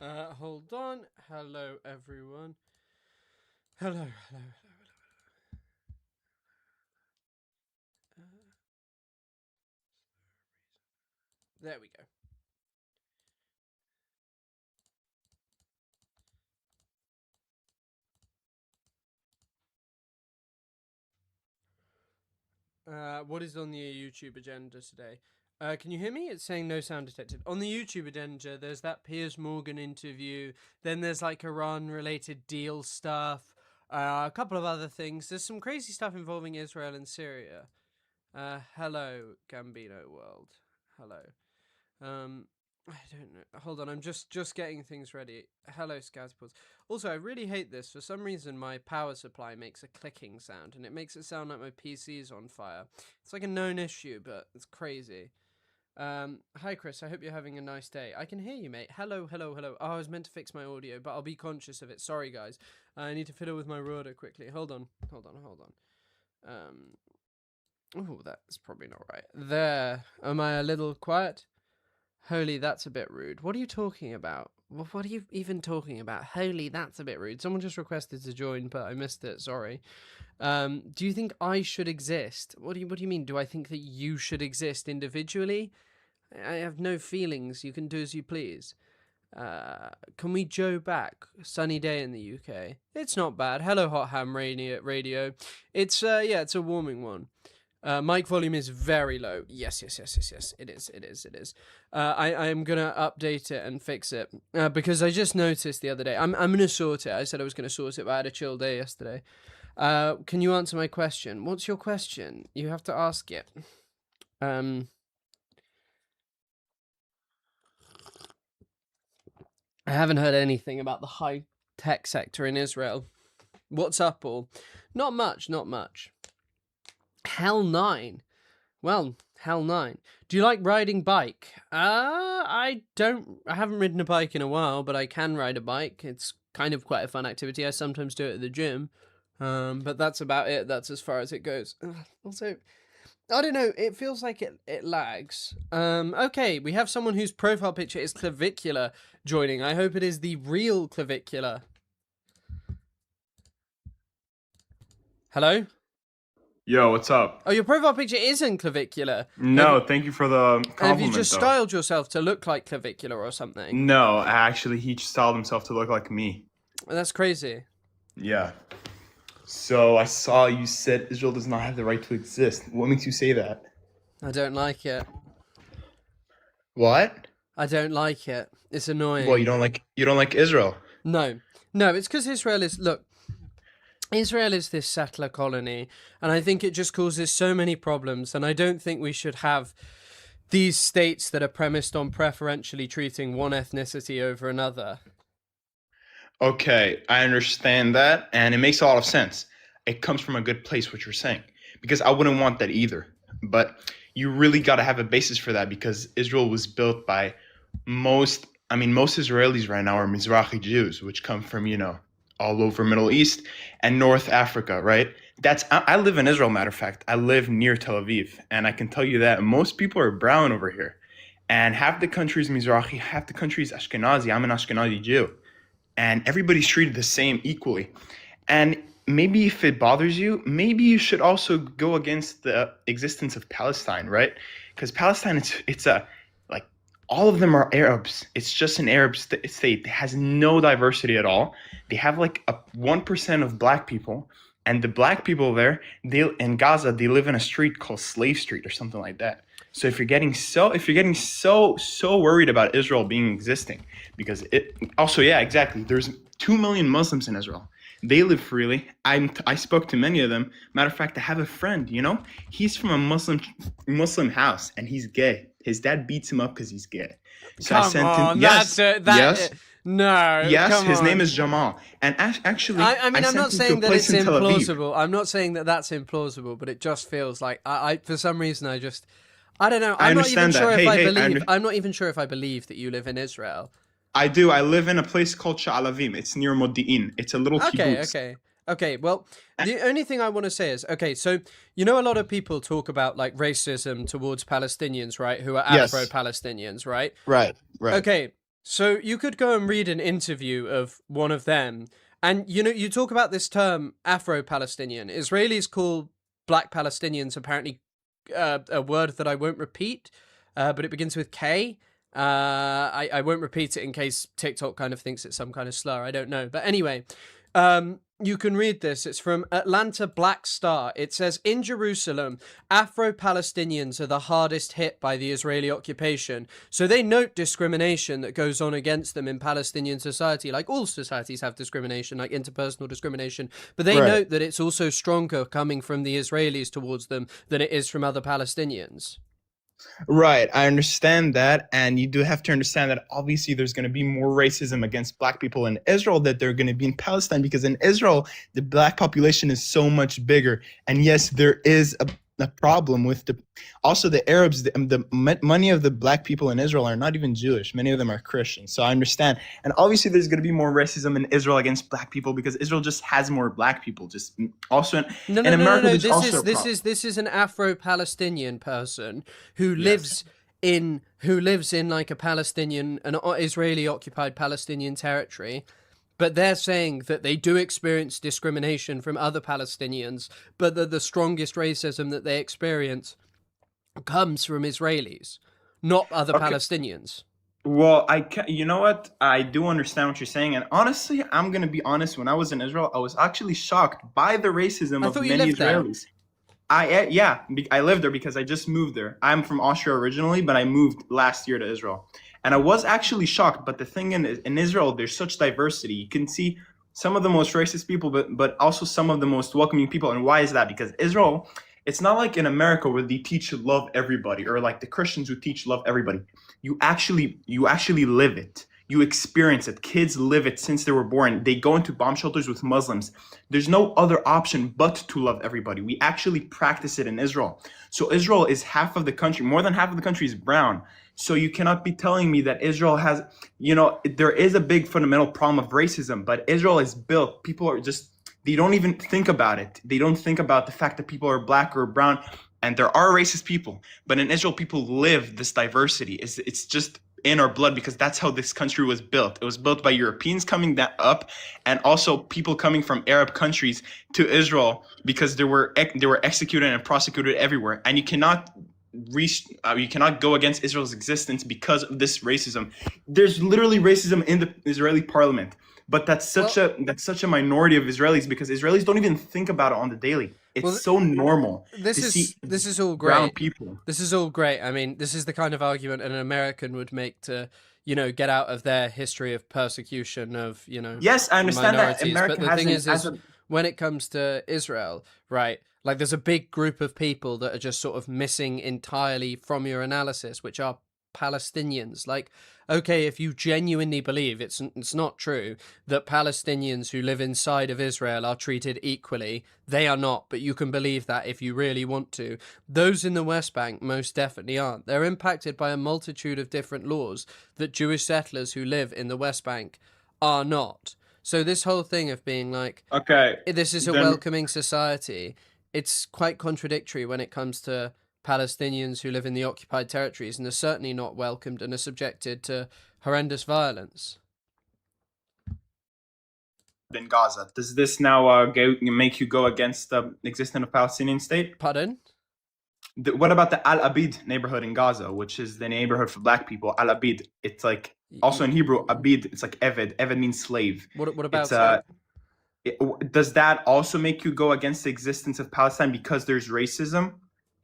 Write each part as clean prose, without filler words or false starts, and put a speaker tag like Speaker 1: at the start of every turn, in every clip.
Speaker 1: Hold on. Hello, everyone. Hello. There we go. What is on the YouTube agenda today? Can you hear me? It's saying no sound detected. On the YouTube agenda, there's that Piers Morgan interview. Then there's like Iran-related deal stuff. A couple of other things. There's some crazy stuff involving Israel and Syria. Hello, Gambino World. Hello. I don't know. Hold on, I'm just getting things ready. Hello, Scazpos. Also, I really hate this. For some reason, my power supply makes a clicking sound, and it makes it sound like my PC is on fire. It's like a known issue, but it's crazy. Hi, Chris. I hope you're having a nice day. I can hear you, mate. Hello. Oh, I was meant to fix my audio, but I'll be conscious of it. Sorry, guys. I need to fiddle with my router quickly. Hold on. Oh, that's probably not right. There. Am I a little quiet? Holy, that's a bit rude. What are you talking about? What are you even talking about? Holy, that's a bit rude. Someone just requested to join, but I missed it. Sorry. Do you think I should exist? What do you mean? Do I think that you should exist individually? I have no feelings. You can do as you please. Can we Joe back? Sunny day in the UK. It's not bad. Hello, Hot Ham Radio. It's it's a warming one. Mic volume is very low. Yes. It is. I am gonna update it and fix it because I just noticed the other day. I'm gonna sort it. I said I was gonna sort it, but I had a chill day yesterday. Can you answer my question? What's your question? You have to ask it. I haven't heard anything about the high tech sector in Israel. What's up, all? Not much. Hell 9. Well, hell 9. Do you like riding bike? I haven't ridden a bike in a while, but I can ride a bike. It's kind of quite a fun activity. I sometimes do it at the gym. But that's about it. That's as far as it goes. Also, I don't know. It feels like it lags. Okay, we have someone whose profile picture is clavicular joining. I hope it is the real clavicular. Hello?
Speaker 2: Yo, what's up?
Speaker 1: Oh, your profile picture isn't clavicular.
Speaker 2: No, thank you for the compliment,
Speaker 1: Have you just
Speaker 2: though.
Speaker 1: styled yourself to look like clavicular or something?
Speaker 2: No, actually, he styled himself to look like me.
Speaker 1: That's crazy.
Speaker 2: Yeah. So I saw you said Israel does not have the right to exist. What makes you say that?
Speaker 1: I don't like it.
Speaker 2: What?
Speaker 1: I don't like it. It's annoying.
Speaker 2: Well, you don't like Israel.
Speaker 1: No, it's because Israel is this settler colony, and I think it just causes so many problems, and I don't think we should have these states that are premised on preferentially treating one ethnicity over another.
Speaker 2: Okay, I understand that, and it makes a lot of sense. It comes from a good place, what you're saying, because I wouldn't want that either. But you really got to have a basis for that because Israel was built by most Israelis right now are Mizrahi Jews, which come from, all over Middle East and North Africa, right? I live in Israel, matter of fact. I live near Tel Aviv, and I can tell you that most people are brown over here. And half the country is Mizrahi, half the country is Ashkenazi. I'm an Ashkenazi Jew. And everybody's treated the same equally. And maybe if it bothers you, maybe you should also go against the existence of Palestine, right? Because Palestine, it's a like all of them are Arabs. It's just an Arab state. It has no diversity at all. They have like a 1% of black people, and the black people there, in Gaza, they live in a street called Slave Street or something like that. So if you're getting so worried about Israel being existing, because it also, yeah, exactly. There's 2 million Muslims in Israel. They live freely. I spoke to many of them. Matter of fact, I have a friend. He's from a Muslim house, and he's gay. His dad beats him up because he's gay. So I
Speaker 1: Come
Speaker 2: sent
Speaker 1: on,
Speaker 2: him. Yes, yes,
Speaker 1: no.
Speaker 2: yes.
Speaker 1: Come
Speaker 2: His
Speaker 1: on.
Speaker 2: name is Jamal. And actually,
Speaker 1: I mean, I'm
Speaker 2: sent
Speaker 1: not
Speaker 2: him to
Speaker 1: saying
Speaker 2: a
Speaker 1: that
Speaker 2: place
Speaker 1: it's
Speaker 2: in Tel Aviv.
Speaker 1: implausible. I'm not saying that that's implausible, but it just feels like I for some reason I don't know.
Speaker 2: I
Speaker 1: I'm not even
Speaker 2: understand that.
Speaker 1: sure if
Speaker 2: Hey,
Speaker 1: I
Speaker 2: hey,
Speaker 1: believe. I'm not even sure if I believe that you live in Israel.
Speaker 2: I do. I live in a place called Sha'alavim. It's near Modi'in. It's a little kibbutz.
Speaker 1: Okay. Well, the only thing I want to say is, okay, so a lot of people talk about like racism towards Palestinians, right? Who are
Speaker 2: Yes.
Speaker 1: Afro-Palestinians, right?
Speaker 2: Right.
Speaker 1: Okay, So you could go and read an interview of one of them, and you talk about this term Afro-Palestinian. Israelis call Black Palestinians apparently a word that I won't repeat, but it begins with K. I won't repeat it in case TikTok kind of thinks it's some kind of slur. I don't know, but anyway, you can read this. It's from Atlanta Black Star. It says, in Jerusalem, Afro-Palestinians are the hardest hit by the Israeli occupation. So they note discrimination that goes on against them in Palestinian society. Like all societies have discrimination, like interpersonal discrimination. But they
Speaker 2: Right.
Speaker 1: note that it's also stronger coming from the Israelis towards them than it is from other Palestinians.
Speaker 2: Right, I understand that, and you do have to understand that obviously there's going to be more racism against black people in Israel that they're going to be in Palestine, because in Israel the black population is so much bigger. And yes, there is a problem with the Arabs. Many of the black people in Israel are not even Jewish. Many of them are Christians. So I understand, and obviously there's going to be more racism in Israel against black people because Israel just has more black people. Just also
Speaker 1: No,
Speaker 2: in
Speaker 1: no, no, no,
Speaker 2: America,
Speaker 1: no.
Speaker 2: there's also a problem.
Speaker 1: This is an Afro-Palestinian person who
Speaker 2: Yes.
Speaker 1: lives in like an Israeli occupied Palestinian territory, but they're saying that they do experience discrimination from other Palestinians, but that the strongest racism that they experience comes from Israelis, not other
Speaker 2: Okay.
Speaker 1: Palestinians.
Speaker 2: Well, you know what? I do understand what you're saying, and honestly, I'm gonna be honest. When I was in Israel, I was actually shocked by the racism
Speaker 1: I
Speaker 2: of
Speaker 1: thought you
Speaker 2: many
Speaker 1: lived there.
Speaker 2: Israelis. Yeah, I lived there because I just moved there. I'm from Austria originally, but I moved last year to Israel, and I was actually shocked. But the thing in Israel, there's such diversity. You can see some of the most racist people, but also some of the most welcoming people. And why is that? Because Israel, it's not like in America where they teach love everybody, or like the Christians who teach love everybody. You actually live it. You experience it. Kids live it since they were born. They go into bomb shelters with Muslims. There's no other option but to love everybody. We actually practice it in Israel. So Israel is half of the country. More than half of the country is brown. So you cannot be telling me that Israel has, there is a big fundamental problem of racism, but Israel is built. People are just, they don't even think about it. They don't think about the fact that people are black or brown. And there are racist people, but in Israel, people live this diversity. It's just in our blood because that's how this country was built. It was built by Europeans coming up, and also people coming from Arab countries to Israel because they were executed and prosecuted everywhere. And you cannot go against Israel's existence because of this racism. There's literally racism in the Israeli parliament, but
Speaker 1: Well,
Speaker 2: that's such a minority of Israelis because Israelis don't even think about it on the daily. It's
Speaker 1: well,
Speaker 2: so normal to see
Speaker 1: this is all
Speaker 2: brown
Speaker 1: great.
Speaker 2: people.
Speaker 1: This is all great. I mean, this is the kind of argument an American would make to, get out of their history of persecution of,
Speaker 2: Yes, I understand that
Speaker 1: minorities. But
Speaker 2: America
Speaker 1: the
Speaker 2: has
Speaker 1: thing
Speaker 2: an as
Speaker 1: is
Speaker 2: a
Speaker 1: when it comes to Israel, right? Like, there's a big group of people that are just sort of missing entirely from your analysis, which are Palestinians. Like, okay, if you genuinely believe it's not true that Palestinians who live inside of Israel are treated equally, they are not, but you can believe that if you really want to. Those in the West Bank most definitely aren't. They're impacted by a multitude of different laws that Jewish settlers who live in the West Bank are not. So this whole thing of being like,
Speaker 2: okay.
Speaker 1: this is a
Speaker 2: Then
Speaker 1: welcoming society, it's quite contradictory when it comes to Palestinians who live in the occupied territories and are certainly not welcomed and are subjected to horrendous violence.
Speaker 2: in Gaza, does this now make you go against the existence of Palestinian state?
Speaker 1: Pardon?
Speaker 2: What about the Al Abid neighborhood in Gaza, which is the neighborhood for black people? Al Abid, it's like also in Hebrew, Abid, it's like Eved. Eved means slave.
Speaker 1: What
Speaker 2: It's
Speaker 1: about it?
Speaker 2: does that also make you go against the existence of Palestine because there's racism
Speaker 1: Well,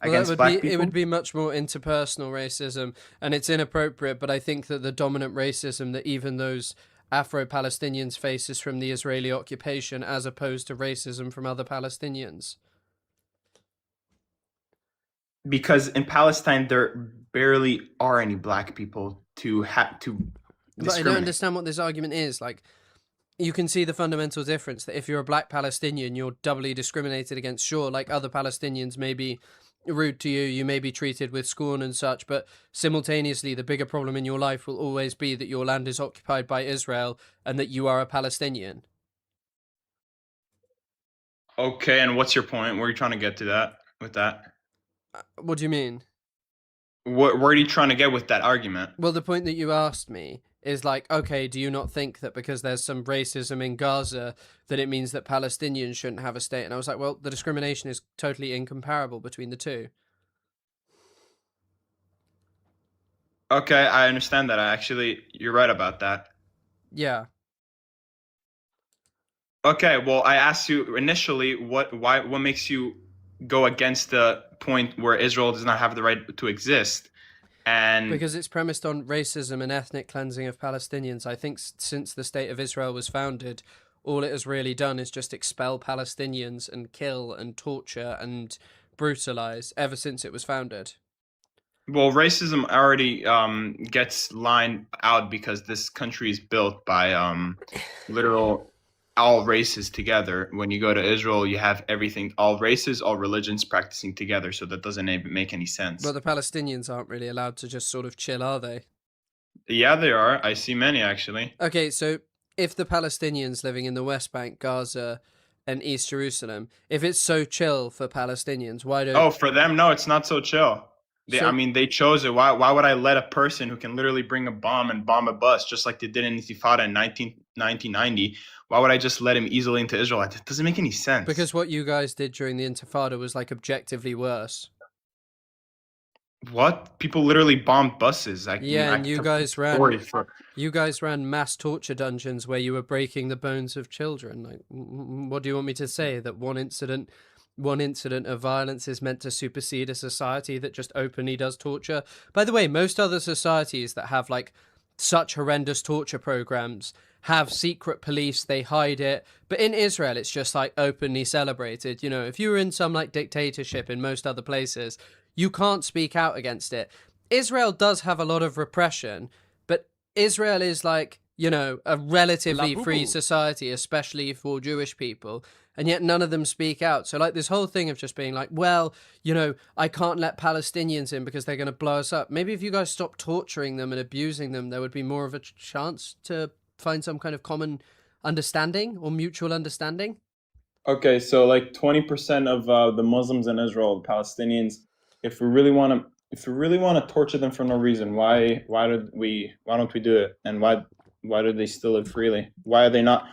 Speaker 1: that
Speaker 2: against
Speaker 1: would be
Speaker 2: black
Speaker 1: it would
Speaker 2: people?
Speaker 1: be much more interpersonal racism, and it's inappropriate. But I think that the dominant racism that even those Afro-Palestinians face is from the Israeli occupation, as opposed to racism from other Palestinians.
Speaker 2: Because in Palestine there barely are any black people to
Speaker 1: But I don't
Speaker 2: discriminate.
Speaker 1: understand what this argument is. Like, you can see the fundamental difference that if you're a black Palestinian, you're doubly discriminated against. Sure, like other Palestinians may be rude to you, you may be treated with scorn and such, but simultaneously, the bigger problem in your life will always be that your land is occupied by Israel and that you are a Palestinian.
Speaker 2: Okay, and what's your point? Where are you trying to get to that with that?
Speaker 1: What do you mean?
Speaker 2: Where are you trying to get with that argument?
Speaker 1: Well, the point that you asked me is like, okay, do you not think that because there's some racism in Gaza that it means that Palestinians shouldn't have a state? And I was like, well, the discrimination is totally incomparable between the two.
Speaker 2: Okay, I understand that. You're right about that.
Speaker 1: Yeah.
Speaker 2: Okay, well, I asked you initially what makes you go against the point where Israel does not have the right to exist? And
Speaker 1: Because it's premised on racism and ethnic cleansing of Palestinians. I think since the State of Israel was founded, all it has really done is just expel Palestinians and kill and torture and brutalize ever since it was founded.
Speaker 2: well, racism already gets lined out because this country is built by literal all races together. When you go to Israel, you have everything, all races, all religions practicing together. So that doesn't even make any
Speaker 1: But
Speaker 2: sense.
Speaker 1: the Palestinians aren't really allowed to just sort of chill, are they?
Speaker 2: Yeah, they are. I see many actually.
Speaker 1: Okay, so if the Palestinians living in the West Bank, Gaza, and East Jerusalem, if it's so chill for Palestinians, why don't
Speaker 2: Oh, for them, no, it's not so chill. I
Speaker 1: so
Speaker 2: mean, they chose it. Why would I let a person who can literally bring a bomb and bomb a bus, just like they did in Intifada in 1990, why would I just let him easily into Israel? It doesn't make any sense.
Speaker 1: because what you guys did during the Intifada was like objectively worse.
Speaker 2: What? People literally bombed buses.
Speaker 1: Yeah,
Speaker 2: I
Speaker 1: and
Speaker 2: can tell you stories for.
Speaker 1: you guys ran mass torture dungeons where you were breaking the bones of children. Like, what do you want me to say? That one incident of violence is meant to supersede a society that just openly does torture? By the way, most other societies that have like such horrendous torture programs have secret police, they hide it. But in Israel, it's just like openly celebrated. You know, if you were in some like dictatorship in most other places, you can't speak out against it. Israel does have a lot of repression, but Israel is like, you know, a relatively free society, especially for Jewish people, and yet none of them speak out. So, like, this whole thing of just being like, well, you know, I can't let Palestinians in because they're going to blow us up. Maybe if you guys stop torturing them and abusing them, there would be more of a chance to find some kind of common understanding or mutual understanding.
Speaker 2: Okay, so like 20% of the Muslims in Israel, the Palestinians, if we really want to torture them for no reason, why don't we do it? And why do they still live freely? Why are they not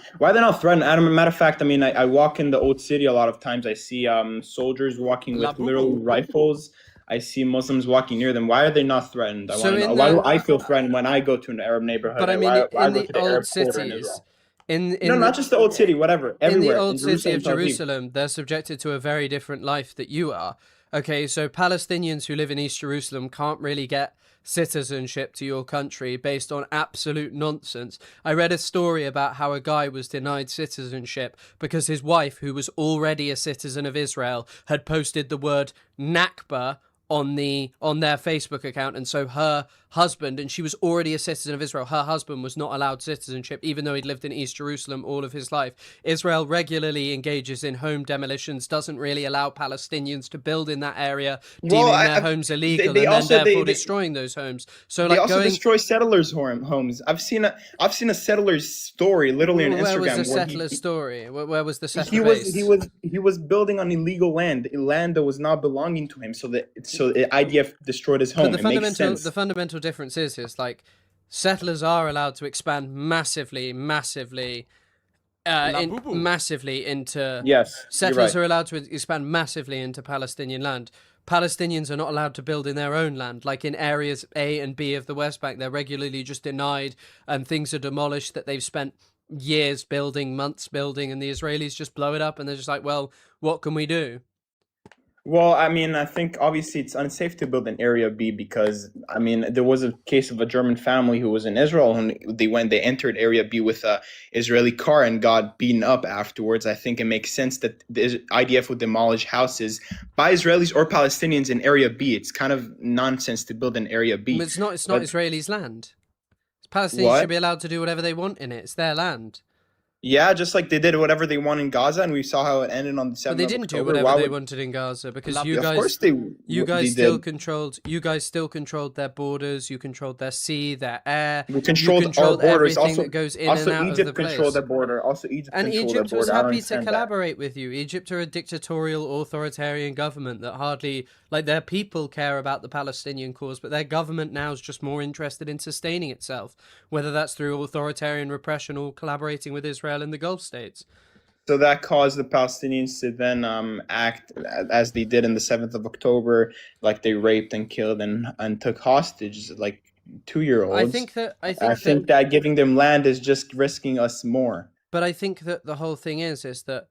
Speaker 2: threatened? Adam, matter of fact, I mean, I walk in the old city a lot of times. I see soldiers walking with literal rifles. I see Muslims walking near them. Why are they not threatened? I
Speaker 1: So
Speaker 2: want to know.
Speaker 1: in
Speaker 2: Why do
Speaker 1: the,
Speaker 2: I feel threatened when I go to an Arab neighborhood?
Speaker 1: but I mean,
Speaker 2: Why I
Speaker 1: in
Speaker 2: go
Speaker 1: the
Speaker 2: to the
Speaker 1: old
Speaker 2: Arab quarter in
Speaker 1: cities,
Speaker 2: Israel? No,
Speaker 1: in
Speaker 2: not
Speaker 1: the
Speaker 2: just the old city, whatever,
Speaker 1: in the
Speaker 2: everywhere
Speaker 1: old
Speaker 2: in
Speaker 1: city of
Speaker 2: Jerusalem, Tel Aviv.
Speaker 1: Jerusalem, they're subjected to a very different life that you are. Okay, so Palestinians who live in East Jerusalem can't really get citizenship to your country based on absolute nonsense. I read a story about how a guy was denied citizenship because his wife, who was already a citizen of Israel, had posted the word Nakba on their Facebook account, and so her husband, and she was already a citizen of Israel, her husband was not allowed citizenship even though he'd lived in East Jerusalem all of his life. Israel regularly engages in home demolitions, doesn't really allow Palestinians to build in that area,
Speaker 2: Well,
Speaker 1: deeming their homes illegal
Speaker 2: they
Speaker 1: and then
Speaker 2: also
Speaker 1: therefore destroying those homes. So
Speaker 2: they
Speaker 1: like
Speaker 2: also
Speaker 1: going
Speaker 2: destroy settlers' homes. I've seen a settler's story literally on
Speaker 1: where was the
Speaker 2: Instagram where
Speaker 1: settler's story? Where was the
Speaker 2: he
Speaker 1: settler
Speaker 2: was
Speaker 1: base?
Speaker 2: he was building on illegal land that was not belonging to him. So the IDF destroyed his
Speaker 1: But
Speaker 2: home. It makes
Speaker 1: the
Speaker 2: sense.
Speaker 1: fundamental difference is like settlers are allowed to expand massively massively into
Speaker 2: Yes, you're
Speaker 1: settlers
Speaker 2: right.
Speaker 1: are allowed to expand massively into Palestinian land. Palestinians are not allowed to build in their own land, like in areas A and B of the West Bank. They're regularly just denied, and things are demolished that they've spent years building, months building, and the Israelis just blow it up, and they're just like, well, what can we do?
Speaker 2: Well, I mean, I think obviously it's unsafe to build in Area B because I mean there was a case of a German family who was in Israel and they entered Area B with a Israeli car and got beaten up afterwards. I think it makes sense that the IDF would demolish houses by Israelis or Palestinians in Area B. It's kind of nonsense to build in Area B.
Speaker 1: It's not
Speaker 2: But
Speaker 1: Israelis' land. Palestinians should
Speaker 2: what?
Speaker 1: be allowed to do whatever they want in it. It's their land.
Speaker 2: Yeah, just like they did whatever they want in Gaza, and we saw how it ended on the
Speaker 1: But
Speaker 2: 7th
Speaker 1: they
Speaker 2: of
Speaker 1: didn't do
Speaker 2: October.
Speaker 1: whatever
Speaker 2: Why
Speaker 1: they
Speaker 2: would?
Speaker 1: wanted in Gaza because
Speaker 2: Of course they
Speaker 1: you guys
Speaker 2: they
Speaker 1: still
Speaker 2: did.
Speaker 1: controlled their borders, you controlled their sea, their air,
Speaker 2: We
Speaker 1: you
Speaker 2: controlled our
Speaker 1: controlled
Speaker 2: borders.
Speaker 1: everything
Speaker 2: Also,
Speaker 1: that goes in and out of the
Speaker 2: Egypt controlled
Speaker 1: place.
Speaker 2: their border. Also, Egypt
Speaker 1: And
Speaker 2: controlled their
Speaker 1: Egypt was
Speaker 2: border. I don't
Speaker 1: happy to
Speaker 2: understand that.
Speaker 1: collaborate with you. Egypt are a dictatorial, authoritarian government that hardly, like, their people care about the Palestinian cause, but their government now is just more interested in sustaining itself, whether that's through authoritarian repression or collaborating with Israel in the Gulf states.
Speaker 2: So that caused the Palestinians to then act as they did in the 7th of October, like they raped and killed and took hostage like 2-year-olds.
Speaker 1: I
Speaker 2: I
Speaker 1: think that
Speaker 2: think that giving them land is just risking us more.
Speaker 1: But I think that the whole thing is that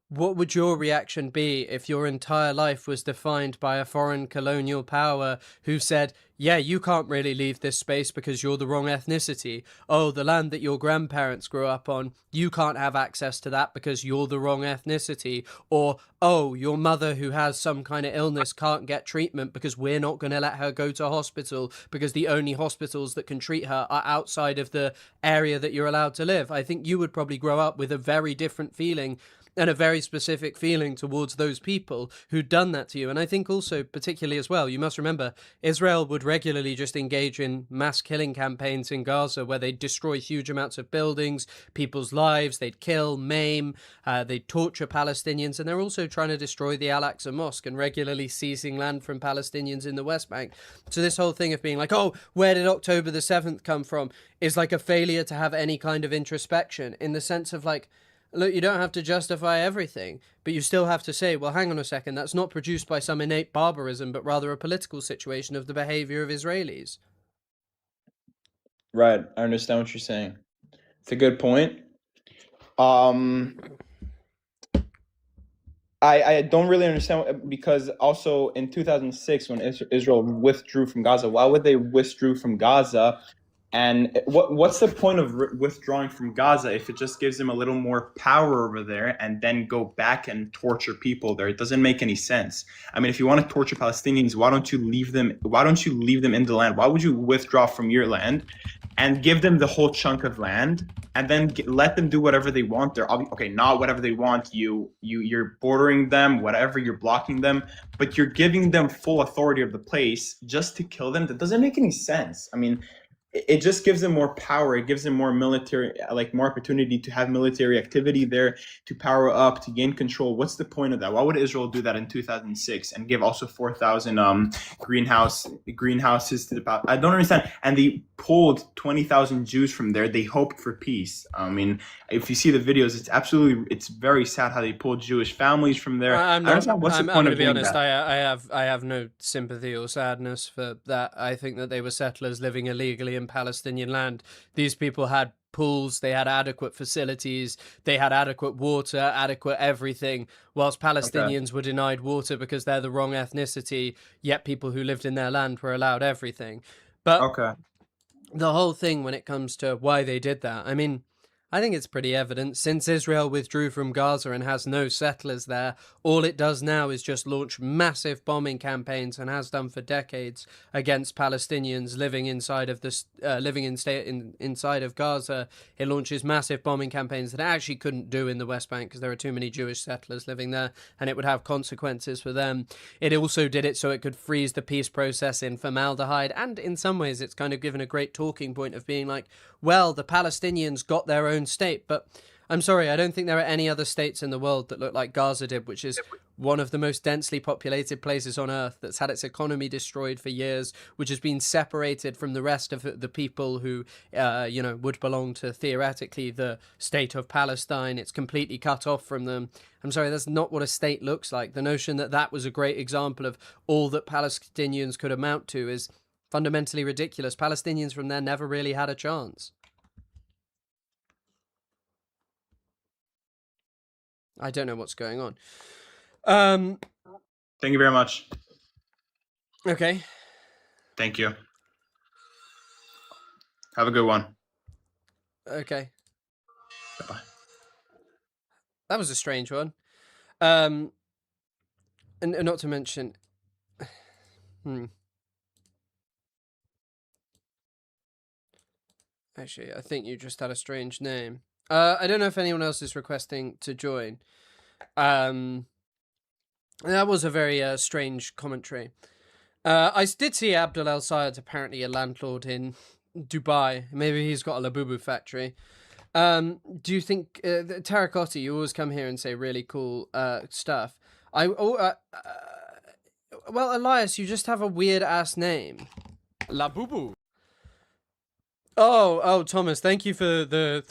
Speaker 1: what would your reaction be if your entire life was defined by a foreign colonial power who said, yeah, you can't really leave this space because you're the wrong ethnicity. Oh, the land that your grandparents grew up on, you can't have access to that because you're the wrong ethnicity. Or, oh, your mother who has some kind of illness can't get treatment because we're not going to let her go to hospital because the only hospitals that can treat her are outside of the area that you're allowed to live. I think you would probably grow up with a very different feeling and a very specific feeling towards those people who'd done that to you. And I think also, particularly as well, you must remember, Israel would regularly just engage in mass killing campaigns in Gaza where they'd destroy huge amounts of buildings, people's lives, they'd kill, maim, they'd torture Palestinians, and they're also trying to destroy the Al-Aqsa Mosque and regularly seizing land from Palestinians in the West Bank. So this whole thing of being like, oh, where did October the 7th come from, is like a failure to have any kind of introspection, in the sense of like, look, you don't have to justify everything, but you still have to say, well, hang on a second, that's not produced by some innate barbarism, but rather a political situation of the behavior of Israelis.
Speaker 2: Right. I understand what you're saying. It's a good point. Um, I don't really understand because also in 2006 when Israel withdrew from Gaza, why would they withdrew from Gaza? And what's the point of withdrawing from Gaza if it just gives them a little more power over there and then go back and torture people there? It doesn't make any sense. I mean, if you want to torture Palestinians, why don't you leave them? Why don't you leave them in the land? Why would you withdraw from your land and give them the whole chunk of land and then let them do whatever they want there? Okay, not whatever they want. You're bordering them, whatever. You're blocking them, but you're giving them full authority of the place just to kill them. That doesn't make any sense. I mean, it just gives them more power. It gives them more military, like more opportunity to have military activity there, to power up, to gain control. What's the point of that? Why would Israel do that in 2006 and give also 4,000 greenhouses to the? I don't understand. And they pulled 20,000 Jews from there. They hoped for peace. I mean, if you see the videos, it's very sad how they pulled Jewish families from there.
Speaker 1: I'm
Speaker 2: I don't
Speaker 1: not.
Speaker 2: understand what's the
Speaker 1: I'm
Speaker 2: point
Speaker 1: going to
Speaker 2: of
Speaker 1: be
Speaker 2: doing
Speaker 1: honest.
Speaker 2: that.
Speaker 1: I have no sympathy or sadness for that. I think that they were settlers living illegally in Palestinian land. These people had pools. They had adequate facilities. They had adequate water, adequate everything. Whilst
Speaker 2: Okay.
Speaker 1: Palestinians were denied water because they're the wrong ethnicity, yet people who lived in their land were allowed everything. But
Speaker 2: Okay.
Speaker 1: the whole thing when it comes to why they did that, I mean, I think it's pretty evident. Since Israel withdrew from Gaza and has no settlers there, all it does now is just launch massive bombing campaigns, and has done for decades, against Palestinians living inside of this, inside of Gaza. It launches massive bombing campaigns that it actually couldn't do in the West Bank because there are too many Jewish settlers living there, and it would have consequences for them. It also did it so it could freeze the peace process in formaldehyde, and in some ways, it's kind of given a great talking point of being like, well, the Palestinians got their own state, but I'm sorry, I don't think there are any other states in the world that look like Gaza did, which is one of the most densely populated places on earth, that's had its economy destroyed for years, which has been separated from the rest of the people who, would belong to theoretically the state of Palestine. It's completely cut off from them. I'm sorry, that's not what a state looks like. The notion that that was a great example of all that Palestinians could amount to is fundamentally ridiculous. Palestinians from there never really had a chance. I don't know what's going on.
Speaker 2: Thank you very much.
Speaker 1: Okay.
Speaker 2: Thank you. Have a good one.
Speaker 1: Okay.
Speaker 2: Bye-bye.
Speaker 1: That was a strange one. And not to mention, hmm. Actually, I think you just had a strange name. I don't know if anyone else is requesting to join. Um, that was a very strange commentary. I did see Abdul El Sayed, apparently a landlord in Dubai. Maybe he's got a Labubu factory. Do you think Terracotta? You always come here and say really cool stuff. Well, Elias, you just have a weird ass name.
Speaker 3: Labubu.
Speaker 1: Oh, Thomas, thank you for the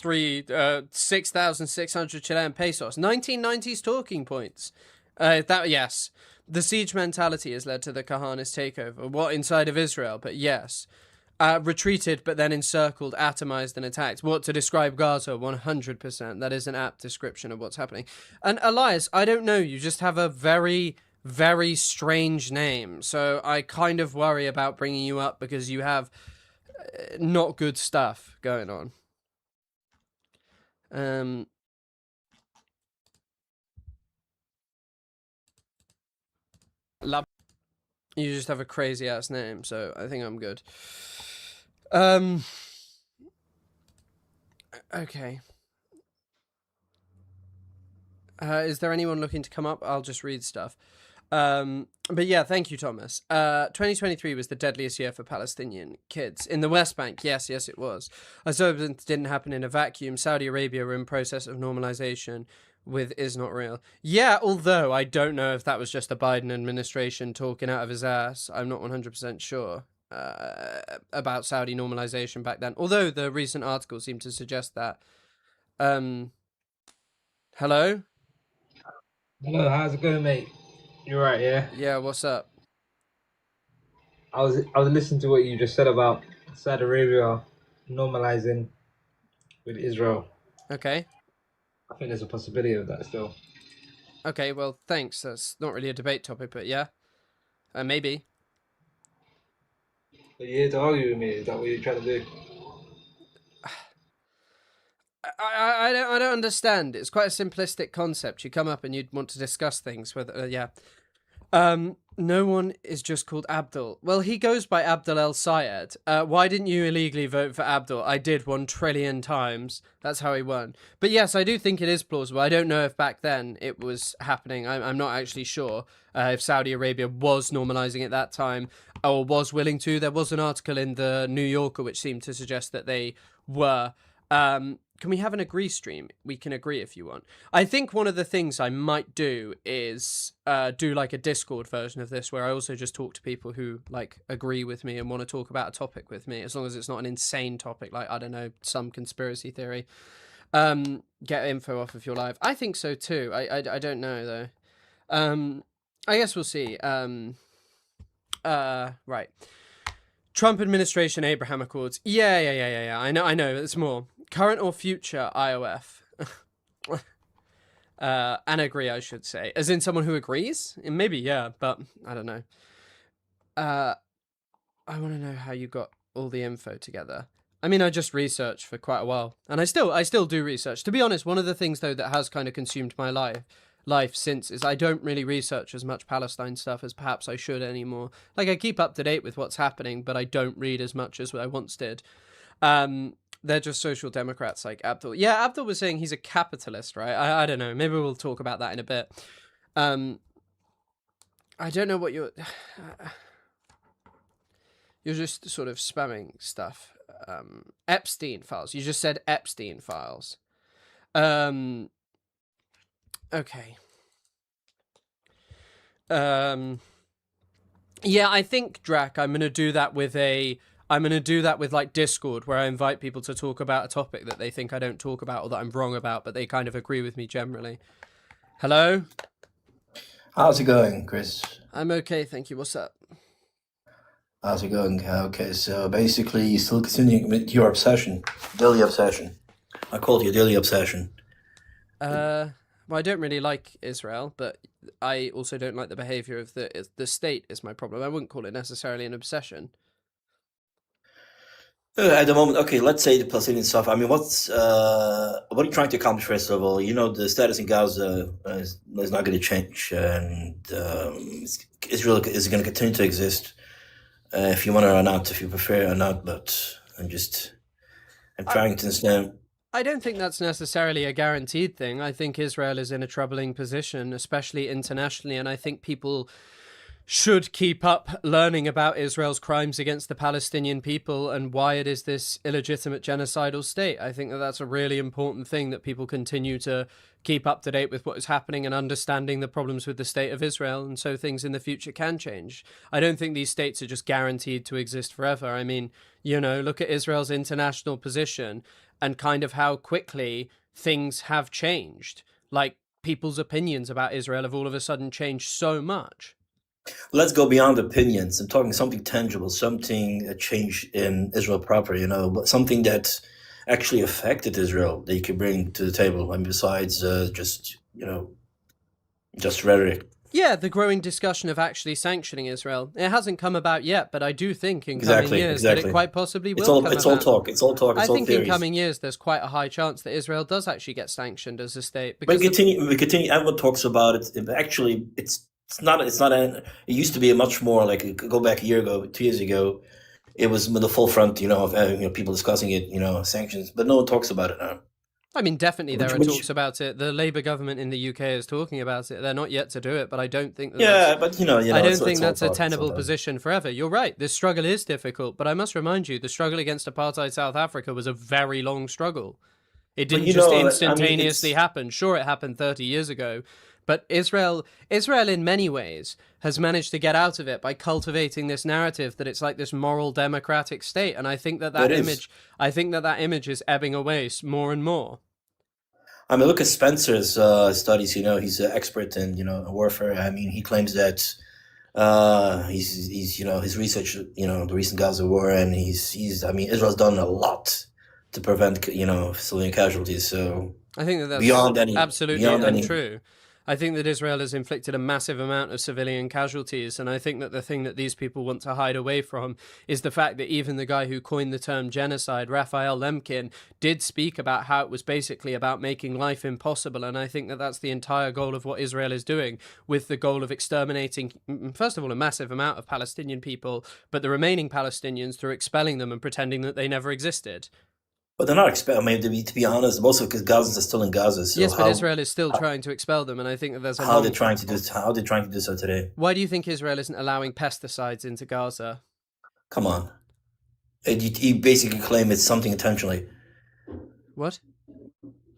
Speaker 1: 6,600 Chilean pesos. 1990s talking points. Yes. The siege mentality has led to the Kahanist takeover. What, inside of Israel? But yes. Retreated, but then encircled, atomized, and attacked. What, to describe Gaza? 100%. That is an apt description of what's happening. And Elias, I don't know. You just have a very, very strange name. So I kind of worry about bringing you up because you have not good stuff going on. You just have a crazy ass name, so I think I'm good. Okay. Is there anyone looking to come up? I'll just read stuff. But yeah, thank you, Thomas. 2023 was the deadliest year for Palestinian kids. In the West Bank, yes, it was. I suppose it didn't happen in a vacuum. Saudi Arabia were in process of normalization with is not real. Yeah, although I don't know if that was just the Biden administration talking out of his ass. I'm not 100% sure about Saudi normalization back then. Although the recent article seemed to suggest that. Hello?
Speaker 4: Hello, how's it going, mate? You're right, yeah.
Speaker 1: Yeah, what's up?
Speaker 4: I was listening to what you just said about Saudi Arabia normalizing with Israel.
Speaker 1: Okay.
Speaker 4: I think there's a possibility of that still.
Speaker 1: Okay, well, thanks. That's not really a debate topic, but yeah. Maybe.
Speaker 4: Are you here to argue with me? Is that what you're trying to do?
Speaker 1: I don't understand. It's quite a simplistic concept. You come up and you'd want to discuss things with yeah. No one is just called Abdul. Well, he goes by Abdul El Sayed. Why didn't you illegally vote for Abdul? I did 1 trillion times. That's how he won. But yes, I do think it is plausible. I don't know if back then it was happening. I'm not actually sure if Saudi Arabia was normalizing at that time or was willing to. There was an article in the New Yorker which seemed to suggest that they were. Can we have an agree stream? We can agree if you want. I think one of the things I might do is do like a Discord version of this where I also just talk to people who like agree with me and want to talk about a topic with me, as long as it's not an insane topic like, I don't know, some conspiracy theory. Get info off of your live. I think so too. I don't know though. I guess we'll see. Right. Trump administration, Abraham Accords. Yeah. I know. There's more. Current or future IOF? And agree, I should say. As in someone who agrees? Maybe, yeah, but I don't know. I want to know how you got all the info together. I mean, I just researched for quite a while, and I still do research. To be honest, one of the things though that has kind of consumed my life since is I don't really research as much Palestine stuff as perhaps I should anymore. Like, I keep up to date with what's happening, but I don't read as much as I once did. They're just social democrats like Abdul. Yeah, Abdul was saying he's a capitalist, right? I don't know. Maybe we'll talk about that in a bit. I don't know what you're just sort of spamming stuff. Epstein files. You just said Epstein files. Okay. Yeah, I think, Drac, I'm gonna do that with like Discord, where I invite people to talk about a topic that they think I don't talk about or that I'm wrong about, but they kind of agree with me generally. Hello?
Speaker 5: How's it going, Chris?
Speaker 1: I'm okay, thank you. What's up?
Speaker 5: How's it going? Okay, so basically, you're still continuing with your obsession, daily obsession. I called you daily obsession.
Speaker 1: Well, I don't really like Israel, but I also don't like the behavior of the state is my problem. I wouldn't call it necessarily an obsession.
Speaker 5: At the moment, okay, let's say the Palestinian stuff. I mean, what are you trying to accomplish, first of all? You know, the status in Gaza is not going to change, and Israel is going to continue to exist. If you want to or not, if you prefer or not, but I'm trying to understand.
Speaker 1: I don't think that's necessarily a guaranteed thing. I think Israel is in a troubling position, especially internationally, and I think people should keep up learning about Israel's crimes against the Palestinian people and why it is this illegitimate genocidal state. I think that that's a really important thing, that people continue to keep up to date with what is happening and understanding the problems with the state of Israel, and so things in the future can change. I don't think these states are just guaranteed to exist forever. I mean, look at Israel's international position and kind of how quickly things have changed. Like, people's opinions about Israel have all of a sudden changed so much.
Speaker 5: Let's go beyond opinions. I'm talking something tangible, something a change in Israel proper, but something that actually affected Israel that you could bring to the table. I mean, besides just rhetoric.
Speaker 1: Yeah, the growing discussion of actually sanctioning Israel. It hasn't come about yet, but I do think in coming years that it quite possibly will come about.
Speaker 5: It's all talk. It's all talk.
Speaker 1: I think in coming years there's quite a high chance that Israel does actually get sanctioned as a state.
Speaker 5: Because we continue. Everyone talks about it. Actually, it's not. It used to be a much more like, go back a year ago, 2 years ago. It was the full front, of people discussing it, sanctions, but no one talks about it now.
Speaker 1: I mean, definitely there are talks about it. The Labour government in the UK is talking about it. They're not yet to do it, but I don't think that I don't think that's a tenable position forever. You're right. This struggle is difficult, but I must remind you, the struggle against apartheid South Africa was a very long struggle. It didn't just instantaneously happen. Sure, it happened 30 years ago, but Israel in many ways has managed to get out of it by cultivating this narrative that it's like this moral democratic state, and I think that image is ebbing away more and more.
Speaker 5: I mean, look at Spencer's studies. He's an expert in warfare. I mean, he claims that he's his research, the recent Gaza war, and Israel's done a lot to prevent civilian casualties. So
Speaker 1: I think that's absolutely untrue. I think that Israel has inflicted a massive amount of civilian casualties, and I think that the thing that these people want to hide away from is the fact that even the guy who coined the term genocide, Raphael Lemkin, did speak about how it was basically about making life impossible, and I think that that's the entire goal of what Israel is doing, with the goal of exterminating, first of all, a massive amount of Palestinian people, but the remaining Palestinians through expelling them and pretending that they never existed.
Speaker 5: But they're not expelled. I mean, to be honest, also because Gazans are still in Gaza. So
Speaker 1: yes, but Israel is still trying to expel them, and I think that there's
Speaker 5: how they're trying to do so today.
Speaker 1: Why do you think Israel isn't allowing pesticides into Gaza?
Speaker 5: Come on, you basically claim it's something intentionally.
Speaker 1: What?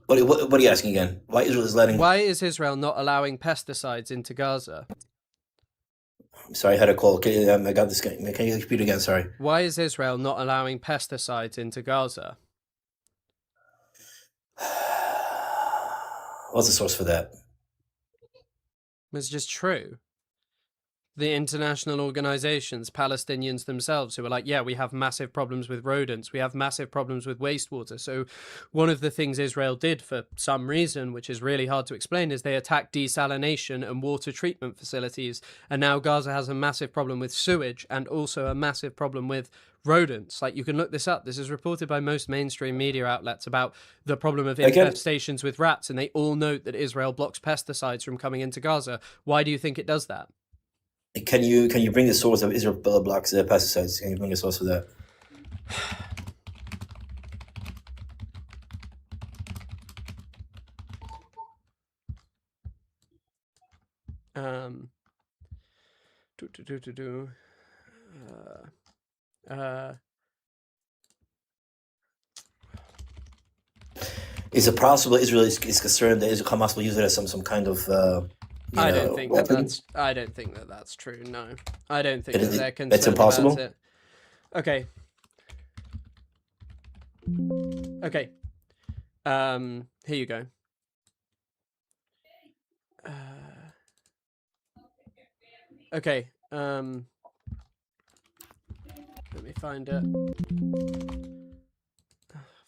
Speaker 5: What are you asking again? Why is
Speaker 1: Israel not allowing pesticides into Gaza?
Speaker 5: I'm sorry, I had a call. I got this. Can you repeat again? Sorry.
Speaker 1: Why is Israel not allowing pesticides into Gaza?
Speaker 5: What's the source for that?
Speaker 1: It's just true. The international organizations, Palestinians themselves, who are like, yeah, we have massive problems with rodents, we have massive problems with wastewater. So one of the things Israel did for some reason, which is really hard to explain, is they attacked desalination and water treatment facilities. And now Gaza has a massive problem with sewage and also a massive problem with rodents. Like, you can look this up. This is reported by most mainstream media outlets about the problem of infestations with rats, and they all note that Israel blocks pesticides from coming into Gaza. Why do you think it does that?
Speaker 5: Can you bring the source of Israel blocks pesticides? Can you bring the source for that? Is it possible Israel is concerned that Hamas will use it as some kind of
Speaker 1: I don't think that that's true. No, I don't think that they're concerned.
Speaker 5: It's impossible.
Speaker 1: About it. Okay. Here you go. Okay. Let me find it. Oh,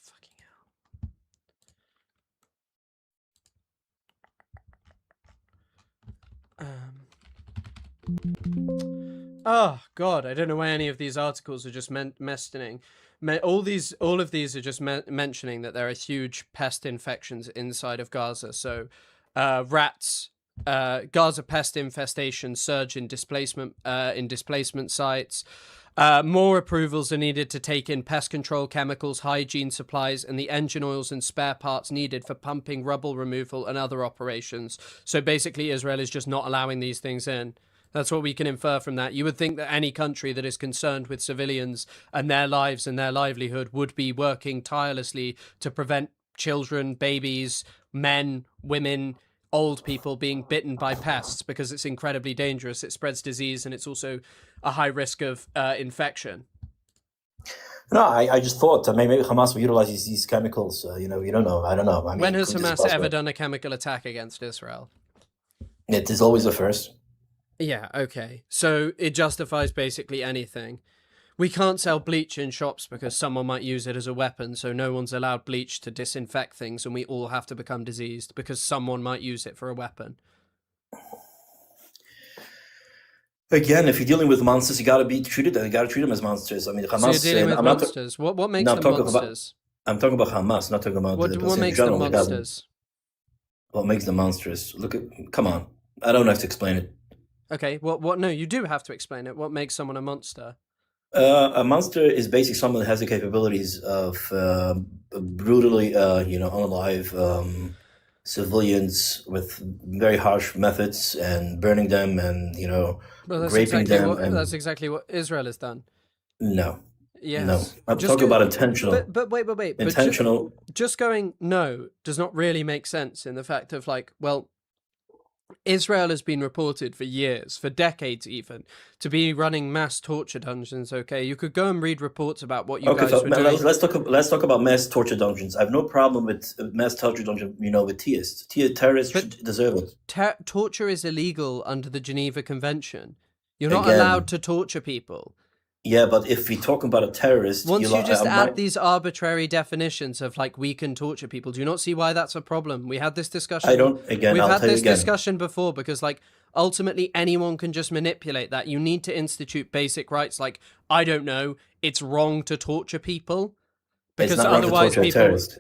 Speaker 1: fucking hell. Oh God, I don't know why any of these articles are just mentioning. All of these are just mentioning that there are huge pest infections inside of Gaza. So, rats. Gaza pest infestation surge in displacement sites. More approvals are needed to take in pest control chemicals, hygiene supplies, and the engine oils and spare parts needed for pumping, rubble removal, and other operations. So basically, Israel is just not allowing these things in. That's what we can infer from that. You would think that any country that is concerned with civilians and their lives and their livelihood would be working tirelessly to prevent children, babies, men, women, old people being bitten by pests, because it's incredibly dangerous. It spreads disease, and it's also a high risk of infection.
Speaker 5: No, I just thought maybe Hamas will utilize these chemicals. You don't know. I don't know. I mean,
Speaker 1: when has Hamas ever done a chemical attack against Israel?
Speaker 5: It is always the first.
Speaker 1: Yeah, okay. So it justifies basically anything. We can't sell bleach in shops because someone might use it as a weapon, so no one's allowed bleach to disinfect things, and we all have to become diseased because someone might use it for a weapon.
Speaker 5: Again, if you're dealing with monsters, you gotta treat them as monsters. I mean, Hamas.
Speaker 1: So you're dealing with monsters. What makes them monsters?
Speaker 5: I'm talking about Hamas, not talking about
Speaker 1: what makes them monsters?
Speaker 5: What makes them monsters? Come on. I don't have to explain it.
Speaker 1: Okay, what? No, you do have to explain it. What makes someone a monster?
Speaker 5: A monster is basically someone that has the capabilities of brutally, unalive civilians with very harsh methods and burning them and, raping them.
Speaker 1: That's exactly what Israel has done.
Speaker 5: No.
Speaker 1: Yes.
Speaker 5: No. I'm talking about intentional.
Speaker 1: But wait.
Speaker 5: Intentional.
Speaker 1: Just going no does not really make sense in the fact of Israel has been reported for years, for decades even, to be running mass torture dungeons. Okay, you could go and read reports about what you guys were doing.
Speaker 5: Let's talk about mass torture dungeons. I have no problem with mass torture dungeon. With theists. Terrorists should deserve it.
Speaker 1: Torture is illegal under the Geneva Convention. You're not allowed to torture people.
Speaker 5: Yeah, but if we're talking about a terrorist...
Speaker 1: Once you just add these arbitrary definitions of, we can torture people, do you not see why that's a problem? We had this discussion... We've had this discussion before, because, ultimately anyone can just manipulate that. You need to institute basic rights, I don't know, it's wrong to torture people. Because
Speaker 5: it's not
Speaker 1: otherwise
Speaker 5: wrong to torture a terrorist.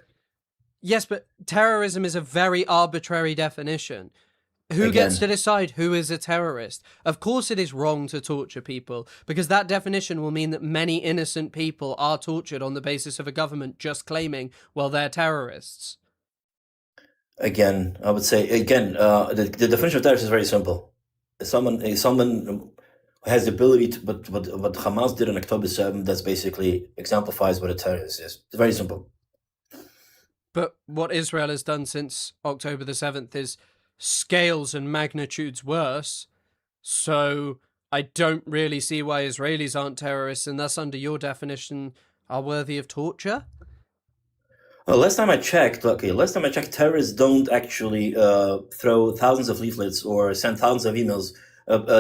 Speaker 1: Yes, but terrorism is a very arbitrary definition. Who gets to decide who is a terrorist? Of course it is wrong to torture people, because that definition will mean that many innocent people are tortured on the basis of a government just claiming, well, they're terrorists.
Speaker 5: Again, I would say, the definition of terrorist is very simple. Someone who has the ability to, but what Hamas did on October 7th, that's basically exemplifies what a terrorist is. It's very simple.
Speaker 1: But what Israel has done since October the 7th is scales and magnitudes worse, so I don't really see why Israelis aren't terrorists, and thus, under your definition, are worthy of torture.
Speaker 5: Well, last time I checked, terrorists don't actually throw thousands of leaflets or send thousands of emails.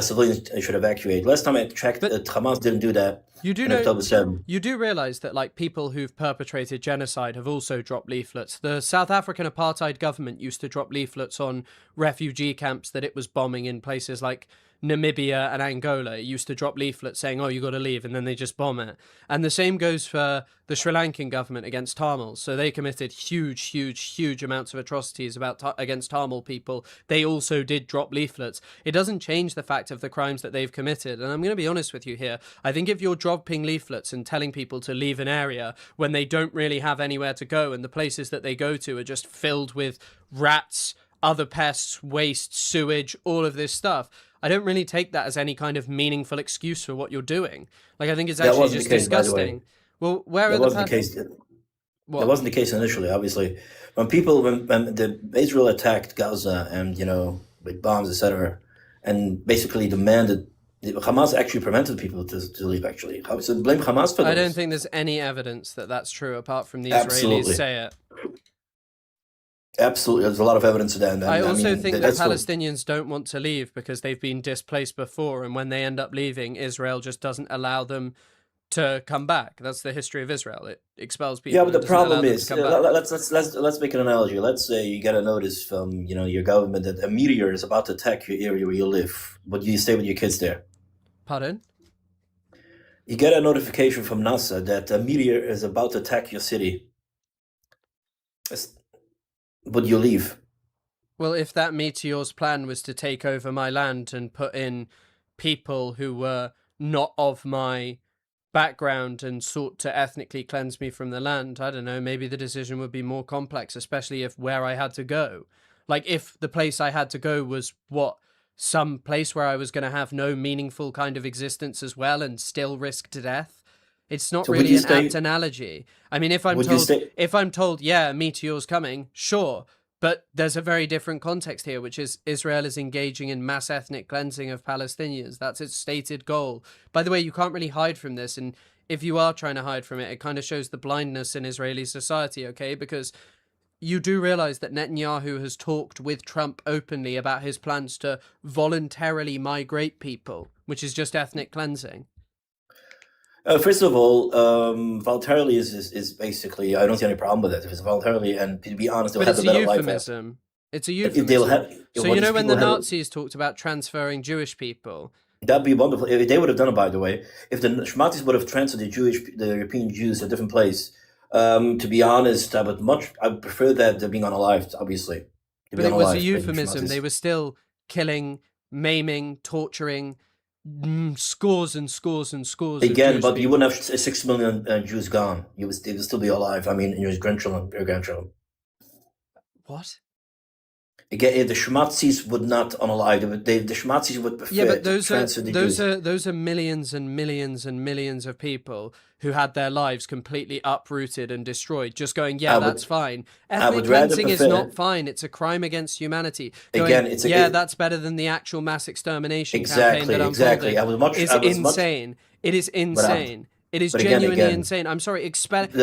Speaker 5: Civilians should evacuate. Last time I checked, Hamas didn't do that. You
Speaker 1: do realize that people who've perpetrated genocide have also dropped leaflets. The South African apartheid government used to drop leaflets on refugee camps that it was bombing in places like Namibia and Angola. It used to drop leaflets saying, oh, you got to leave, and then they just bomb it. And the same goes for the Sri Lankan government against Tamils. So they committed huge amounts of atrocities against Tamil people. They also did drop leaflets. It doesn't change the fact of the crimes that they've committed. And I'm going to be honest with you here. I think if you're dropping leaflets and telling people to leave an area when they don't really have anywhere to go, and the places that they go to are just filled with rats, other pests, waste, sewage, all of this stuff, I don't really take that as any kind of meaningful excuse for what you're doing. I think it's actually just disgusting. Well, where are the case?
Speaker 5: That wasn't the case initially, obviously. When Israel attacked Gaza and, with bombs, etc., and basically demanded, Hamas actually prevented people to leave, actually. So blame Hamas for this.
Speaker 1: I don't think there's any evidence that that's true, apart from the Israelis say it.
Speaker 5: Absolutely, there's a lot of evidence of that.
Speaker 1: I also think that Palestinians don't want to leave because they've been displaced before, and when they end up leaving, Israel just doesn't allow them to come back. That's the history of Israel. It expels people.
Speaker 5: Yeah, but the problem is, let's make an analogy. Let's say you get a notice from your government that a meteor is about to attack your area where you live, but you stay with your kids there.
Speaker 1: Pardon?
Speaker 5: You get a notification from NASA that a meteor is about to attack your city. But you leave.
Speaker 1: Well, if that meteor's plan was to take over my land and put in people who were not of my background and sought to ethnically cleanse me from the land, I don't know, maybe the decision would be more complex, especially if where I had to go. Like, if the place I had to go was some place where I was going to have no meaningful kind of existence as well and still risk death. It's not
Speaker 5: So
Speaker 1: really an apt analogy. I mean, if I'm told, yeah, a meteor's coming, sure. But there's a very different context here, which is Israel is engaging in mass ethnic cleansing of Palestinians. That's its stated goal. By the way, you can't really hide from this. And if you are trying to hide from it, it kind of shows the blindness in Israeli society, okay? Because you do realize that Netanyahu has talked with Trump openly about his plans to voluntarily migrate people, which is just ethnic cleansing.
Speaker 5: First of all, voluntarily is basically, I don't see any problem with it. If it's voluntarily, and to be honest, they'll have a better life.
Speaker 1: Euphemism. It's a euphemism. So you know when the Nazis talked about transferring Jewish people?
Speaker 5: That'd be wonderful. If they would have done it, by the way. If the Nazis would have transferred the European Jews to a different place, to be honest, I would prefer that than being unalived, obviously.
Speaker 1: But it was a euphemism. They were still killing, maiming, torturing scores and scores and scores
Speaker 5: again,
Speaker 1: of
Speaker 5: but
Speaker 1: Jewish
Speaker 5: you wouldn't have 6 million Jews gone. They would still be alive. I mean, your grandchildren.
Speaker 1: What?
Speaker 5: Again, the Schmatzis would not unalive. The Schmatzis would prefer
Speaker 1: but those are millions and millions and millions of people who had their lives completely uprooted and destroyed, just going, that's fine. Ethnic cleansing is not fine. It's a crime against humanity. That's better than the actual mass extermination campaign that unfolded. Insane. It is insane. It is genuinely insane. I'm sorry, sitting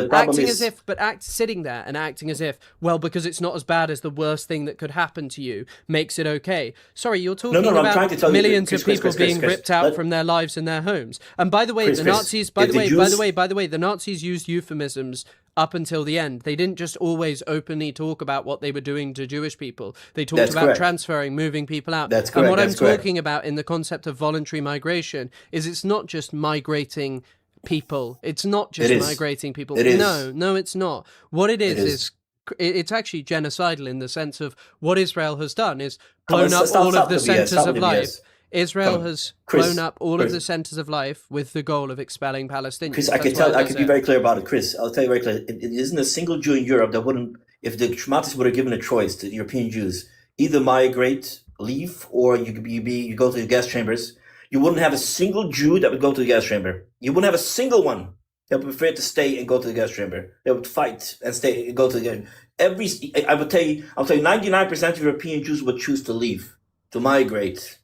Speaker 1: there and acting as if, well, because it's not as bad as the worst thing that could happen to you makes it okay. Sorry, you're talking about millions of people being ripped out from their lives and their homes. And by the way, the Nazis, by the way, the Nazis used euphemisms up until the end. They didn't just always openly talk about what they were doing to Jewish people. They talked about transferring, moving people out.
Speaker 5: That's correct.
Speaker 1: And what I'm talking about in the concept of voluntary migration is it's not just migrating people. It's not just migrating people. No, it's not. What it is it's actually genocidal in the sense of what Israel has done is blown up all of the centers of life. Israel has blown up all of the centers of life with the goal of expelling Palestinians.
Speaker 5: Chris, I can be very clear about it. Chris, I'll tell you very clearly. It isn't a single Jew in Europe that wouldn't, if the Schmatzis would have given a choice to the European Jews, either migrate, leave, or you go to the gas chambers. You wouldn't have a single Jew that would go to the gas chamber. You wouldn't have a single one that would prefer to stay and go to the gas chamber. They would fight and stay and go to the gas chamber. I'll tell you 99% of European Jews would choose to leave, to migrate.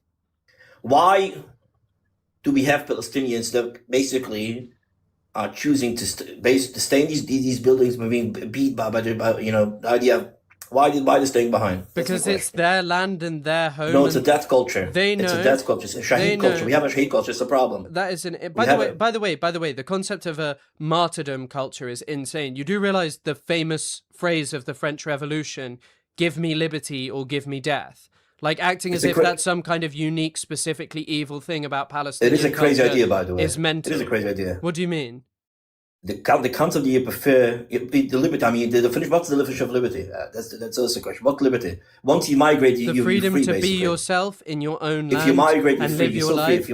Speaker 5: Why do we have Palestinians that basically are choosing to stay in these buildings, being beat by the idea of why they're staying behind?
Speaker 1: Because it's their land and their home.
Speaker 5: No, it's a death culture.
Speaker 1: They know.
Speaker 5: It's a death culture. It's a Shaheed culture. We have a Shaheed culture. It's a problem.
Speaker 1: That is By the way, the concept of a martyrdom culture is insane. You do realize the famous phrase of the French Revolution, "Give me liberty or give me death." Like acting as if that's some kind of unique, specifically evil thing about Palestine.
Speaker 5: It is a crazy idea, by the way.
Speaker 1: It's mental.
Speaker 5: It is a crazy idea.
Speaker 1: What do you mean?
Speaker 5: The concept that you prefer, the liberty. I mean, what's the definition of liberty? That's also a question. What liberty? Once you migrate,
Speaker 1: the freedom
Speaker 5: free,
Speaker 1: to
Speaker 5: basically.
Speaker 1: be yourself in your own land.
Speaker 5: If you migrate,
Speaker 1: and live your life.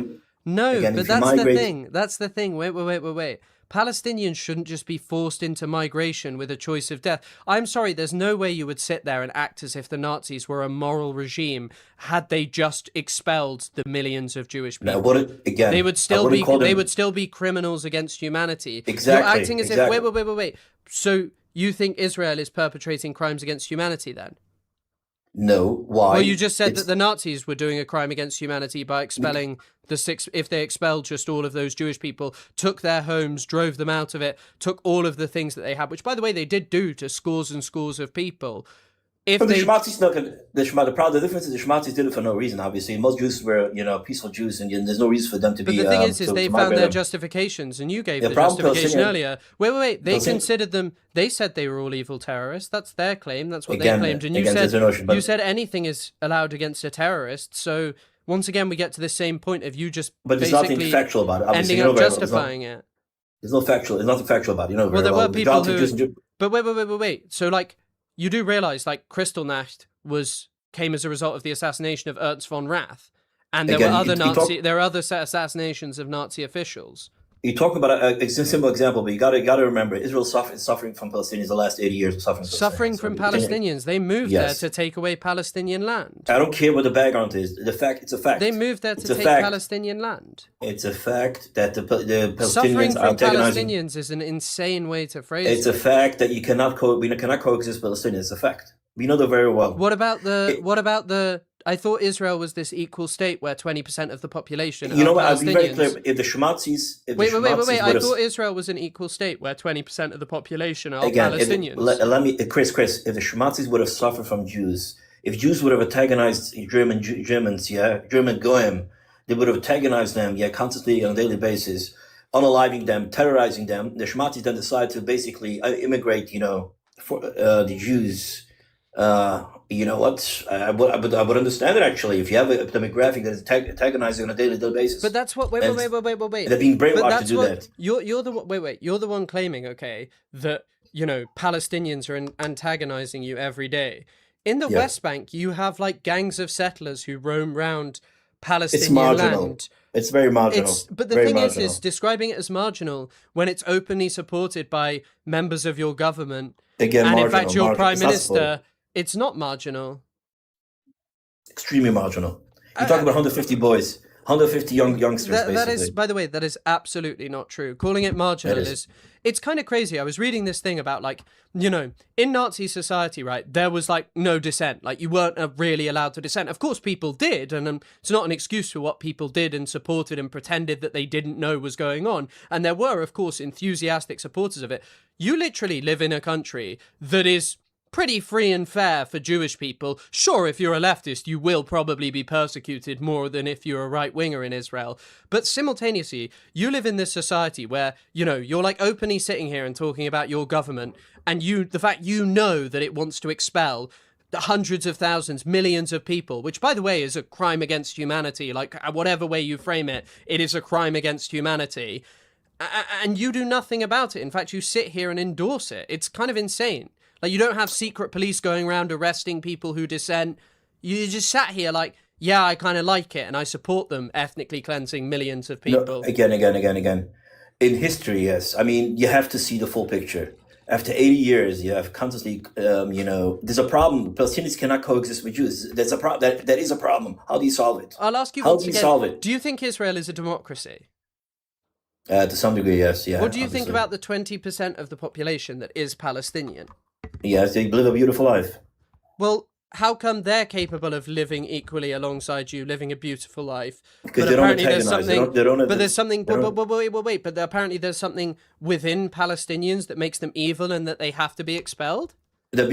Speaker 1: But that's the thing. That's the thing. Wait. Palestinians shouldn't just be forced into migration with a choice of death. I'm sorry, there's no way you would sit there and act as if the Nazis were a moral regime had they just expelled the millions of Jewish people. They would still be criminals against humanity.
Speaker 5: Exactly.
Speaker 1: You're acting as if wait. So you think Israel is perpetrating crimes against humanity then?
Speaker 5: No, why?
Speaker 1: Well, you just said that the Nazis were doing a crime against humanity by expelling if they expelled just all of those Jewish people, took their homes, drove them out of it, took all of the things that they had, which, by the way, they did do to scores and scores of people.
Speaker 5: The Schmatzis the difference is the Schmatzis did it for no reason, obviously. Most Jews were, peaceful Jews, and there's no reason for them to be...
Speaker 1: But the thing is they found their justifications, and you gave the justification earlier. Wait. They considered them... They said they were all evil terrorists. That's their claim. That's what they claimed. And you said anything is allowed against a terrorist. So once again, we get to the same point of you just
Speaker 5: but there's nothing factual about it. Obviously,
Speaker 1: ending up justifying it.
Speaker 5: There's nothing factual about it.
Speaker 1: Well, there were people who... But wait. So, you do realize, Kristallnacht came as a result of the assassination of Ernst von Rath, and there were other assassinations of Nazi officials.
Speaker 5: You talk about it's a simple example, but you gotta remember Israel's suffering from Palestinians the last 80 years of suffering.
Speaker 1: Suffering from Palestinians. They moved there to take away Palestinian land.
Speaker 5: I don't care what the background is. It's a fact.
Speaker 1: They moved there to take Palestinian land.
Speaker 5: It's a fact that the Palestinians
Speaker 1: suffering from
Speaker 5: are
Speaker 1: Palestinians is an insane way to phrase it.
Speaker 5: It's a fact that we cannot coexist with Palestinians. It's a fact. We know that very well.
Speaker 1: What about the I thought Israel was this equal state where 20% of the population
Speaker 5: You know what?
Speaker 1: are
Speaker 5: I'll be very
Speaker 1: Palestinians.
Speaker 5: clear. If the Shematzis...
Speaker 1: Wait. I thought Israel was an equal state where 20% of the population are Palestinians.
Speaker 5: Let me... Chris, if the Shematzis would have suffered from Jews, if Jews would have antagonized Germans, German Goyim, they would have antagonized them, constantly on a daily basis, unaliving them, terrorizing them. The Shematzis then decide to basically immigrate, for the Jews... you know what? I would understand it actually if you have a demographic that is antagonizing on a daily basis.
Speaker 1: But that's what. Wait.
Speaker 5: They're being brainwashed to do that.
Speaker 1: You're the wait. You're the one claiming, okay, that Palestinians are antagonizing you every day. In the West Bank, you have like gangs of settlers who roam around Palestinian land.
Speaker 5: It's very marginal.
Speaker 1: But the thing is describing it as marginal when it's openly supported by members of your government.
Speaker 5: Again,
Speaker 1: and
Speaker 5: marginal,
Speaker 1: in fact, your prime minister. It's not marginal. Extremely
Speaker 5: marginal. You're talking about 150 boys, 150 youngsters, basically.
Speaker 1: That is, by the way, that is absolutely not true. Calling it marginal is it's kind of crazy. I was reading this thing about in Nazi society, right, there was no dissent. Like you weren't really allowed to dissent. Of course, people did. And it's not an excuse for what people did and supported and pretended that they didn't know was going on. And there were, of course, enthusiastic supporters of it. You literally live in a country that is pretty free and fair for Jewish people. Sure, if you're a leftist, you will probably be persecuted more than if you're a right-winger in Israel. But simultaneously, you live in this society where, you're openly sitting here and talking about your government, and the fact that it wants to expel hundreds of thousands, millions of people, which, by the way, is a crime against humanity. Whatever way you frame it, it is a crime against humanity. And you do nothing about it. In fact, you sit here and endorse it. It's kind of insane. You don't have secret police going around arresting people who dissent. You just sat here I kind of like it and I support them ethnically cleansing millions of people.
Speaker 5: No, again. In history, yes. I mean, you have to see the full picture. After 80 years, you have constantly, there's a problem. Palestinians cannot coexist with Jews. There's a problem. That is a problem. How do you solve it?
Speaker 1: I'll ask you
Speaker 5: How do you solve it?
Speaker 1: Do you think Israel is a democracy?
Speaker 5: To some degree, yes. Yeah.
Speaker 1: What do you think about the 20% of the population that is Palestinian?
Speaker 5: Yes, they live a beautiful life.
Speaker 1: Well, how come they're capable of living equally alongside you, living a beautiful life?
Speaker 5: Because they don't antagonize.
Speaker 1: But apparently there's something within Palestinians that makes them evil and that they have to be expelled?
Speaker 5: The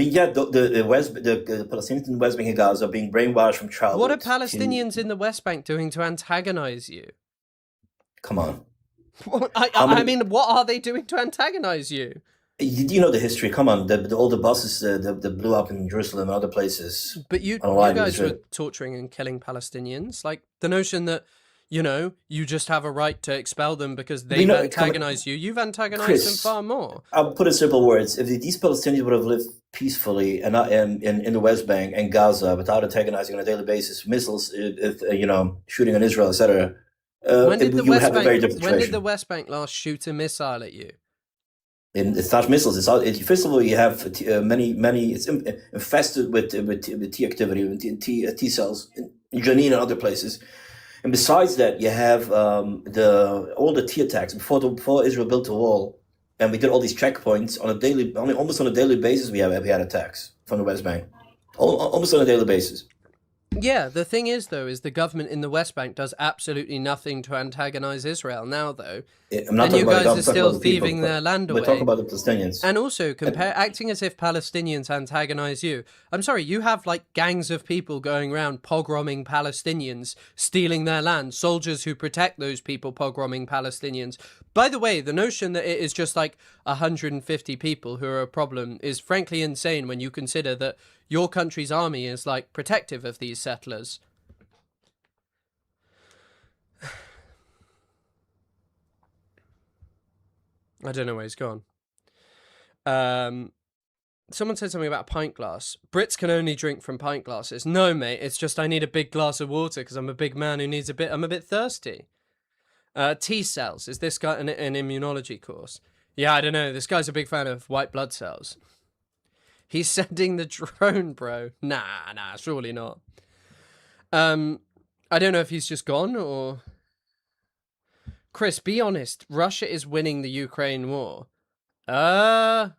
Speaker 5: Palestinians in the West Bank and Gaza are being brainwashed from childhood.
Speaker 1: What are Palestinians in the West Bank doing to antagonize you?
Speaker 5: Come on.
Speaker 1: I mean, what are they doing to antagonize you?
Speaker 5: You know the history. Come on, all the buses that blew up in Jerusalem and other places.
Speaker 1: But you guys were torturing and killing Palestinians. The notion that you just have a right to expel them because they've antagonized you. You've antagonized them far more.
Speaker 5: I'll put it in simple words. If these Palestinians would have lived peacefully and in the West Bank and Gaza without antagonizing on a daily basis, missiles, shooting on Israel, etc.,
Speaker 1: when did the West Bank last shoot a missile at you?
Speaker 5: It's not missiles. First of all, you have many. It's infested with T activity, with T cells in Jenin and other places. And besides that, you have all the T attacks before Israel built the wall, and we did all these checkpoints almost on a daily basis. We had attacks from the West Bank, almost on a daily basis.
Speaker 1: Yeah, the thing is, though, is the government in the West Bank does absolutely nothing to antagonize Israel now, though.
Speaker 5: I'm not
Speaker 1: and you guys
Speaker 5: are
Speaker 1: still thieving their land away.
Speaker 5: We're talking about the Palestinians.
Speaker 1: And also, acting as if Palestinians antagonize you. I'm sorry, you have, gangs of people going around pogroming Palestinians, stealing their land, soldiers who protect those people pogroming Palestinians. By the way, the notion that it is just 150 people who are a problem is frankly insane when you consider that your country's army is protective of these settlers. I don't know where he's gone. Someone said something about a pint glass. Brits can only drink from pint glasses. No, mate, it's just I need a big glass of water because I'm a big man who needs I'm a bit thirsty. T cells. Is this guy an immunology course? Yeah, I don't know. This guy's a big fan of white blood cells. He's sending the drone, bro. Nah, surely not. I don't know if he's just gone or... Chris, be honest. Russia is winning the Ukraine war. I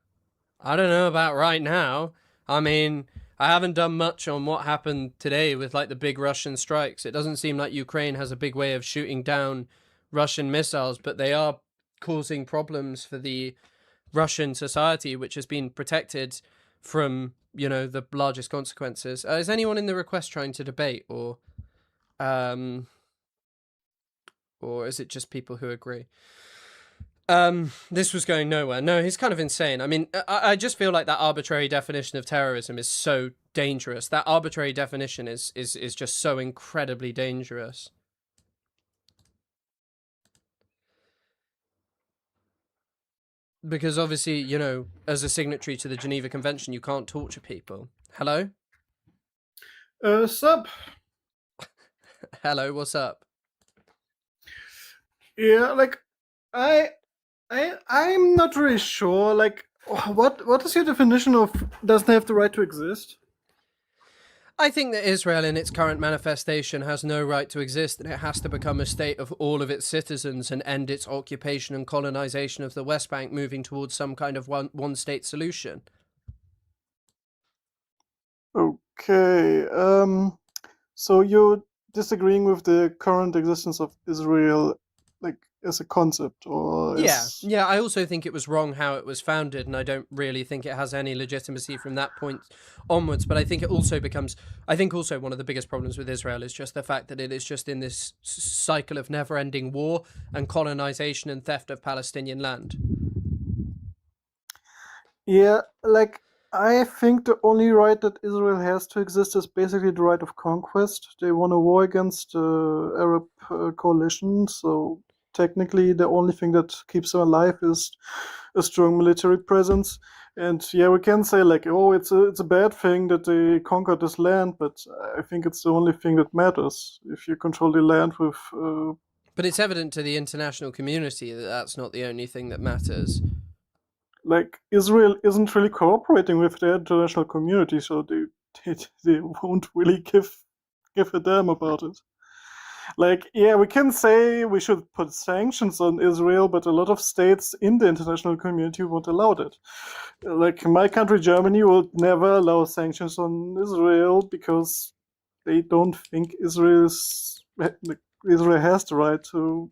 Speaker 1: don't know about right now. I mean, I haven't done much on what happened today with like the big Russian strikes. It doesn't seem like Ukraine has a big way of shooting down Russian missiles, but they are causing problems for the Russian society, which has been protected from, the largest consequences. Is anyone in the request trying to debate, or is it just people who agree? This was going nowhere. No, he's kind of insane. I mean, I just feel like that arbitrary definition of terrorism is so dangerous. That arbitrary definition is just so incredibly dangerous. Because obviously, as a signatory to the Geneva Convention, you can't torture people. Hello?
Speaker 3: Sup?
Speaker 1: Hello, what's up?
Speaker 3: Yeah, like, I'm not really sure. Like, what is your definition of doesn't have the right to exist?
Speaker 1: I think that Israel in its current manifestation has no right to exist, and it has to become a state of all of its citizens and end its occupation and colonization of the West Bank, moving towards some kind of one-state solution.
Speaker 3: Okay, so you're disagreeing with the current existence of Israel, like, as a concept, or as...
Speaker 1: Yeah, I also think it was wrong how it was founded, and I don't really think it has any legitimacy from that point onwards. But I think it also becomes... I think also one of the biggest problems with Israel is just the fact that it is just in this cycle of never-ending war and colonization and theft of Palestinian land.
Speaker 3: Yeah, like, I think the only right that Israel has to exist is basically the right of conquest. They won a war against the Arab coalition, so technically the only thing that keeps them alive is a strong military presence. And yeah, we can say like, oh, it's a bad thing that they conquered this land, but I think it's the only thing that matters. If you control the land with...
Speaker 1: But it's evident to the international community that that's not the only thing that matters.
Speaker 3: Like, Israel isn't really cooperating with the international community, so they won't really give a damn about it. Like, yeah, we can say we should put sanctions on Israel, but a lot of states in the international community won't allow that. Like, my country, Germany, will never allow sanctions on Israel because they don't think Israel has the right to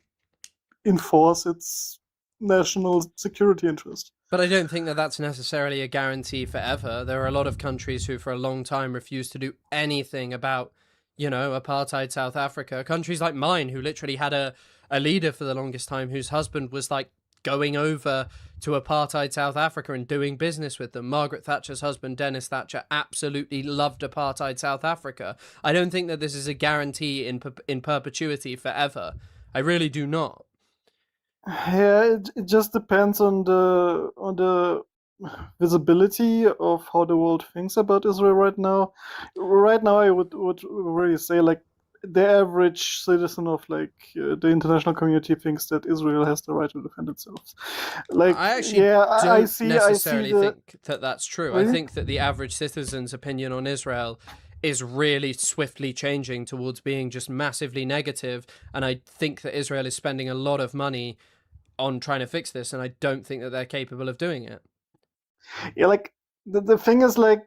Speaker 3: enforce its national security interest.
Speaker 1: But I don't think that that's necessarily a guarantee forever. There are a lot of countries who for a long time refused to do anything about, apartheid South Africa. Countries like mine, who literally had a leader for the longest time whose husband was like going over to apartheid South Africa and doing business with them. Margaret Thatcher's husband, Dennis Thatcher, absolutely loved apartheid South Africa. I don't think that this is a guarantee in perpetuity forever. I really do not.
Speaker 3: Yeah, it just depends on the visibility of how the world thinks about Israel right now. Right now, I would really say like the average citizen of like the international community thinks that Israel has the right to defend itself. Like,
Speaker 1: I actually don't necessarily think that that's true. Really? I think that the average citizen's opinion on Israel is really swiftly changing towards being just massively negative, and I think that Israel is spending a lot of money on trying to fix this, and I don't think that they're capable of doing it.
Speaker 3: Yeah, like the thing is like,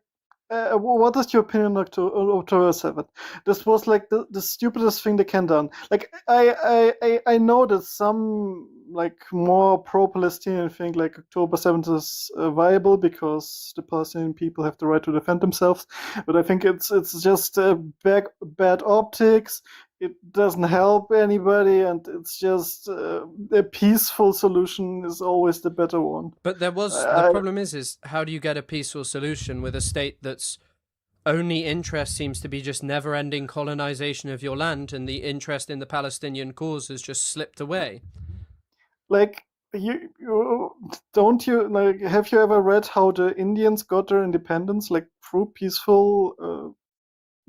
Speaker 3: what is your opinion on October 7th? This was like the stupidest thing they can done. Like I know that some like more pro-Palestinian think like October 7th is viable because the Palestinian people have the right to defend themselves, but I think it's just bad optics. It doesn't help anybody, and it's just a peaceful solution is always the better one.
Speaker 1: But the problem is how do you get a peaceful solution with a state that's only interest seems to be just never-ending colonization of your land, and the interest in the Palestinian cause has just slipped away?
Speaker 3: Like, have you ever read how the Indians got their independence, like through peaceful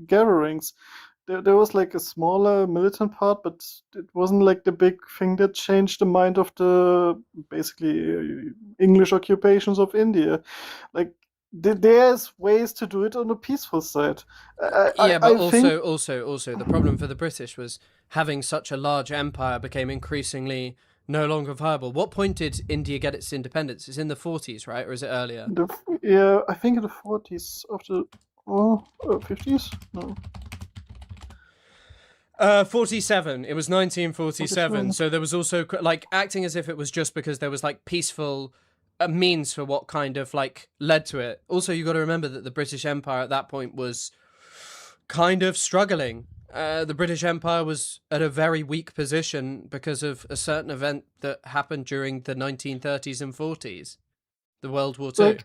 Speaker 3: gatherings? there was like a smaller militant part, but it wasn't like the big thing that changed the mind of the basically English occupations of India. Like there's ways to do it on the peaceful side.
Speaker 1: Yeah, but
Speaker 3: I think
Speaker 1: also, the problem for the British was having such a large empire became increasingly no longer viable. What point did India get its independence? It's in the 40s, right? Or is it earlier?
Speaker 3: yeah, I think in the 40s after 50s. No.
Speaker 1: 47. It was 1947.
Speaker 3: 47.
Speaker 1: So there was also like acting as if it was just because there was like peaceful means for what kind of like led to it. Also, you got to remember that the British Empire at that point was kind of struggling. The British Empire was at a very weak position because of a certain event that happened during the 1930s and 40s, the World War II.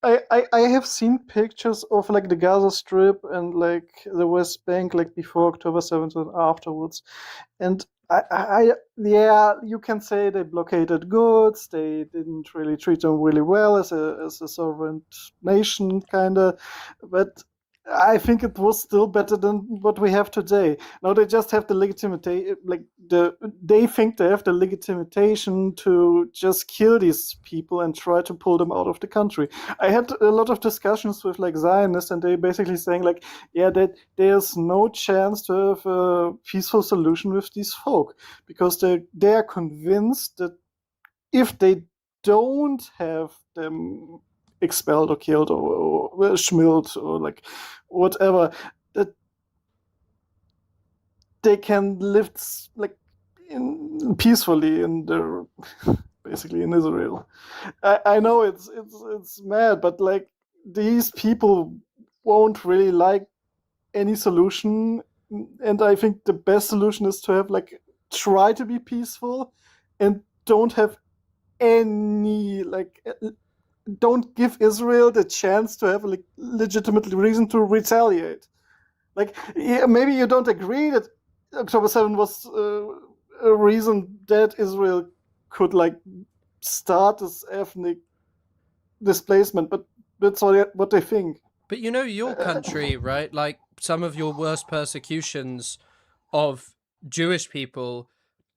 Speaker 3: Like, I have seen pictures of like the Gaza Strip and like the West Bank like before October 7th and afterwards, and yeah, you can say they blockaded goods. They didn't really treat them really well as a sovereign nation, kind of, but I think it was still better than what we have today. Now they just have the legitimate, like they think they have the legitimation to just kill these people and try to pull them out of the country. I had a lot of discussions with like Zionists, and they basically saying like, yeah, that there's no chance to have a peaceful solution with these folk because they are convinced that if they don't have them expelled or killed or schmilled or like whatever, that they can live like peacefully in their basically in Israel. I know it's mad, but like these people won't really like any solution, and I think the best solution is to have like try to be peaceful and don't have any like don't give Israel the chance to have a legitimate reason to retaliate. Like, yeah, maybe you don't agree that October 7th was a reason that Israel could like start this ethnic displacement, but that's what they think.
Speaker 1: But you know, your country, right? Like some of your worst persecutions of Jewish people,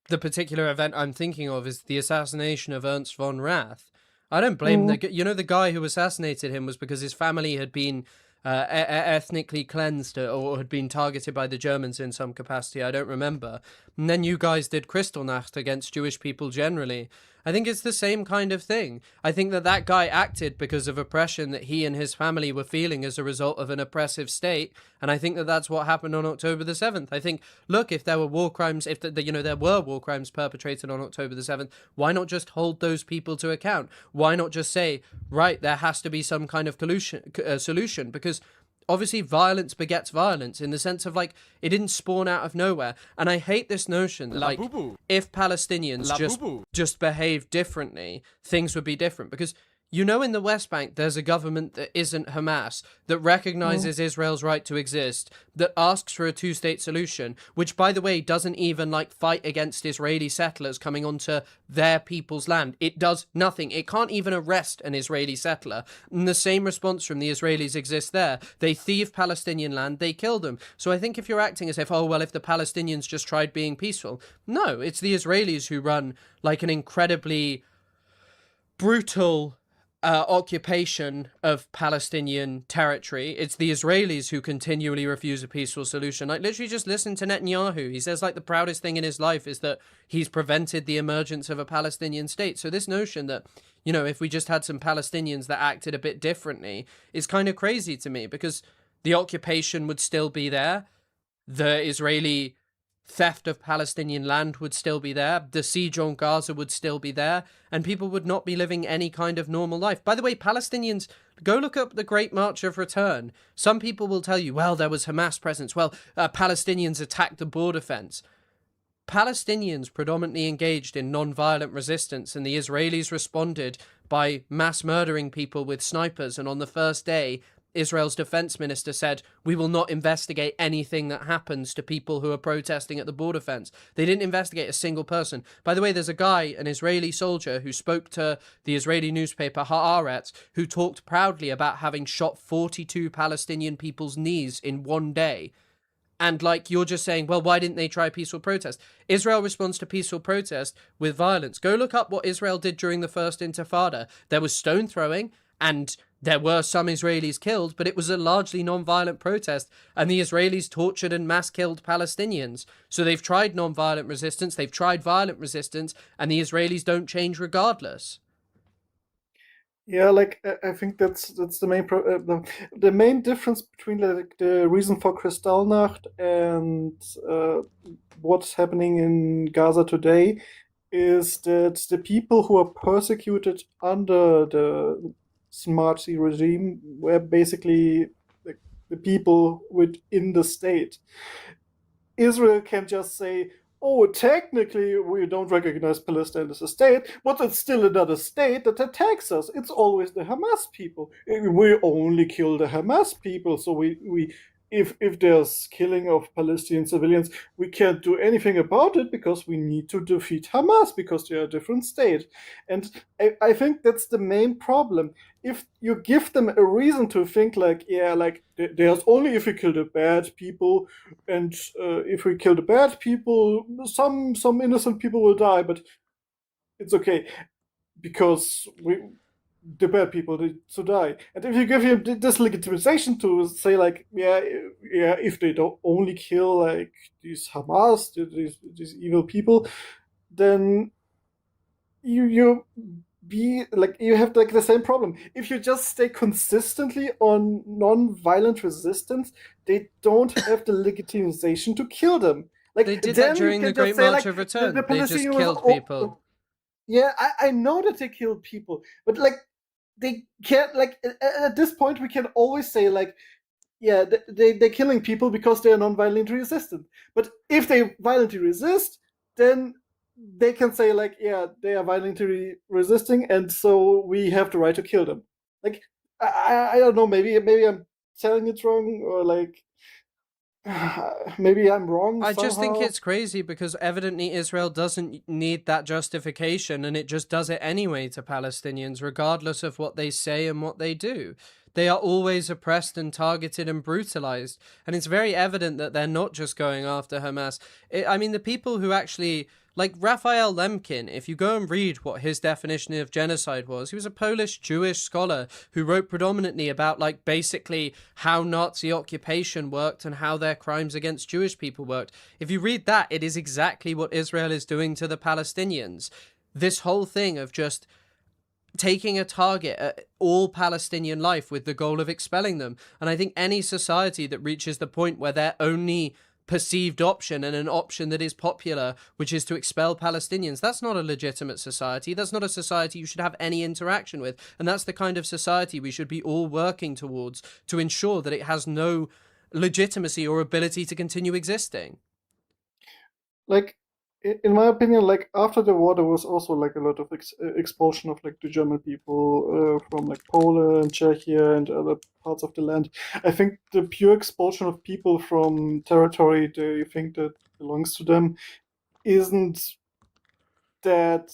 Speaker 1: the particular event I'm thinking of is the assassination of Ernst von Rath. I don't blame the guy who assassinated him was because his family had been ethnically cleansed or had been targeted by the Germans in some capacity. I don't remember. And then you guys did Kristallnacht against Jewish people generally. I think it's the same kind of thing. I think that guy acted because of oppression that he and his family were feeling as a result of an oppressive state, and I think that that's what happened on October the 7th. I think, look, if there were war crimes, if there were war crimes perpetrated on October the 7th, why not just hold those people to account? Why not just say, right, there has to be some kind of solution? Because obviously violence begets violence in the sense of like it didn't spawn out of nowhere. And I hate this notion that like if Palestinians just behaved differently, things would be different. Because you know, in the West Bank, there's a government that isn't Hamas, that recognizes Israel's right to exist, that asks for a two-state solution, which, by the way, doesn't even, like, fight against Israeli settlers coming onto their people's land. It does nothing. It can't even arrest an Israeli settler. And the same response from the Israelis exists there. They thieve Palestinian land, they kill them. So I think if you're acting as if, oh, well, if the Palestinians just tried being peaceful, no, it's the Israelis who run, like, an incredibly brutal occupation of Palestinian territory. It's the Israelis who continually refuse a peaceful solution. Like, literally just listen to Netanyahu. He says, like, the proudest thing in his life is that he's prevented the emergence of a Palestinian state. So this notion that, you know, if we just had some Palestinians that acted a bit differently is kind of crazy to me, because the occupation would still be there. The Israeli theft of Palestinian land would still be there, the siege on Gaza would still be there, and people would not be living any kind of normal life. By the way, Palestinians, go look up the Great March of Return. Some people will tell you, well, there was Hamas presence, well, Palestinians attacked the border fence. Palestinians predominantly engaged in non-violent resistance, and the Israelis responded by mass murdering people with snipers, and on the first day, Israel's defense minister said, we will not investigate anything that happens to people who are protesting at the border fence. They didn't investigate a single person. By the way, there's a guy, an Israeli soldier, who spoke to the Israeli newspaper Haaretz, who talked proudly about having shot 42 Palestinian people's knees in one day. And like, you're just saying, well, why didn't they try peaceful protest? Israel responds to peaceful protest with violence. Go look up what Israel did during the first Intifada. There was stone throwing, and there were some Israelis killed, but it was a largely non-violent protest, and the Israelis tortured and mass killed Palestinians. So they've tried non-violent resistance, they've tried violent resistance, and the Israelis don't change regardless.
Speaker 3: Yeah, like I think that's the main the main difference between like the reason for Kristallnacht and what's happening in Gaza today is that the people who are persecuted under the Smarty regime were basically like the people within the state. Israel can just say, oh, technically we don't recognize Palestine as a state, but it's still another state that attacks us. It's always the Hamas people. We only kill the Hamas people, so we if there's killing of Palestinian civilians, we can't do anything about it because we need to defeat Hamas because they're a different state. And I think that's the main problem. If you give them a reason to think like, yeah, like there's only if we kill the bad people, and if we kill the bad people, some innocent people will die, but it's okay because the bad people to die. And if you give him this legitimization to say like, yeah, if they don't only kill like these Hamas, these evil people, then you be like you have like the same problem. If you just stay consistently on non-violent resistance, they don't have the legitimization to kill them. Like
Speaker 1: they did that during the Great March of Return. They just killed people.
Speaker 3: Yeah, I know that they killed people, but like they can't like at this point we can always say like, yeah, they're killing people because they're non-violently resistant. But if they violently resist, then they can say like, yeah, they are violently resisting, and so we have the right to kill them. Like I don't know, maybe I'm telling it wrong, or like maybe I'm wrong.
Speaker 1: I just think it's crazy because evidently Israel doesn't need that justification, and it just does it anyway to Palestinians, regardless of what they say and what they do. They are always oppressed and targeted and brutalized, and it's very evident that they're not just going after Hamas. I mean, the people who actually... Like Raphael Lemkin, if you go and read what his definition of genocide was, he was a Polish Jewish scholar who wrote predominantly about like basically how Nazi occupation worked and how their crimes against Jewish people worked. If you read that, it is exactly what Israel is doing to the Palestinians. This whole thing of just taking a target at all Palestinian life with the goal of expelling them. And I think any society that reaches the point where their only perceived option and an option that is popular, which is to expel Palestinians, that's not a legitimate society. That's not a society you should have any interaction with. And that's the kind of society we should be all working towards to ensure that it has no legitimacy or ability to continue existing.
Speaker 3: Like, in my opinion, like after the war, there was also like a lot of expulsion of like the German people from like Poland, Czechia, and other parts of the land. I think the pure expulsion of people from territory they think that belongs to them isn't that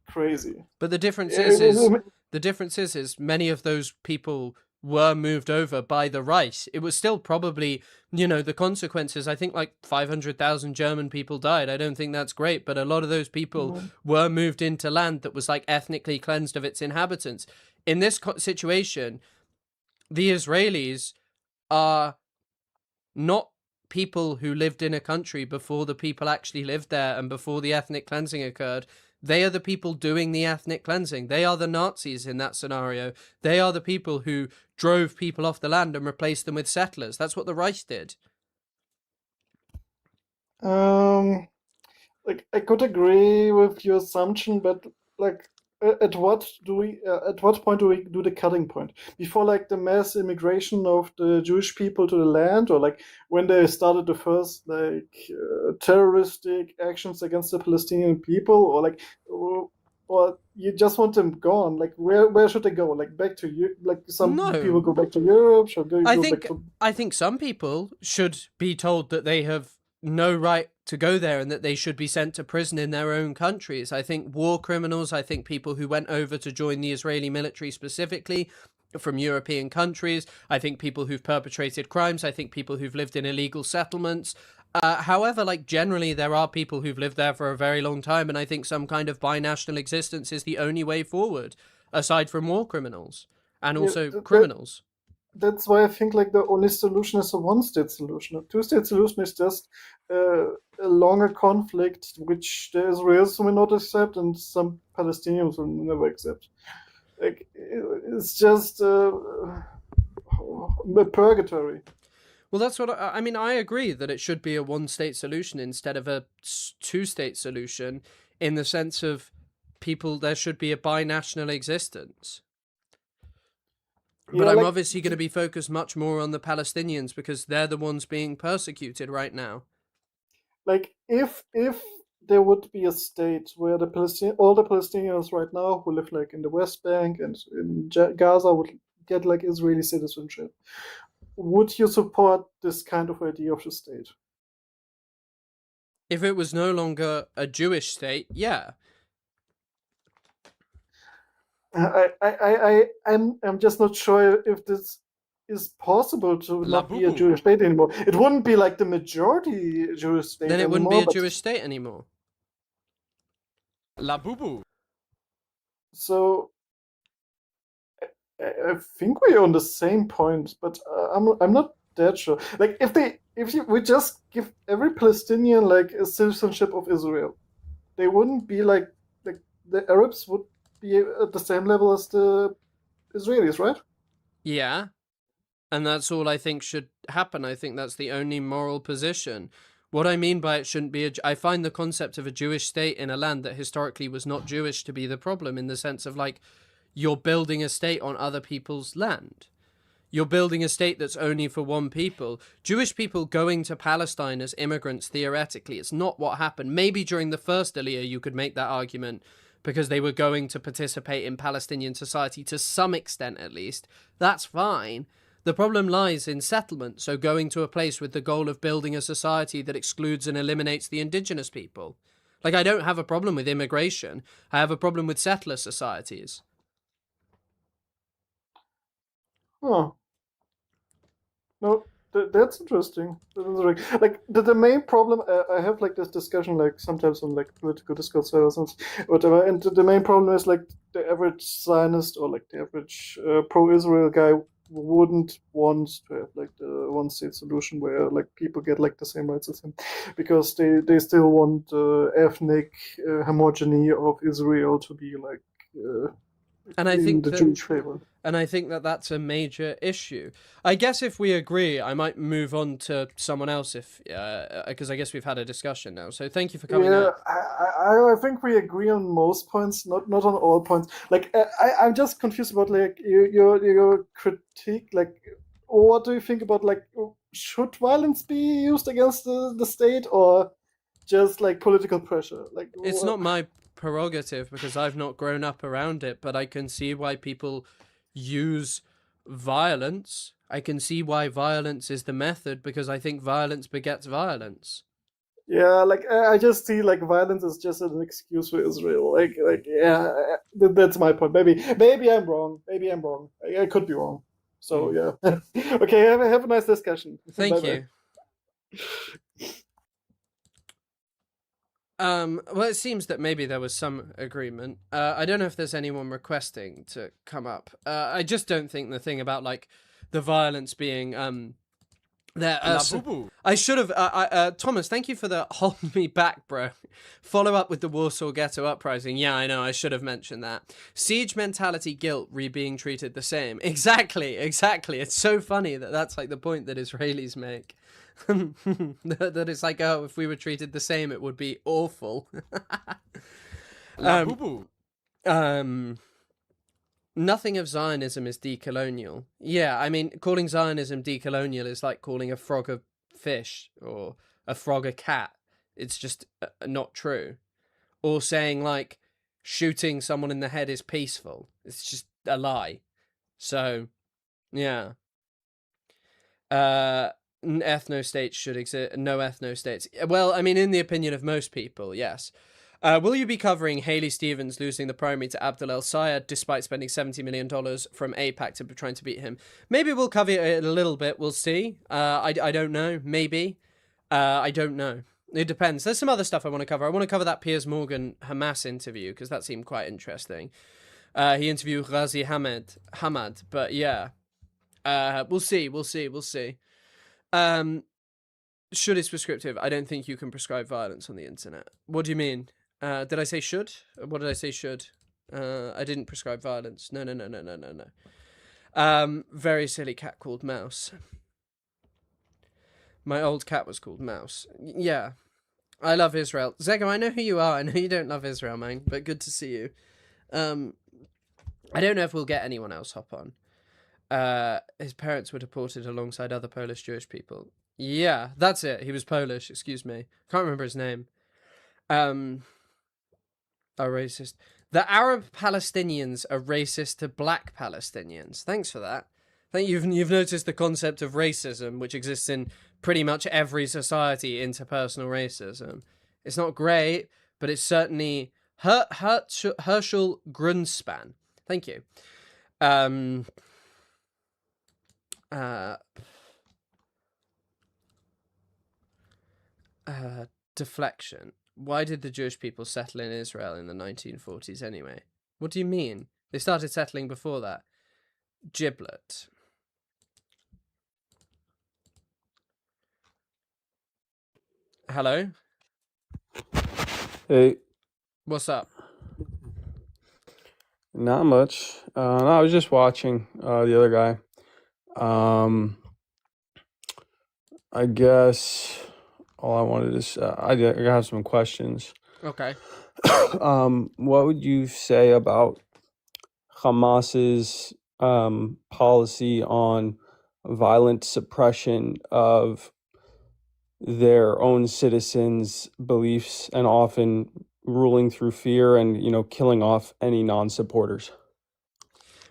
Speaker 3: crazy.
Speaker 1: But the difference is many of those people were moved over by the right. It was still probably, you know, the consequences. I think like 500,000 German people died. I don't think that's great, but a lot of those people were moved into land that was like ethnically cleansed of its inhabitants. In this situation, the Israelis are not people who lived in a country before the people actually lived there and before the ethnic cleansing occurred. They are the people doing the ethnic cleansing. They are the Nazis in that scenario. They are the people who drove people off the land and replaced them with settlers. That's what the Reich did.
Speaker 3: Like I could agree with your assumption, but like at what point do we do the cutting point? Before like the mass immigration of the Jewish people to the land, or like when they started the first like terroristic actions against the Palestinian people, or like or you just want them gone? Like where should they go? Like back to you? Like some people go back to Europe?
Speaker 1: I think some people should be told that they have no right to go there and that they should be sent to prison in their own countries. I think war criminals, I think people who went over to join the Israeli military specifically, from European countries. I think people who've perpetrated crimes. I think people who've lived in illegal settlements. However, like generally, there are people who've lived there for a very long time, and I think some kind of binational existence is the only way forward, aside from war criminals and also criminals.
Speaker 3: That's why I think like the only solution is a one-state solution. A two-state solution is just a longer conflict, which the Israelis will not accept and some Palestinians will never accept. Like it's just a purgatory.
Speaker 1: Well, that's what I mean. I agree that it should be a one-state solution instead of a two-state solution, in the sense of people. There should be a binational existence. But I'm obviously going to be focused much more on the Palestinians because they're the ones being persecuted right now.
Speaker 3: Like if there would be a state where all the Palestinians right now who live like in the West Bank and in Gaza would get like Israeli citizenship, would you support this kind of idea of the state?
Speaker 1: If it was no longer a Jewish state, yeah.
Speaker 3: I'm just not sure if this is possible to not be a Jewish state anymore. It wouldn't be like the majority Jewish state.
Speaker 1: Then it wouldn't be a Jewish state anymore.
Speaker 6: La Boubou.
Speaker 3: So I think we're on the same point, but I'm not that sure. Like we just give every Palestinian like a citizenship of Israel, they wouldn't be like the Arabs would be at the same level as the Israelis, right?
Speaker 1: Yeah. And that's all I think should happen. I think that's the only moral position. What I mean by it shouldn't be I find the concept of a Jewish state in a land that historically was not Jewish to be the problem, in the sense of like, you're building a state on other people's land. You're building a state that's only for one people. Jewish people going to Palestine as immigrants, theoretically, it's not what happened. Maybe during the first Aliyah you could make that argument, because they were going to participate in Palestinian society to some extent at least. That's fine. The problem lies in settlement, so going to a place with the goal of building a society that excludes and eliminates the indigenous people. Like, I don't have a problem with immigration. I have a problem with settler societies.
Speaker 3: Oh. No, that's interesting. Like the main problem, I have like this discussion like sometimes on like political Discord servers and whatever, and the main problem is like the average Zionist or like the average pro-Israel guy wouldn't want to have like the one-state solution where like people get like the same rights as him, because they still want ethnic homogeny of Israel to be like
Speaker 1: and I think
Speaker 3: the Jewish favor.
Speaker 1: And I think that that's a major issue. I guess if we agree, I might move on to someone else, if because I guess we've had a discussion now. So thank you for coming out.
Speaker 3: I think we agree on most points, not on all points. Like I'm just confused about like your critique. Like, what do you think about like, should violence be used against the state, or just like political pressure? Like,
Speaker 1: it's not my prerogative because I've not grown up around it, but I can see why people use violence. I can see why violence is the method, because I think violence begets violence.
Speaker 3: Yeah, like I just see like violence is just an excuse for Israel. Like yeah, that's my point. Maybe I'm wrong. I could be wrong. So yeah. Okay, have a nice discussion.
Speaker 1: Thank
Speaker 3: Bye-bye.
Speaker 1: you. Well, it seems that maybe there was some agreement. I don't know if there's anyone requesting to come up. I just don't think the thing about like the violence being there. I should have. Thomas, thank you for the hold me back, bro. Follow up with the Warsaw Ghetto Uprising. Yeah, I know. I should have mentioned that. Siege mentality, guilt, being treated the same. Exactly. It's so funny that that's like the point that Israelis make. That it's like, oh, if we were treated the same, it would be awful. Nothing of Zionism is decolonial. Yeah, I mean, calling Zionism decolonial is like calling a frog a fish or a frog a cat. It's just not true. Or saying like shooting someone in the head is peaceful. It's just a lie. So, yeah. Ethno-states should exist. No ethno-states. Well, I mean, in the opinion of most people, yes. Will you be covering Haley Stevens losing the primary to Abdel El Sayed despite spending $70 million from AIPAC to trying to beat him? Maybe we'll cover it a little bit. We'll see. I don't know. Maybe. I don't know. It depends. There's some other stuff I want to cover. I want to cover that Piers Morgan Hamas interview because that seemed quite interesting. He interviewed Ghazi Hamad. But yeah. We'll see. Should is prescriptive. I don't think you can prescribe violence on the internet. What do you mean? Did I say should? What did I say should? I didn't prescribe violence. No. Very silly cat called Mouse. My old cat was called Mouse. Yeah. I love Israel. Zego, I know who you are. I know you don't love Israel, man, but good to see you. I don't know if we'll get anyone else hop on. His parents were deported alongside other Polish Jewish people. Yeah, that's it. He was Polish, excuse me. Can't remember his name. Racist. The Arab Palestinians are racist to black Palestinians. Thanks for that. I think you've noticed the concept of racism, which exists in pretty much every society, interpersonal racism. It's not great, but it's certainly Herschel Grunspan. Thank you. Deflection. Why did the Jewish people settle in Israel in the 1940s anyway? What do you mean? They started settling before that. Giblet. Hello?
Speaker 6: Hey,
Speaker 1: What's up?
Speaker 6: not much. No, I was just watching the other guy. I guess all I wanted is I have some questions.
Speaker 1: Okay.
Speaker 6: What would you say about Hamas's policy on violent suppression of their own citizens' beliefs and often ruling through fear and, killing off any non-supporters?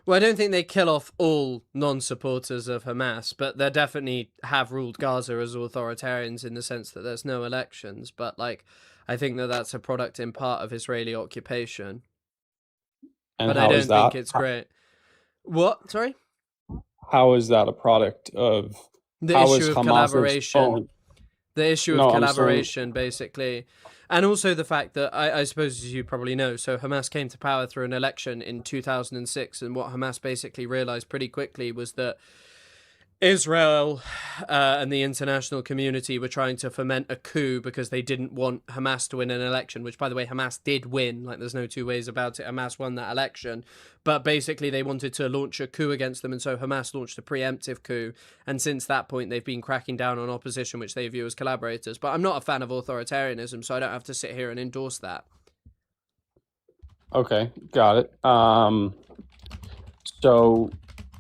Speaker 1: Well, I don't think they kill off all non-supporters of Hamas, but they definitely have ruled Gaza as authoritarians in the sense that there's no elections. But, I think that that's a product in part of Israeli occupation.
Speaker 6: And
Speaker 1: but
Speaker 6: how
Speaker 1: I don't
Speaker 6: is that?
Speaker 1: think it's great. What? Sorry?
Speaker 6: How is that a product of
Speaker 1: The
Speaker 6: how is
Speaker 1: issue of
Speaker 6: Hamas's
Speaker 1: collaboration.
Speaker 6: own?
Speaker 1: The issue
Speaker 6: No,
Speaker 1: of
Speaker 6: I'm saying
Speaker 1: collaboration, basically. And also the fact that, I suppose as you probably know, so Hamas came to power through an election in 2006, and what Hamas basically realized pretty quickly was that Israel and the international community were trying to foment a coup because they didn't want Hamas to win an election, which, by the way, Hamas did win. There's no two ways about it. Hamas won that election. But basically, they wanted to launch a coup against them, and so Hamas launched a preemptive coup. And since that point, they've been cracking down on opposition, which they view as collaborators. But I'm not a fan of authoritarianism, so I don't have to sit here and endorse that.
Speaker 6: Okay, got it. So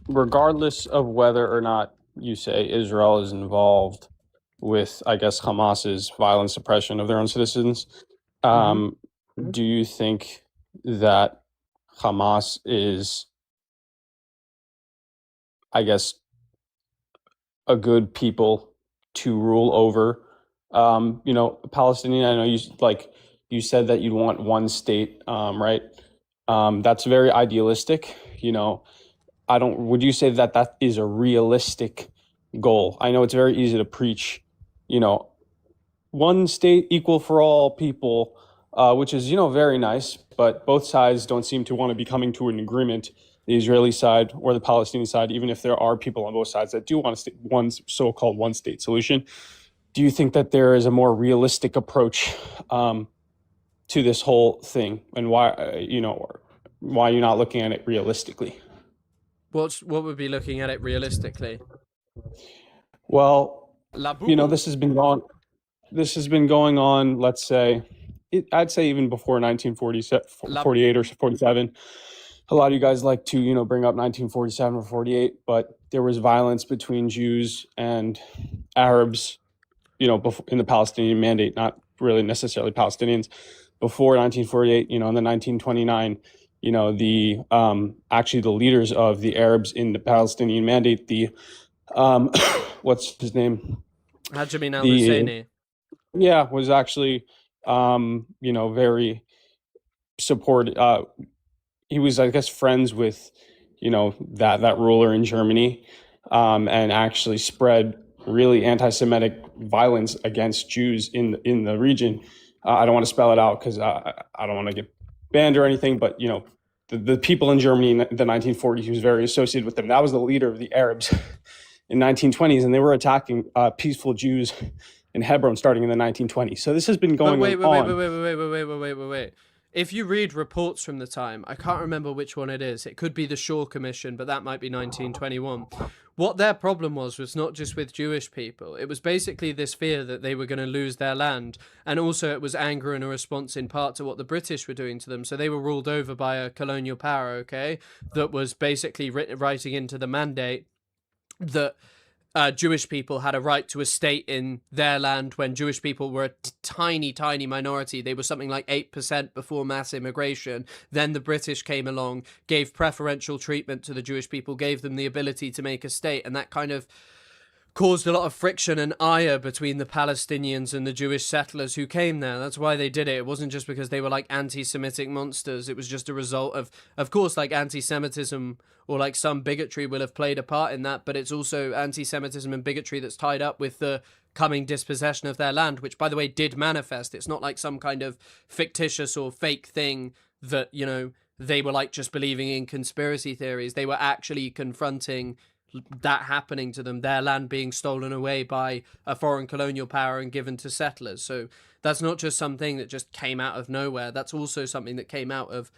Speaker 6: regardless of whether or not you say Israel is involved with, I guess, Hamas's violent suppression of their own citizens, do you think that Hamas is, I guess, a good people to rule over, Palestinian? I know you said that you'd want one state, right? That's very idealistic, would you say that that is a realistic goal? I know it's very easy to preach, one state equal for all people, which is, very nice, but both sides don't seem to want to be coming to an agreement, the Israeli side or the Palestinian side, even if there are people on both sides that do want one so-called one state solution. Do you think that there is a more realistic approach to this whole thing, and why you're not looking at it realistically?
Speaker 1: What would be looking at it realistically?
Speaker 6: Well, this has been going on, let's say, I'd say even before 1948 or 47. A lot of you guys like to, bring up 1947 or 48, but there was violence between Jews and Arabs, before, in the Palestinian Mandate, not really necessarily Palestinians, before 1948, in the 1929, actually the leaders of the Arabs in the Palestinian Mandate, the what's his name?
Speaker 1: Hajj Amin al-Husseini.
Speaker 6: Yeah, was actually, very supported. He was, I guess, friends with, that ruler in Germany, and actually spread really anti-Semitic violence against Jews in the region. I don't want to spell it out because I don't want to get banned or anything, but the people in Germany in the 1940s, he was very associated with them. That was the leader of the Arabs in 1920s, and they were attacking peaceful Jews in Hebron starting in the 1920s. So this has been going on.
Speaker 1: Wait. If you read reports from the time, I can't remember which one it is. It could be the Shaw Commission, but that might be 1921. What their problem was not just with Jewish people. It was basically this fear that they were going to lose their land. And also it was anger and a response in part to what the British were doing to them. So they were ruled over by a colonial power, okay, that was basically writing into the mandate that Jewish people had a right to a state in their land when Jewish people were a tiny minority. They were something like 8% before mass immigration. Then the British came along, gave preferential treatment to the Jewish people, gave them the ability to make a state, and that kind of caused a lot of friction and ire between the Palestinians and the Jewish settlers who came there. That's why they did it. It wasn't just because they were like anti-Semitic monsters. It was just a result of course, like anti-Semitism or like some bigotry will have played a part in that, but it's also anti-Semitism and bigotry that's tied up with the coming dispossession of their land, which, by the way, did manifest. It's not like some kind of fictitious or fake thing that, they were like just believing in conspiracy theories. They were actually confronting that happening to them, their land being stolen away by a foreign colonial power and given to settlers. So that's not just something that just came out of nowhere. That's also something that came out of,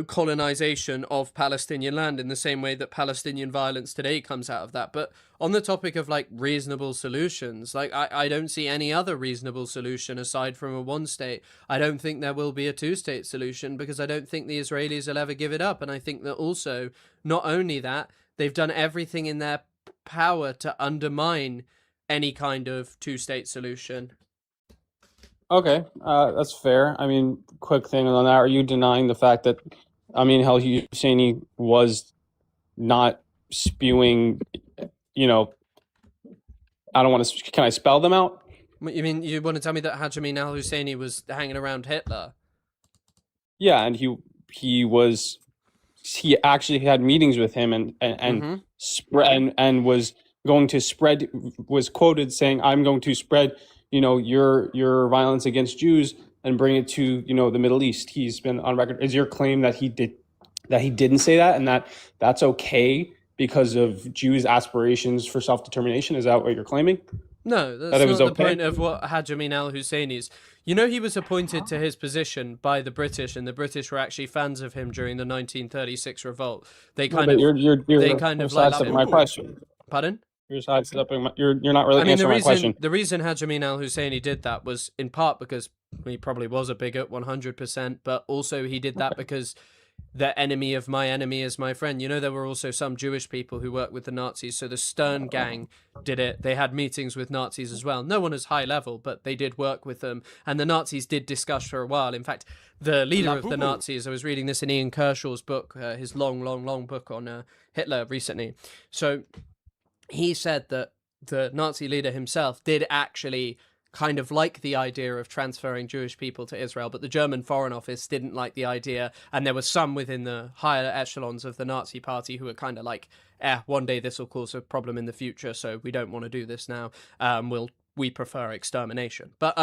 Speaker 1: colonization of Palestinian land in the same way that Palestinian violence today comes out of that. But on the topic of like reasonable solutions, like I don't see any other reasonable solution aside from a one state. I don't think there will be a two-state solution because I don't think the Israelis will ever give it up. And I think that also, not only that, they've done everything in their power to undermine any kind of two-state solution.
Speaker 6: Okay, that's fair. I mean, quick thing on that. Are you denying the fact that, Husseini was not spewing, I don't want to, can I spell them out?
Speaker 1: What, you mean you want to tell me that Hajime al-Husseini was hanging around Hitler?
Speaker 6: Yeah, and he actually had meetings with him and was going to spread, was quoted saying, "I'm going to spread your violence against Jews and bring it to the Middle East." He's been on record. Is your claim that he didn't say that, and that's okay because of Jews' aspirations for self-determination? Is that what you're claiming?
Speaker 1: No, that's not the point of what Hajime al-Husseini is. He was appointed to his position by the British, and the British were actually fans of him during the 1936 revolt. They kind of
Speaker 6: sidestepping my question.
Speaker 1: Pardon?
Speaker 6: You're sidestepping. You're not really answering my question.
Speaker 1: The reason Hajime al-Husseini did that was in part because he probably was a bigot, 100%, but also he did that because the enemy of my enemy is my friend. There were also some Jewish people who worked with the Nazis. So the Stern gang did it. They had meetings with Nazis as well. No one as high level, but they did work with them. And the Nazis did discuss for a while. In fact, the leader of the Nazis, I was reading this in Ian Kershaw's book, his long book on Hitler recently. So he said that the Nazi leader himself did actually kind of like the idea of transferring Jewish people to Israel, but the German Foreign Office didn't like the idea, and there were some within the higher echelons of the Nazi party who were kind of like, one day this will cause a problem in the future, so we don't want to do this now. We prefer extermination. But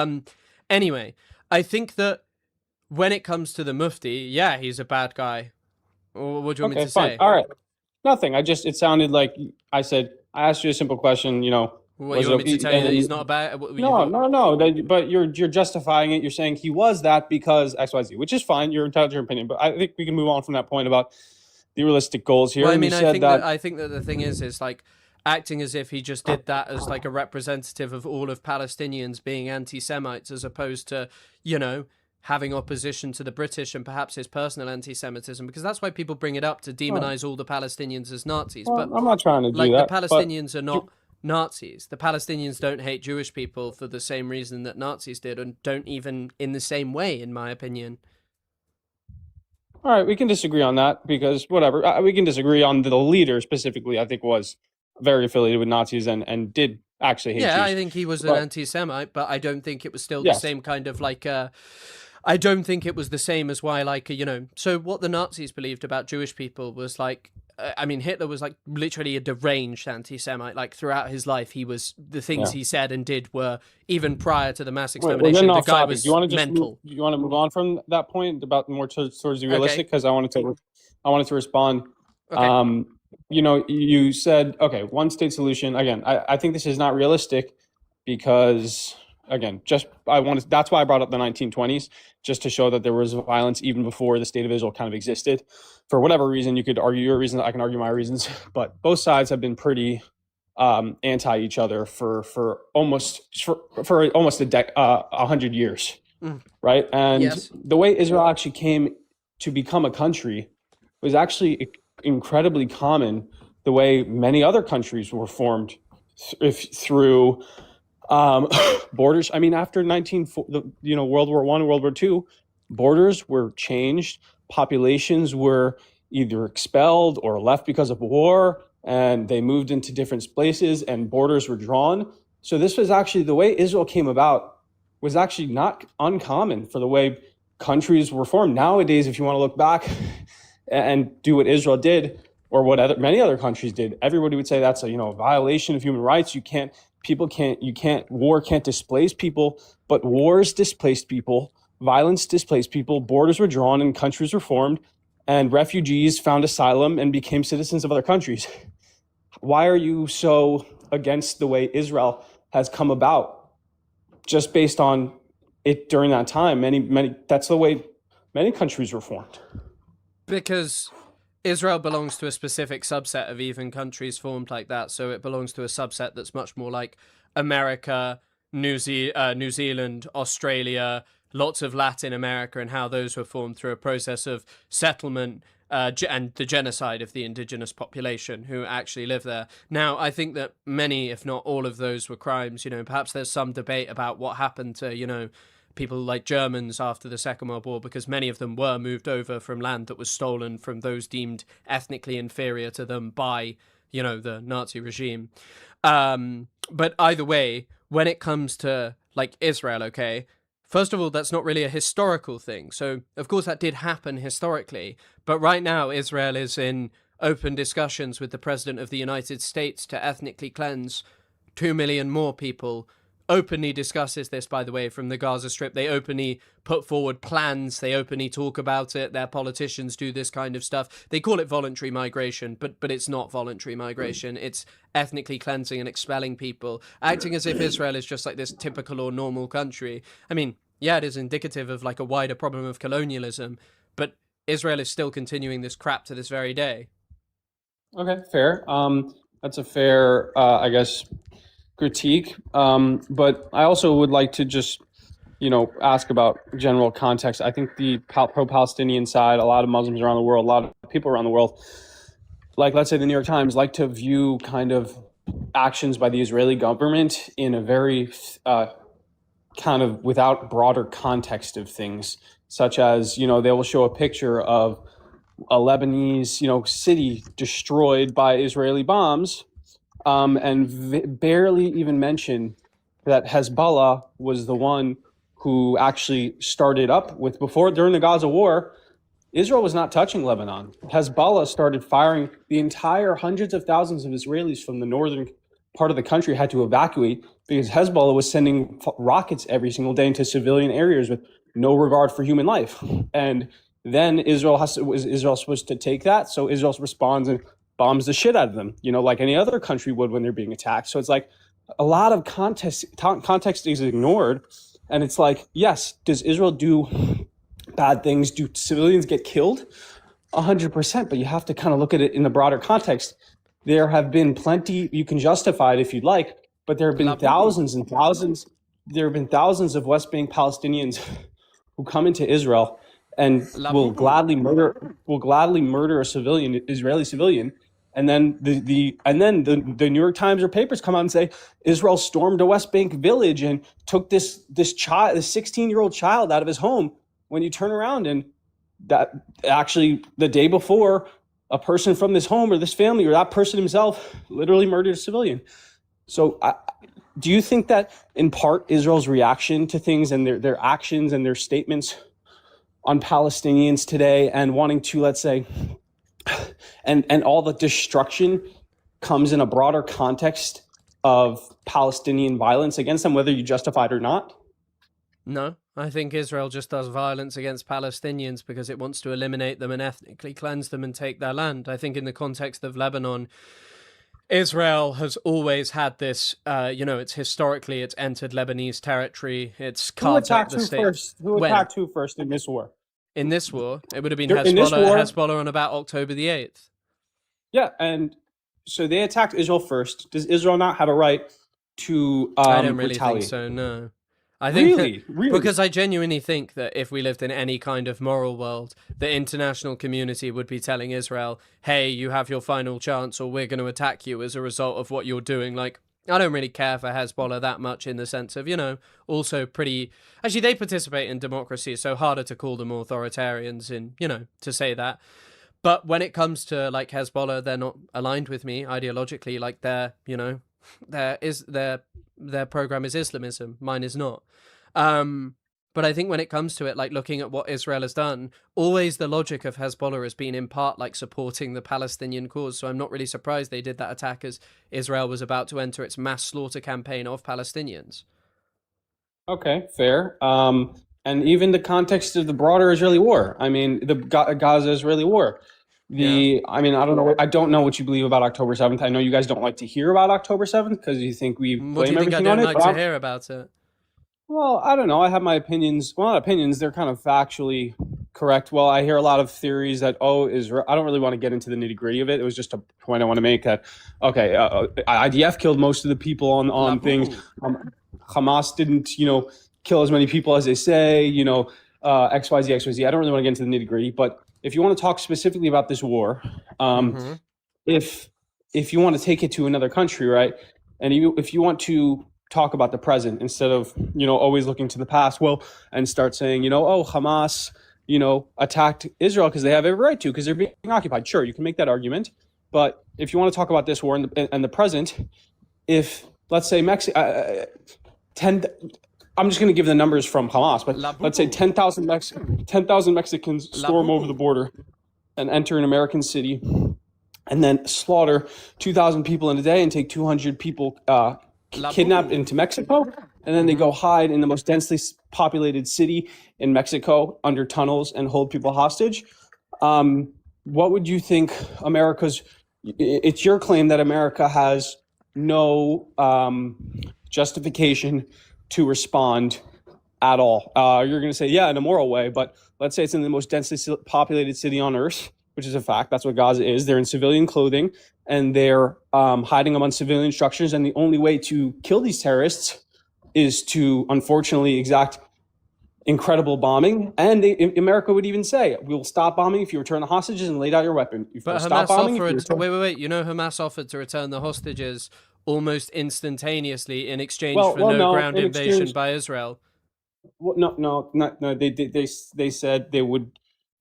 Speaker 1: anyway, I think that when it comes to the Mufti, yeah, he's a bad guy. What do you want me to say?
Speaker 6: All right. Nothing. It sounded like I asked you a simple question,
Speaker 1: What, you want me to tell you that he's not bad?
Speaker 6: No. But you're justifying it. You're saying he was that because XYZ, which is fine. You're entitled to your opinion. But I think we can move on from that point about the realistic goals here.
Speaker 1: Well, I think that the thing is like acting as if he just did that as like a representative of all of Palestinians being anti-Semites, as opposed to, having opposition to the British and perhaps his personal anti-Semitism, because that's why people bring it up to demonize all the Palestinians as Nazis.
Speaker 6: Well,
Speaker 1: but
Speaker 6: I'm not trying to do that.
Speaker 1: The Palestinians are not Nazis. The Palestinians don't hate Jewish people for the same reason that Nazis did, and don't even in the same way, in my opinion.
Speaker 6: All right, we can disagree on that because whatever. We can disagree on the leader specifically. I think was very affiliated with Nazis and did actually hate
Speaker 1: Yeah,
Speaker 6: Jews.
Speaker 1: I think he was an
Speaker 6: But
Speaker 1: anti-Semite, but I don't think it was still the
Speaker 6: yes,
Speaker 1: same kind of like. I don't think it was the same as why, like, So what the Nazis believed about Jewish people was like. I mean, Hitler was like literally a deranged anti-Semite. Like throughout his life, the things
Speaker 6: yeah.
Speaker 1: he said and did were even prior to the mass
Speaker 6: We're
Speaker 1: extermination.
Speaker 6: getting
Speaker 1: The
Speaker 6: off
Speaker 1: guy
Speaker 6: topic. Do you
Speaker 1: was
Speaker 6: want to
Speaker 1: mental.
Speaker 6: you want to move on from that point about more towards the realistic?
Speaker 1: Okay.
Speaker 6: Because I wanted to respond.
Speaker 1: Okay.
Speaker 6: You said, okay, one state solution. Again, I think this is not realistic because, again, that's why I brought up the 1920s, just to show that there was violence even before the state of Israel kind of existed. For whatever reason, you could argue your reasons, I can argue my reasons, but both sides have been pretty anti each other for almost 100 years, right? And
Speaker 1: Yes.
Speaker 6: the way Israel actually came to become a country was actually incredibly common. The way many other countries were formed through borders. I mean, after World War I, World War II, borders were changed. Populations were either expelled or left because of war, and they moved into different places, and borders were drawn. So this was actually the way Israel came about. Was actually not uncommon for the way countries were formed. Nowadays, if you want to look back and do what Israel did, or what many other countries did, everybody would say that's a violation of human rights. War can't displace people, but wars displaced people, violence displaced people, borders were drawn and countries were formed, and refugees found asylum and became citizens of other countries. Why are you so against the way Israel has come about? Just based on it during that time, that's the way many countries were formed.
Speaker 1: Because Israel belongs to a specific subset of even countries formed like that, so it belongs to a subset that's much more like America, New Zealand, Australia, lots of Latin America, and how those were formed through a process of settlement and the genocide of the indigenous population who actually live there. Now, I think that many, if not all of those were crimes. Perhaps there's some debate about what happened to, people like Germans after the Second World War, because many of them were moved over from land that was stolen from those deemed ethnically inferior to them by, the Nazi regime. But either way, when it comes to like Israel, okay, first of all, that's not really a historical thing. So, of course, that did happen historically. But right now, Israel is in open discussions with the President of the United States to ethnically cleanse 2 million more people. Openly discusses this, by the way, from the Gaza Strip. They openly put forward plans. They openly talk about it. Their politicians do this kind of stuff. They call it voluntary migration, but it's not voluntary migration. It's ethnically cleansing and expelling people, acting as if Israel is just like this typical or normal country. I mean, yeah, it is indicative of like a wider problem of colonialism, but Israel is still continuing this crap to this very day.
Speaker 6: Okay, fair. That's a fair, I guess, critique. But I also would like to just, ask about general context. I think the pro-Palestinian side, a lot of Muslims around the world, a lot of people around the world, like let's say the New York Times, like to view kind of actions by the Israeli government in a very kind of without broader context of things, such as, they will show a picture of a Lebanese, city destroyed by Israeli bombs, and barely even mention that Hezbollah was the one who actually started up with during the Gaza war. Israel was not touching Lebanon. Hezbollah started firing. The entire hundreds of thousands of Israelis from the northern part of the country had to evacuate because Hezbollah was sending rockets every single day into civilian areas with no regard for human life. And then Israel supposed to take that? So Israel responds and bombs the shit out of them, like any other country would when they're being attacked. So it's like a lot of context is ignored. And it's like, yes, does Israel do bad things? Do civilians get killed? 100%. But you have to kind of look at it in the broader context. There have been plenty, you can justify it if you'd like, but there have been thousands and thousands. There have been thousands of West Bank Palestinians who come into Israel and will gladly murder a civilian, Israeli civilian. And then the New York Times or papers come out and say Israel stormed a West Bank village and took this 16-year-old child out of his home. When you turn around and that actually the day before, a person from this home or this family or that person himself literally murdered a civilian. So do you think that in part Israel's reaction to things and their actions and their statements on Palestinians today and wanting to, let's say, and all the destruction comes in a broader context of Palestinian violence against them, whether you justify it or not?
Speaker 1: No, I think Israel just does violence against Palestinians because it wants to eliminate them and ethnically cleanse them and take their land. I think in the context of Lebanon, Israel has always had this, it's historically, it's entered Lebanese territory, it's carved up the state.
Speaker 6: Who attacked who first in this war?
Speaker 1: In this war, it would have been
Speaker 6: In this war-
Speaker 1: Hezbollah on about October the 8th.
Speaker 6: Yeah, and so they attacked Israel first. Does Israel not have a right to
Speaker 1: I don't really
Speaker 6: retaliate?
Speaker 1: think so, no. I think
Speaker 6: Really?
Speaker 1: because I genuinely think that if we lived in any kind of moral world, the international community would be telling Israel, hey, you have your final chance or we're going to attack you as a result of what you're doing. Like, I don't really care for Hezbollah that much in the sense of, also pretty... Actually, they participate in democracy, so harder to call them authoritarians to say that. But when it comes to, like, Hezbollah, they're not aligned with me ideologically. Like, their program is Islamism. Mine is not. But I think when it comes to it, like looking at what Israel has done, always the logic of Hezbollah has been in part like supporting the Palestinian cause. So I'm not really surprised they did that attack as Israel was about to enter its mass slaughter campaign of Palestinians.
Speaker 6: Okay, fair. And even the context of the broader Israeli war. I mean, the Gaza-Israeli war. I mean, I don't know what you believe about October 7th. I know you guys don't like to hear about October 7th because you think we blame
Speaker 1: What do you think I
Speaker 6: everything
Speaker 1: don't
Speaker 6: on it.
Speaker 1: like to hear about it?
Speaker 6: Well, I don't know. I have my opinions. Well, not opinions. They're kind of factually correct. Well, I hear a lot of theories that, Israel. I don't really want to get into the nitty gritty of it. It was just a point I want to make that, okay, IDF killed most of the people on things. Hamas didn't, kill as many people as they say, XYZ, XYZ. I don't really want to get into the nitty gritty, but if you want to talk specifically about this war, if you want to take it to another country, right, and if you want to talk about the present instead of always looking to the past, and start saying Hamas attacked Israel because they have every right to, because they're being occupied. Sure, you can make that argument, but if you want to talk about this war and the present, if let's say Mexico, I'm just going to give the numbers from Hamas, but let's say 10,000 Mexicans storm over the border and enter an American city and then slaughter 2,000 people in a day and take 200 people kidnapped into Mexico. And then they go hide in the most densely populated city in Mexico under tunnels and hold people hostage. What would you think it's your claim that America has no justification to respond at all. You're going to say, yeah, in a moral way, but let's say it's in the most densely populated city on earth, which is a fact. That's what Gaza is. They're in civilian clothing and they're hiding among civilian structures. And the only way to kill these terrorists is to, unfortunately, exact incredible bombing. And America would even say, we'll stop bombing if you return the hostages and lay down your weapon.
Speaker 1: But Hamas offered, wait. Hamas offered to return the hostages almost instantaneously in exchange for no ground invasion by Israel.
Speaker 6: Well, no. They said they would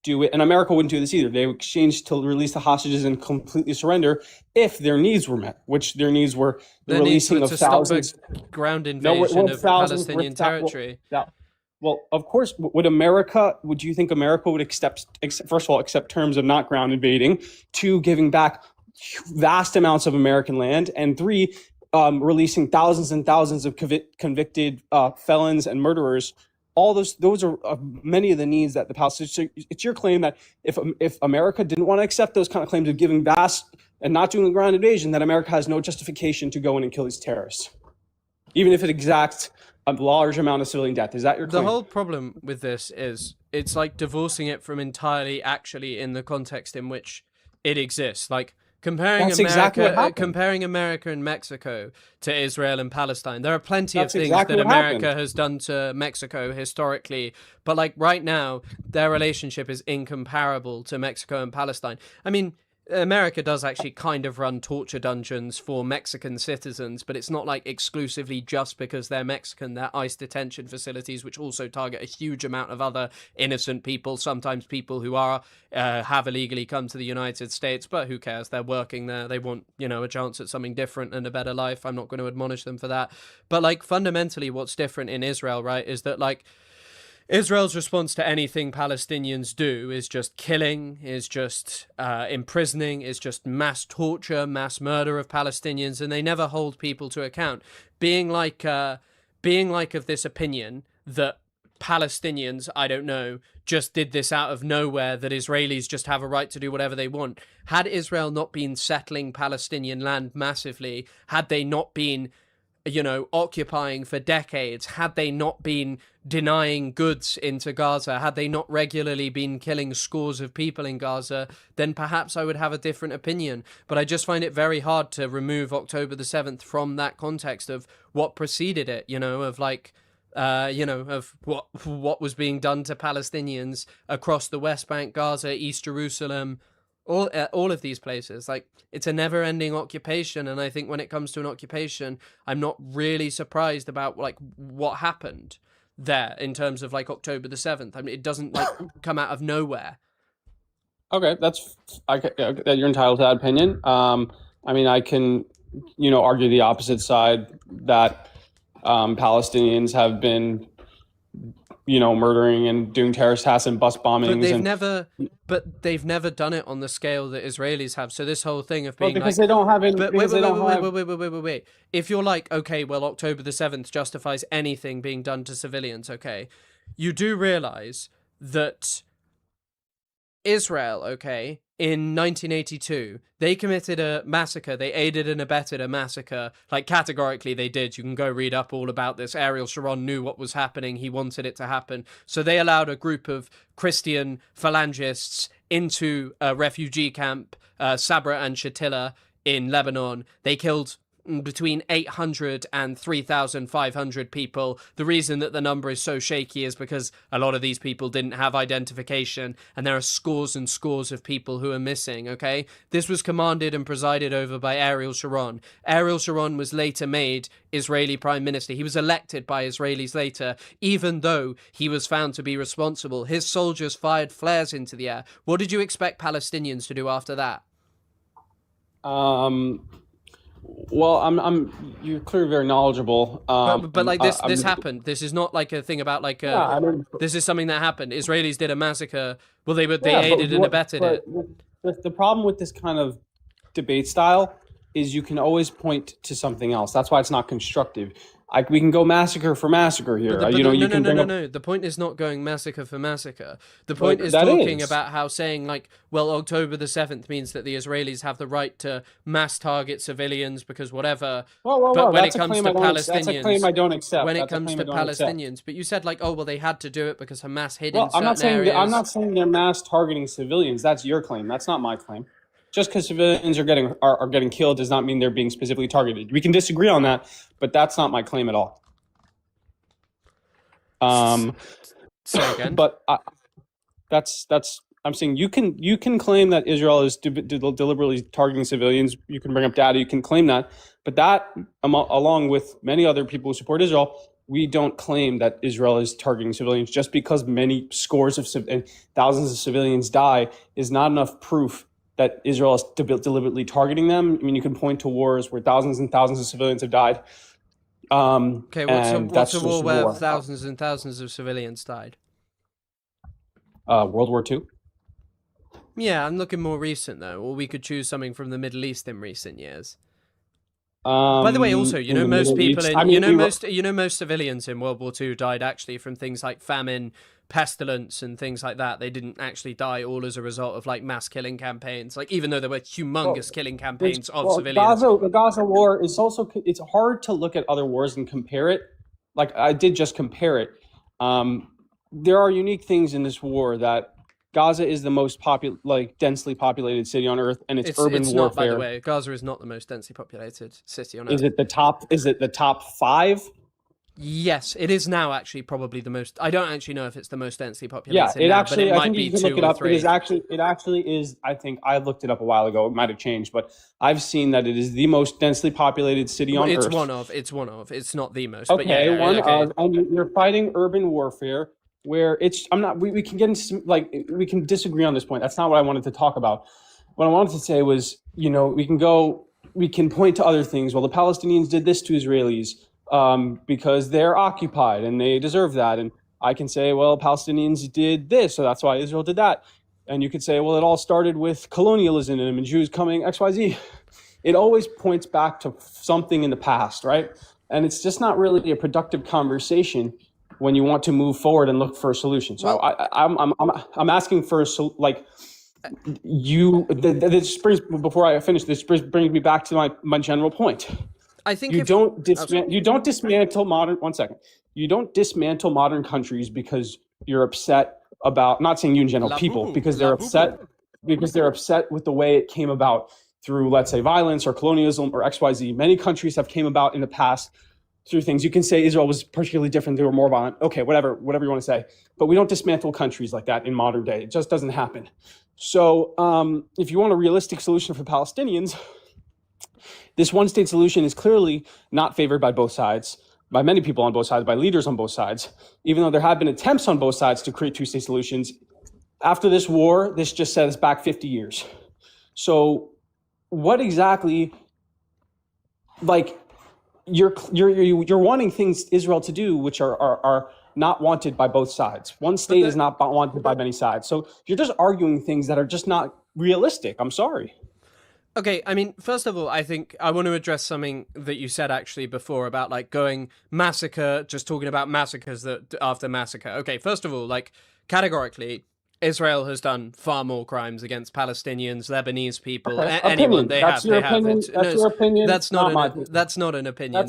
Speaker 6: do it, and America wouldn't do this either. They exchanged to release the hostages and completely surrender if their needs were met, which their needs were the releasing of thousands.
Speaker 1: Ground invasion of Palestinian territory.
Speaker 6: Well, of course, would you think America would accept, first of all, accept terms of not ground invading, 2, giving back vast amounts of American land, and 3, releasing thousands and thousands of convicted felons and murderers? All those are many of the needs that the Palestinians. So it's your claim that if America didn't want to accept those kind of claims of giving vast and not doing a ground invasion, that America has no justification to go in and kill these terrorists, even if it exacts a large amount of civilian death. Is that your claim?
Speaker 1: The whole problem with this is it's like divorcing it from entirely actually in the context in which it exists. Like comparing America and Mexico to Israel and Palestine. There are plenty of things that America has done to Mexico historically, but like right now, their relationship is incomparable to Mexico and Palestine. I mean, America does actually kind of run torture dungeons for Mexican citizens, but it's not like exclusively just because they're Mexican. They're ICE detention facilities, which also target a huge amount of other innocent people, sometimes people who are have illegally come to the United States, but who cares? They're working there. They want, a chance at something different and a better life. I'm not going to admonish them for that. But like fundamentally what's different in Israel, right, is that like Israel's response to anything Palestinians do is just killing, is just imprisoning, is just mass torture, mass murder of Palestinians, and they never hold people to account. Being like of this opinion that Palestinians, I don't know, just did this out of nowhere, that Israelis just have a right to do whatever they want. Had Israel not been settling Palestinian land massively, had they not been occupying for decades, had they not been denying goods into Gaza, had they not regularly been killing scores of people in Gaza, then perhaps I would have a different opinion. But I just find it very hard to remove October the 7th from that context of what preceded it, of what was being done to Palestinians across the West Bank, Gaza, East Jerusalem, all of these places. Like, it's a never-ending occupation, and I think when it comes to an occupation, I'm not really surprised about like what happened there in terms of like October the 7th. I mean, it doesn't like come out of nowhere.
Speaker 6: Okay, you're entitled to that opinion. I mean, I can, argue the opposite side, that Palestinians have been, murdering and doing terrorist attacks and bus bombings.
Speaker 1: But they've never done it on the scale that Israelis have. So this whole thing of being
Speaker 6: because they don't have it.
Speaker 1: But wait. If you're like, okay, well, October the 7th justifies anything being done to civilians, okay, you do realize that Israel, okay, in 1982, they committed a massacre. They aided and abetted a massacre. Like, categorically, they did. You can go read up all about this. Ariel Sharon knew what was happening. He wanted it to happen. So they allowed a group of Christian phalangists into a refugee camp, Sabra and Shatila, in Lebanon. They killed between 800 and 3,500 people. The reason that the number is so shaky is because a lot of these people didn't have identification, and there are scores and scores of people who are missing, okay? This was commanded and presided over by Ariel Sharon. Ariel Sharon was later made Israeli Prime Minister. He was elected by Israelis later, even though he was found to be responsible. His soldiers fired flares into the air. What did you expect Palestinians to do after that?
Speaker 6: Well, you're clearly very knowledgeable.
Speaker 1: But like this happened. This is not like a thing about like this is something that happened. Israelis did a massacre. Well, they aided and abetted it.
Speaker 6: The problem with this kind of debate style is you can always point to something else. That's why it's not constructive. We can go massacre for massacre here.
Speaker 1: No. The point is not going massacre for massacre. The point is talking about how saying like, well, October the 7th means that the Israelis have the right to mass target civilians because whatever. But when it comes to Palestinians,
Speaker 6: that's a claim I don't accept.
Speaker 1: When it comes to Palestinians, but you said like, oh well, they had to do it because Hamas hid in certain areas.
Speaker 6: I'm not saying they're mass targeting civilians. That's your claim. That's not my claim. Just because civilians are getting killed does not mean they're being specifically targeted. We can disagree on that, but that's not my claim at all.
Speaker 1: Say again.
Speaker 6: But I'm saying you can claim that Israel is deliberately targeting civilians. You can bring up data. You can claim that, but that along with many other people who support Israel, we don't claim that Israel is targeting civilians. Just because many scores of and thousands of civilians die is not enough proof that Israel is deliberately targeting them. I mean, you can point to wars where thousands and thousands of civilians have died.
Speaker 1: Okay, what's a war where thousands and thousands of civilians died?
Speaker 6: World War II.
Speaker 1: Yeah, I'm looking more recent though, or we could choose something from the Middle East in recent years. By the way, also, most civilians in World War II died actually from things like famine, pestilence, and things like that. They didn't actually die all as a result of like mass killing campaigns. Like, even though there were humongous killing campaigns of civilians.
Speaker 6: The Gaza war is also, it's hard to look at other wars and compare it. Like, I did just compare it. There are unique things in this war that Gaza is the most densely populated city on Earth, and it's urban warfare.
Speaker 1: Not, by the way, Gaza is not the most densely populated city on Earth.
Speaker 6: Is it the top 5?
Speaker 1: Yes, it is now actually probably the most. I don't actually know if it's the most densely
Speaker 6: Yeah,
Speaker 1: populated
Speaker 6: it
Speaker 1: now,
Speaker 6: actually,
Speaker 1: but it
Speaker 6: I
Speaker 1: might
Speaker 6: think
Speaker 1: be
Speaker 6: you can
Speaker 1: 2
Speaker 6: look it
Speaker 1: or
Speaker 6: up.
Speaker 1: 3.
Speaker 6: It actually is, I think I looked it up a while ago. It might have changed, but I've seen that it is the most densely populated city on
Speaker 1: It's
Speaker 6: Earth.
Speaker 1: one of. It's one of. It's not the most. But
Speaker 6: Okay, one
Speaker 1: okay.
Speaker 6: of, and you're fighting urban warfare where I'm not, we can get into, like, we can disagree on this point. That's not what I wanted to talk about. What I wanted to say was, we can point to other things. Well, the Palestinians did this to Israelis because they're occupied and they deserve that. And I can say, well, Palestinians did this, so that's why Israel did that. And you could say, well, it all started with colonialism and Jews coming XYZ. It always points back to something in the past, right? And it's just not really a productive conversation when you want to move forward and look for a solution. So I'm asking for this brings, before I finish, this brings me back to my general point.
Speaker 1: I think
Speaker 6: you don't dismantle modern countries because you're upset about, not saying you in general, people, because they're upset with the way it came about through, let's say, violence or colonialism or XYZ. Many countries have came about in the past through things. You can say Israel was particularly different, they were more violent. Okay, whatever you want to say. But we don't dismantle countries like that in modern day. It just doesn't happen. So if you want a realistic solution for Palestinians, this one-state solution is clearly not favored by both sides, by many people on both sides, by leaders on both sides, even though there have been attempts on both sides to create two-state solutions. After this war, this just set us back 50 years. So what exactly, like, you're wanting things Israel to do which are not wanted by both sides. One state is not wanted by many sides. So you're just arguing things that are just not realistic. I'm sorry.
Speaker 1: Okay, I mean, first of all, I think I want to address something that you said actually before about like going massacre, just talking about massacres that after massacre. Okay, first of all, like categorically, Israel has done far more crimes against Palestinians, Lebanese people, anyone.
Speaker 6: That's your opinion.
Speaker 1: That's not an opinion.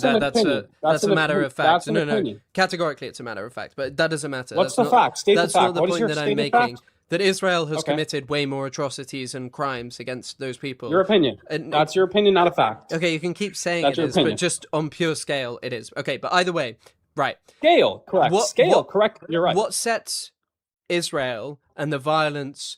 Speaker 1: That's a matter of fact. No. Categorically, it's a matter of fact, but that doesn't matter.
Speaker 6: What's the fact? State the fact.
Speaker 1: That's not the
Speaker 6: What
Speaker 1: point that I'm making. That Israel has committed way more atrocities and crimes against those people.
Speaker 6: Your opinion. That's your opinion, not a fact.
Speaker 1: Okay, you can keep saying it is, but just on pure scale, it is. Okay, but either way, right.
Speaker 6: Scale, correct. Correct. You're right.
Speaker 1: What sets Israel and the violence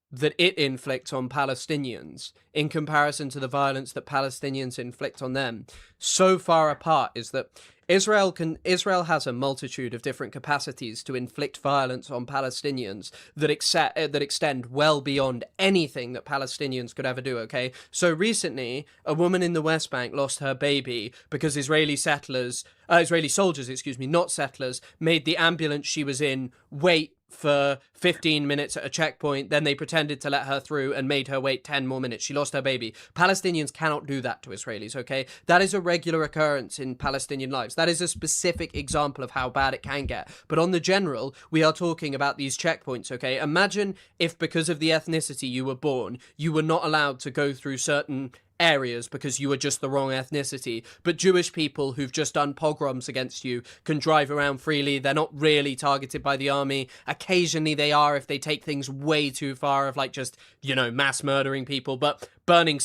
Speaker 1: that it inflicts on Palestinians in comparison to the violence that Palestinians inflict on them so far apart is that Israel has a multitude of different capacities to inflict violence on Palestinians that extend well beyond anything that Palestinians could ever do, okay? So recently, a woman in the West Bank lost her baby because Israeli soldiers, not settlers, made the ambulance she was in wait for 15 minutes at a checkpoint, then they pretended to let her through and made her wait 10 more minutes. She lost her baby. Palestinians cannot do that to Israelis, okay? That is a regular occurrence in Palestinian lives. That is a specific example of how bad it can get. But on the general, we are talking about these checkpoints, okay? Imagine if because of the ethnicity you were born, you were not allowed to go through certain areas because you were just the wrong ethnicity, but Jewish people who've just done pogroms against you can drive around freely. They're not really targeted by the army. Occasionally they are if they take things way too far of like just, mass murdering people, but burning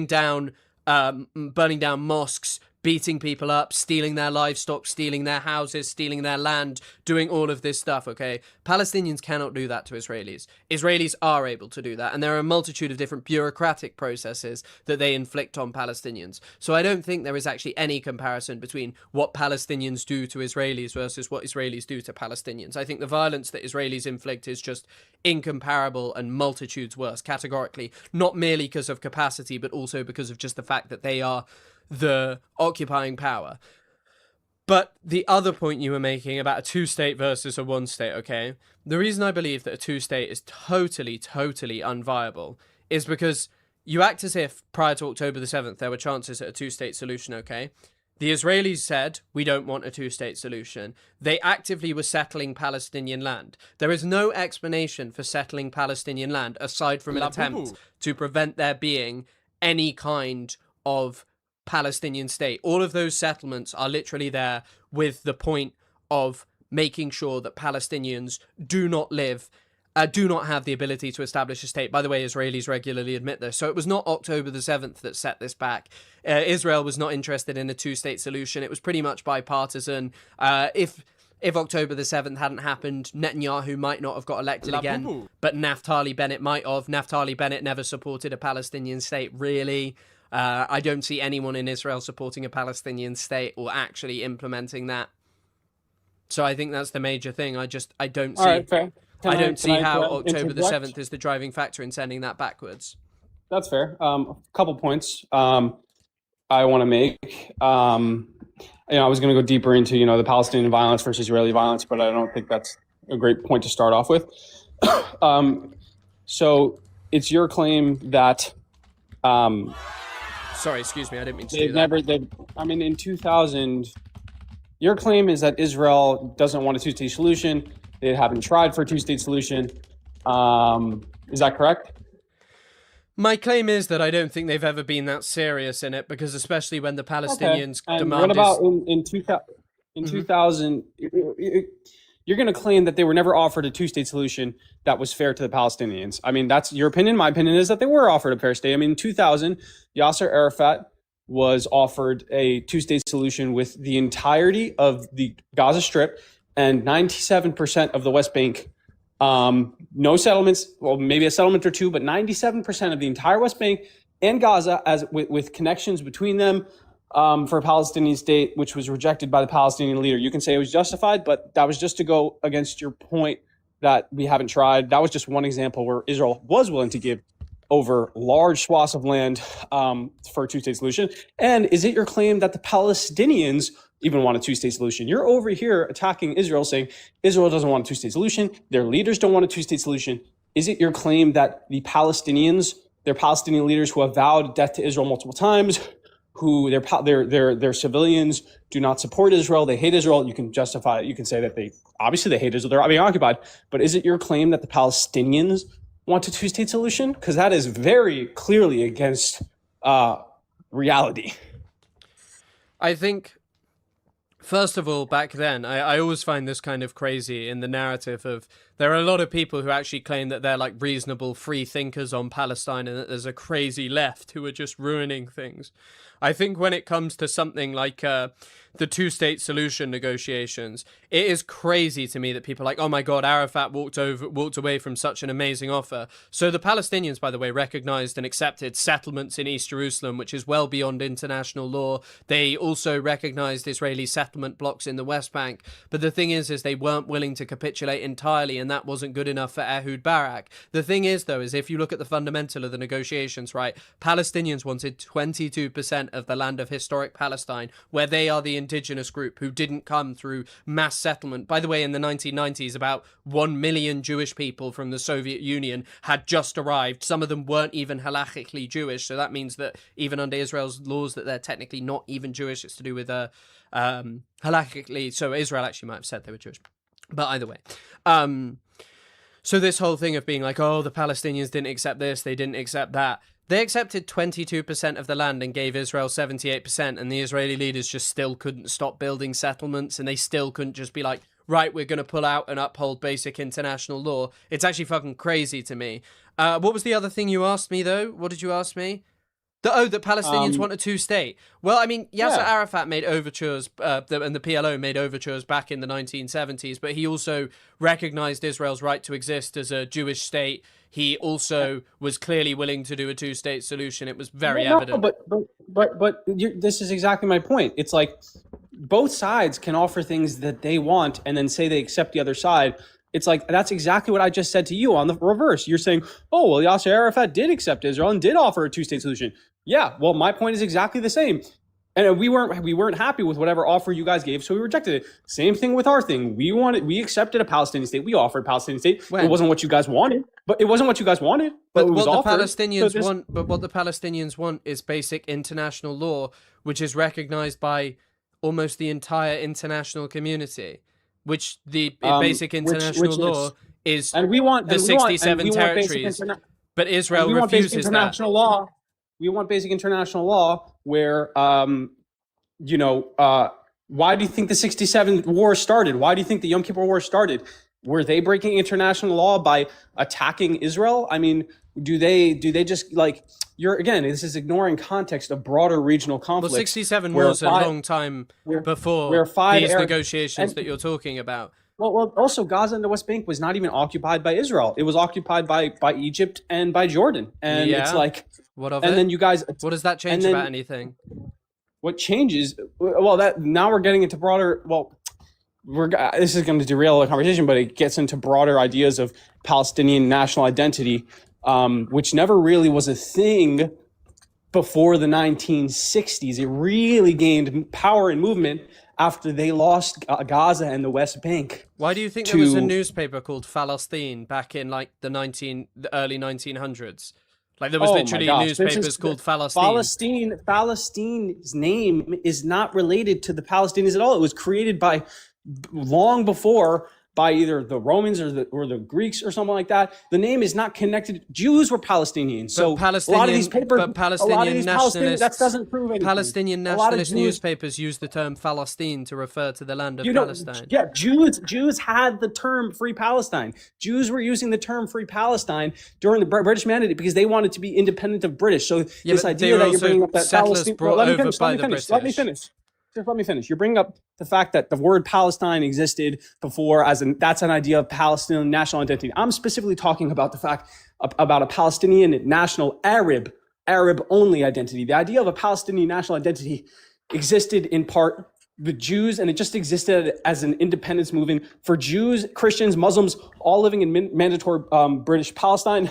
Speaker 1: down mosques, beating people up, stealing their livestock, stealing their houses, stealing their land, doing all of this stuff, okay? Palestinians cannot do that to Israelis. Israelis are able to do that, and there are a multitude of different bureaucratic processes that they inflict on Palestinians. So I don't think there is actually any comparison between what Palestinians do to Israelis versus what Israelis do to Palestinians. I think the violence that Israelis inflict is just incomparable and multitudes worse, categorically, not merely because of capacity, but also because of just the fact that they are the occupying power. But the other point you were making about a two-state versus a one-state, okay? The reason I believe that a two-state is totally unviable is because you act as if prior to October the 7th there were chances at a two-state solution, okay? The Israelis said, we don't want a two-state solution. They actively were settling Palestinian land. There is no explanation for settling Palestinian land aside from an attempt to prevent there being any kind of Palestinian state. All of those settlements are literally there with the point of making sure that Palestinians do not live do not have the ability to establish a state. By the way, Israelis regularly admit this. So it was not October the 7th that set this back. Israel was not interested in a two-state solution. It was pretty much bipartisan. If October the 7th hadn't happened, Netanyahu might not have got elected again, but Naftali Bennett might have. Naftali Bennett never supported a Palestinian state, really. I don't see anyone in Israel supporting a Palestinian state or actually implementing that. So I think that's the major thing. I don't see...
Speaker 6: All right, fair.
Speaker 1: I don't see how October the
Speaker 6: interject?
Speaker 1: 7th is the driving factor in sending that backwards.
Speaker 6: That's fair. A couple points I want to make. I was going to go deeper into, the Palestinian violence versus Israeli violence, but I don't think that's a great point to start off with. So it's your claim that...
Speaker 1: Sorry, excuse me, I didn't mean to do that.
Speaker 6: In 2000, your claim is that Israel doesn't want a two-state solution. They haven't tried for a two-state solution. Is that correct?
Speaker 1: My claim is that I don't think they've ever been that serious in it, because especially when the Palestinians demand...
Speaker 6: What about in 2000, you're going to claim that they were never offered a two-state solution that was fair to the Palestinians. I mean, that's your opinion. My opinion is that they were offered a fair state. I mean, in 2000, Yasser Arafat was offered a two-state solution with the entirety of the Gaza Strip and 97% of the West Bank. No settlements, well, maybe a settlement or two, but 97% of the entire West Bank and Gaza with connections between them for a Palestinian state, which was rejected by the Palestinian leader. You can say it was justified, but that was just to go against your point that we haven't tried. That was just one example where Israel was willing to give over large swaths of land for a two-state solution. And is it your claim that the Palestinians even want a two-state solution? You're over here attacking Israel, saying Israel doesn't want a two-state solution. Their leaders don't want a two-state solution. Is it your claim that the Palestinians, their Palestinian leaders who have vowed death to Israel multiple times, who their civilians do not support Israel, they hate Israel? You can justify it. You can say that they hate Israel. They're being occupied. But is it your claim that the Palestinians want a two-state solution? Because that is very clearly against reality.
Speaker 1: I think, first of all, back then, I always find this kind of crazy in the narrative of, there are a lot of people who actually claim that they're like reasonable free thinkers on Palestine and that there's a crazy left who are just ruining things. I think when it comes to something like the two-state solution negotiations, it is crazy to me that people are like, oh my God, Arafat walked away from such an amazing offer. So the Palestinians, by the way, recognized and accepted settlements in East Jerusalem, which is well beyond international law. They also recognized Israeli settlement blocks in the West Bank. But the thing is they weren't willing to capitulate entirely, and that wasn't good enough for Ehud Barak. The thing is, though, is if you look at the fundamental of the negotiations, right, Palestinians wanted 22% of the land of historic Palestine, where they are the indigenous group who didn't come through mass settlement. By the way, in the 1990s, about 1 million Jewish people from the Soviet Union had just arrived. Some of them weren't even halachically Jewish, so that means that even under Israel's laws that they're technically not even Jewish. It's to do with halachically, so Israel actually might have said they were Jewish. But either way, so this whole thing of being like, oh, the Palestinians didn't accept this, they didn't accept that. They accepted 22% of the land and gave Israel 78%, and the Israeli leaders just still couldn't stop building settlements, and they still couldn't just be like, right, we're going to pull out and uphold basic international law. It's actually fucking crazy to me. What was the other thing you asked me, though? What did you ask me? That Palestinians want a two-state. Well, I mean, Yasser Arafat made overtures, and the PLO made overtures back in the 1970s, but he also recognized Israel's right to exist as a Jewish state. He also was clearly willing to do a two-state solution. It was very evident.
Speaker 6: But this is exactly my point. It's like both sides can offer things that they want and then say they accept the other side. It's like, that's exactly what I just said to you on the reverse. You're saying, oh, well, Yasser Arafat did accept Israel and did offer a two-state solution. Yeah, well, my point is exactly the same. And we weren't happy with whatever offer you guys gave, so we rejected it. Same thing with our thing. We accepted a Palestinian state. We offered a Palestinian state. When? It wasn't what you guys wanted. But what the
Speaker 1: Palestinians want is basic international law, which is recognized by almost the entire international community. Which the basic international law is,
Speaker 6: and we want
Speaker 1: the 67 territories, but Israel refuses that.
Speaker 6: We want basic international law where, why do you think the 67 war started? Why do you think the Yom Kippur War started? were they breaking international law by attacking Israel? I mean, do they just like this is ignoring context of broader regional conflicts.
Speaker 1: Well, 67 was a long time before these negotiations that you're talking about.
Speaker 6: Well, also Gaza and the West Bank was not even occupied by Israel. It was occupied by Egypt and by Jordan. And it's like,
Speaker 1: what of
Speaker 6: and
Speaker 1: it?
Speaker 6: then you guys,
Speaker 1: what does that change about anything?
Speaker 6: What changes? Well, that now we're getting into broader. Well, this is going to derail the conversation, but it gets into broader ideas of Palestinian national identity, which never really was a thing before the 1960s. It really gained power and movement after they lost Gaza and the West Bank.
Speaker 1: Why do you think there was a newspaper called Palestine back in like the early 1900s? Like there was literally newspapers called Palestine.
Speaker 6: Palestine's name is not related to the Palestinians at all. It was created by long before by either the Romans or the Greeks or something like that. The name is not connected. Jews were Palestinians. So a lot of these papers, that doesn't prove anything.
Speaker 1: Palestinian nationalist newspapers use the term Palestine to refer to the land of Palestine.
Speaker 6: Yeah, Jews had the term Free Palestine. Jews were using the term Free Palestine during the British Mandate because they wanted to be independent of British. So this idea that you're bringing up that Palestine, let me finish. Just let me finish. You're bringing up the fact that the word Palestine existed before that's an idea of Palestinian national identity. I'm specifically talking about the fact about a Palestinian national Arab only identity. The idea of a Palestinian national identity existed in part with Jews, and it just existed as an independence movement for Jews, Christians, Muslims, all living in mandatory British Palestine.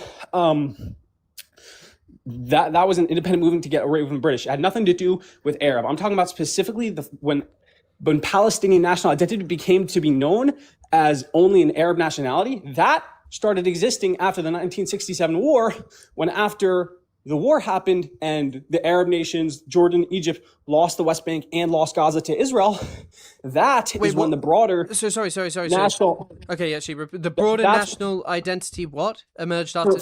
Speaker 6: That was an independent movement to get away from the British. It had nothing to do with Arab. I'm talking about specifically when Palestinian national identity became to be known as only an Arab nationality. That started existing after the 1967 war, when after the war happened and the Arab nations, Jordan, Egypt, lost the West Bank and lost Gaza to Israel. When the broader national.
Speaker 1: Okay, actually, the broader national identity emerged after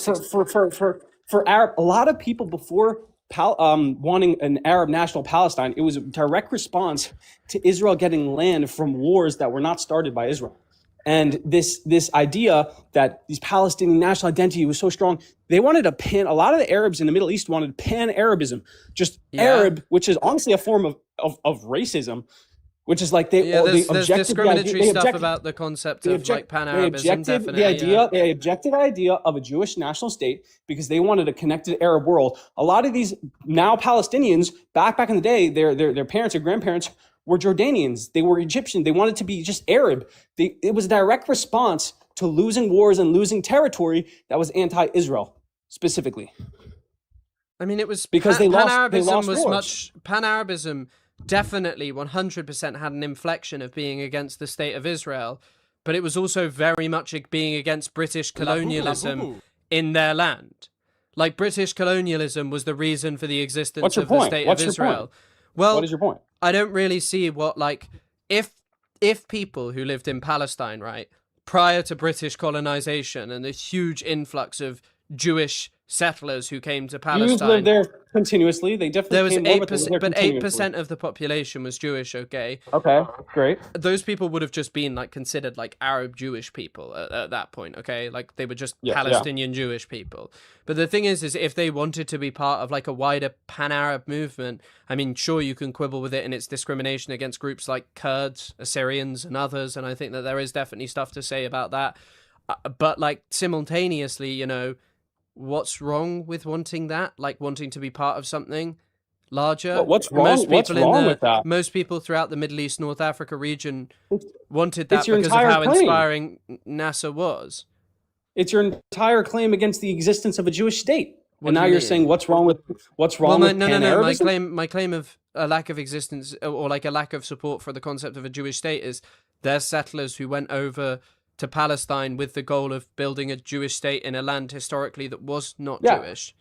Speaker 6: for Arab, a lot of people before wanting an Arab national Palestine, it was a direct response to Israel getting land from wars that were not started by Israel. And this idea that these Palestinian national identity was so strong, they wanted a lot of the Arabs in the Middle East wanted Pan-Arabism, Arab, which is honestly a form of racism, which is like
Speaker 1: there's discriminatory stuff about the concept of like Pan-Arabism.
Speaker 6: They objected the idea of a Jewish national state because they wanted a connected Arab world. A lot of these now Palestinians, back in the day, their parents or grandparents were Jordanians. They were Egyptian. They wanted to be just Arab. It was a direct response to losing wars and losing territory that was anti-Israel specifically.
Speaker 1: I mean, it was
Speaker 6: because
Speaker 1: Pan-Arabism definitely 100% had an inflection of being against the state of Israel, but it was also very much being against British colonialism in their land. Like, British colonialism was the reason for the existence of the state of Israel. Well,
Speaker 6: what is your point?
Speaker 1: I don't really see what, like, if people who lived in Palestine, right, prior to British colonization and the huge influx of Jewish settlers who came to Palestine.
Speaker 6: Jews lived there continuously. They definitely
Speaker 1: there was 8%, but 8% of the population was Jewish. Okay,
Speaker 6: great.
Speaker 1: Those people would have just been like considered like Arab Jewish people at that point. Okay, like they were just Palestinian Jewish people. But the thing is if they wanted to be part of like a wider Pan-Arab movement, I mean, sure, you can quibble with it and its discrimination against groups like Kurds, Assyrians, and others, and I think that there is definitely stuff to say about that. But like simultaneously, you know, what's wrong with wanting that? Like wanting to be part of something larger?
Speaker 6: Well, what's wrong with that?
Speaker 1: Most people throughout the Middle East, North Africa region wanted that because of
Speaker 6: how
Speaker 1: inspiring NASA was.
Speaker 6: It's your entire claim against the existence of a Jewish state. And now you're saying what's wrong with Pan-Arabism?
Speaker 1: My claim of a lack of existence or like a lack of support for the concept of a Jewish state is there's settlers who went over to Palestine with the goal of building a Jewish state in a land historically that was not Jewish.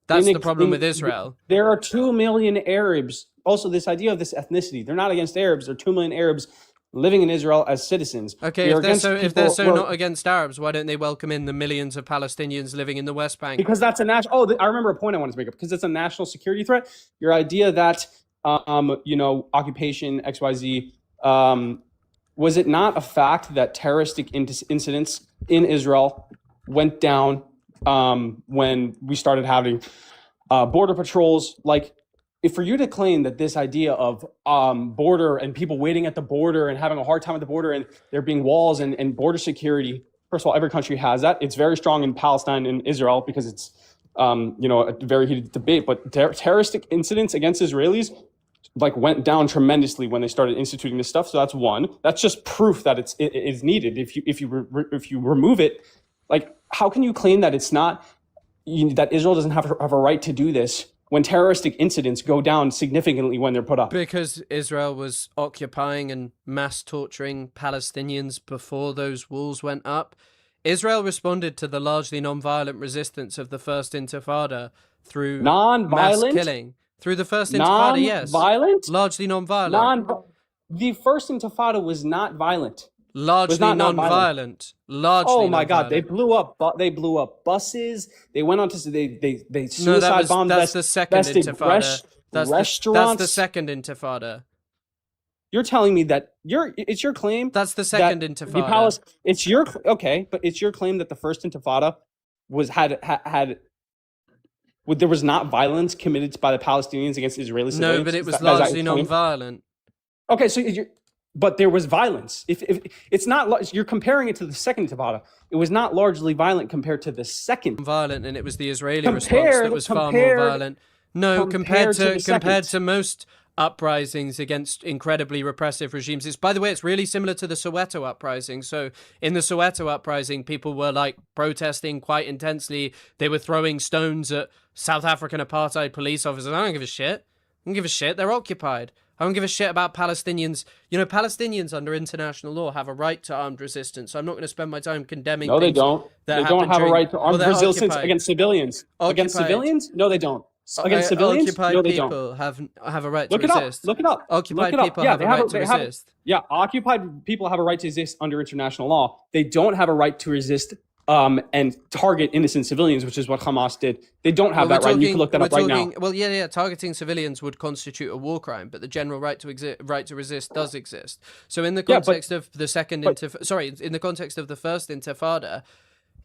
Speaker 1: That's the problem with Israel.
Speaker 6: There are 2 million Arabs. Also, this idea of this ethnicity, they're not against Arabs. There are 2 million Arabs living in Israel as citizens.
Speaker 1: Okay, if they're so not against Arabs, why don't they welcome in the millions of Palestinians living in the West Bank?
Speaker 6: Because that's a national... I remember a point I wanted to make up. Because it's a national security threat. Your idea that, occupation, XYZ... was it not a fact that terroristic incidents in Israel went down when we started having border patrols? Like, if for you to claim that this idea of border and people waiting at the border and having a hard time at the border and there being walls and border security, first of all, every country has that. It's very strong in Palestine and Israel because it's a very heated debate. But terroristic incidents against Israelis like went down tremendously when they started instituting this stuff. So that's one. That's just proof that it is needed. If you remove it, like, how can you claim that it's not that Israel doesn't have a right to do this when terroristic incidents go down significantly when they're put up?
Speaker 1: Because Israel was occupying and mass torturing Palestinians before those walls went up. Israel responded to the largely non-violent resistance of the First Intifada through mass killing. Through the First Intifada, yes.
Speaker 6: Non-violent?
Speaker 1: Largely non-violent.
Speaker 6: The First Intifada was not violent.
Speaker 1: Largely non-violent. Largely
Speaker 6: oh my
Speaker 1: non-violent.
Speaker 6: God! They blew up buses. They went on to they suicide bombs.
Speaker 1: That's the second Intifada.
Speaker 6: Restaurants.
Speaker 1: That's the second Intifada.
Speaker 6: You're telling me that it's your claim.
Speaker 1: That's the second Intifada.
Speaker 6: It's your but it's your claim that the First Intifada there was not violence committed by the Palestinians against Israeli civilians.
Speaker 1: No, but it was largely non-violent.
Speaker 6: Okay, so but there was violence. If it's not, you're comparing it to the second Intifada. It was not largely violent compared to the second.
Speaker 1: Violent, and it was the Israeli response that was far more violent. No, compared to most uprisings against incredibly repressive regimes. By the way, it's really similar to the Soweto uprising. So in the Soweto uprising, people were like protesting quite intensely. They were throwing stones at South African apartheid police officers. I don't give a shit. I don't give a shit. They're occupied. I don't give a shit about Palestinians. You know, Palestinians under international law have a right to armed resistance. So I'm not going to spend my time condemning.
Speaker 6: No, they don't. They don't have a right to armed resistance against civilians. Against civilians? No, they don't. Against civilians?
Speaker 1: Occupied
Speaker 6: no, they
Speaker 1: people
Speaker 6: don't.
Speaker 1: have a right to resist.
Speaker 6: Look it up.
Speaker 1: Occupied people have a right to resist.
Speaker 6: Yeah, occupied people have a right to resist under international law. They don't have a right to resist and target innocent civilians, which is what Hamas did. They don't have that right. And you can look that up right now.
Speaker 1: Well, yeah. Targeting civilians would constitute a war crime, but the general right to resist does exist. So in the context of the in the context of the First Intifada,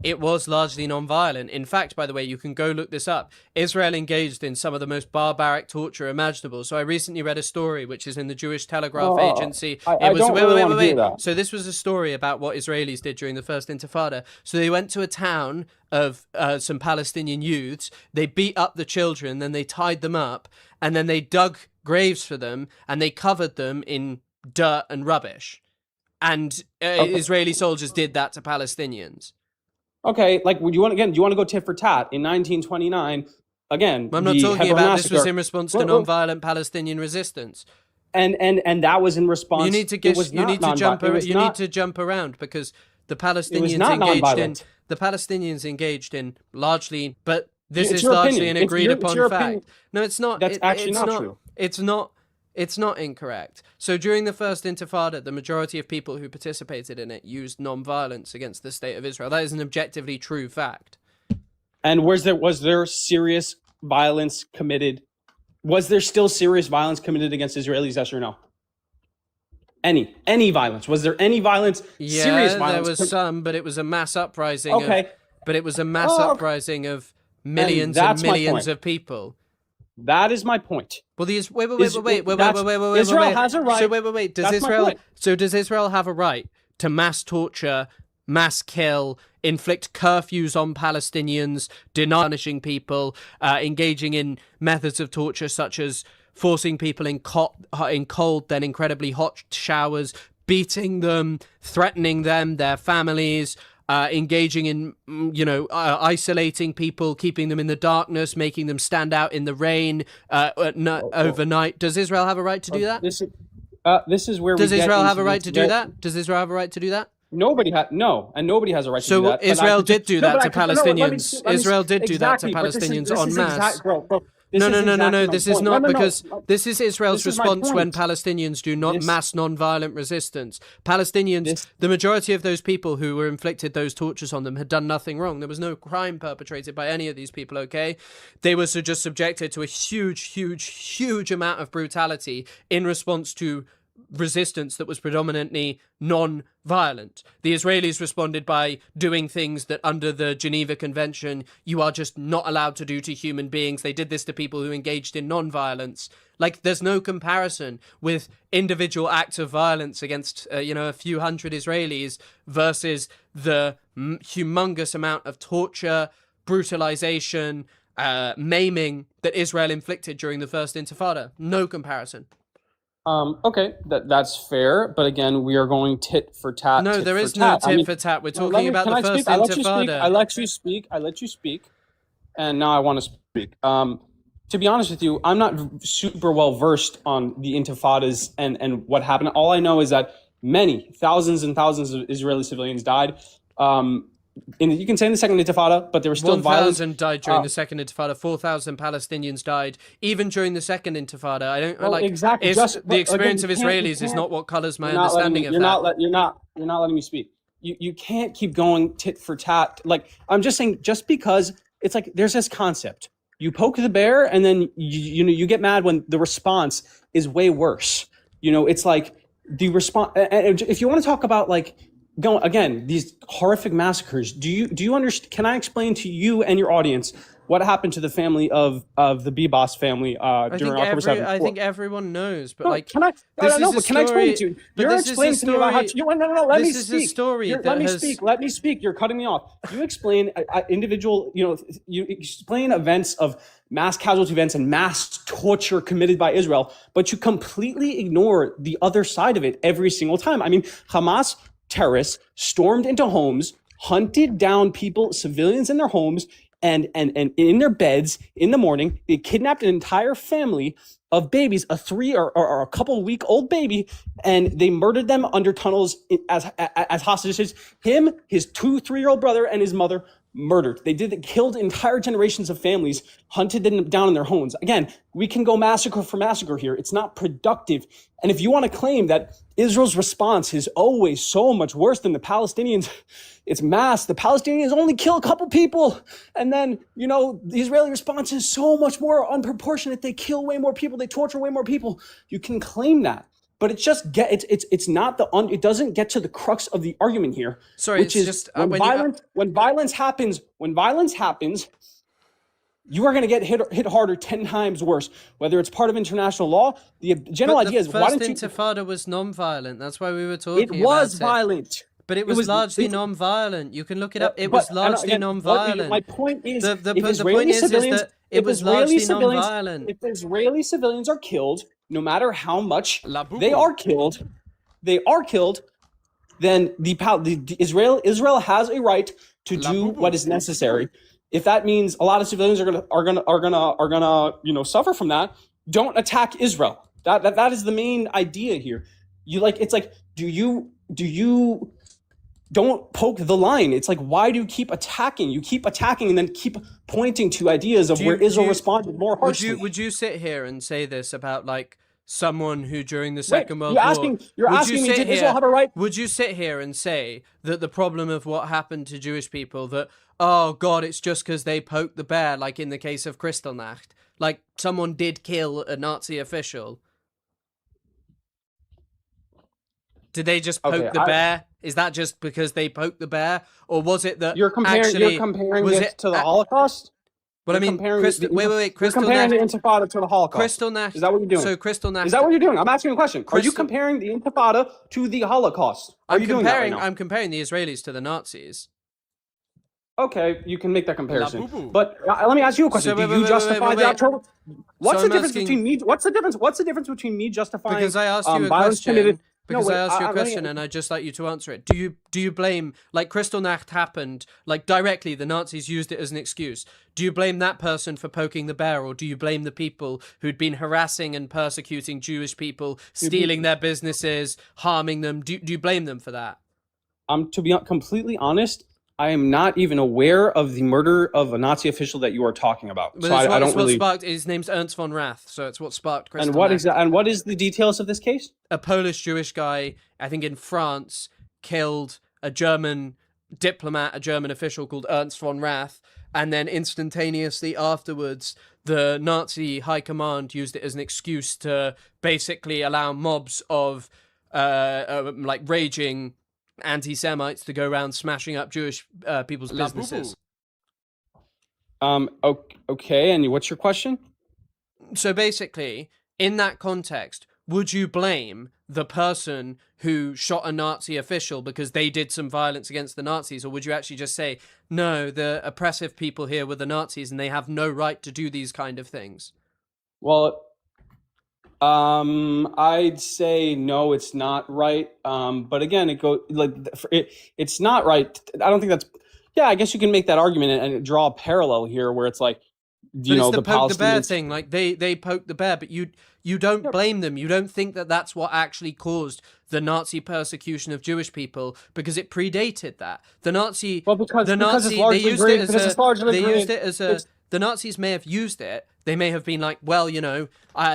Speaker 1: it was largely non-violent. In fact, by the way, you can go look this up. Israel engaged in some of the most barbaric torture imaginable. So I recently read a story, which is in the Jewish Telegraph Agency. So this was a story about what Israelis did during the First Intifada. So they went to a town of some Palestinian youths. They beat up the children, then they tied them up, and then they dug graves for them, and they covered them in dirt and rubbish. And Israeli soldiers did that to Palestinians.
Speaker 6: Okay, like, do you want to go tit for tat? In 1929, again,
Speaker 1: I'm not talking about this was in response to non-violent Palestinian resistance.
Speaker 6: And that was in response.
Speaker 1: You need to jump around because the Palestinians engaged in largely, but this is largely an agreed upon fact. No, it's not.
Speaker 6: That's actually not true.
Speaker 1: It's not incorrect. So during the First Intifada, the majority of people who participated in it used non-violence against the state of Israel. That is an objectively true fact.
Speaker 6: And was there serious violence committed? Was there still serious violence committed against Israelis? Yes or no? Any violence? Was there any violence?
Speaker 1: Yeah,
Speaker 6: serious violence?
Speaker 1: There was some, but it was a mass uprising. Uprising of millions and millions of people.
Speaker 6: That is my point.
Speaker 1: Well, wait.
Speaker 6: Israel has a right.
Speaker 1: So wait. Does Israel have a right to mass torture, mass kill, inflict curfews on Palestinians, punishing people, engaging in methods of torture such as forcing people in cold, then incredibly hot showers, beating them, threatening them, their families, engaging in, isolating people, keeping them in the darkness, making them stand out in the rain overnight. Does Israel have a right to do that?
Speaker 6: This is where
Speaker 1: Does Israel have a right to do that? Does Israel have a right to do that?
Speaker 6: Nobody has a right to do that.
Speaker 1: So Israel did do that to Palestinians. Israel did do that to Palestinians en masse. No. This is not because this is Israel's response when Palestinians do not mass non-violent resistance. Palestinians, the majority of those people who were inflicted those tortures on them had done nothing wrong. There was no crime perpetrated by any of these people, okay? They were just subjected to a huge amount of brutality in response to resistance that was predominantly non-violent. The Israelis responded by doing things that under the Geneva Convention you are just not allowed to do to human beings. They did this to people who engaged in non-violence. Like, there's no comparison with individual acts of violence against, a few hundred Israelis versus the humongous amount of torture, brutalization, maiming that Israel inflicted during the First Intifada. No comparison.
Speaker 6: Okay, that's fair, but again, we are going tit for tat.
Speaker 1: No, there is no tit for tat. We're talking about the First Intifada.
Speaker 6: I let you speak, and now I want to speak. To be honest with you, I'm not super well versed on the Intifadas and what happened. All I know is that many thousands and thousands of Israeli civilians died. You can say in the Second Intifada, but there was still violence.
Speaker 1: 1,000 died during the Second Intifada. 4,000 Palestinians died even during the Second Intifada.
Speaker 6: Exactly.
Speaker 1: The experience of Israelis is not what colors my understanding of that.
Speaker 6: You're not letting me speak. You can't keep going tit for tat. Like, I'm just saying, just because it's like there's this concept. You poke the bear, and then you get mad when the response is way worse. It's like the response. And if you want to talk about these horrific massacres, do you understand? Can I explain to you and your audience what happened to the family of the Bibas family during October 7th?
Speaker 1: I think everyone knows, but
Speaker 6: can I explain it to you? You're explaining to me about how let me speak. Let me speak. You're cutting me off. You explain individual, you explain events of mass casualty events and mass torture committed by Israel, but you completely ignore the other side of it every single time. I mean, Hamas terrorists stormed into homes, hunted down people, civilians in their homes, and in their beds in the morning. They kidnapped an entire family of babies, a 3 or a couple week old baby, and they murdered them under tunnels as hostages. Him, his 2-3-year-old brother, and his mother murdered. They killed entire generations of families, hunted them down in their homes. Again, we can go massacre for massacre here. It's not productive. And if you want to claim that Israel's response is always so much worse than the Palestinians, it's mass. The Palestinians only kill a couple people. And then, the Israeli response is so much more unproportionate. They kill way more people. They torture way more people. You can claim that. But it doesn't get to the crux of the argument here.
Speaker 1: Sorry,
Speaker 6: which is
Speaker 1: just
Speaker 6: when violence happens, you are going to get hit harder 10 times worse. Whether it's part of international law, the general idea is
Speaker 1: why don't you? The First Intifada was non-violent. That's why we were talking about it.
Speaker 6: It was violent.
Speaker 1: But it was largely non-violent. You can look it up. It was largely non-violent.
Speaker 6: My point is,
Speaker 1: the point is that it was largely non-violent.
Speaker 6: If Israeli civilians are killed, no matter how much they are killed, then Israel has a right to do what is necessary. If that means a lot of civilians are gonna suffer from that, don't attack Israel. That is the main idea here. Do you don't poke the line. It's like, why do you keep attacking? You keep attacking and then keep pointing to ideas of where Israel responded more harshly.
Speaker 1: Would you sit here and say this about someone who during the Second World
Speaker 6: War... You're asking me, did Israel have a right?
Speaker 1: Would you sit here and say that the problem of what happened to Jewish people, that, oh God, it's just because they poked the bear, like in the case of Kristallnacht, like someone did kill a Nazi official? Did they just poke the bear? Is that just because they poked the bear, or was it that
Speaker 6: you're comparing it to the Holocaust?
Speaker 1: Well,
Speaker 6: you're
Speaker 1: I mean, wait.
Speaker 6: You're comparing the Intifada to the Holocaust.
Speaker 1: Kristallnacht.
Speaker 6: Is that what you're doing?
Speaker 1: So Kristallnacht.
Speaker 6: Is that what you're doing? I'm asking a question. Are you comparing the Intifada to the Holocaust?
Speaker 1: I'm comparing the Israelis to the Nazis.
Speaker 6: Okay, you can make that comparison. But let me ask you a question. Do you justify the October? What's the difference between me? What's the difference between me justifying?
Speaker 1: Because I asked you a question. Because I asked you a question and I'd just like you to answer it. Do you blame, like Kristallnacht happened, like directly the Nazis used it as an excuse. Do you blame that person for poking the bear, or do you blame the people who'd been harassing and persecuting Jewish people, stealing their businesses, harming them? Do you blame them for that?
Speaker 6: To be completely honest, I am not even aware of the murder of a Nazi official that you are talking about.
Speaker 1: But so I don't really. Sparked, his name's Ernst von Rath, so it's what sparked Kristallnacht.
Speaker 6: And what is the details of this case?
Speaker 1: A Polish Jewish guy, I think in France, killed a German diplomat, a German official called Ernst von Rath, and then instantaneously afterwards, the Nazi high command used it as an excuse to basically allow mobs of like raging anti-Semites to go around smashing up Jewish people's businesses.
Speaker 6: Okay, and what's your question?
Speaker 1: So basically, in that context, would you blame the person who shot a Nazi official because they did some violence against the Nazis? Or would you actually just say, no, the oppressive people here were the Nazis and they have no right to do these kind of things?
Speaker 6: Well, I'd say no, it's not right. But again, it's not right. I don't think that's. Yeah, I guess you can make that argument and draw a parallel here, where it's like,
Speaker 1: But it's the poke the bear thing. Like they poked the bear, but you don't blame them. You don't think that that's what actually caused the Nazi persecution of Jewish people, because it predated that. The Nazi, the Nazis may have used it. They may have been like, well,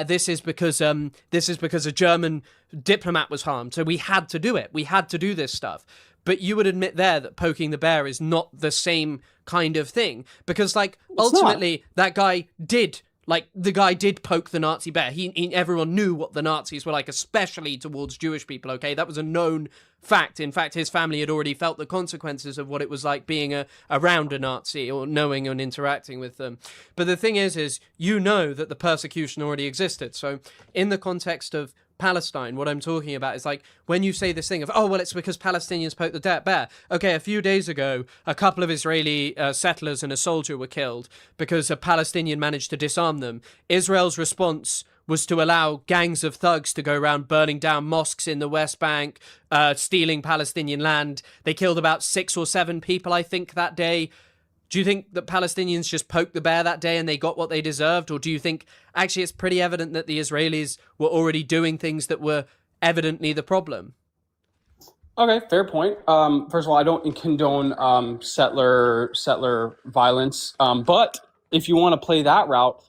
Speaker 1: this is because a German diplomat was harmed, so we had to do it. We had to do this stuff. But you would admit there that poking the bear is not the same kind of thing, because ultimately that guy did. The guy did poke the Nazi bear. Everyone knew what the Nazis were like, especially towards Jewish people, okay? That was a known fact. In fact, his family had already felt the consequences of what it was like being around a Nazi or knowing and interacting with them. But the thing is you know that the persecution already existed. So in the context of Palestine, what I'm talking about is when you say this thing of, oh, well, it's because Palestinians poked the bear. Okay, a few days ago, a couple of Israeli settlers and a soldier were killed because a Palestinian managed to disarm them. Israel's response was to allow gangs of thugs to go around burning down mosques in the West Bank, stealing Palestinian land. They killed about 6 or 7 people, I think, that day. Do you think that Palestinians just poked the bear that day and they got what they deserved? Or do you think actually it's pretty evident that the Israelis were already doing things that were evidently the problem?
Speaker 6: Okay, fair point. First of all, I don't condone settler violence. But if you want to play that route,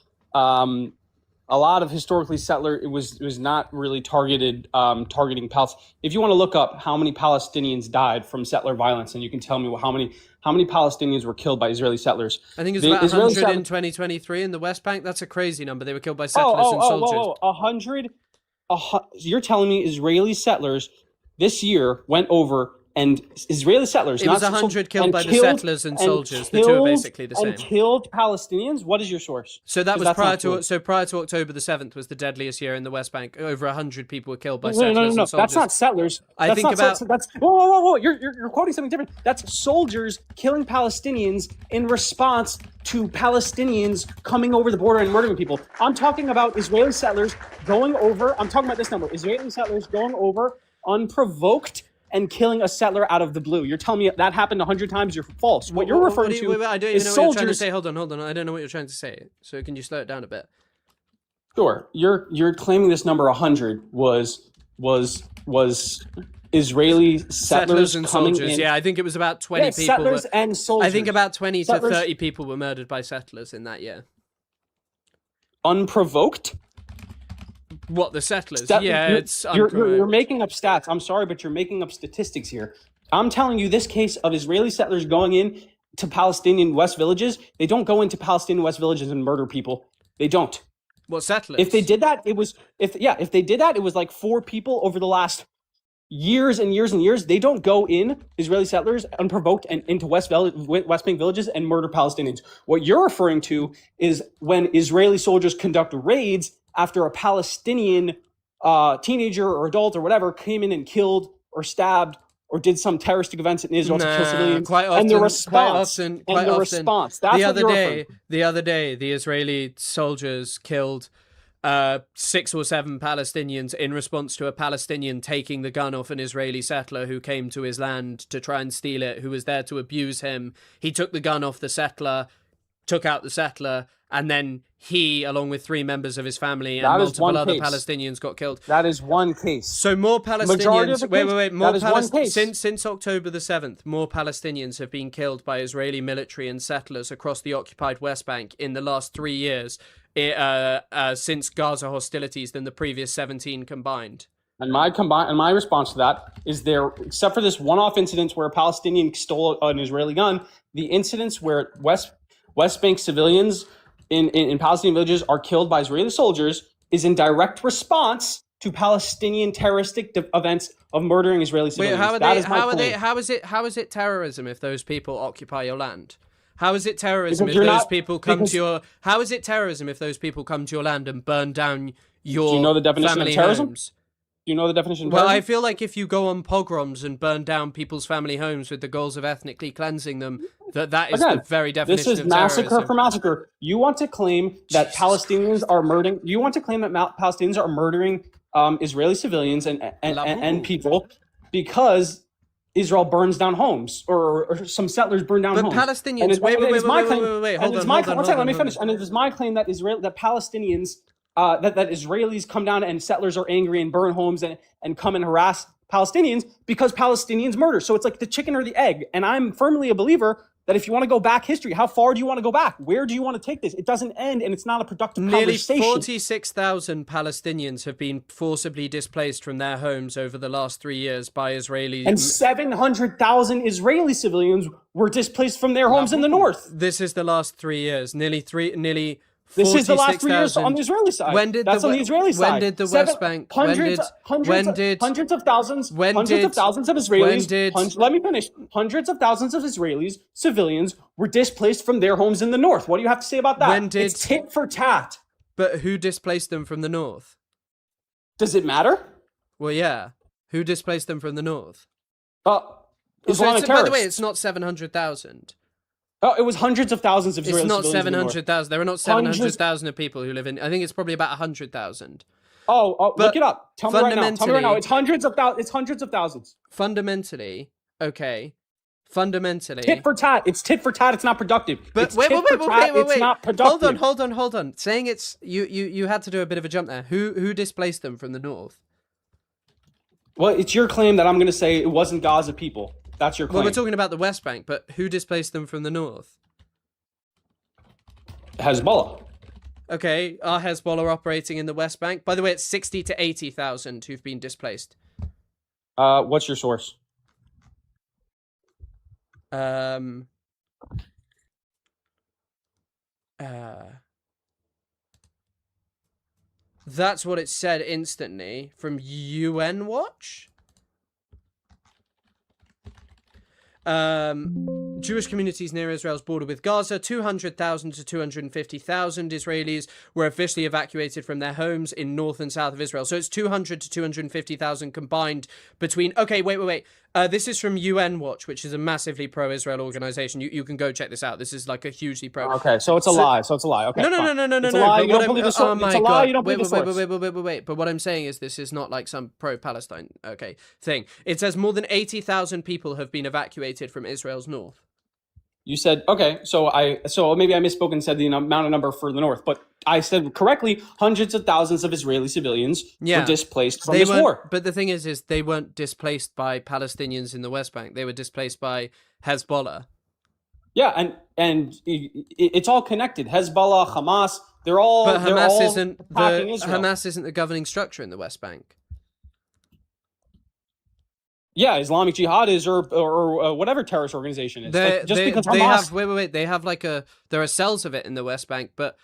Speaker 6: a lot of historically settler, it was not really targeting Palestinians. If you want to look up how many Palestinians died from settler violence, and you can tell me how many Palestinians were killed by Israeli settlers.
Speaker 1: I think it's about 100 in 2023 in the West Bank. That's a crazy number. They were killed by settlers and soldiers.
Speaker 6: 100. You're telling me Israeli settlers this year went over, and Israeli settlers.
Speaker 1: It was 100 killed by the settlers and soldiers. The two are basically the same.
Speaker 6: And killed Palestinians. What is your source?
Speaker 1: So that was prior to October the 7th was the deadliest year in the West Bank. Over 100 people were killed by settlers and soldiers.
Speaker 6: That's not settlers. Whoa! You're quoting something different. That's soldiers killing Palestinians in response to Palestinians coming over the border and murdering people. I'm talking about Israeli settlers going over. I'm talking about this number. Israeli settlers going over unprovoked and killing a settler out of the blue. You're telling me that happened 100 times? You're false. What you're referring to
Speaker 1: I don't even know what you're trying to say. Hold on. I don't know what you're trying to say. So can you slow it down a bit?
Speaker 6: Sure. You're claiming this number 100 was Israeli settlers
Speaker 1: and
Speaker 6: coming
Speaker 1: soldiers.
Speaker 6: in.
Speaker 1: Yeah, I think it was about 20 people.
Speaker 6: Settlers and soldiers.
Speaker 1: I think about 20 to 30 people were murdered by settlers in that year.
Speaker 6: Unprovoked?
Speaker 1: What, the settlers?
Speaker 6: You're making up stats. I'm sorry, but you're making up statistics here. I'm telling you, this case of Israeli settlers going in to Palestinian West villages, they don't go into Palestinian West villages and murder people. They don't.
Speaker 1: What, settlers?
Speaker 6: If they did that, it was like 4 people over the last years and years and years. They don't go in, Israeli settlers, unprovoked and into West Bank villages and murder Palestinians. What you're referring to is when Israeli soldiers conduct raids after a Palestinian teenager or adult or whatever came in and killed or stabbed or did some terroristic events in Israel to kill civilians.
Speaker 1: Quite often,
Speaker 6: and the response. That's
Speaker 1: the other day, the Israeli soldiers killed 6 or 7 Palestinians in response to a Palestinian taking the gun off an Israeli settler who came to his land to try and steal it, who was there to abuse him. He took the gun off the settler, took out the settler, and then he, along with 3 members of his family and multiple other Palestinians, got killed.
Speaker 6: That is one case.
Speaker 1: So more Palestinians. Wait. More Palestinians since October the 7th. More Palestinians have been killed by Israeli military and settlers across the occupied West Bank in the last 3 years, since Gaza hostilities, than the previous 17 combined.
Speaker 6: And my response to that is except for this one-off incident where a Palestinian stole an Israeli gun, the incidents where West Bank civilians in Palestinian villages are killed by Israeli soldiers is in direct response to Palestinian terroristic events of murdering Israeli civilians.
Speaker 1: How is it terrorism if those people occupy your land? How is it terrorism if those people come to your? How is it terrorism if those people come to your land and burn down your?
Speaker 6: Do you know the definition
Speaker 1: family
Speaker 6: of terrorism?
Speaker 1: homes?
Speaker 6: Do you know the definition of
Speaker 1: Well,
Speaker 6: terrorism?
Speaker 1: I feel like if you go on pogroms and burn down people's family homes with the goals of ethnically cleansing them, that is the very definition
Speaker 6: this is
Speaker 1: of
Speaker 6: massacre
Speaker 1: terrorism.
Speaker 6: for massacre. You want to claim that Palestinians are murdering? You want to claim that Palestinians are murdering Israeli civilians and people because Israel burns down homes or some settlers burn down homes.
Speaker 1: But Palestinians, wait, hold on.
Speaker 6: Let me finish. And it is my claim that Palestinians, that Israelis come down and settlers are angry and burn homes and come and harass Palestinians because Palestinians murder. So it's like the chicken or the egg. And I'm firmly a believer that if you want to go back history, how far do you want to go back? Where do you want to take this? It doesn't end, and it's not a productive conversation.
Speaker 1: Nearly 46,000 Palestinians have been forcibly displaced from their homes over the last 3 years by Israelis.
Speaker 6: And 700,000 Israeli civilians were displaced from their homes in the north.
Speaker 1: This is the last 3 years. Nearly
Speaker 6: This is the last 3 years on the Israeli side. That's on the Israeli side.
Speaker 1: When did the West Bank?
Speaker 6: Hundreds of thousands of Israelis. Let me finish. Hundreds of thousands of Israelis, civilians, were displaced from their homes in the north. What do you have to say about that? It's tit for tat.
Speaker 1: But who displaced them from the north?
Speaker 6: Does it matter?
Speaker 1: Well, yeah. Who displaced them from the north?
Speaker 6: Islamic terrorists.
Speaker 1: By the way, it's not 700,000.
Speaker 6: Oh, it was hundreds of thousands of Israeli
Speaker 1: civilians. It's not
Speaker 6: civilians.
Speaker 1: 700,000. There are not 700,000 of people who live in. I think it's probably about 100,000.
Speaker 6: Look it up. Tell me right now. It's hundreds of thousands.
Speaker 1: Fundamentally, okay. Fundamentally,
Speaker 6: tit for tat. It's tit for tat. It's not productive.
Speaker 1: But wait.
Speaker 6: It's not productive.
Speaker 1: Hold on. Saying it's you had to do a bit of a jump there. Who displaced them from the north?
Speaker 6: Well, it's your claim that I'm going to say it wasn't Gaza people. That's your claim.
Speaker 1: Well, we're talking about the West Bank, but who displaced them from the north?
Speaker 6: Hezbollah.
Speaker 1: Okay, are Hezbollah operating in the West Bank? By the way, it's 60 to 80,000 who've been displaced.
Speaker 6: What's your source?
Speaker 1: That's what it said instantly from UN Watch. Jewish communities near Israel's border with Gaza, 200,000 to 250,000 Israelis were officially evacuated from their homes in north and south of Israel. So it's 200 to 250,000 combined between... Okay, wait. This is from UN Watch, which is a massively pro-Israel organization. You can go check this out. This is like a hugely pro...
Speaker 6: Okay, so it's a lie. Okay,
Speaker 1: No.
Speaker 6: It's a lie. You don't believe the source.
Speaker 1: Oh my
Speaker 6: it's a
Speaker 1: God.
Speaker 6: lie. You don't believe the source.
Speaker 1: Wait. But what I'm saying is this is not like some pro-Palestine thing. It says more than 80,000 people have been evacuated from Israel's north.
Speaker 6: You said, okay, so maybe I misspoke and said the amount of number for the north, but I said correctly, hundreds of thousands of Israeli civilians were displaced from this war.
Speaker 1: But the thing is they weren't displaced by Palestinians in the West Bank. They were displaced by Hezbollah.
Speaker 6: Yeah, and it's all connected. Hezbollah, Hamas, they're all.
Speaker 1: But
Speaker 6: Hamas
Speaker 1: Hamas isn't the governing structure in the West Bank.
Speaker 6: Yeah, Islamic Jihad is, or whatever terrorist organization is.
Speaker 1: They have like there are cells of it in the West Bank, but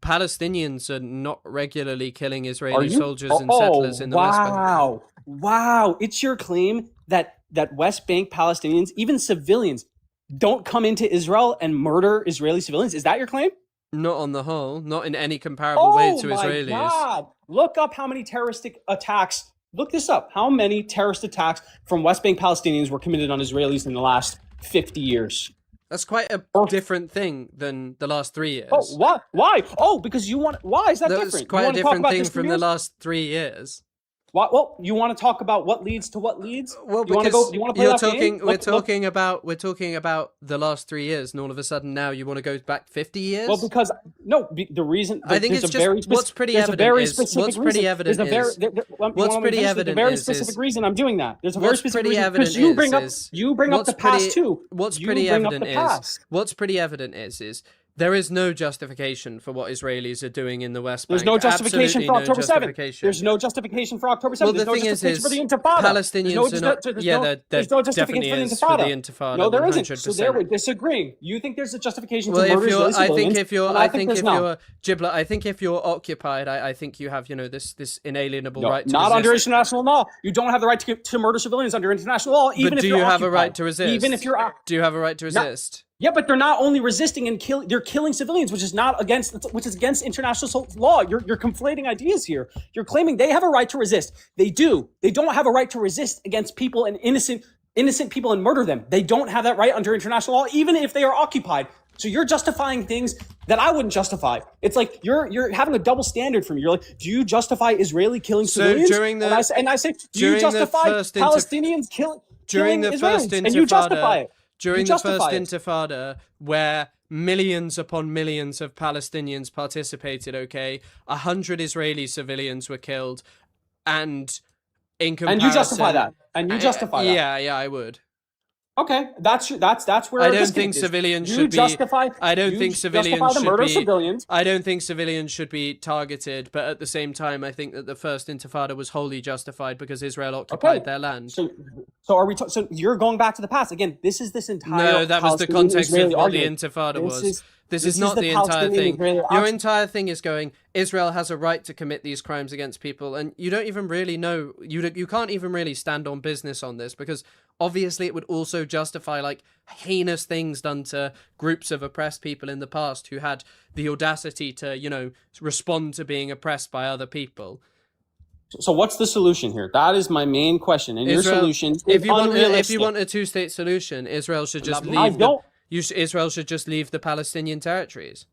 Speaker 1: Palestinians are not regularly killing Israeli soldiers and settlers in the West Bank.
Speaker 6: Wow! It's your claim that West Bank Palestinians, even civilians, don't come into Israel and murder Israeli civilians. Is that your claim?
Speaker 1: Not on the whole, not in any comparable way to Israelis.
Speaker 6: Oh my God! Look up how many terroristic attacks. Look this up. How many terrorist attacks from West Bank Palestinians were committed on Israelis in the last 50 years?
Speaker 1: That's quite a different thing than the last 3 years.
Speaker 6: Oh, what? Why? Oh, because you want... Why is that different?
Speaker 1: That's quite a different thing from the last 3 years.
Speaker 6: What? Well, you want to talk about what leads to what leads?
Speaker 1: Well,
Speaker 6: you
Speaker 1: because
Speaker 6: we're
Speaker 1: talking about the last 3 years, and all of a sudden now you want to go back 50 years.
Speaker 6: Well, because the reason
Speaker 1: I think it's just what's pretty evident is there's a very
Speaker 6: specific reason I'm doing that. There's a very specific reason because you bring up the past too.
Speaker 1: What's pretty evident is There is no justification for what Israelis are doing in the West Bank.
Speaker 6: There's no justification
Speaker 1: Absolutely
Speaker 6: for
Speaker 1: no
Speaker 6: October 7th.
Speaker 1: justification.
Speaker 6: There's no justification for October 7th.
Speaker 1: Well,
Speaker 6: There's
Speaker 1: the
Speaker 6: no
Speaker 1: thing is
Speaker 6: justification for the Intifada.
Speaker 1: Palestinians are not.
Speaker 6: There's
Speaker 1: Yeah,
Speaker 6: no,
Speaker 1: there
Speaker 6: there's no justification
Speaker 1: definitely
Speaker 6: for the
Speaker 1: is for the
Speaker 6: Intifada.
Speaker 1: Intifada.
Speaker 6: No, there isn't.
Speaker 1: 100%.
Speaker 6: So there we're disagreeing. You think there's a justification
Speaker 1: Well,
Speaker 6: to murder Israeli
Speaker 1: I think
Speaker 6: civilians,
Speaker 1: if you're,
Speaker 6: and
Speaker 1: I
Speaker 6: I think
Speaker 1: think if
Speaker 6: there's
Speaker 1: you're Giblet, I think if you're occupied, I think you have, this inalienable right to
Speaker 6: not
Speaker 1: resist.
Speaker 6: under international law. You don't have the right to murder civilians under international law, even
Speaker 1: But
Speaker 6: if
Speaker 1: do
Speaker 6: you're
Speaker 1: you have
Speaker 6: occupied.
Speaker 1: a right to resist?
Speaker 6: Even if you're
Speaker 1: Do you have a right to resist?
Speaker 6: Yeah, but they're not only resisting and they're killing civilians, which is against international law. You're conflating ideas here. You're claiming they have a right to resist. They do. They don't have a right to resist against people and innocent people and murder them. They don't have that right under international law, even if they are occupied. So you're justifying things that I wouldn't justify. It's like you're having a double standard for me. You're like, do you justify Israeli killing civilians? And I say, do you justify Palestinians killing Israelis? And you justify it.
Speaker 1: During the first Intifada, where millions upon millions of Palestinians participated, 100 Israeli civilians were killed, and in comparison,
Speaker 6: and you justify that, that.
Speaker 1: Yeah, I would.
Speaker 6: Okay, that's where
Speaker 1: I don't think civilians should be. I don't think civilians should be.
Speaker 6: Civilians.
Speaker 1: I don't think civilians should be targeted, but at the same time, I think that the first Intifada was wholly justified because Israel occupied their land.
Speaker 6: So are we? So you're going back to the past again? This entire.
Speaker 1: No, that was the context of what the Intifada was. This is not the entire thing. Your entire thing is going, Israel has a right to commit these crimes against people, and you don't even really know, you can't even really stand on business on this, because obviously it would also justify like heinous things done to groups of oppressed people in the past who had the audacity to, respond to being oppressed by other people.
Speaker 6: So what's the solution here? That is my main question. And your solution is unrealistic.
Speaker 1: If you want a two-state solution, Israel should just Israel should just leave the Palestinian territories.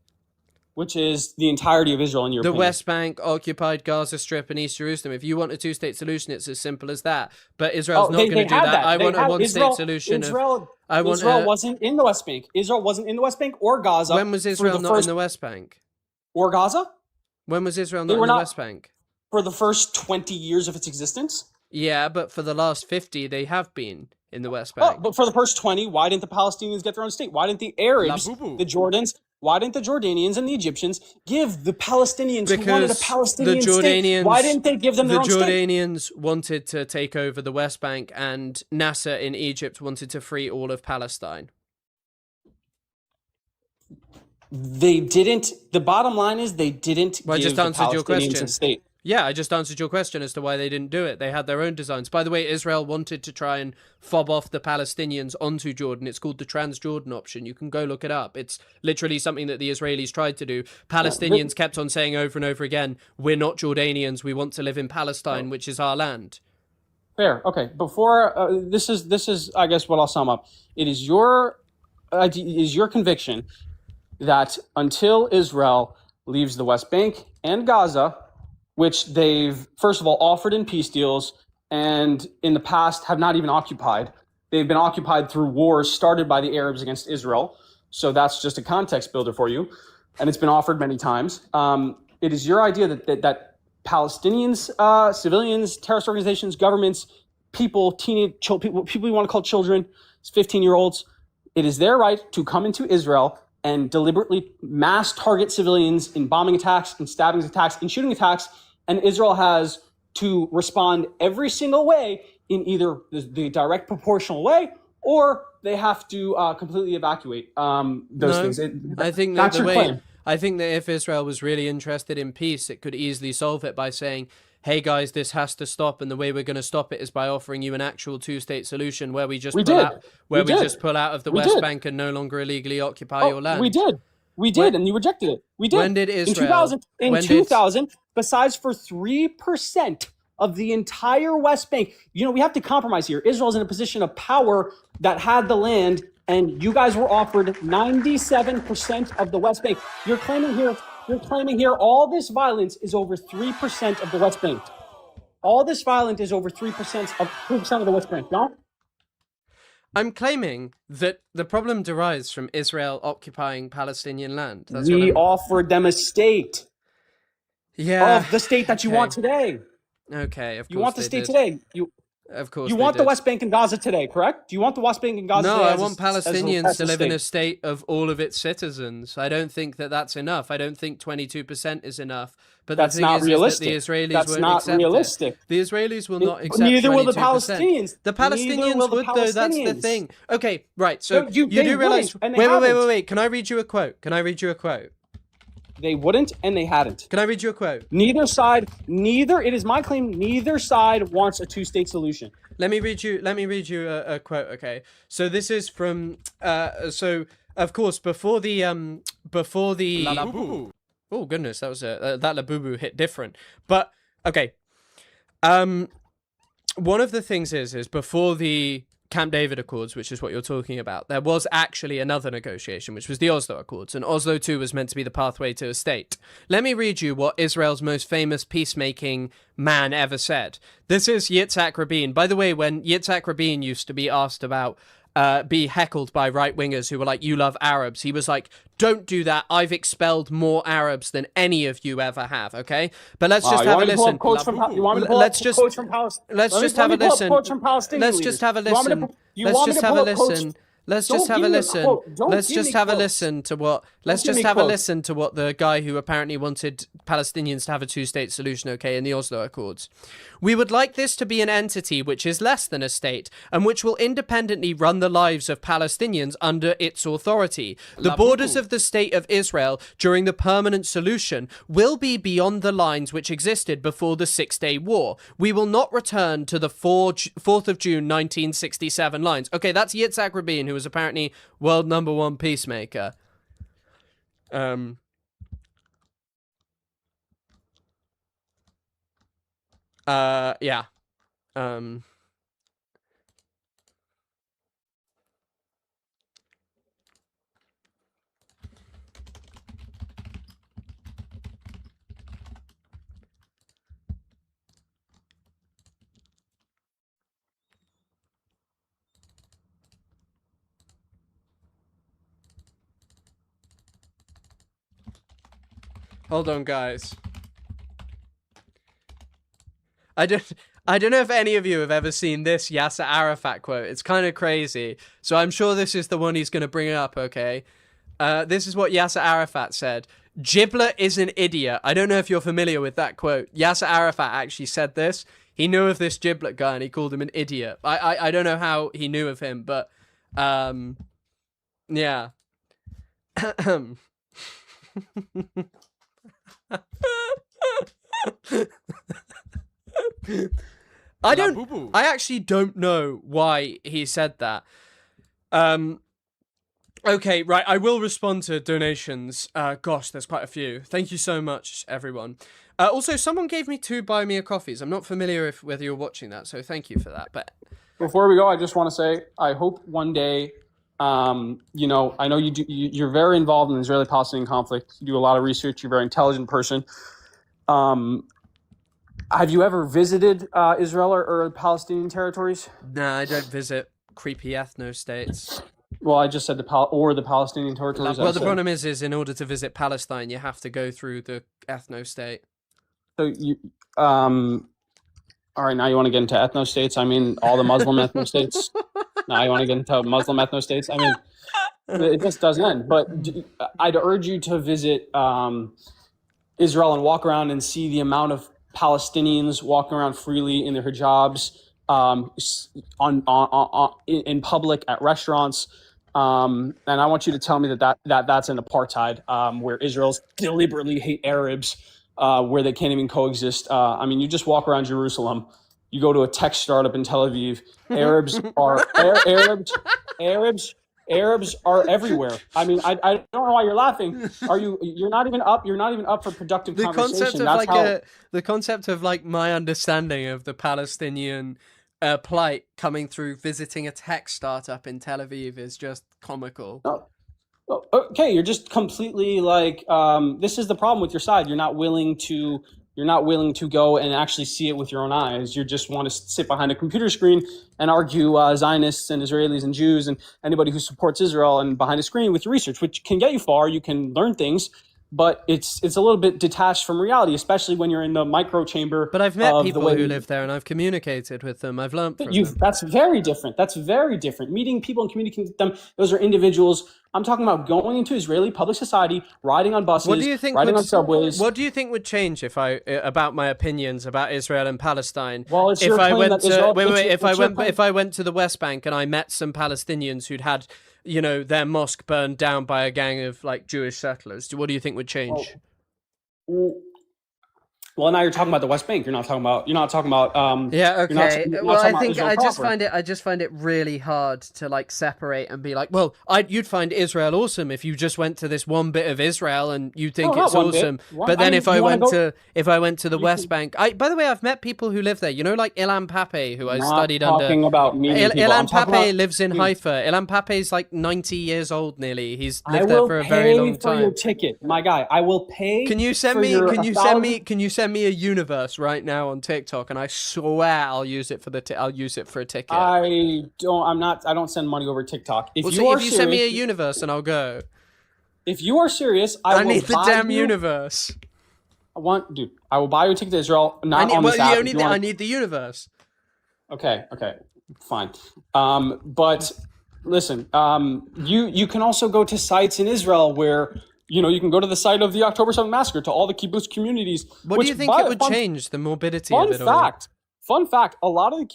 Speaker 6: Which is the entirety of Israel in your opinion.
Speaker 1: The West Bank, occupied Gaza Strip, and East Jerusalem. If you want a two-state solution, it's as simple as that. But Israel's not going to do that. I want a one-state solution. Israel
Speaker 6: wasn't in the West Bank. Israel wasn't in the West Bank or Gaza.
Speaker 1: When was Israel not in the West Bank?
Speaker 6: Or Gaza?
Speaker 1: When was Israel not in the West Bank?
Speaker 6: For the first 20 years of its existence?
Speaker 1: Yeah, but for the last 50, they have been in the West Bank.
Speaker 6: Oh, but for the first 20, why didn't the Palestinians get their own state? Why didn't the Arabs, the Jordanians and the Egyptians give the Palestinians who wanted a Palestinian state? Why didn't they give them their own state?
Speaker 1: The Jordanians wanted to take over the West Bank, and Nasser in Egypt wanted to free all of Palestine.
Speaker 6: They didn't. The bottom line is they didn't
Speaker 1: Well, I
Speaker 6: give
Speaker 1: just
Speaker 6: the
Speaker 1: answered your
Speaker 6: Palestinians
Speaker 1: question.
Speaker 6: a state.
Speaker 1: Yeah, I just answered your question as to why they didn't do it. They had their own designs. By the way, Israel wanted to try and fob off the Palestinians onto Jordan. It's called the Transjordan option. You can go look it up. It's literally something that the Israelis tried to do. Palestinians kept on saying over and over again, we're not Jordanians. We want to live in Palestine, which is our land.
Speaker 6: Fair. Okay. Before this is I guess what I'll sum up. It is your conviction that until Israel leaves the West Bank and Gaza, which they've, first of all, offered in peace deals and in the past have not even occupied. They've been occupied through wars started by the Arabs against Israel. So that's just a context builder for you. And it's been offered many times. It is your idea that Palestinians, civilians, terrorist organizations, governments, people, people you want to call children, 15-year-olds, it is their right to come into Israel and deliberately mass target civilians in bombing attacks, in stabbing attacks, in shooting attacks. And Israel has to respond every single way in either the direct proportional way, or they have to completely evacuate those things.
Speaker 1: I think
Speaker 6: that's your claim.
Speaker 1: I think that if Israel was really interested in peace, it could easily solve it by saying, hey guys, this has to stop, and the way we're going to stop it is by offering you an actual two-state solution where we just pull out of the West Bank and no longer illegally occupy your land.
Speaker 6: We did, and you rejected it. We did.
Speaker 1: When did Israel?
Speaker 6: In 2000, besides for 3% of the entire West Bank, we have to compromise here. Israel's in a position of power that had the land, and you guys were offered 97% of the West Bank. You're claiming here all this violence is over 3% of the West Bank. All this violence is over 3% of the West Bank, no?
Speaker 1: I'm claiming that the problem derives from Israel occupying Palestinian land.
Speaker 6: We offered them a state.
Speaker 1: Yeah.
Speaker 6: Of the state that you want today.
Speaker 1: Okay, of course
Speaker 6: you want the state today.
Speaker 1: Of course
Speaker 6: You
Speaker 1: they
Speaker 6: want the
Speaker 1: did.
Speaker 6: West Bank and Gaza today, correct? Do you want the West Bank and Gaza
Speaker 1: No,
Speaker 6: today?
Speaker 1: I want Palestinians
Speaker 6: as
Speaker 1: to
Speaker 6: a
Speaker 1: live in a
Speaker 6: state?
Speaker 1: state of all of its citizens. I don't think that that's enough. I don't think 22% is enough. But
Speaker 6: That's
Speaker 1: the thing
Speaker 6: not
Speaker 1: is that the
Speaker 6: realistic.
Speaker 1: Israelis
Speaker 6: That's
Speaker 1: won't
Speaker 6: not
Speaker 1: accept
Speaker 6: realistic.
Speaker 1: it. The Israelis will not accept
Speaker 6: Neither will the
Speaker 1: 22%.
Speaker 6: Palestinians.
Speaker 1: The
Speaker 6: Neither
Speaker 1: Palestinians
Speaker 6: will the
Speaker 1: would, though. That's the
Speaker 6: Palestinians.
Speaker 1: thing. Okay, right. So
Speaker 6: No,
Speaker 1: you
Speaker 6: they
Speaker 1: do realize.
Speaker 6: wouldn't, and they haven't.
Speaker 1: Can I read you a quote?
Speaker 6: They wouldn't, and they hadn't.
Speaker 1: Can I read you a quote?
Speaker 6: It is my claim, neither side wants a two-state solution.
Speaker 1: Let me read you a quote, okay? So this is from so of course before the oh goodness, that was that Labubu hit different. But okay. One of the things is before the Camp David Accords, which is what you're talking about, there was actually another negotiation, which was the Oslo Accords, and Oslo 2 was meant to be the pathway to a state. Let me read you what Israel's most famous peacemaking man ever said. This is Yitzhak Rabin. By the way, when Yitzhak Rabin used to be asked about be heckled by right-wingers who were like, you love Arabs, he was like, don't do that. I've expelled more Arabs than any of you ever have, okay? But let's just have a listen. Let's just have a listen. Let's just have a listen. Let's just have a listen. Let's just have a listen. Let's just have a listen to what. Let's just have a listen to what the guy who apparently wanted Palestinians to have a two-state solution, okay, in the Oslo Accords. We would like this to be an entity which is less than a state and which will independently run the lives of Palestinians under its authority. The borders of the state of Israel during the permanent solution will be beyond the lines which existed before the Six-Day War. We will not return to the 4th of June 1967 lines. Okay, that's Yitzhak Rabin, who was apparently world #1 peacemaker. Yeah. Hold on, guys. I don't know if any of you have ever seen this Yasser Arafat quote. It's kind of crazy. So I'm sure this is the one he's going to bring up, okay? This is what Yasser Arafat said. Giblet is an idiot. I don't know if you're familiar with that quote. Yasser Arafat actually said this. He knew of this Giblet guy and he called him an idiot. I don't know how he knew of him, but yeah. I actually don't know why he said that. Okay, right, I will respond to donations. Gosh, there's quite a few. Thank you so much, everyone. Also, someone gave me 2 Buy Me a Coffees. I'm not familiar whether you're watching that, so thank you for that. But
Speaker 6: before we go, I just want to say, I hope one day, you know, I know you're very involved in the Israeli-Palestinian conflict. You do a lot of research. You're a very intelligent person. Have you ever visited Israel or Palestinian territories?
Speaker 1: Nah, I don't visit creepy ethno-states.
Speaker 6: Well, I just said the Palestinian territories.
Speaker 1: Well, the problem is in order to visit Palestine, you have to go through the ethno-state.
Speaker 6: So you, all right, now you want to get into ethno-states? I mean, all the Muslim ethno-states? Now you want to get into Muslim ethno-states? I mean, it just doesn't end. But I'd urge you to visit Israel and walk around and see the amount of Palestinians walking around freely in their hijabs, in public at restaurants, and I want you to tell me that's an apartheid, where Israel's deliberately hate Arabs, where they can't even coexist. I mean, you just walk around Jerusalem, you go to a tech startup in Tel Aviv, Arabs are everywhere. I mean, I don't know why you're laughing. You're not even up for productive conversation.
Speaker 1: The concept of like my understanding of the Palestinian plight coming through visiting a tech startup in Tel Aviv is just comical.
Speaker 6: Oh, okay, you're just completely like this is the problem with your side. You're not willing to go and actually see it with your own eyes. You just want to sit behind a computer screen and argue Zionists and Israelis and Jews and anybody who supports Israel and behind a screen with your research, which can get you far. You can learn things, but it's a little bit detached from reality, especially when you're in the micro chamber.
Speaker 1: But I've met
Speaker 6: of
Speaker 1: people
Speaker 6: the way
Speaker 1: who live there, and I've communicated with them. I've learned from them.
Speaker 6: That's very different. That's very different. Meeting people and communicating with them, those are individuals. I'm talking about going into Israeli public society, riding on buses,
Speaker 1: What do you think
Speaker 6: riding on subways.
Speaker 1: What do you think would change if about my opinions about Israel and Palestine?
Speaker 6: Well, it's
Speaker 1: if
Speaker 6: your
Speaker 1: I
Speaker 6: claim
Speaker 1: went
Speaker 6: that
Speaker 1: to
Speaker 6: Israel,
Speaker 1: if I went to the West Bank and I met some Palestinians who'd had, you know, their mosque burned down by a gang of like Jewish settlers, what do you think would change?
Speaker 6: Well, now you're talking about the West Bank. You're not talking about.
Speaker 1: Yeah. Okay.
Speaker 6: You're not
Speaker 1: Well,
Speaker 6: talking
Speaker 1: I
Speaker 6: about
Speaker 1: think
Speaker 6: Israel
Speaker 1: I just
Speaker 6: proper.
Speaker 1: find it really hard to like separate and be like, well, you'd find Israel awesome if you just went to this one bit of Israel and you think
Speaker 6: No,
Speaker 1: it's
Speaker 6: not one bit.
Speaker 1: awesome.
Speaker 6: One-
Speaker 1: But then
Speaker 6: I mean,
Speaker 1: if I went to the
Speaker 6: you
Speaker 1: West
Speaker 6: can-
Speaker 1: Bank, by the way, I've met people who live there. You know, like Ilan Pape, who I
Speaker 6: Not
Speaker 1: studied
Speaker 6: talking
Speaker 1: under.
Speaker 6: about meeting people. I'm
Speaker 1: Ilan
Speaker 6: talking
Speaker 1: Pape
Speaker 6: about-
Speaker 1: lives in
Speaker 6: Dude.
Speaker 1: Haifa. Ilan Pape's like 90 years old nearly. He's
Speaker 6: I
Speaker 1: lived there
Speaker 6: will
Speaker 1: for a
Speaker 6: pay
Speaker 1: very long
Speaker 6: for your
Speaker 1: time.
Speaker 6: ticket, my guy. I will pay.
Speaker 1: Can you send
Speaker 6: for
Speaker 1: me?
Speaker 6: your
Speaker 1: Can you
Speaker 6: 1,000
Speaker 1: send me? Can you send me a universe right now on TikTok? And I swear I'll use it for I'll use it for a ticket.
Speaker 6: I don't send money over TikTok. If
Speaker 1: Well,
Speaker 6: you
Speaker 1: so
Speaker 6: are
Speaker 1: if you send me a
Speaker 6: serious-
Speaker 1: universe, and I'll go.
Speaker 6: if you are serious, I will
Speaker 1: need the
Speaker 6: buy
Speaker 1: damn
Speaker 6: you-
Speaker 1: universe.
Speaker 6: I will buy you a ticket to Israel. Not on this app. If you
Speaker 1: I
Speaker 6: wanna-
Speaker 1: need the universe.
Speaker 6: Okay, fine. But listen, you can also go to sites in Israel where you can go to the site of the October 7th massacre, to all the kibbutz communities.
Speaker 1: What do you think it would change? The morbidity of it all.
Speaker 6: Fun fact: a lot of the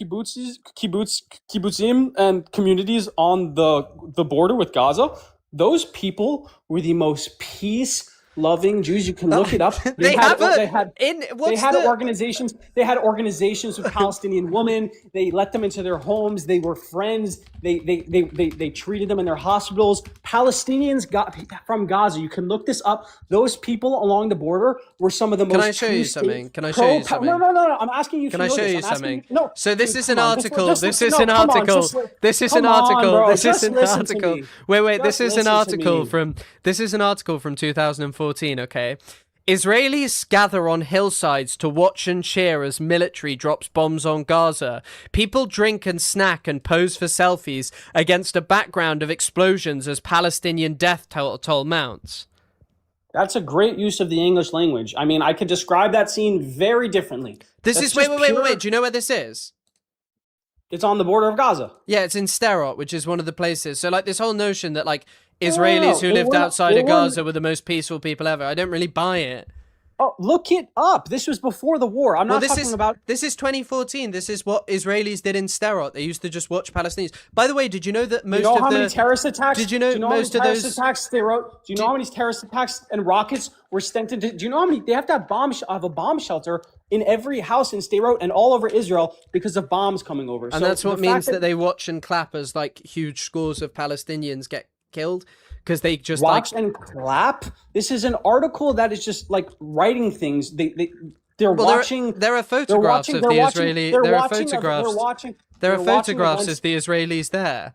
Speaker 6: kibbutzim, and communities on the border with Gaza, those people were the most peace-loving Jews. You can look it up.
Speaker 1: They had
Speaker 6: organizations. They had organizations with Palestinian women. They let them into their homes. They were friends. They treated them in their hospitals. Palestinians got from Gaza. You can look this up. Those people along the border were some of the most.
Speaker 1: Can I show you something? Can I show you something?
Speaker 6: No. I'm asking you.
Speaker 1: Can I show you something?
Speaker 6: No.
Speaker 1: So this is an
Speaker 6: Come on,
Speaker 1: article.
Speaker 6: just
Speaker 1: This
Speaker 6: listen-
Speaker 1: is
Speaker 6: no,
Speaker 1: an
Speaker 6: come on,
Speaker 1: article.
Speaker 6: just li-
Speaker 1: This is
Speaker 6: come
Speaker 1: an
Speaker 6: on,
Speaker 1: article.
Speaker 6: bro,
Speaker 1: This is
Speaker 6: just
Speaker 1: an
Speaker 6: listen to
Speaker 1: article.
Speaker 6: me.
Speaker 1: Wait. This
Speaker 6: Just
Speaker 1: is an
Speaker 6: listen to
Speaker 1: article
Speaker 6: me.
Speaker 1: from. This is an article from 2014. Okay. Israelis gather on hillsides to watch and cheer as military drops bombs on Gaza. People drink and snack and pose for selfies against a background of explosions as Palestinian death toll mounts.
Speaker 6: That's a great use of the English language. I mean, I could describe that scene very differently.
Speaker 1: This
Speaker 6: That's
Speaker 1: is
Speaker 6: just
Speaker 1: wait.
Speaker 6: pure-
Speaker 1: Do you know where this is?
Speaker 6: It's on the border of Gaza.
Speaker 1: Yeah, it's in Sderot, which is one of the places. So, like, this whole notion that, like, Israelis who
Speaker 6: they
Speaker 1: lived
Speaker 6: weren't-
Speaker 1: outside
Speaker 6: they
Speaker 1: of
Speaker 6: weren't-
Speaker 1: Gaza were the most peaceful people ever. I don't really buy it.
Speaker 6: Oh, look it up. This was before the war. I'm not talking about.
Speaker 1: This is 2014. This is what Israelis did in Sderot. They used to just watch Palestinians. By the way, did you know that most
Speaker 6: You know
Speaker 1: of
Speaker 6: how
Speaker 1: the
Speaker 6: many terrorist attacks?
Speaker 1: Did you know most of those
Speaker 6: attacks they wrote? Do you know how many terrorist attacks and rockets were sent into? Do you know how many? They have to have a bomb shelter in every house in Sderot and all over Israel because of bombs coming over.
Speaker 1: And that's what means that they watch and clap as like huge scores of Palestinians get killed because they just
Speaker 6: watch and clap. This is an article that is just like writing things. They're watching.
Speaker 1: There are photographs of the Israeli. There are photographs. There are photographs of the Israelis there.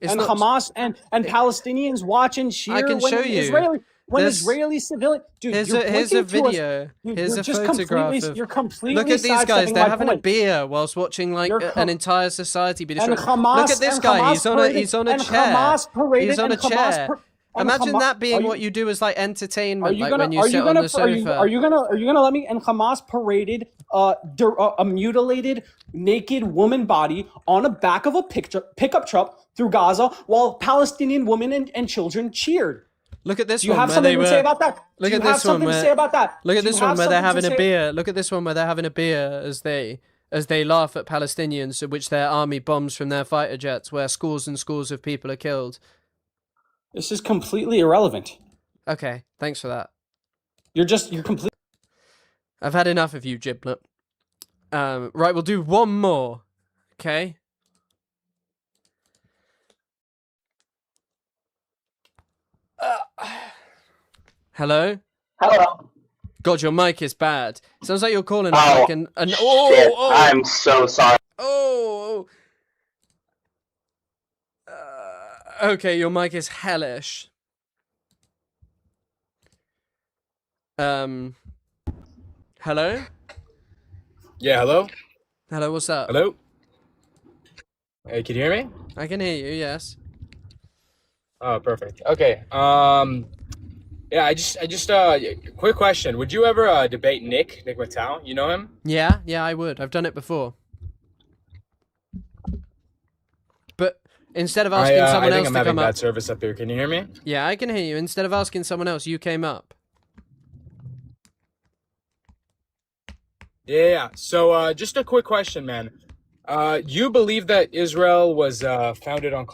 Speaker 6: And Hamas and Palestinians watch and cheer.
Speaker 1: I can show you.
Speaker 6: Israeli civilian. Dude,
Speaker 1: here's a video. Here's a photograph of.
Speaker 6: You're completely.
Speaker 1: Look at these guys. They're having a
Speaker 6: point.
Speaker 1: beer whilst watching like an entire society be destroyed.
Speaker 6: Hamas,
Speaker 1: Look at this guy. He's on a chair. He's on a chair. Imagine that being what you do as like entertainment, like when you sit on the sofa.
Speaker 6: Are you gonna let me? And Hamas paraded a mutilated, naked woman body on the back of a pickup truck through Gaza while Palestinian women and children cheered.
Speaker 1: Look at this
Speaker 6: Do you
Speaker 1: one
Speaker 6: have
Speaker 1: where
Speaker 6: something
Speaker 1: they
Speaker 6: to
Speaker 1: were.
Speaker 6: say about that?
Speaker 1: Look
Speaker 6: Do
Speaker 1: at
Speaker 6: you have
Speaker 1: this one
Speaker 6: something to
Speaker 1: where.
Speaker 6: say about that?
Speaker 1: Look at
Speaker 6: Do you
Speaker 1: this one
Speaker 6: have
Speaker 1: where they're
Speaker 6: something to
Speaker 1: having a
Speaker 6: say-
Speaker 1: beer. Look at this one where they're having a beer as they laugh at Palestinians, which their army bombs from their fighter jets, where scores and scores of people are killed.
Speaker 6: This is completely irrelevant.
Speaker 1: Okay, thanks for that.
Speaker 6: You're completely.
Speaker 1: I've had enough of you, Giblet. Right, we'll do one more. Okay. Hello?
Speaker 7: Hello.
Speaker 1: God, your mic is bad. Sounds like you're calling
Speaker 7: Oh,
Speaker 1: like an
Speaker 7: Shit,
Speaker 1: oh.
Speaker 7: I'm so sorry.
Speaker 1: Oh. Okay, your mic is hellish. Hello?
Speaker 8: Yeah, hello?
Speaker 1: Hello, what's up?
Speaker 8: Hello? Hey, can you hear me?
Speaker 1: I can hear you, yes.
Speaker 8: Oh, perfect. Okay. Yeah, I just quick question. Would you ever debate Nick Mattel? You know him?
Speaker 1: Yeah, I would. I've done it before. But instead of asking
Speaker 8: I
Speaker 1: someone
Speaker 8: think
Speaker 1: else
Speaker 8: I'm
Speaker 1: to
Speaker 8: having
Speaker 1: come
Speaker 8: bad
Speaker 1: up,
Speaker 8: service up here. Can you hear me?
Speaker 1: yeah, I can hear you. Instead of asking someone else, you came up.
Speaker 8: Yeah. So just a quick question, man. You believe that Israel was founded on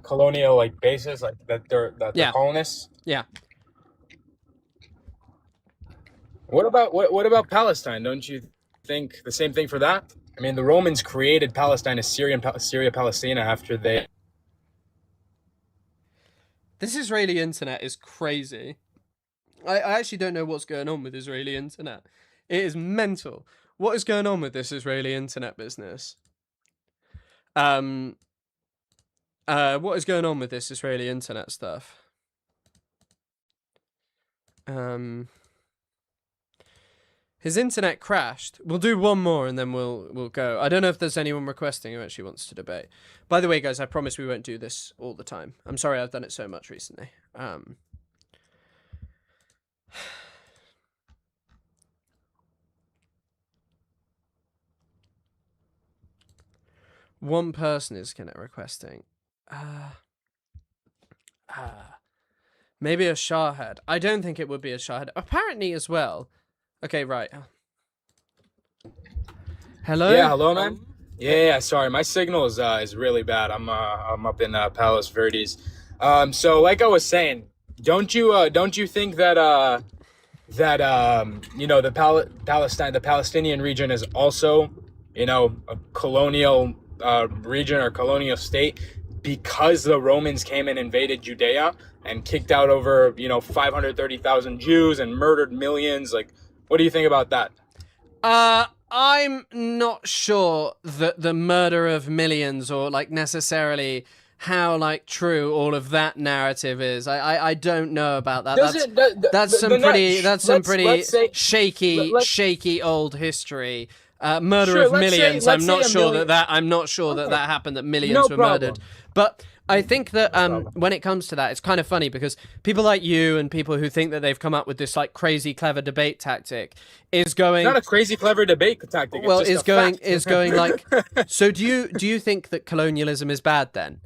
Speaker 8: colonial like basis, like they're
Speaker 1: Yeah.
Speaker 8: colonists?
Speaker 1: Yeah.
Speaker 8: What about Palestine? Don't you think the same thing for that? I mean, the Romans created Palestine as Syria Palestina after they.
Speaker 1: This Israeli internet is crazy. I actually don't know what's going on with Israeli internet. It is mental. What is going on with this Israeli internet business? What is going on with this Israeli internet stuff? His internet crashed. We'll do one more and then we'll go. I don't know if there's anyone requesting who actually wants to debate. By the way, guys, I promise we won't do this all the time. I'm sorry I've done it so much recently. One person is requesting. Maybe a Shahad. I don't think it would be a Shahad. Apparently as well. Okay, right. Hello?
Speaker 8: Yeah, hello, man. Yeah. Sorry, my signal is really bad. I'm up in Palos Verdes. So like I was saying, don't you think that the Palestinian region is also, a colonial region or colonial state because the Romans came and invaded Judea and kicked out over 530,000 Jews and murdered millions? Like, what do you think about that?
Speaker 1: I'm not sure that the murder of millions or necessarily how true all of that narrative is. I don't know about that. That's some pretty shaky old history. Murder of millions. I'm not sure that happened. That millions were murdered. But I think that when it comes to that, it's kind of funny because people like you and people who think that they've come up with this crazy clever debate tactic is going.
Speaker 8: Not a crazy clever debate tactic.
Speaker 1: Well,
Speaker 8: it's
Speaker 1: is going So do you think that colonialism is bad then?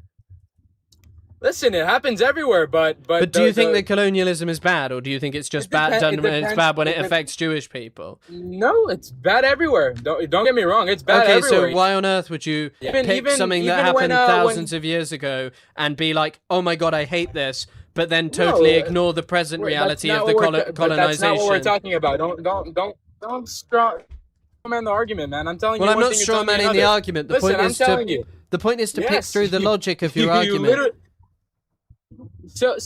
Speaker 8: Listen, it happens everywhere, but
Speaker 1: do you think that colonialism is bad, or do you think it's just bad done? It's bad when it affects Jewish people.
Speaker 8: No, it's bad everywhere. Don't get me wrong. It's bad everywhere.
Speaker 1: Okay, so why on earth would you pick something that happened thousands of years ago and be like, "Oh my God, I hate this," but then totally ignore the present reality of the colonization?
Speaker 8: That's not what we're talking about. Don't strawman the argument, man. I'm telling you.
Speaker 1: Well, I'm not strawmanning the argument. The point is to pick through the logic of your argument.
Speaker 8: So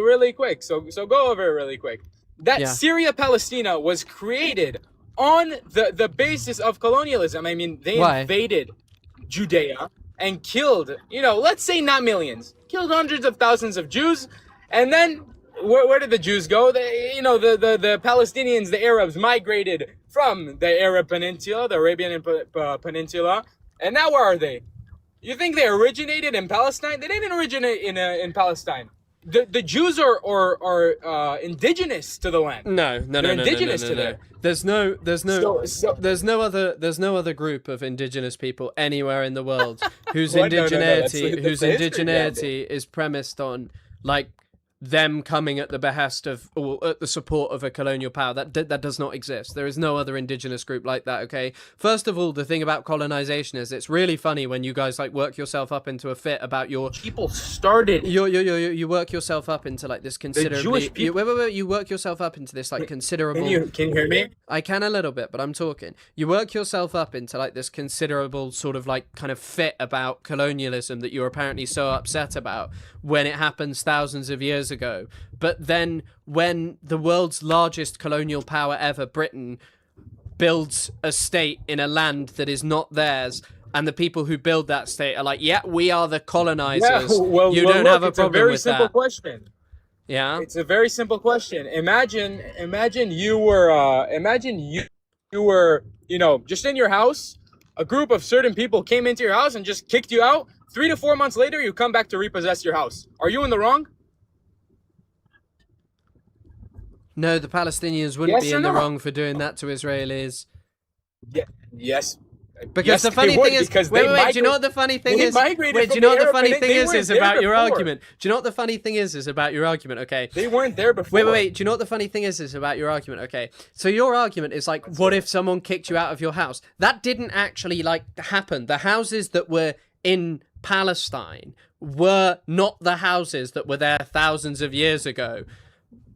Speaker 8: really quick. So go over it really quick. That Syria Palestina was created on the basis of colonialism. I mean, they invaded Judea and killed, let's say not millions, killed hundreds of thousands of Jews. And then where did the Jews go? The Palestinians, the Arabs migrated from the Arab Peninsula, the Arabian Peninsula. And now where are they? You think they originated in Palestine? They didn't originate in Palestine. The Jews are indigenous to the land.
Speaker 1: No.
Speaker 8: Indigenous to there.
Speaker 1: There's no other group of indigenous people anywhere in the world whose indigeneity is premised on them coming at the behest of or at the support of a colonial power. That does not exist. There is no other indigenous group like that. Okay. First of all, the thing about colonization is it's really funny when you guys work yourself up into a fit about your
Speaker 8: people started.
Speaker 1: You work yourself up into this considerably. You work yourself up into this considerable.
Speaker 8: Can you hear me?
Speaker 1: I can a little bit, but I'm talking. You work yourself up into this considerable sort of kind of fit about colonialism that you're apparently so upset about when it happens thousands of years ago. But then when the world's largest colonial power ever, Britain, builds a state in a land that is not theirs, and the people who build that state are we are the colonizers. You don't have a problem with that. It's a very simple question. Yeah,
Speaker 8: it's a very simple question. Imagine you were just in your house. A group of certain people came into your house and just kicked you out. 3 to 4 months later, you come back to repossess your house. Are you in the wrong?
Speaker 1: No, the Palestinians wouldn't
Speaker 8: Yes
Speaker 1: be
Speaker 8: or
Speaker 1: in the
Speaker 8: no?
Speaker 1: wrong for doing that to Israelis.
Speaker 8: Yeah. Yes.
Speaker 1: Because
Speaker 8: Yes,
Speaker 1: the
Speaker 8: they
Speaker 1: funny
Speaker 8: would,
Speaker 1: thing is,
Speaker 8: because
Speaker 1: wait,
Speaker 8: they
Speaker 1: wait, do you know what
Speaker 8: migrate-
Speaker 1: the funny thing
Speaker 8: they
Speaker 1: is?
Speaker 8: migrated
Speaker 1: Wait, do you
Speaker 8: from
Speaker 1: know
Speaker 8: the
Speaker 1: what the
Speaker 8: Arab
Speaker 1: funny
Speaker 8: Peninsula.
Speaker 1: thing
Speaker 8: They
Speaker 1: is
Speaker 8: weren't there
Speaker 1: about your
Speaker 8: before.
Speaker 1: argument? Do you know what the funny thing is about your argument? Okay.
Speaker 8: They weren't there before.
Speaker 1: Wait. Do you know what the funny thing is about your argument? Okay. So your argument is like, what if someone kicked you out of your house? That didn't actually like happen. The houses that were in Palestine were not the houses that were there thousands of years ago.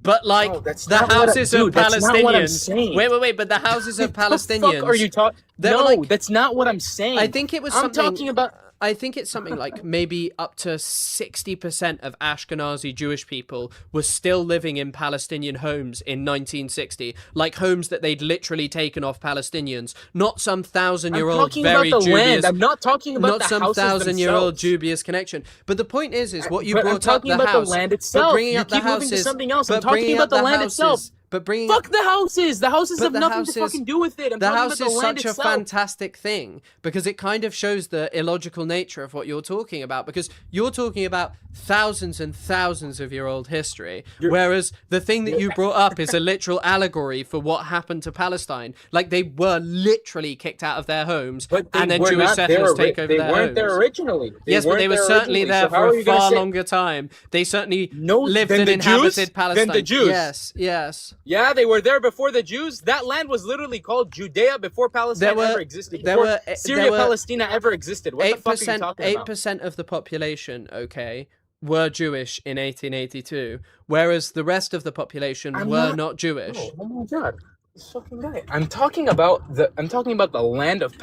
Speaker 1: But like
Speaker 8: No, that's
Speaker 1: the
Speaker 8: not what I-
Speaker 1: houses of
Speaker 8: dude, that's not what I'm
Speaker 1: Palestinians.
Speaker 8: saying.
Speaker 1: Wait. But the houses of
Speaker 8: What the
Speaker 1: Palestinians.
Speaker 8: fuck are you talking?
Speaker 1: They were
Speaker 8: No,
Speaker 1: like-
Speaker 8: that's not what I'm saying.
Speaker 1: I think it was
Speaker 8: I'm
Speaker 1: something.
Speaker 8: talking about.
Speaker 1: I think it's something like maybe up to 60% of Ashkenazi Jewish people were still living in Palestinian homes in 1960, like homes that they'd literally taken off Palestinians, not some
Speaker 8: I'm
Speaker 1: thousand-year-old
Speaker 8: talking
Speaker 1: very
Speaker 8: about the
Speaker 1: dubious.
Speaker 8: land. I'm not talking about
Speaker 1: Not
Speaker 8: the
Speaker 1: some
Speaker 8: houses
Speaker 1: thousand-year-old
Speaker 8: themselves.
Speaker 1: dubious connection. But the point is what you
Speaker 8: But I'm
Speaker 1: brought up
Speaker 8: talking
Speaker 1: the
Speaker 8: about
Speaker 1: house.
Speaker 8: the land
Speaker 1: But
Speaker 8: itself.
Speaker 1: bringing
Speaker 8: You
Speaker 1: up the
Speaker 8: keep moving to
Speaker 1: houses.
Speaker 8: something else.
Speaker 1: But
Speaker 8: I'm talking
Speaker 1: bringing
Speaker 8: about
Speaker 1: up
Speaker 8: the land
Speaker 1: houses,
Speaker 8: itself.
Speaker 1: But bringing
Speaker 8: Fuck the houses. The houses
Speaker 1: But
Speaker 8: have
Speaker 1: the
Speaker 8: nothing
Speaker 1: houses-
Speaker 8: to fucking do with it. I'm
Speaker 1: the
Speaker 8: talking
Speaker 1: house
Speaker 8: about
Speaker 1: is
Speaker 8: the land
Speaker 1: such a
Speaker 8: itself.
Speaker 1: fantastic thing because it kind of shows the illogical nature of what you're talking about, because you're talking about thousands and thousands of year old history, whereas the thing that you brought up is a literal allegory for what happened to Palestine. Like, they were literally kicked out of their homes,
Speaker 8: But they
Speaker 1: and then
Speaker 8: were
Speaker 1: Jewish
Speaker 8: not there
Speaker 1: settlers
Speaker 8: ori-
Speaker 1: take over
Speaker 8: They
Speaker 1: their
Speaker 8: weren't
Speaker 1: homes.
Speaker 8: there originally.
Speaker 1: Yes, but
Speaker 8: weren't
Speaker 1: they were certainly
Speaker 8: originally.
Speaker 1: there
Speaker 8: So how
Speaker 1: for
Speaker 8: are
Speaker 1: a
Speaker 8: you gonna
Speaker 1: far
Speaker 8: say-
Speaker 1: longer time. They certainly
Speaker 8: No,
Speaker 1: lived
Speaker 8: than
Speaker 1: and
Speaker 8: the
Speaker 1: inhabited
Speaker 8: Jews?
Speaker 1: Palestine.
Speaker 8: Than the Jews?
Speaker 1: Yes.
Speaker 8: Yeah, they were there before the Jews. That land was literally called Judea before Palestine
Speaker 1: There were-
Speaker 8: ever existed.
Speaker 1: there
Speaker 8: Before
Speaker 1: were-
Speaker 8: Syria,
Speaker 1: there were
Speaker 8: Palestina ever existed. What the fuck are you
Speaker 1: 8%,
Speaker 8: talking about?
Speaker 1: 8% of the population, okay, were Jewish in 1882, whereas the rest of the population
Speaker 8: I'm
Speaker 1: were
Speaker 8: not-
Speaker 1: not Jewish.
Speaker 8: Oh my god. This fucking guy. I'm talking about the land of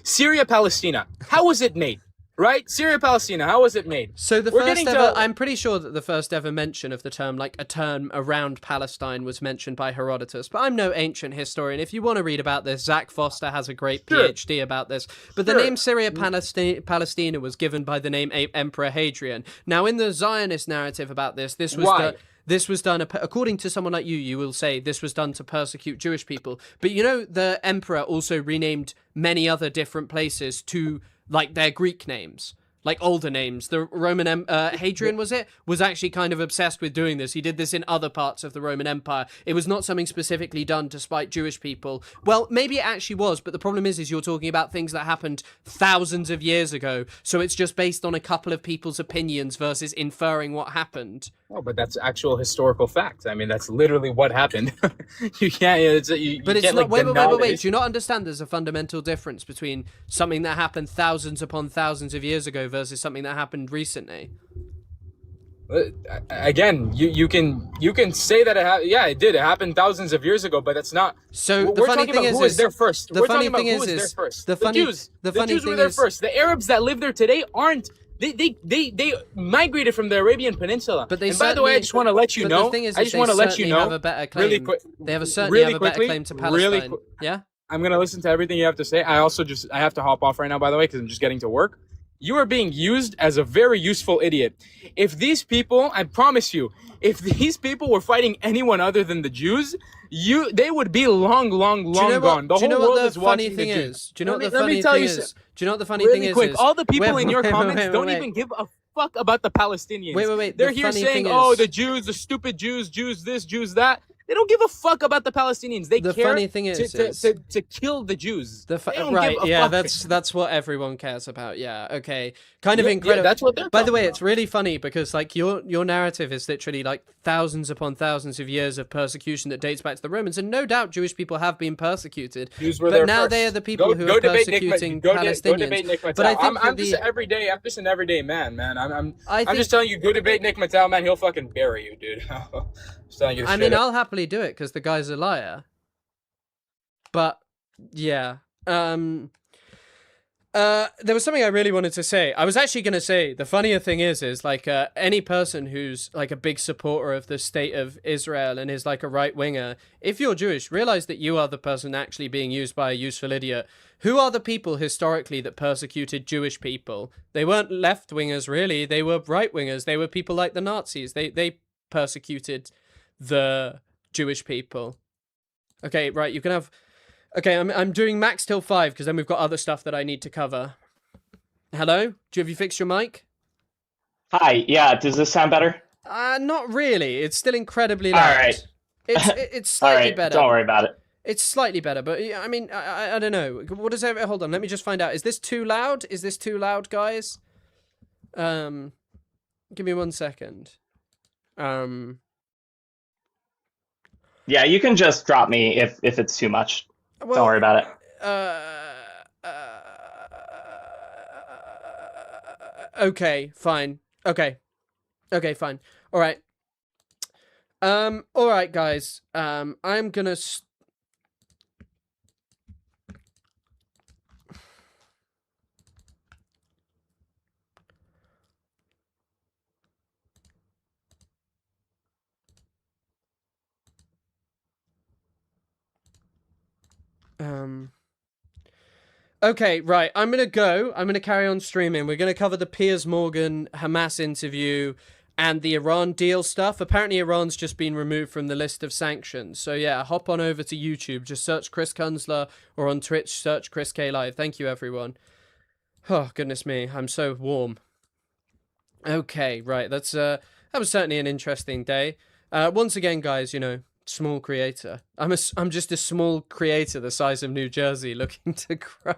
Speaker 8: Syria, Palestina. How was it made? Right? Syria, Palestina. How was it made?
Speaker 1: So the
Speaker 8: We're
Speaker 1: first
Speaker 8: getting
Speaker 1: ever,
Speaker 8: to-
Speaker 1: I'm pretty sure that the first ever mention of the term, like a term around Palestine, was mentioned by Herodotus, but I'm no ancient historian. If you want to read about this, Zach Foster has a great
Speaker 8: Sure.
Speaker 1: PhD about this. But the
Speaker 8: Sure.
Speaker 1: name Syria Palestina was given by the name Emperor Hadrian. Now, in the Zionist narrative about this was
Speaker 8: Why?
Speaker 1: this was done, according to someone like you will say this was done to persecute Jewish people. But you know, the emperor also renamed many other different places to, like, their Greek names. Like older names. The Roman Hadrian, was actually kind of obsessed with doing this. He did this in other parts of the Roman Empire. It was not something specifically done to spite Jewish people. Well, maybe it actually was, but the problem is you're talking about things that happened thousands of years ago. So it's just based on a couple of people's opinions versus inferring what happened.
Speaker 8: Oh, but that's actual historical fact. I mean, that's literally what happened. You can't. You
Speaker 1: But it's
Speaker 8: can't,
Speaker 1: not.
Speaker 8: like,
Speaker 1: Wait.
Speaker 8: deny
Speaker 1: Do you not understand? There's a fundamental difference between something that happened thousands upon thousands of years ago versus something that happened recently.
Speaker 8: Again, you can say that it did. It happened thousands of years ago, but that's not.
Speaker 1: So
Speaker 8: We're
Speaker 1: the funny
Speaker 8: talking
Speaker 1: thing
Speaker 8: about
Speaker 1: is,
Speaker 8: who was there first.
Speaker 1: the
Speaker 8: We're
Speaker 1: funny
Speaker 8: talking
Speaker 1: thing
Speaker 8: about who
Speaker 1: is,
Speaker 8: was there first.
Speaker 1: the Jews
Speaker 8: The
Speaker 1: funny
Speaker 8: Jews were
Speaker 1: thing
Speaker 8: there
Speaker 1: is-
Speaker 8: first. The Arabs that live there today aren't. They migrated from the Arabian Peninsula.
Speaker 1: But they
Speaker 8: and by the way, I
Speaker 1: certainly-
Speaker 8: just want to let you
Speaker 1: but
Speaker 8: know.
Speaker 1: the thing is,
Speaker 8: I just
Speaker 1: they
Speaker 8: want to let you
Speaker 1: certainly
Speaker 8: know.
Speaker 1: have a better claim.
Speaker 8: Really quick.
Speaker 1: They certainly
Speaker 8: Really
Speaker 1: have a better
Speaker 8: quickly,
Speaker 1: claim to
Speaker 8: really
Speaker 1: Palestine.
Speaker 8: quick.
Speaker 1: Yeah.
Speaker 8: I'm gonna listen to everything you have to say. I have to hop off right now, by the way, because I'm just getting to work. You are being used as a very useful idiot. If these people, I promise you, if these people were fighting anyone other than the Jews, they would be long gone. The
Speaker 1: do you know
Speaker 8: whole world
Speaker 1: what
Speaker 8: is
Speaker 1: the funny
Speaker 8: watching
Speaker 1: thing
Speaker 8: the Jews.
Speaker 1: is? Do you know what the
Speaker 8: Let me
Speaker 1: funny
Speaker 8: tell
Speaker 1: thing
Speaker 8: you
Speaker 1: is? Do you know what the funny
Speaker 8: really
Speaker 1: thing is?
Speaker 8: quick, all the people in your comments
Speaker 1: wait,
Speaker 8: don't
Speaker 1: wait.
Speaker 8: even give a fuck about the Palestinians.
Speaker 1: Wait.
Speaker 8: They're
Speaker 1: The
Speaker 8: here
Speaker 1: funny
Speaker 8: saying,
Speaker 1: thing
Speaker 8: "Oh,
Speaker 1: is-
Speaker 8: the Jews, the stupid Jews, Jews this, Jews that." They don't give a fuck about the Palestinians. They
Speaker 1: The
Speaker 8: care
Speaker 1: funny thing is
Speaker 8: to kill the Jews. They don't
Speaker 1: right,
Speaker 8: give a
Speaker 1: yeah,
Speaker 8: fuck.
Speaker 1: that's what everyone cares about. Yeah, okay, kind of
Speaker 8: Yeah,
Speaker 1: incredible.
Speaker 8: that's what they're
Speaker 1: By the
Speaker 8: talking
Speaker 1: way,
Speaker 8: about.
Speaker 1: it's really funny because like your narrative is literally like thousands upon thousands of years of persecution that dates back to the Romans, and no doubt Jewish people have been persecuted.
Speaker 8: Jews were
Speaker 1: but
Speaker 8: there
Speaker 1: now
Speaker 8: first.
Speaker 1: they are the people
Speaker 8: Go
Speaker 1: who are
Speaker 8: debate Nick
Speaker 1: persecuting
Speaker 8: Go
Speaker 1: Palestinians.
Speaker 8: debate Nick Mattel.
Speaker 1: But I think
Speaker 8: I'm
Speaker 1: that
Speaker 8: just an everyday man. I'm
Speaker 1: I think-
Speaker 8: just telling you, go debate Nick Mattel, man. He'll fucking bury you, dude. Just telling you.
Speaker 1: I mean, I'll happily do it because the guy's a liar. But yeah, there was something I really wanted to say. I was actually going to say the funnier thing is like any person who's like a big supporter of the state of Israel and is like a right winger, if you're Jewish, realize that you are the person actually being used by a useful idiot. Who are the people historically that persecuted Jewish people? They weren't left wingers really. They were right wingers. They were people like the Nazis. They persecuted the Jewish people. Okay, right. You can have. Okay, I'm doing max till 5 because then we've got other stuff that I need to cover. Hello? Have you fixed your mic?
Speaker 7: Hi, yeah, does this sound better?
Speaker 1: Not really. It's still incredibly loud.
Speaker 7: All right.
Speaker 1: It's slightly better.
Speaker 7: Don't worry about it.
Speaker 1: It's slightly better, but I mean, I don't know. What is it? Hold on, let me just find out. Is this too loud? Is this too loud, guys? Give me 1 second.
Speaker 7: Yeah, you can just drop me if it's too much.
Speaker 1: Well,
Speaker 7: don't worry about it.
Speaker 1: Okay, fine. Okay, fine. All right. All right, guys. I'm gonna. Okay, right. I'm gonna go. I'm gonna carry on streaming. We're gonna cover the Piers Morgan Hamas interview and the Iran deal stuff. Apparently, Iran's just been removed from the list of sanctions. So yeah, hop on over to YouTube. Just search Chris Kunzler, or on Twitch, search Chris K Live. Thank you, everyone. Oh goodness me, I'm so warm. Okay, right. That was certainly an interesting day. Once again, guys, you know, small creator. I'm just a small creator the size of New Jersey looking to grow.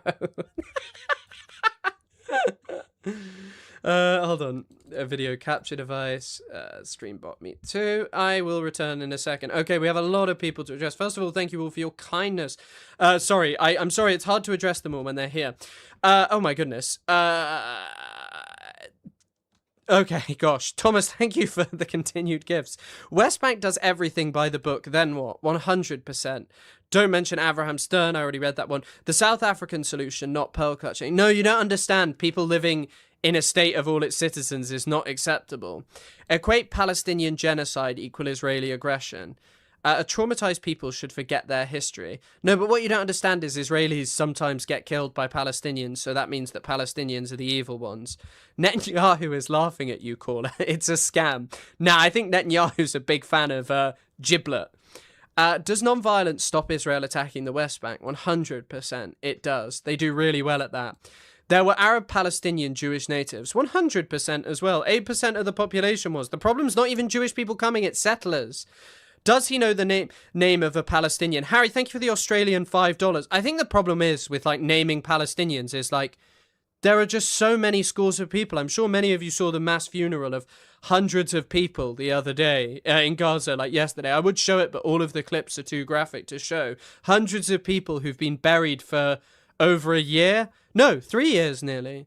Speaker 1: Hold on. A video capture device. Streambot Meet 2. I will return in a second. Okay, we have a lot of people to address. First of all, thank you all for your kindness. Sorry, I'm sorry, it's hard to address them all when they're here. Oh my goodness. Okay, gosh. Thomas, thank you for the continued gifts. West Bank does everything by the book, then what? 100%. Don't mention Abraham Stern, I already read that one. The South African solution, not pearl clutching. No, you don't understand. People living in a state of all its citizens is not acceptable. Equate Palestinian genocide equal Israeli aggression. A traumatized people should forget their history. No, but what you don't understand is Israelis sometimes get killed by Palestinians, so that means that Palestinians are the evil ones. Netanyahu is laughing at you, caller. It's a scam. Nah, I think Netanyahu's a big fan of Giblet. Does non-violence stop Israel attacking the West Bank? 100%. It does. They do really well at that. There were Arab, Palestinian, Jewish natives. 100% as well. 8% of the population was. The problem's not even Jewish people coming, it's settlers. Does he know the name of a Palestinian? Harry, thank you for the Australian $5. I think the problem is with like naming Palestinians is like there are just so many scores of people. I'm sure many of you saw the mass funeral of hundreds of people the other day in Gaza, like yesterday. I would show it, but all of the clips are too graphic to show. Hundreds of people who've been buried for over a year. No, 3 years nearly.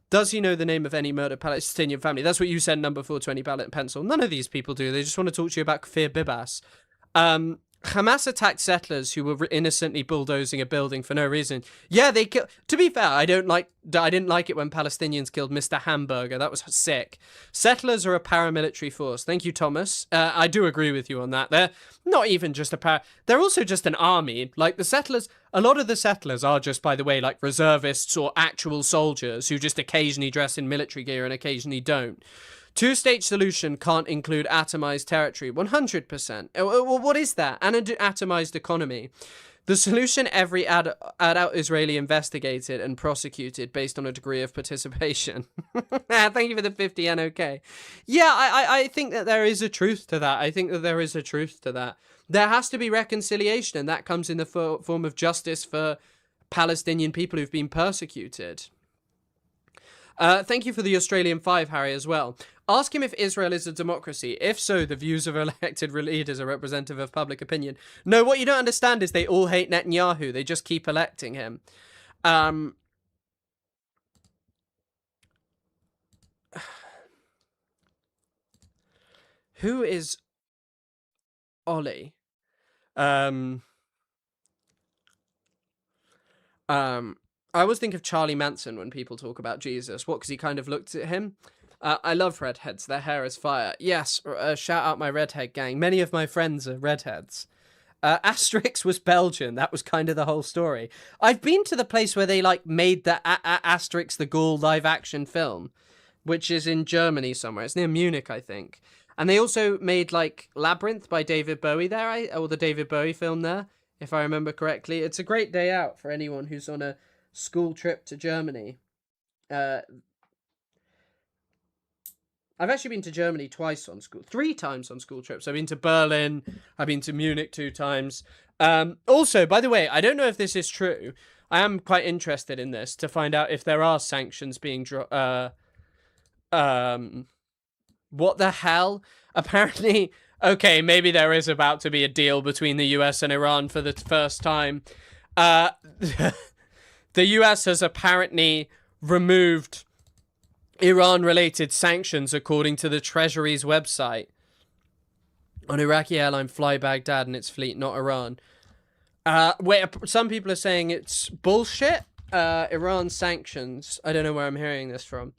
Speaker 1: Does he know the name of any murdered Palestinian family? That's what you said, number 420 ballot and pencil. None of these people do. They just want to talk to you about Kfir Bibas. Hamas attacked settlers who were innocently bulldozing a building for no reason. Yeah, they killed. To be fair, I didn't like it when Palestinians killed Mr. Hamburger. That was sick. Settlers are a paramilitary force. Thank you, Thomas. I do agree with you on that. They're not even just they're also just an army. Like the settlers, a lot of the settlers are just, by the way, like reservists or actual soldiers who just occasionally dress in military gear and occasionally don't. Two-state solution can't include atomized territory. 100%. What is that? An atomized economy. The solution, every out Israeli investigated and prosecuted based on a degree of participation. Thank you for the 50 NOK. Yeah, I think that there is a truth to that. I think that there is a truth to that. There has to be reconciliation, and that comes in the form of justice for Palestinian people who've been persecuted. Thank you for the Australian 5, Harry, as well. Ask him if Israel is a democracy. If so, the views of elected leaders are representative of public opinion. No, what you don't understand is they all hate Netanyahu. They just keep electing him. Who is Ollie? I always think of Charlie Manson when people talk about Jesus. What? Because he kind of looked at him. I love redheads. Their hair is fire. Yes, shout out my redhead gang. Many of my friends are redheads. Asterix was Belgian. That was kind of the whole story. I've been to the place where they like made the Asterix the Gaul live action film, which is in Germany somewhere. It's near Munich, I think. And they also made like Labyrinth by David Bowie there, or the David Bowie film there, if I remember correctly. It's a great day out for anyone who's on a school trip to Germany. I've actually been to Germany three times on school trips. I've been to Berlin. I've been to Munich 2 times. Also, by the way, I don't know if this is true. I am quite interested in this to find out if there are sanctions being what the hell? Apparently, okay, maybe there is about to be a deal between the US and Iran for the first time. The US has apparently removed Iran-related sanctions, according to the Treasury's website, on Iraqi airline Fly Baghdad and its fleet, not Iran. Wait, some people are saying it's bullshit. Iran sanctions. I don't know where I'm hearing this from.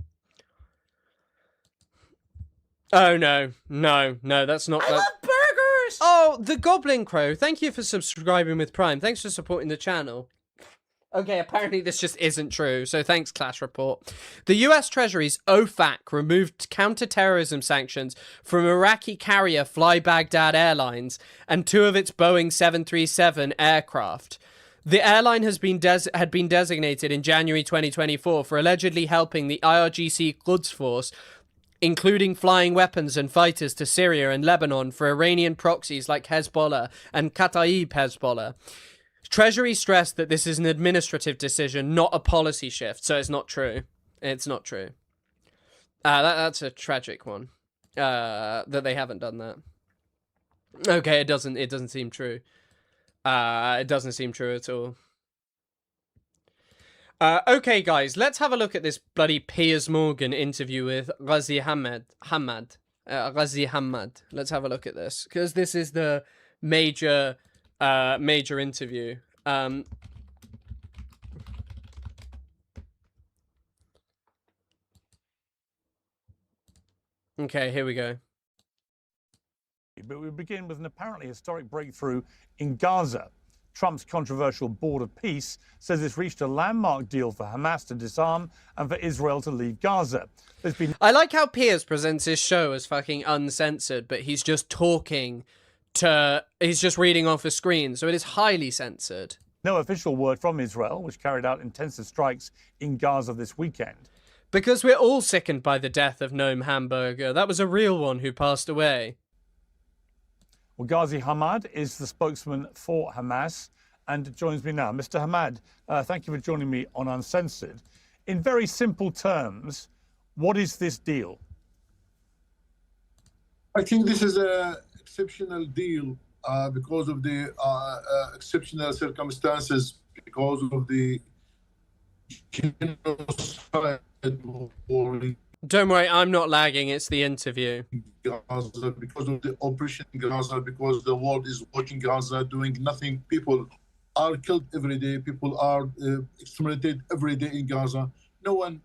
Speaker 1: Oh, no, that's not...
Speaker 5: I love burgers!
Speaker 1: Oh, the Goblin Crow. Thank you for subscribing with Prime. Thanks for supporting the channel. Okay, apparently this just isn't true, so thanks, Clash Report. The US Treasury's OFAC removed counter-terrorism sanctions from Iraqi carrier Fly Baghdad Airlines and 2 of its Boeing 737 aircraft. The airline had been designated in January 2024 for allegedly helping the IRGC Quds Force, including flying weapons and fighters to Syria and Lebanon for Iranian proxies like Hezbollah and Kataib Hezbollah. Treasury stressed that this is an administrative decision, not a policy shift, so it's not true. It's not true. That's a tragic one. That they haven't done that. Okay, it doesn't seem true. It doesn't seem true at all. Okay, guys, let's have a look at this bloody Piers Morgan interview with Ghazi Hamad. Ghazi Hamad. Let's have a look at this, because this is the major interview. Okay, here we go.
Speaker 9: But we begin with an apparently historic breakthrough in Gaza. Trump's controversial Board of Peace says it's reached a landmark deal for Hamas to disarm and for Israel to leave Gaza.
Speaker 1: I like how Piers presents his show as fucking uncensored, but he's just talking to... He's just reading off a screen, so it is highly censored.
Speaker 9: No official word from Israel, which carried out intensive strikes in Gaza this weekend.
Speaker 1: Because we're all sickened by the death of Noam Hamburger. That was a real one who passed away.
Speaker 9: Well, Ghazi Hamad is the spokesman for Hamas and joins me now. Mr. Hamad, thank you for joining me on Uncensored. In very simple terms, what is this deal?
Speaker 10: I think this is an exceptional deal because of the exceptional circumstances, because of the genocide.
Speaker 1: Don't worry, I'm not lagging. It's the interview.
Speaker 10: Gaza, because of the operation in Gaza, because the world is watching Gaza doing nothing. People are killed every day. People are exterminated every day in Gaza. No one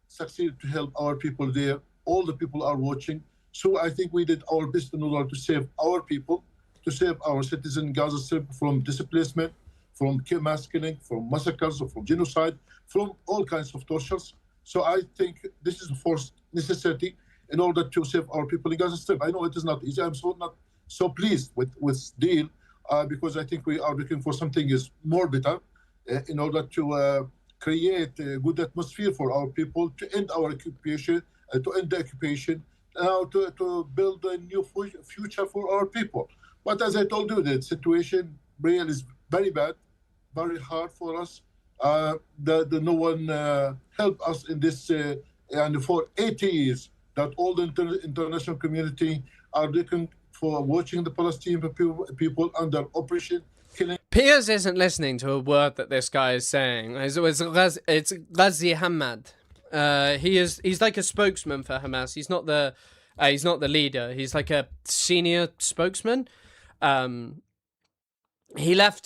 Speaker 10: succeeded to help our people there. All the people are watching. So I think we did our best in order to save our people, to save our citizens in Gaza Strip from displacement, from mass killing, from massacres, from genocide, from all kinds of tortures. So I think this is the first necessity in order to save our people in Gaza Strip. I know it is not easy. I'm not so pleased with deal because I think we are looking for something is more better in order to create a good atmosphere for our people, to end our occupation, to end the occupation, now to build a new future for our people. But as I told you, the situation really is very bad, very hard for us. No one helped us in this, and for 80 years, that all the international community are looking for watching the Palestinian people under oppression, killing.
Speaker 1: Piers isn't listening to a word that this guy is saying. It's Ghazi Hamad. He's like a spokesman for Hamas. He's not the leader. He's like a senior spokesman. He's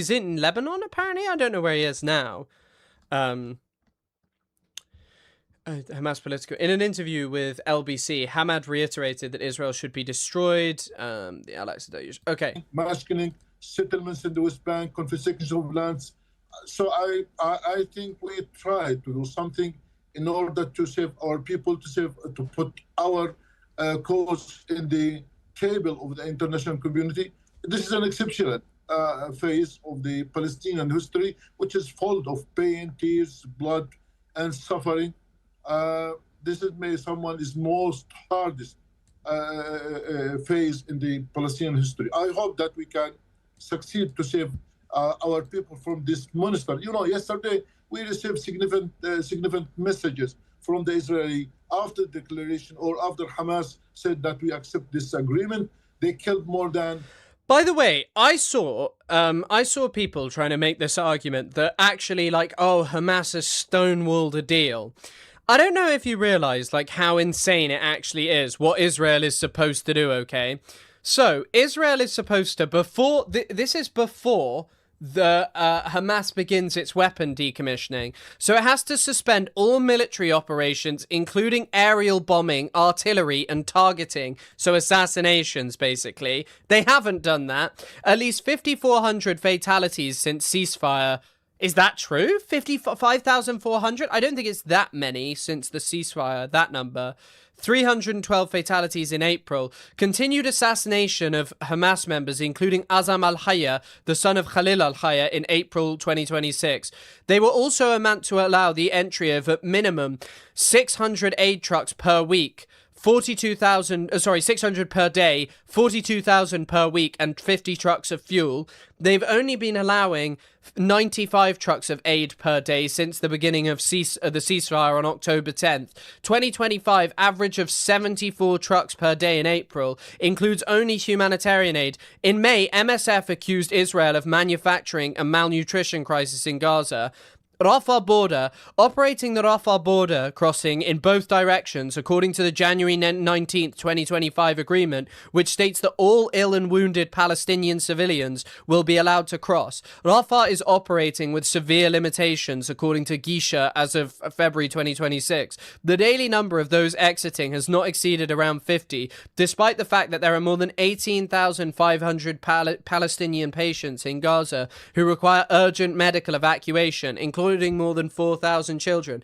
Speaker 1: in Lebanon apparently. I don't know where he is now. Hamas political. In an interview with LBC, Hamad reiterated that Israel should be destroyed. The Allies don't use. Okay.
Speaker 10: Mass killing, settlements in the West Bank, confiscation of lands. So I think we try to do something in order to save our people, to put our cause in the table of the international community. This is an exceptional phase of the Palestinian history, which is full of pain, tears, blood, and suffering. this is maybe someone is most hardest phase in the Palestinian history. I hope that we can succeed to save our people from this monster. You know, yesterday we received significant messages from the Israeli after the declaration or after Hamas said that we accept this agreement. They killed more than.
Speaker 1: By the way, I saw people trying to make this argument that actually, like, oh, Hamas has stonewalled a deal. I don't know if you realize, like, how insane it actually is, what Israel is supposed to do, okay? So, Israel is supposed to, this is before the Hamas begins its weapon decommissioning. So it has to suspend all military operations, including aerial bombing, artillery, and targeting. So assassinations, basically. They haven't done that. At least 5,400 fatalities since ceasefire. Is that true? 5,400? I don't think it's that many since the ceasefire, that number. 312 fatalities in April. Continued assassination of Hamas members, including Azam al-Hayya, the son of Khalil al-Hayya, in April 2026. They were also meant to allow the entry of, at minimum, 600 aid trucks per week. 600 per day, 42,000 per week, and 50 trucks of fuel. They've only been allowing 95 trucks of aid per day since the beginning of the ceasefire on October 10th. 2025 average of 74 trucks per day in April includes only humanitarian aid. In May, MSF accused Israel of manufacturing a malnutrition crisis in Gaza. Rafah border, operating the Rafah border crossing in both directions, according to the January 19th, 2025 agreement, which states that all ill and wounded Palestinian civilians will be allowed to cross. Rafah is operating with severe limitations, according to Gisha, as of February 2026. The daily number of those exiting has not exceeded around 50, despite the fact that there are more than 18,500 Palestinian patients in Gaza who require urgent medical evacuation, including more than 4,000 children.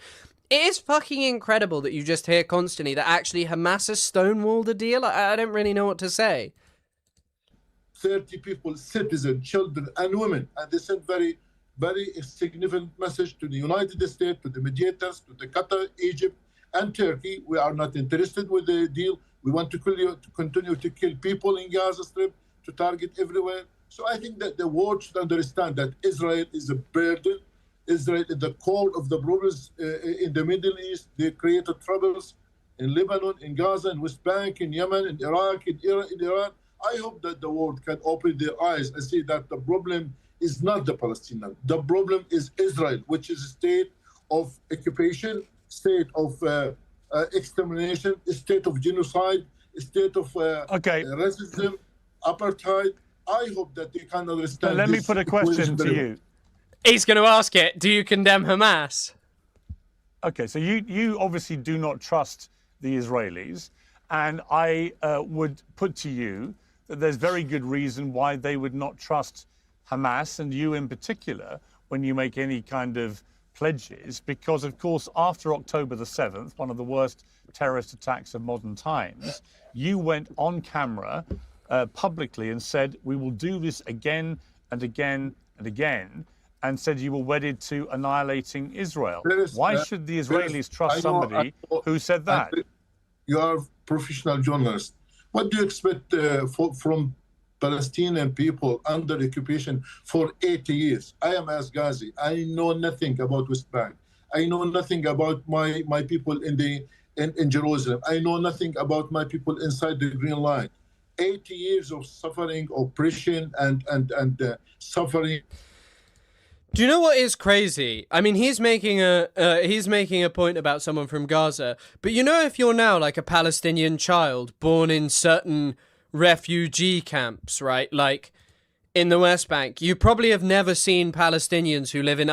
Speaker 1: It is fucking incredible that you just hear constantly that actually Hamas has stonewalled a deal. I don't really know what to say.
Speaker 10: 30 people, citizens, children, and women, and they sent very, very significant message to the United States, to the mediators, to the Qatar, Egypt, and Turkey. We are not interested with the deal. We want to continue to kill people in Gaza Strip, to target everywhere. So I think that the world should understand that Israel is a burden. Israel is the core of the problems in the Middle East. They created troubles in Lebanon, in Gaza, in West Bank, in Yemen, in Iraq, in Iran. I hope that the world can open their eyes and see that the problem is not the Palestinians. The problem is Israel, which is a state of occupation, state of extermination, a state of genocide, a state of racism, apartheid. I hope that they can understand.
Speaker 9: Let me put a question to you.
Speaker 1: He's going to ask it. Do you condemn Hamas?
Speaker 9: Okay, so you obviously do not trust the Israelis, and I would put to you that there's very good reason why they would not trust Hamas, and you in particular, when you make any kind of pledges, because of course after October the 7th, one of the worst terrorist attacks of modern times, you went on camera publicly and said, we will do this again and again and again, and said you were wedded to annihilating Israel. Why should the Israelis trust somebody who said that?
Speaker 10: You are a professional journalist. What do you expect from Palestinian people under occupation for 80 years? I am as Ghazi. I know nothing about West Bank. I know nothing about my people in Jerusalem. I know nothing about my people inside the Green Line. 80 years of suffering, oppression, and suffering.
Speaker 1: Do you know what is crazy? I mean, he's making a point about someone from Gaza, but you know, if you're now like a Palestinian child born in certain refugee camps, right? Like in the West Bank, you probably have never seen Palestinians who live in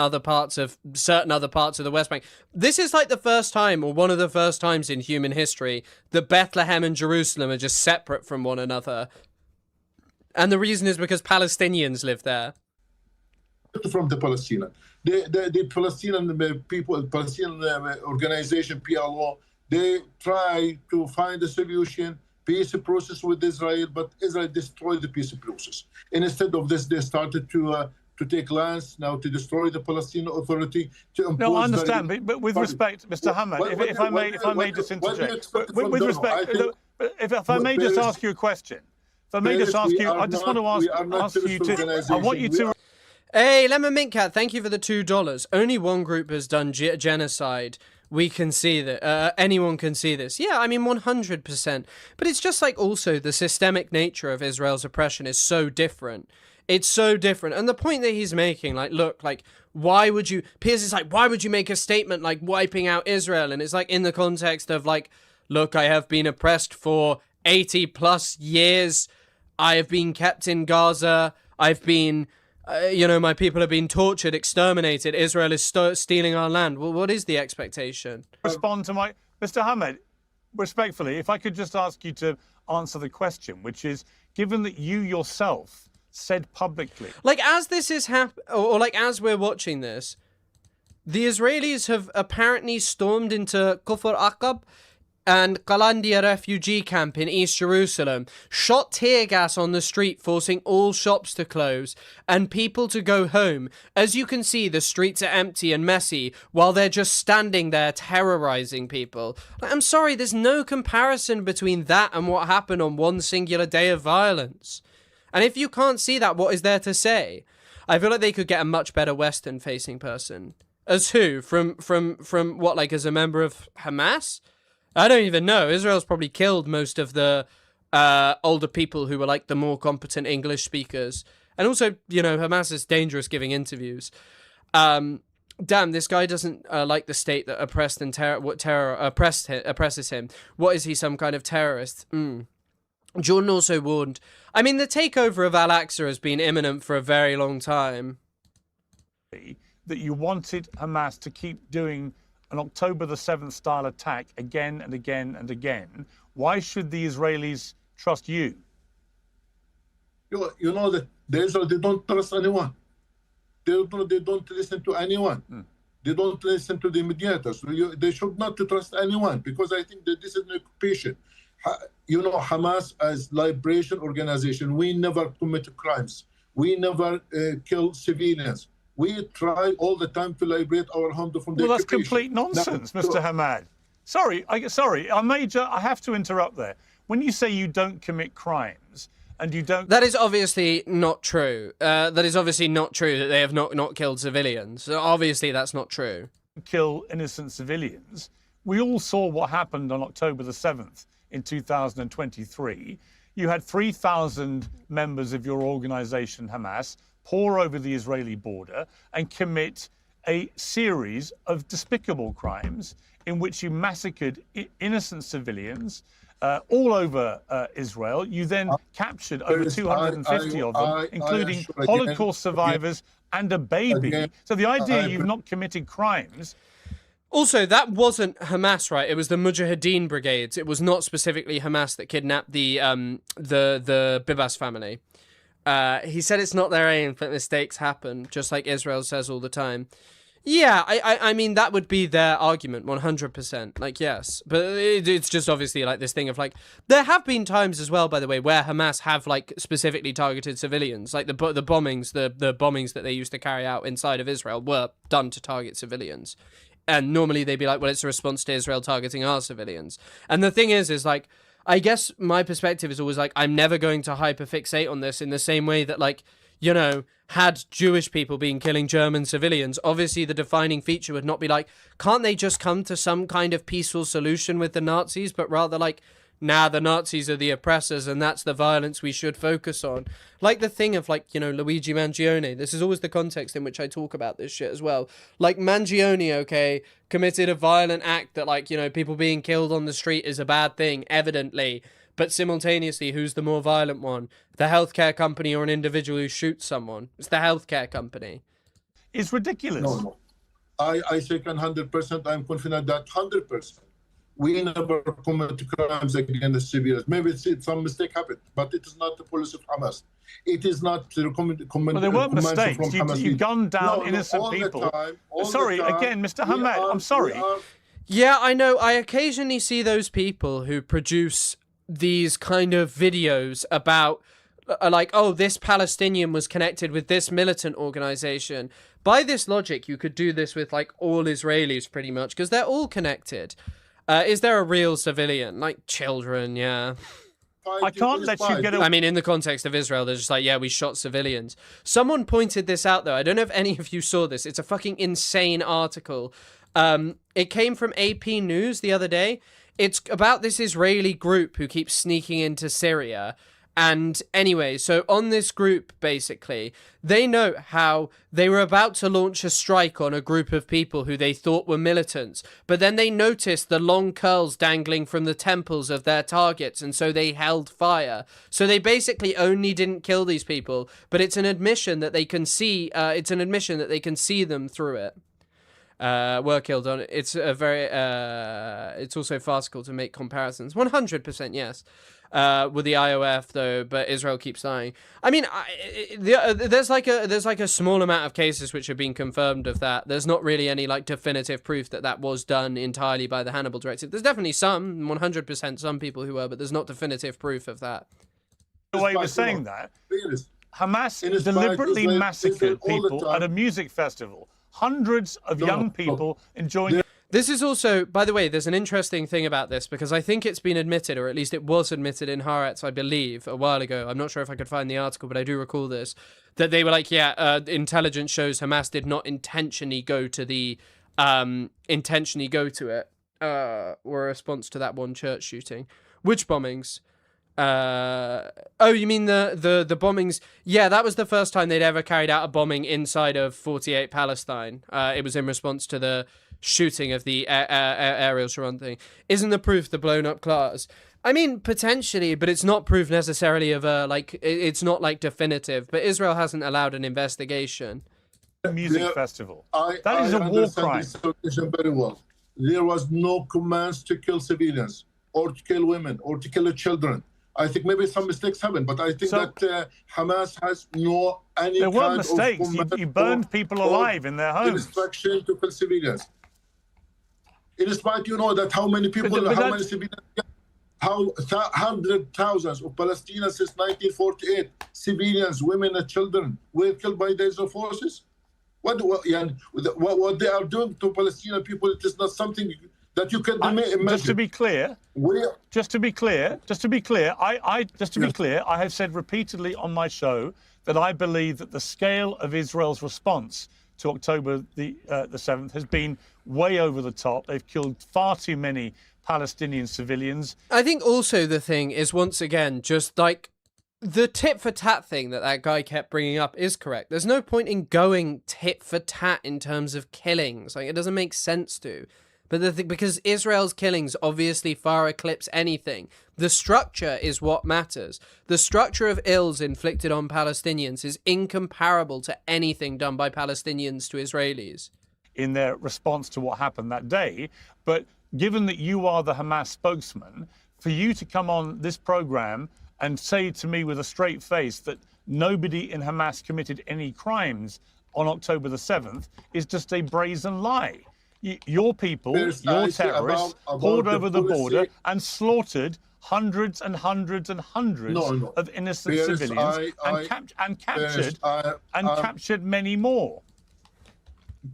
Speaker 1: certain other parts of the West Bank. This is like the first time, or one of the first times in human history, that Bethlehem and Jerusalem are just separate from one another. And the reason is because Palestinians live there.
Speaker 10: From the Palestinian. The Palestinian people, Palestinian organization, PLO, they try to find a solution, peace process with Israel, but Israel destroyed the peace process. And instead of this, they started to to take lands, now to destroy the Palestinian Authority, to impose.
Speaker 9: No, I understand, but with respect, Mr. Hamad, if I may just interject, with respect, if I may just ask you a question. If I may just ask you, I just want to ask you to, I want you to.
Speaker 1: Hey, Lemon Mint Cat, thank you for the $2. Only one group has done genocide. We can see that. Anyone can see this. Yeah, I mean, 100%. But it's just like also the systemic nature of Israel's oppression is so different. It's so different. And the point that he's making, like, look, like, why would you... Piers is like, why would you make a statement like wiping out Israel? And it's like in the context of like, look, I have been oppressed for 80 plus years. I have been kept in Gaza. I've been... my people have been tortured, exterminated. Israel is stealing our land. Well, what is the expectation?
Speaker 9: Respond to my... Mr. Hamad, respectfully, if I could just ask you to answer the question, which is, given that you yourself said publicly...
Speaker 1: Like, as this is or like, as we're watching this, the Israelis have apparently stormed into Kufr Aqab and Qalandia refugee camp in East Jerusalem, shot tear gas on the street, forcing all shops to close and people to go home. As you can see, the streets are empty and messy while they're just standing there terrorizing people. I'm sorry, there's no comparison between that and what happened on one singular day of violence. And if you can't see that, what is there to say? I feel like they could get a much better Western-facing person. As who? From what, like as a member of Hamas? I don't even know. Israel's probably killed most of the older people who were like the more competent English speakers. And also, Hamas is dangerous giving interviews. Damn, this guy doesn't like the state that oppressed and oppresses him. What is he, some kind of terrorist? Jordan also warned. I mean, the takeover of Al-Aqsa has been imminent for a very long time.
Speaker 9: That you wanted Hamas to keep doing an October the 7th style attack again and again and again. Why should the Israelis trust you?
Speaker 10: You know that they don't trust anyone. They don't listen to anyone. They don't listen to the mediators. They should not trust anyone, because I think that this is an occupation. Hamas as liberation organization, we never commit crimes. We never kill civilians. We try all the time to liberate our home from the occupation.
Speaker 9: Well, that's complete nonsense, Mr. Hamad. Sorry, I have to interrupt there. When you say you don't commit crimes and you don't...
Speaker 1: That is obviously not true. That is obviously not true that they have not killed civilians. So obviously that's not true.
Speaker 9: Kill innocent civilians. We all saw what happened on October the 7th in 2023. You had 3,000 members of your organization, Hamas, pour over the Israeli border and commit a series of despicable crimes in which you massacred innocent civilians all over Israel. You then captured over 250 of them, including Holocaust survivors and a baby. So the idea you've not committed crimes...
Speaker 1: Also, that wasn't Hamas, right? It was the Mujahideen brigades. It was not specifically Hamas that kidnapped the Bibas family. He said it's not their aim, but mistakes happen, just like Israel says all the time. Yeah, I mean, that would be their argument, 100%. Like, yes. But it's just obviously like this thing of like, there have been times as well, by the way, where Hamas have like specifically targeted civilians. Like the bombings, the bombings that they used to carry out inside of Israel were done to target civilians. And normally they'd be like, well, it's a response to Israel targeting our civilians. And the thing is like, I guess my perspective is always like, I'm never going to hyperfixate on this in the same way that like, had Jewish people been killing German civilians, obviously the defining feature would not be like, can't they just come to some kind of peaceful solution with the Nazis? But rather like, nah, the Nazis are the oppressors and that's the violence we should focus on. Like the thing of like, Luigi Mangione. This is always the context in which I talk about this shit as well. Like Mangione, okay, committed a violent act that like, people being killed on the street is a bad thing, evidently. But simultaneously, who's the more violent one? The healthcare company or an individual who shoots someone? It's the healthcare company.
Speaker 9: It's ridiculous.
Speaker 10: No. I say 100%. I'm confident that 100%. We never commit crimes against civilians. Maybe some mistake happened, but it is not the policy of Hamas. It is not the command.
Speaker 9: Well, there weren't mistakes. You've gunned down innocent people. Sorry, again, Mr. Hamad, I'm sorry.
Speaker 1: Yeah, I know. I occasionally see those people who produce these kind of videos about like, oh, this Palestinian was connected with this militant organization. By this logic, you could do this with like all Israelis pretty much, because they're all connected. Is there a real civilian? Like children, yeah.
Speaker 9: I can't let you get away.
Speaker 1: I mean, in the context of Israel, they're just like, yeah, we shot civilians. Someone pointed this out, though. I don't know if any of you saw this. It's a fucking insane article. It came from AP News the other day. It's about this Israeli group who keeps sneaking into Syria. And anyway, so on this group, basically, they note how they were about to launch a strike on a group of people who they thought were militants, but then they noticed the long curls dangling from the temples of their targets, and so they held fire. So they basically only didn't kill these people, but it's an admission that they can see. It's an admission that they can see them through it. Were killed on it. It's a very. It's also farcical to make comparisons. 100%, yes. With the IOF though, but Israel keeps lying. I mean, there's like a small amount of cases which have been confirmed of that. There's not really any like definitive proof that that was done entirely by the Hannibal Directive. There's definitely some, 100% some people who were, but there's not definitive proof of that.
Speaker 9: The way we're saying that, Hamas deliberately massacred people at a music festival. Hundreds of young people enjoying.
Speaker 1: This is also, by the way, there's an interesting thing about this, because I think it's been admitted, or at least it was admitted in Haaretz, I believe, a while ago. I'm not sure if I could find the article, but I do recall this, that they were like, yeah, intelligence shows Hamas did not intentionally go to it, or a response to that one church shooting. Which bombings? Oh, you mean the bombings? Yeah, that was the first time they'd ever carried out a bombing inside of 48 Palestine. It was in response to the shooting of the Ariel Sharon thing. Isn't the proof the blown up cars? I mean, potentially, but it's not proof necessarily of it's not like definitive, but Israel hasn't allowed an investigation.
Speaker 9: Music festival. That is a war crime.
Speaker 10: Very well. There was no commands to kill civilians or to kill women or to kill children. I think maybe some mistakes happened, but I think that Hamas has no any
Speaker 9: there
Speaker 10: kind
Speaker 9: were mistakes. You burned people alive in their homes.
Speaker 10: Instruction to kill civilians. In spite, you know that how many people, how many civilians, how hundreds, thousands of Palestinians since 1948, civilians, women, and children were killed by the Israel forces. What they are doing to Palestinian people, it is not something that you can imagine.
Speaker 9: Just to be clear, I have said repeatedly on my show that I believe that the scale of Israel's response to October the 7th has been way over the top. They've killed far too many Palestinian civilians.
Speaker 1: I think also the thing is, once again, just like the tit for tat thing that guy kept bringing up is correct. There's no point in going tit for tat in terms of killings. Like, it doesn't make sense to. But because Israel's killings obviously far eclipse anything. The structure is what matters. The structure of ills inflicted on Palestinians is incomparable to anything done by Palestinians to Israelis.
Speaker 9: In their response to what happened that day. But given that you are the Hamas spokesman, for you to come on this program and say to me with a straight face that nobody in Hamas committed any crimes on October the 7th is just a brazen lie. Your people, your terrorists, poured over the border and slaughtered hundreds and hundreds and hundreds of innocent civilians and captured many more.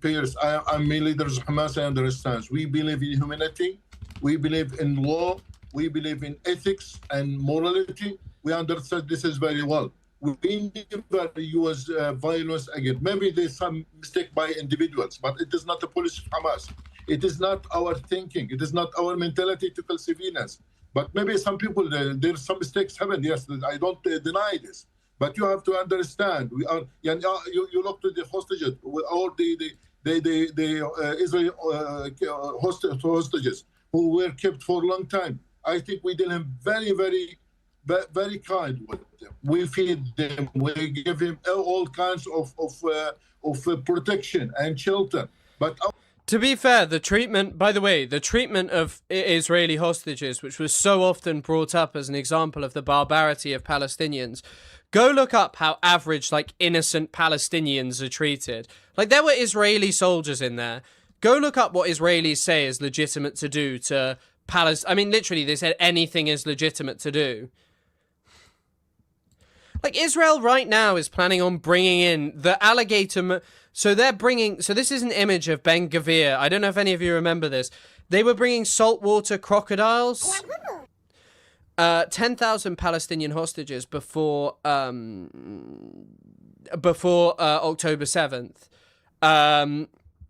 Speaker 10: Piers, I'm a leader of Hamas. I understand. We believe in humanity. We believe in law. We believe in ethics and morality. We understand this is very well. We never use violence again. Maybe there's some mistake by individuals, but it is not the policy of Hamas. It is not our thinking. It is not our mentality to kill civilians. But maybe some people, there's some mistakes happened. Yes, I don't deny this. But you have to understand, we are. You look to the hostages, or the Israeli hostages who were kept for a long time. I think we did him very, very, very kind with them. We feed them. We give him all kinds of protection and shelter. But
Speaker 1: to be fair, the treatment, by the way, the treatment of Israeli hostages, which was so often brought up as an example of the barbarity of Palestinians, go look up how average, like, innocent Palestinians are treated. Like, there were Israeli soldiers in there. Go look up what Israelis say is legitimate to do to Palestine. I mean, literally, they said anything is legitimate to do. Like, Israel right now is planning on bringing in the alligator... So they're bringing... So this is an image of Ben Gvir. I don't know if any of you remember this. They were bringing saltwater crocodiles. 10,000 Palestinian hostages before October 7th.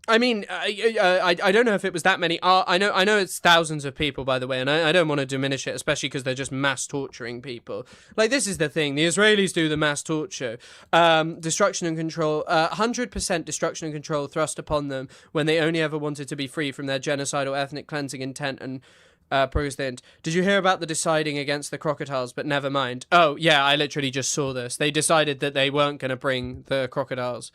Speaker 1: I mean, I don't know if it was that many. I know it's thousands of people, by the way, and I don't want to diminish it, especially because they're just mass torturing people. Like, this is the thing. The Israelis do the mass torture. Destruction and control, 100% destruction and control thrust upon them when they only ever wanted to be free from their genocidal ethnic cleansing intent and progress. Did you hear about the deciding against the crocodiles? But never mind. Oh, yeah, I literally just saw this. They decided that they weren't going to bring the crocodiles.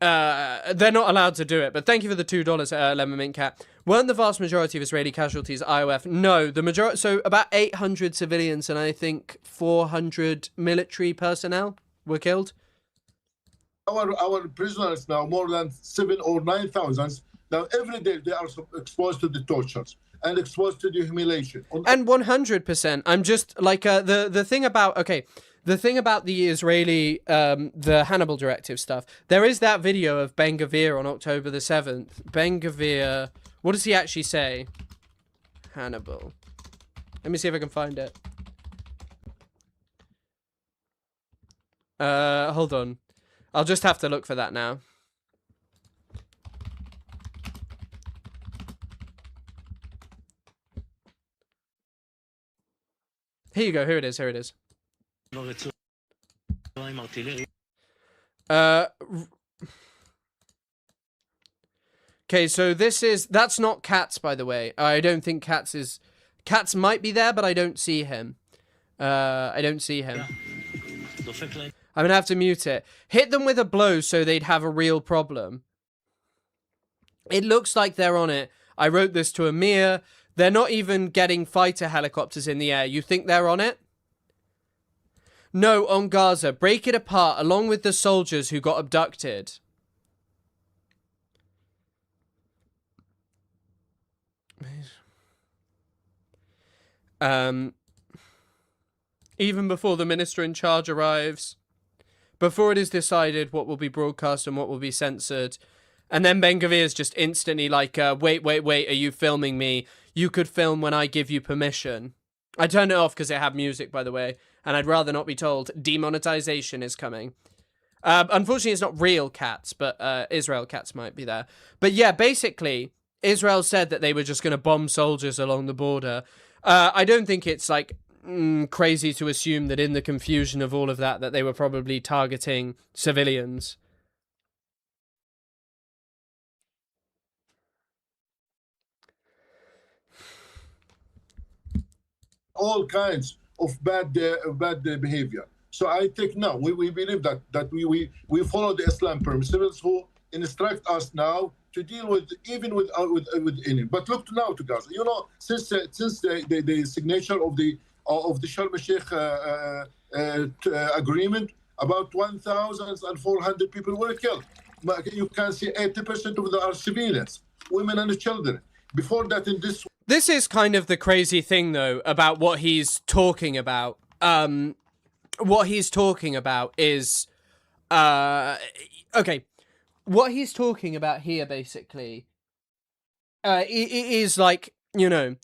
Speaker 1: They're not allowed to do it, but thank you for the $2, Lemon Mint Cat. Weren't the vast majority of Israeli casualties IOF? No, the majority, so about 800 civilians and I think 400 military personnel were killed.
Speaker 10: Our prisoners now, more than 7,000 or 9,000, now every day they are exposed to the tortures and exposed to the humiliation.
Speaker 1: And 100%, I'm just like, the thing about, okay, the thing about the Israeli, the Hannibal Directive stuff, there is that video of Ben Gvir on October the 7th. Ben Gvir, what does he actually say? Hannibal. Let me see if I can find it. Hold on. I'll just have to look for that now. Here you go, here it is, here it is. Okay, so that's not Katz, by the way. I don't think Katz might be there, but I don't see him. I don't see him. I'm gonna have to mute it. Hit them with a blow so they'd have a real problem. It looks like they're on it. I wrote this to Amir. They're not even getting fighter helicopters in the air. You think they're on it? No, on Gaza. Break it apart along with the soldiers who got abducted. Even before the minister in charge arrives. Before it is decided what will be broadcast and what will be censored. And then Ben Gvir's just instantly like, wait, are you filming me? You could film when I give you permission. I turned it off because it had music, by the way. And I'd rather not be told demonetization is coming. Unfortunately, it's not real cats, but Israel cats might be there. But yeah, basically, Israel said that they were just going to bomb soldiers along the border. I don't think it's like crazy to assume that in the confusion of all of that, that they were probably targeting civilians.
Speaker 10: All kinds of bad behavior. So I think now we believe that we follow the Islam principles who instruct us now to deal with even with enemy. But look now to Gaza. You know, since the signature of the Sharm el-Sheikh agreement, about 1,400 people were killed. You can see 80% of them are civilians, women and children. Before that, in this
Speaker 1: is kind of the crazy thing, though, about what he's talking about. What he's talking about is, okay, what he's talking about here, basically, is like, you know,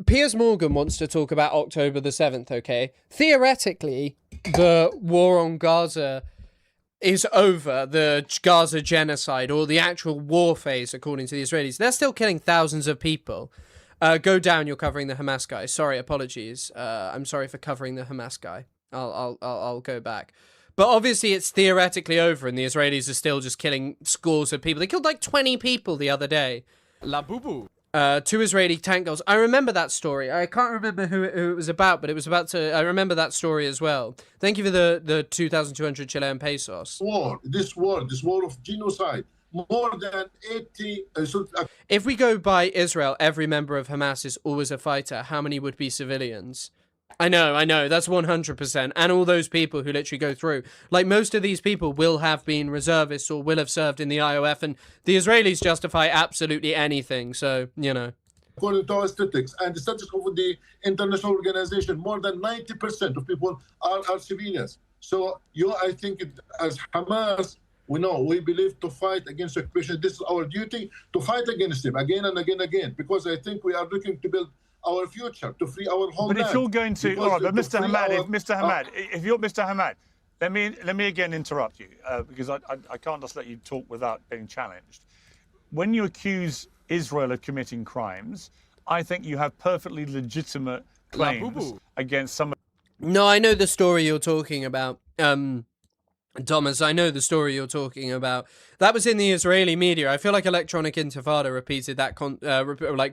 Speaker 1: Piers Morgan wants to talk about October the 7th, okay? Theoretically, the war on Gaza is over, the Gaza genocide, or the actual war phase, according to the Israelis. They're still killing thousands of people. Go down, you're covering the Hamas guy. Sorry, apologies. I'm sorry for covering the Hamas guy. I'll go back. But obviously it's theoretically over and the Israelis are still just killing scores of people. They killed like 20 people the other day. La Boubou. 2 Israeli tank girls. I remember that story. I can't remember who it was about, but it was about to... I remember that story as well. Thank you for the 2,200 Chilean pesos.
Speaker 10: This war of genocide. More than 80...
Speaker 1: If we go by Israel, every member of Hamas is always a fighter. How many would be civilians? I know, that's 100%. And all those people who literally go through. Like, most of these people will have been reservists or will have served in the IOF, and the Israelis justify absolutely anything, so, you know.
Speaker 10: according to our statistics and the statistics of the international organization, more than 90% of people are civilians. So I think as Hamas, we believe to fight against occupation. This is our duty to fight against them again and again and again, because I think we are looking to build our future, to free our homeland.
Speaker 9: But if you're going to, all right, but Mr. Hamad, if you're Mr. Hamad, let me again interrupt you because I can't just let you talk without being challenged. When you accuse Israel of committing crimes, I think you have perfectly legitimate claims against some.
Speaker 1: No, I know the story you're talking about. Thomas, I know the story you're talking about. That was in the Israeli media. I feel like Electronic Intifada repeated that,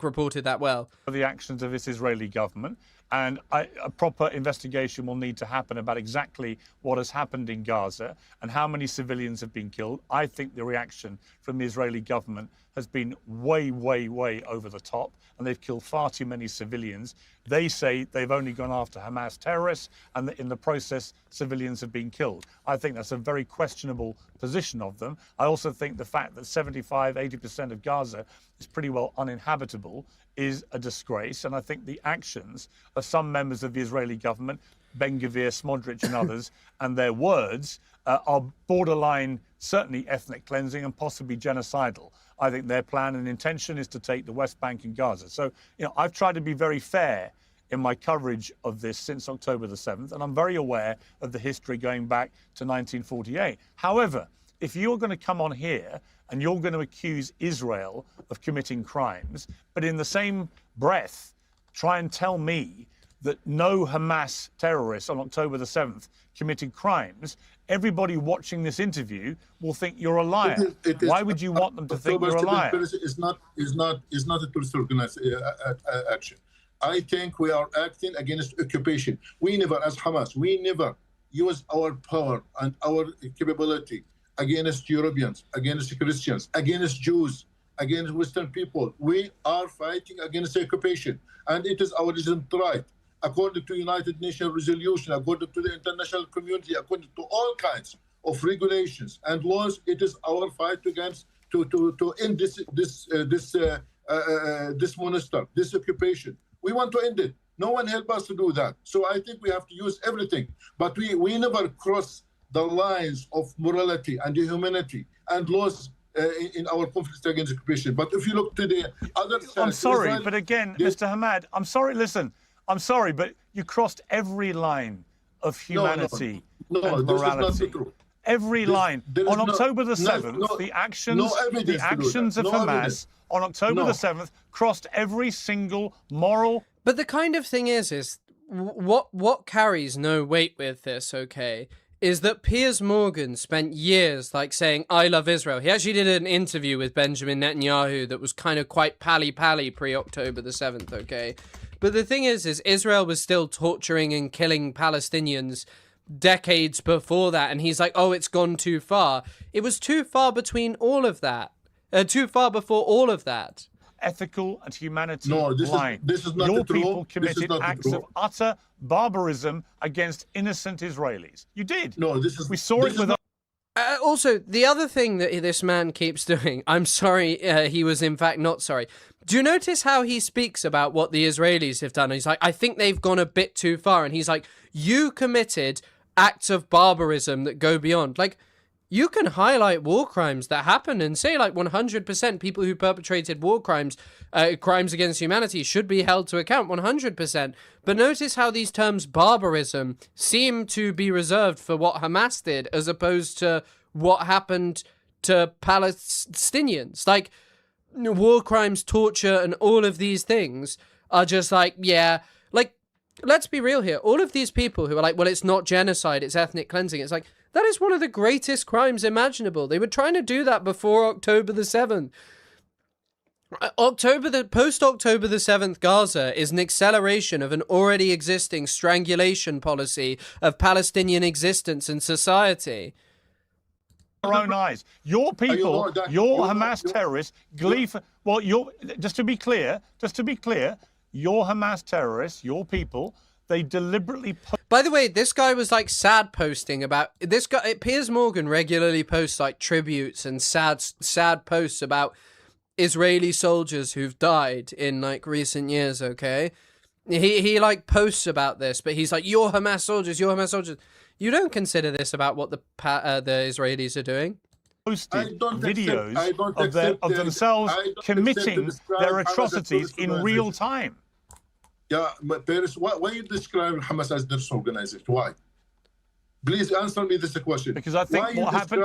Speaker 1: reported that well.
Speaker 9: The actions of this Israeli government, and a proper investigation will need to happen about exactly what has happened in Gaza and how many civilians have been killed. I think the reaction from the Israeli government has been way, way, way over the top, and they've killed far too many civilians. They say they've only gone after Hamas terrorists, and that in the process, civilians have been killed. I think that's a very questionable position of them. I also think the fact that 75–80% of Gaza is pretty well uninhabitable is a disgrace, and I think the actions of some members of the Israeli government, Ben-Gvir, Smotrich and others, and their words are borderline, certainly ethnic cleansing and possibly genocidal. I think their plan and intention is to take the West Bank and Gaza. So, I've tried to be very fair in my coverage of this since October the 7th, and I'm very aware of the history going back to 1948. However, if you're going to come on here and you're going to accuse Israel of committing crimes, but in the same breath try and tell me that no Hamas terrorists on October the 7th committed crimes, everybody watching this interview will think you're a liar. Why would you want them to think you're a liar?
Speaker 10: Is not a terrorist organized action. I think we are acting against occupation. We never, as Hamas, use our power and our capability against Europeans, against Christians, against Jews, against Western people. We are fighting against occupation, and it is our legitimate right. According to United Nations resolution, according to the international community, according to all kinds of regulations and laws, it is our fight against to end this monster, this occupation. We want to end it. No one help us to do that. So I think we have to use everything, but we never cross the lines of morality and humanity and laws in our conflict against occupation. But if you look to the other side,
Speaker 9: I'm sorry, but again, Mr. Hamad, I'm sorry, listen. I'm sorry, but you crossed every line of humanity and morality.
Speaker 10: This is not the truth.
Speaker 9: Every line. On October the 7th, the actions of Hamas on October the 7th crossed every single moral.
Speaker 1: But the kind of thing is what carries no weight with this, okay, is that Piers Morgan spent years saying, I love Israel. He actually did an interview with Benjamin Netanyahu that was kind of quite pally-pally pre-October the 7th, okay? But the thing is Israel was still torturing and killing Palestinians decades before that, and he's like, oh, it's gone too far. It was too far between all of that. Too far before all of that.
Speaker 9: Ethical and humanity
Speaker 10: line. This is not
Speaker 9: Your
Speaker 10: the truth.
Speaker 9: people committed acts of utter barbarism against innocent Israelis. You did.
Speaker 10: No,
Speaker 9: we saw it with.
Speaker 1: Also, the other thing that this man keeps doing, I'm sorry, he was in fact not sorry. Do you notice how he speaks about what the Israelis have done? He's like, I think they've gone a bit too far. And he's like, you committed acts of barbarism that go beyond. You can highlight war crimes that happen and say 100% people who perpetrated war crimes, crimes against humanity should be held to account 100%. But notice how these terms barbarism seem to be reserved for what Hamas did as opposed to what happened to Palestinians. War crimes, torture, and all of these things are just let's be real here. All of these people who are well, it's not genocide, it's ethnic cleansing. It's that is one of the greatest crimes imaginable. They were trying to do that before October the 7th. Post-October the 7th Gaza is an acceleration of an already existing strangulation policy of Palestinian existence and society.
Speaker 9: Your own eyes. Your people, your Hamas terrorists, just to be clear, your Hamas terrorists, your people, they deliberately.
Speaker 1: By the way, this guy was sad posting about this guy. Piers Morgan regularly posts tributes and sad posts about Israeli soldiers who've died in like recent years, okay? He like posts about this, but he's like, you're Hamas soldiers, you're Hamas soldiers. You don't consider this about what the Israelis are doing?
Speaker 9: Posted videos of themselves committing their atrocities in real time.
Speaker 10: Yeah, but Paris, why you describe Hamas as this organization? Why? Please answer me this question.
Speaker 9: Because I think what happened.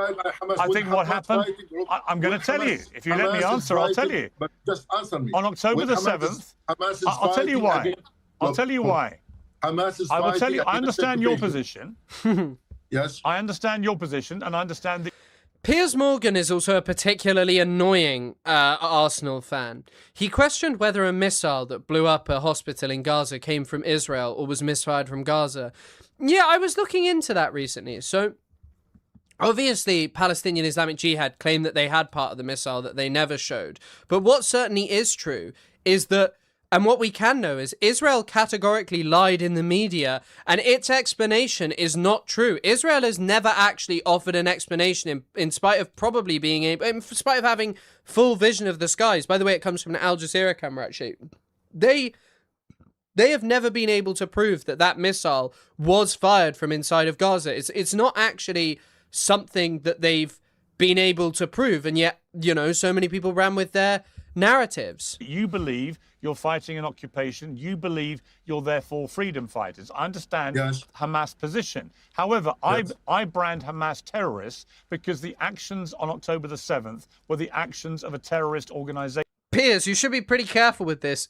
Speaker 9: I'm going to tell you. If you let me answer, I'll tell you.
Speaker 10: But just answer me.
Speaker 9: On October the 7th, I'll tell you why. I'll tell you why.
Speaker 10: Hamas is
Speaker 9: I will tell you. I understand your position.
Speaker 10: Yes.
Speaker 9: I understand your position, and I understand the.
Speaker 1: Piers Morgan is also a particularly annoying Arsenal fan. He questioned whether a missile that blew up a hospital in Gaza came from Israel or was misfired from Gaza. Yeah, I was looking into that recently. So, obviously, Palestinian Islamic Jihad claimed that they had part of the missile that they never showed. But what certainly is true is that, and what we can know is, Israel categorically lied in the media, and its explanation is not true. Israel has never actually offered an explanation, in spite of probably being able, in spite of having full vision of the skies. By the way, it comes from an Al Jazeera camera, actually. They have never been able to prove that that missile was fired from inside of Gaza. It's not actually something that they've been able to prove, and yet, you know, so many people ran with their narratives.
Speaker 9: You believe you're fighting an occupation. You believe you're therefore freedom fighters. I understand Hamas' position. However, I brand Hamas terrorists because the actions on October the 7th were the actions of a terrorist organization.
Speaker 1: Piers, you should be pretty careful with this.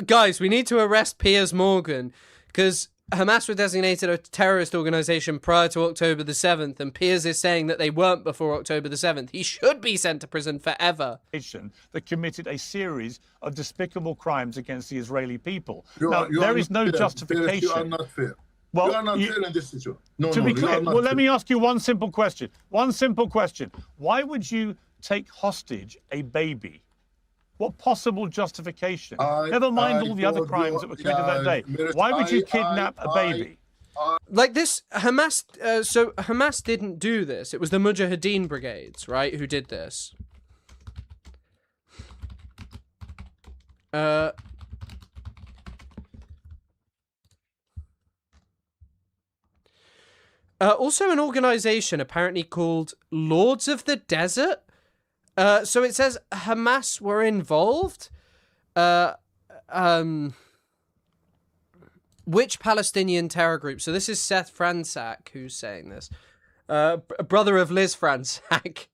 Speaker 1: Guys, we need to arrest Piers Morgan, because Hamas was designated a terrorist organization prior to October the 7th, and Piers is saying that they weren't before October the 7th. He should be sent to prison forever.
Speaker 9: That committed a series of despicable crimes against the Israeli people. There is no justification.
Speaker 10: You are not fair.
Speaker 9: Well,
Speaker 10: you are not fair in this situation.
Speaker 9: To be clear, let me ask you one simple question. One simple question. Why would you take hostage a baby? What possible justification? Never mind all the other crimes that were committed that day. Why would you kidnap a baby?
Speaker 1: Like this, Hamas, so Hamas didn't do this. It was the Mujahideen brigades, right, who did this. Also an organization apparently called Lords of the Desert. So it says Hamas were involved. Which Palestinian terror group? So this is Seth Fransak who's saying this. Brother of Liz Fransak.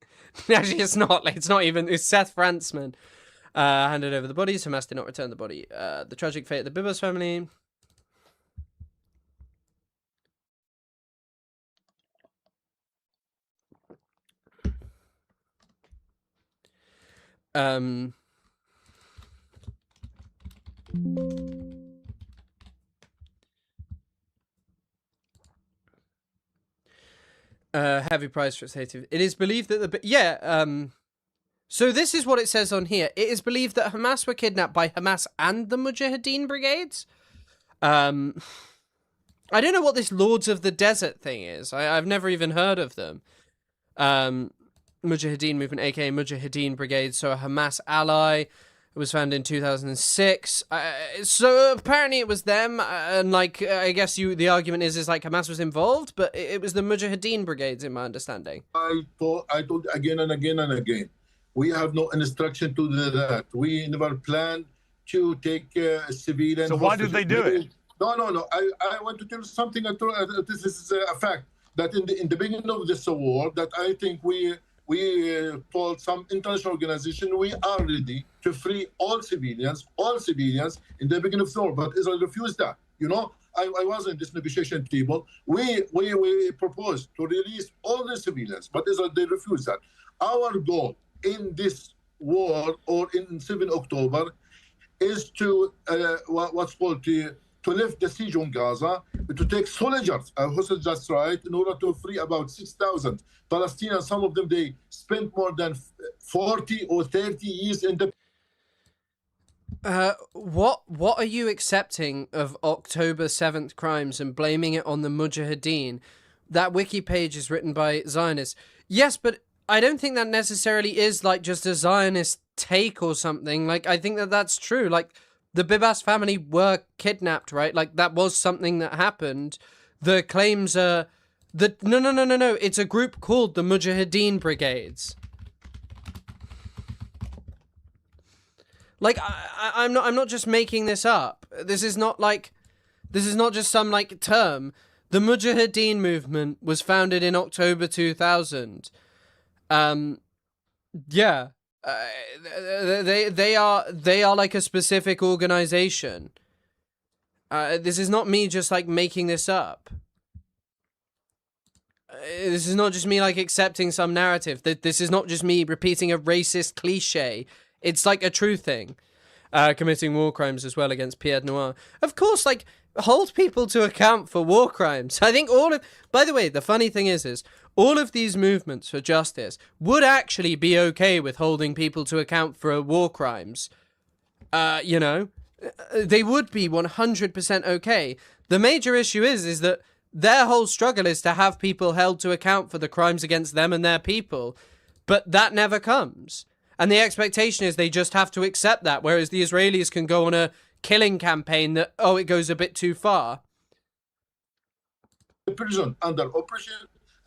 Speaker 1: Actually, it's not. It's not even. It's Seth Fransman. Handed over the bodies. Hamas did not return the body. The tragic fate of the Bibas family. Heavy price for safety. It is believed that so this is what it says on here. It is believed that Hamas were kidnapped by Hamas and the Mujahideen brigades. I don't know what this Lords of the Desert thing is. I've never even heard of them. Mujahideen movement, aka Mujahideen brigade, so a Hamas ally. It was founded in 2006. So apparently it was them, and like I guess the argument is like Hamas was involved, but it was the Mujahideen brigades, in my understanding.
Speaker 10: I told again and again and again, we have no instruction to do that. We never planned to take civilians.
Speaker 9: So why did they do it?
Speaker 10: No. I want to tell you something. This is a fact that in the beginning of this war, that I think we told some international organization we are ready to free all civilians in the beginning of the war, but Israel refused that. You know, I was in this negotiation table. We proposed to release all the civilians, but Israel, they refused that. Our goal in this war or in 7 October is to what's called to lift the siege on Gaza, to take soldiers, hostages, right, in order to free about 6,000 Palestinians. Some of them, they spent more than 40 or 30 years in the...
Speaker 1: What are you accepting of October 7th crimes and blaming it on the Mujahideen? That wiki page is written by Zionists. Yes, but I don't think that necessarily is like just a Zionist take or something. Like, I think that that's true. Like, the Bibas family were kidnapped, right? Like, that was something that happened. The claims are that no. It's a group called the Mujahideen Brigades. Like, I'm not just making this up. This is not just some like term. The Mujahideen movement was founded in October 2000. Yeah. They are like a specific organization. This is not me just like making this up. This is not just me like accepting some narrative. This is not just me repeating a racist cliche. It's like a true thing. Committing war crimes as well against Pierre Noir. Of course, like, hold people to account for war crimes. I think by the way, the funny thing is all of these movements for justice would actually be okay with holding people to account for war crimes. You know, they would be 100% okay. The major issue is that their whole struggle is to have people held to account for the crimes against them and their people. But that never comes. And the expectation is they just have to accept that, whereas the Israelis can go on a killing campaign that, it goes a bit too far.
Speaker 10: Prison under oppression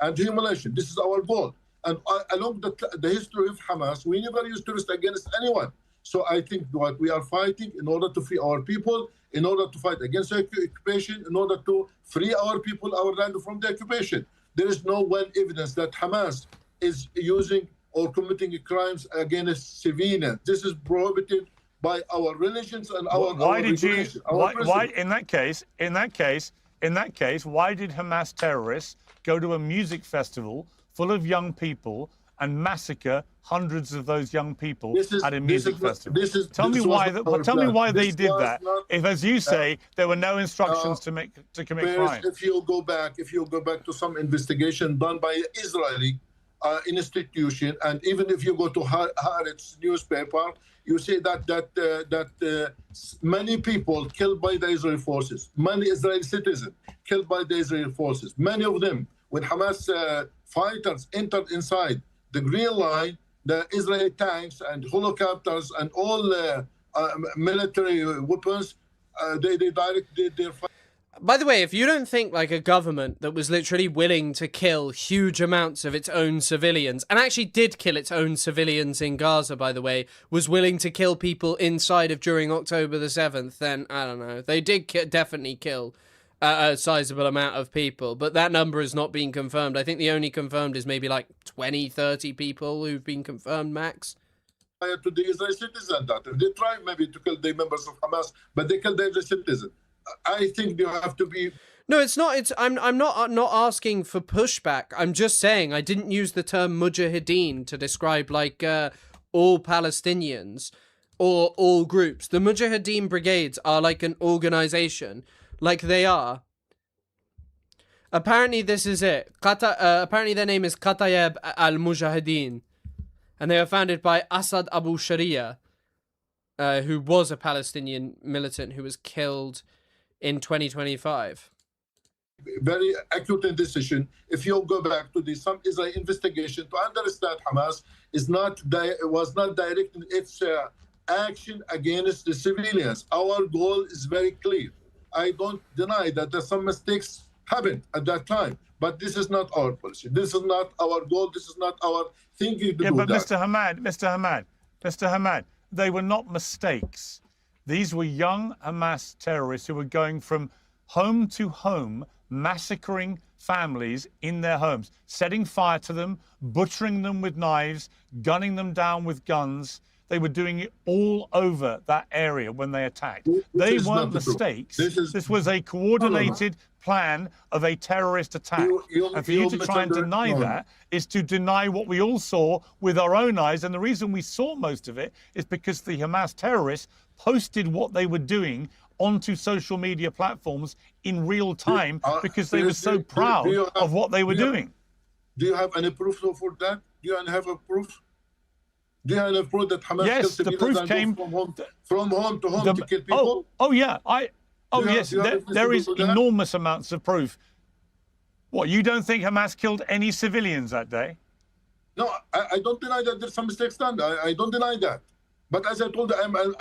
Speaker 10: and humiliation. This is our goal. And along the history of Hamas, we never used to rest against anyone. So I think what we are fighting in order to free our people, in order to fight against occupation, in order to free our people, our land from the occupation. There is no one evidence that Hamas is using or committing crimes against civilians. This is prohibited by our religions and our
Speaker 9: why did you
Speaker 10: regulations,
Speaker 9: why in that case why did Hamas terrorists go to a music festival full of young people and massacre hundreds of those young people at a music festival? Tell me why they did that. If, as you say, there were no instructions to commit crime.
Speaker 10: If you go back to some investigation done by Israeli institution, and even if you go to Haaretz newspaper, you see that many people killed by the Israeli forces, many Israeli citizens killed by the Israeli forces, many of them, when Hamas fighters entered inside the Green Line, the Israeli tanks and helicopters and all military weapons, they directed their fight.
Speaker 1: By the way, if you don't think like a government that was literally willing to kill huge amounts of its own civilians, and actually did kill its own civilians in Gaza, by the way, was willing to kill people inside of during October the 7th, then I don't know. They did definitely kill a sizable amount of people, but that number has not been confirmed. I think the only confirmed is maybe like 20, 30 people who've been confirmed max.
Speaker 10: To the Israeli citizen, that they tried maybe to kill the members of Hamas, but they killed the Israeli citizen. I think you have to be.
Speaker 1: No, it's not. I'm not asking for pushback. I'm just saying I didn't use the term Mujahideen to describe like all Palestinians or all groups. The Mujahideen brigades are like an organization, like they are. Apparently, this is it. Apparently, their name is Qatayeb al-Mujahideen, and they were founded by Asad Abu Sharia, who was a Palestinian militant who was killed in 2025.
Speaker 10: Very acute decision. If you go back to some Israeli investigation to understand Hamas was not directing its action against the civilians. Our goal is very clear. I don't deny that some mistakes happened at that time, but this is not our policy. This is not our goal. This is not our thinking to do
Speaker 9: but
Speaker 10: that.
Speaker 9: Mr. Hamad, they were not mistakes. These were young Hamas terrorists who were going from home to home, massacring families in their homes, setting fire to them, butchering them with knives, gunning them down with guns. They were doing it all over that area when they attacked. They weren't mistakes. This was a coordinated plan of a terrorist attack. And for you to try and deny that is to deny what we all saw with our own eyes. And the reason we saw most of it is because the Hamas terrorists posted what they were doing onto social media platforms in real time because they were so proud of what they were doing.
Speaker 10: Do you have any proof for that? Do you have a proof? Do you have a proof that Hamas
Speaker 9: yes, the proof came
Speaker 10: from home to home to kill people?
Speaker 9: Yes, there is enormous amounts of proof. What, you don't think Hamas killed any civilians that day?
Speaker 10: No, I don't deny that there's some mistakes done. I don't deny that. But as I told you,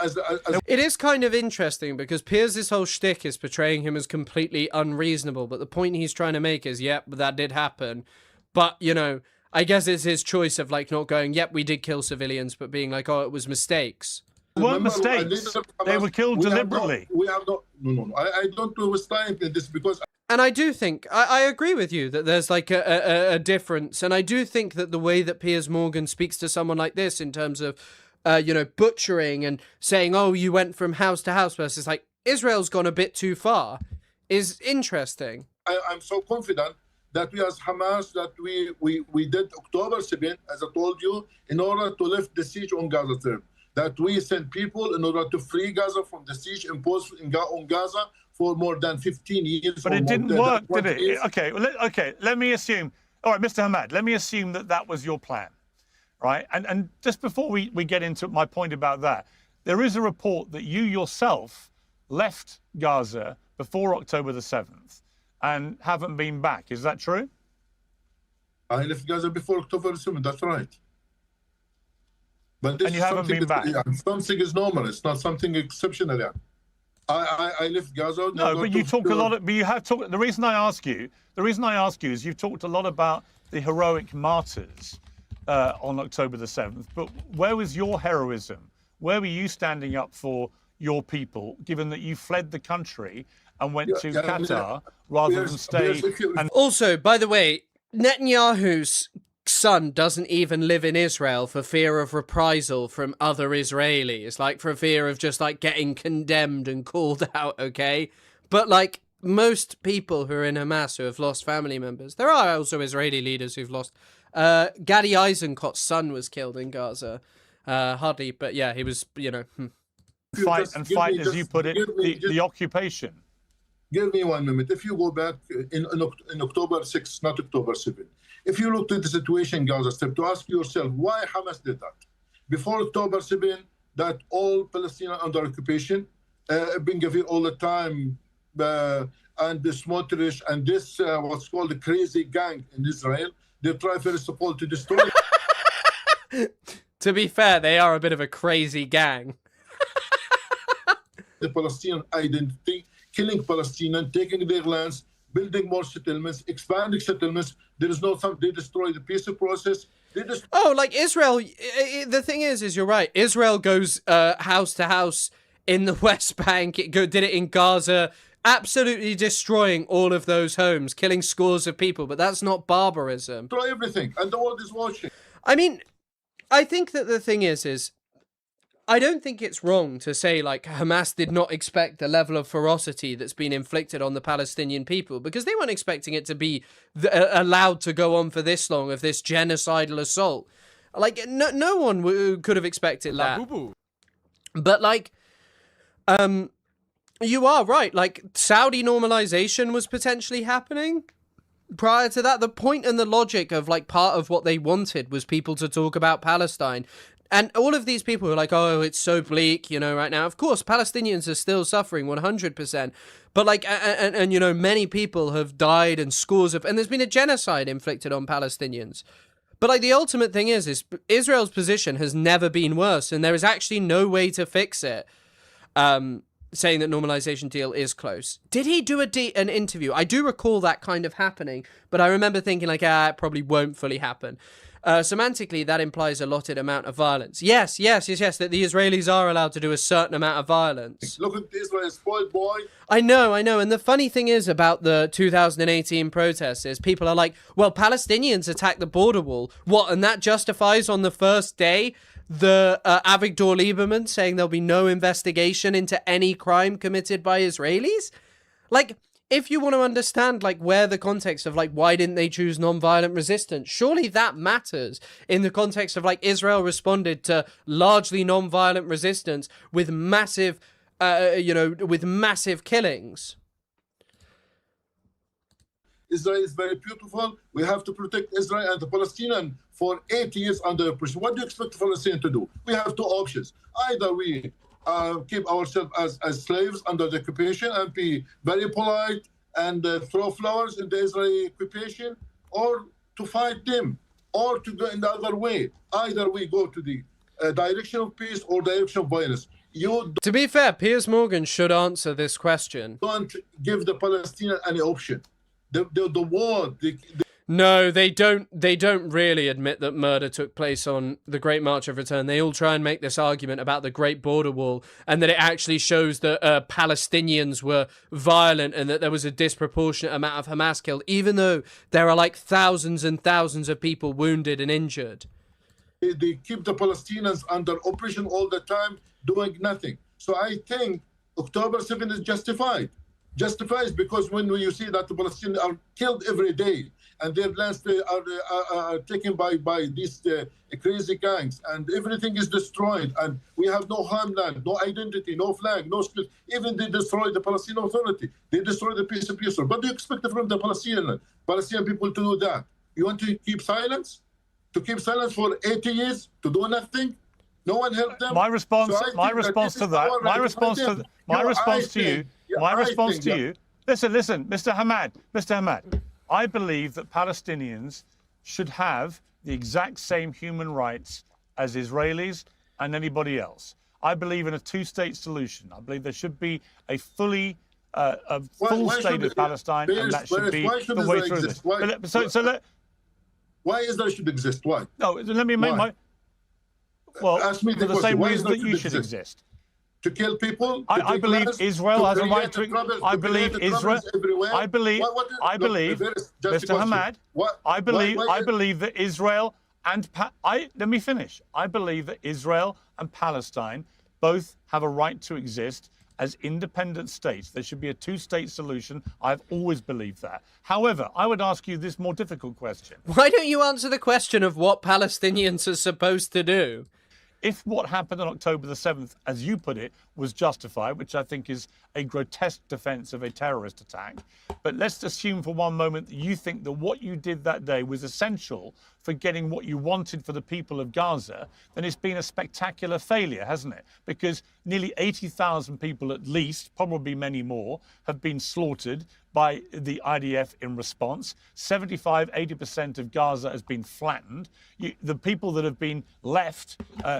Speaker 1: it is kind of interesting because Piers' whole shtick is portraying him as completely unreasonable. But the point he's trying to make is, yep, that did happen. But, you know, I guess it's his choice of, like, not going, yep, we did kill civilians, but being like, oh, it was mistakes.
Speaker 9: It weren't mistakes. They were killed deliberately.
Speaker 10: I don't waste time in this because...
Speaker 1: And I do think, I agree with you that there's like a difference. And I do think that the way that Piers Morgan speaks to someone like this in terms of, you know, butchering and saying, oh, you went from house to house versus like Israel's gone a bit too far is interesting.
Speaker 10: I'm so confident that we as Hamas, that we did October 7, as I told you, in order to lift the siege on Gaza term. That we sent people in order to free Gaza from the siege imposed on Gaza for more than 15 years.
Speaker 9: But it didn't work, did it? Okay, okay, let me assume, all right, Mr. Hamad, let me assume that that was your plan, right? And just before we get into my point about that, there is a report that you yourself left Gaza before October the 7th and haven't been back. Is that true?
Speaker 10: I left Gaza before October the 7th, that's right. But this
Speaker 9: and you haven't been back?
Speaker 10: Something is normal, it's not something exceptional. Yeah. I left Gaza.
Speaker 9: No, but you talk a lot of, but you have talked, the reason I ask you is you've talked a lot about the heroic martyrs on October the 7th, but where was your heroism? Where were you standing up for your people, given that you fled the country and went to Qatar rather than stay? And
Speaker 1: also, by the way, Netanyahu's son doesn't even live in Israel for fear of reprisal from other Israelis, like for fear of just like getting condemned and called out, okay? But like most people who are in Hamas who have lost family members, there are also Israeli leaders who've lost. Gadi Eisenkot's son was killed in Gaza. Hardly, but yeah, he was, you know.
Speaker 9: Fight, as you put it, the occupation.
Speaker 10: Give me 1 minute. If you go back in October 6th, not October 7th, if you looked at the situation in Gaza Strip, to ask yourself why Hamas did that. Before October 7, that all Palestinians under occupation, Ibn Gvir all the time, and the Smotrich and this what's called the crazy gang in Israel, they try first of all to destroy.
Speaker 1: To be fair, they are a bit of a crazy gang.
Speaker 10: The Palestinian identity, killing Palestinians, taking their lands, building more settlements, expanding settlements. There is no time. They destroy the peace process.
Speaker 1: Oh, like Israel. The thing is you're right. Israel goes house to house in the West Bank. It did it in Gaza, absolutely destroying all of those homes, killing scores of people. But that's not barbarism.
Speaker 10: Destroy everything, and the world is watching.
Speaker 1: I mean, I think that the thing is I don't think it's wrong to say, like, Hamas did not expect the level of ferocity that's been inflicted on the Palestinian people, because they weren't expecting it to be allowed to go on for this long, of this genocidal assault. Like, no one could have expected that. But, like, you are right. Like, Saudi normalization was potentially happening prior to that. The point and the logic of, like, part of what they wanted was people to talk about Palestine. And all of these people are like, oh, it's so bleak, you know, right now. Of course, Palestinians are still suffering 100%. But like, and you know, many people have died and scores of, and there's been a genocide inflicted on Palestinians. But like, the ultimate thing is Israel's position has never been worse. And there is actually no way to fix it. Saying that normalization deal is close. Did he do an interview? I do recall that kind of happening, but I remember thinking like, it probably won't fully happen. Semantically, that implies allotted amount of violence. Yes, that the Israelis are allowed to do a certain amount of violence.
Speaker 10: Look at Israel, spoiled boy.
Speaker 1: I know. And the funny thing is about the 2018 protests is people are like, well, Palestinians attacked the border wall. What? And that justifies on the first day the Avigdor Lieberman saying there'll be no investigation into any crime committed by Israelis? Like, if you want to understand, like, where the context of, like, why didn't they choose non-violent resistance, surely that matters in the context of, like, Israel responded to largely non-violent resistance with massive, with massive killings.
Speaker 10: Israel is very beautiful. We have to protect Israel and the Palestinian for 8 years under oppression. What do you expect the Palestinian to do? We have two options. Either we keep ourselves as slaves under the occupation and be very polite and throw flowers in the Israeli occupation, or to fight them. or to go in the other way. Either we go to the direction of peace or direction of violence.
Speaker 1: To be fair, Piers Morgan should answer this question.
Speaker 10: Don't give the Palestinians any option. The war.
Speaker 1: No, they don't. They don't really admit that murder took place on the Great March of Return. They all try and make this argument about the Great Border Wall, and that it actually shows that Palestinians were violent and that there was a disproportionate amount of Hamas killed, even though there are like thousands and thousands of people wounded and injured.
Speaker 10: They keep the Palestinians under oppression all the time, doing nothing. So I think October 7th is justified. Justifies because when you see that the Palestinians are killed every day, and their lands are taken by these crazy gangs, and everything is destroyed, and we have no homeland, no identity, no flag, no spirit. Even they destroy the Palestinian Authority. They destroy the peace of Israel. But do you expect from the Palestinian people to do that? You want to keep silence? To keep silence for 80 years? To do nothing? No one helped them?
Speaker 9: My response to you. Listen, Mr. Hamad. I believe that Palestinians should have the exact same human rights as Israelis and anybody else. I believe in a two-state solution. I believe there should be a full state of Palestine, and that should be the way through this.
Speaker 10: Why Israel should exist? Why?
Speaker 9: No, let me make my... Well,
Speaker 10: ask me
Speaker 9: for the same reason that you should exist.
Speaker 10: To kill people?
Speaker 9: I believe Israel has a right to... I believe Israel... I believe, Mr. Hamad, I believe that Israel and... let me finish. I believe that Israel and Palestine both have a right to exist as independent states. There should be a two-state solution. I've always believed that. However, I would ask you this more difficult question.
Speaker 1: Why don't you answer the question of what Palestinians are supposed to do?
Speaker 9: If what happened on October the 7th, as you put it, was justified, which I think is a grotesque defense of a terrorist attack, but let's assume for one moment that you think that what you did that day was essential for getting what you wanted for the people of Gaza, then it's been a spectacular failure, hasn't it? Because nearly 80,000 people at least, probably many more, have been slaughtered by the IDF in response. 75–80% of Gaza has been flattened. The people that have been left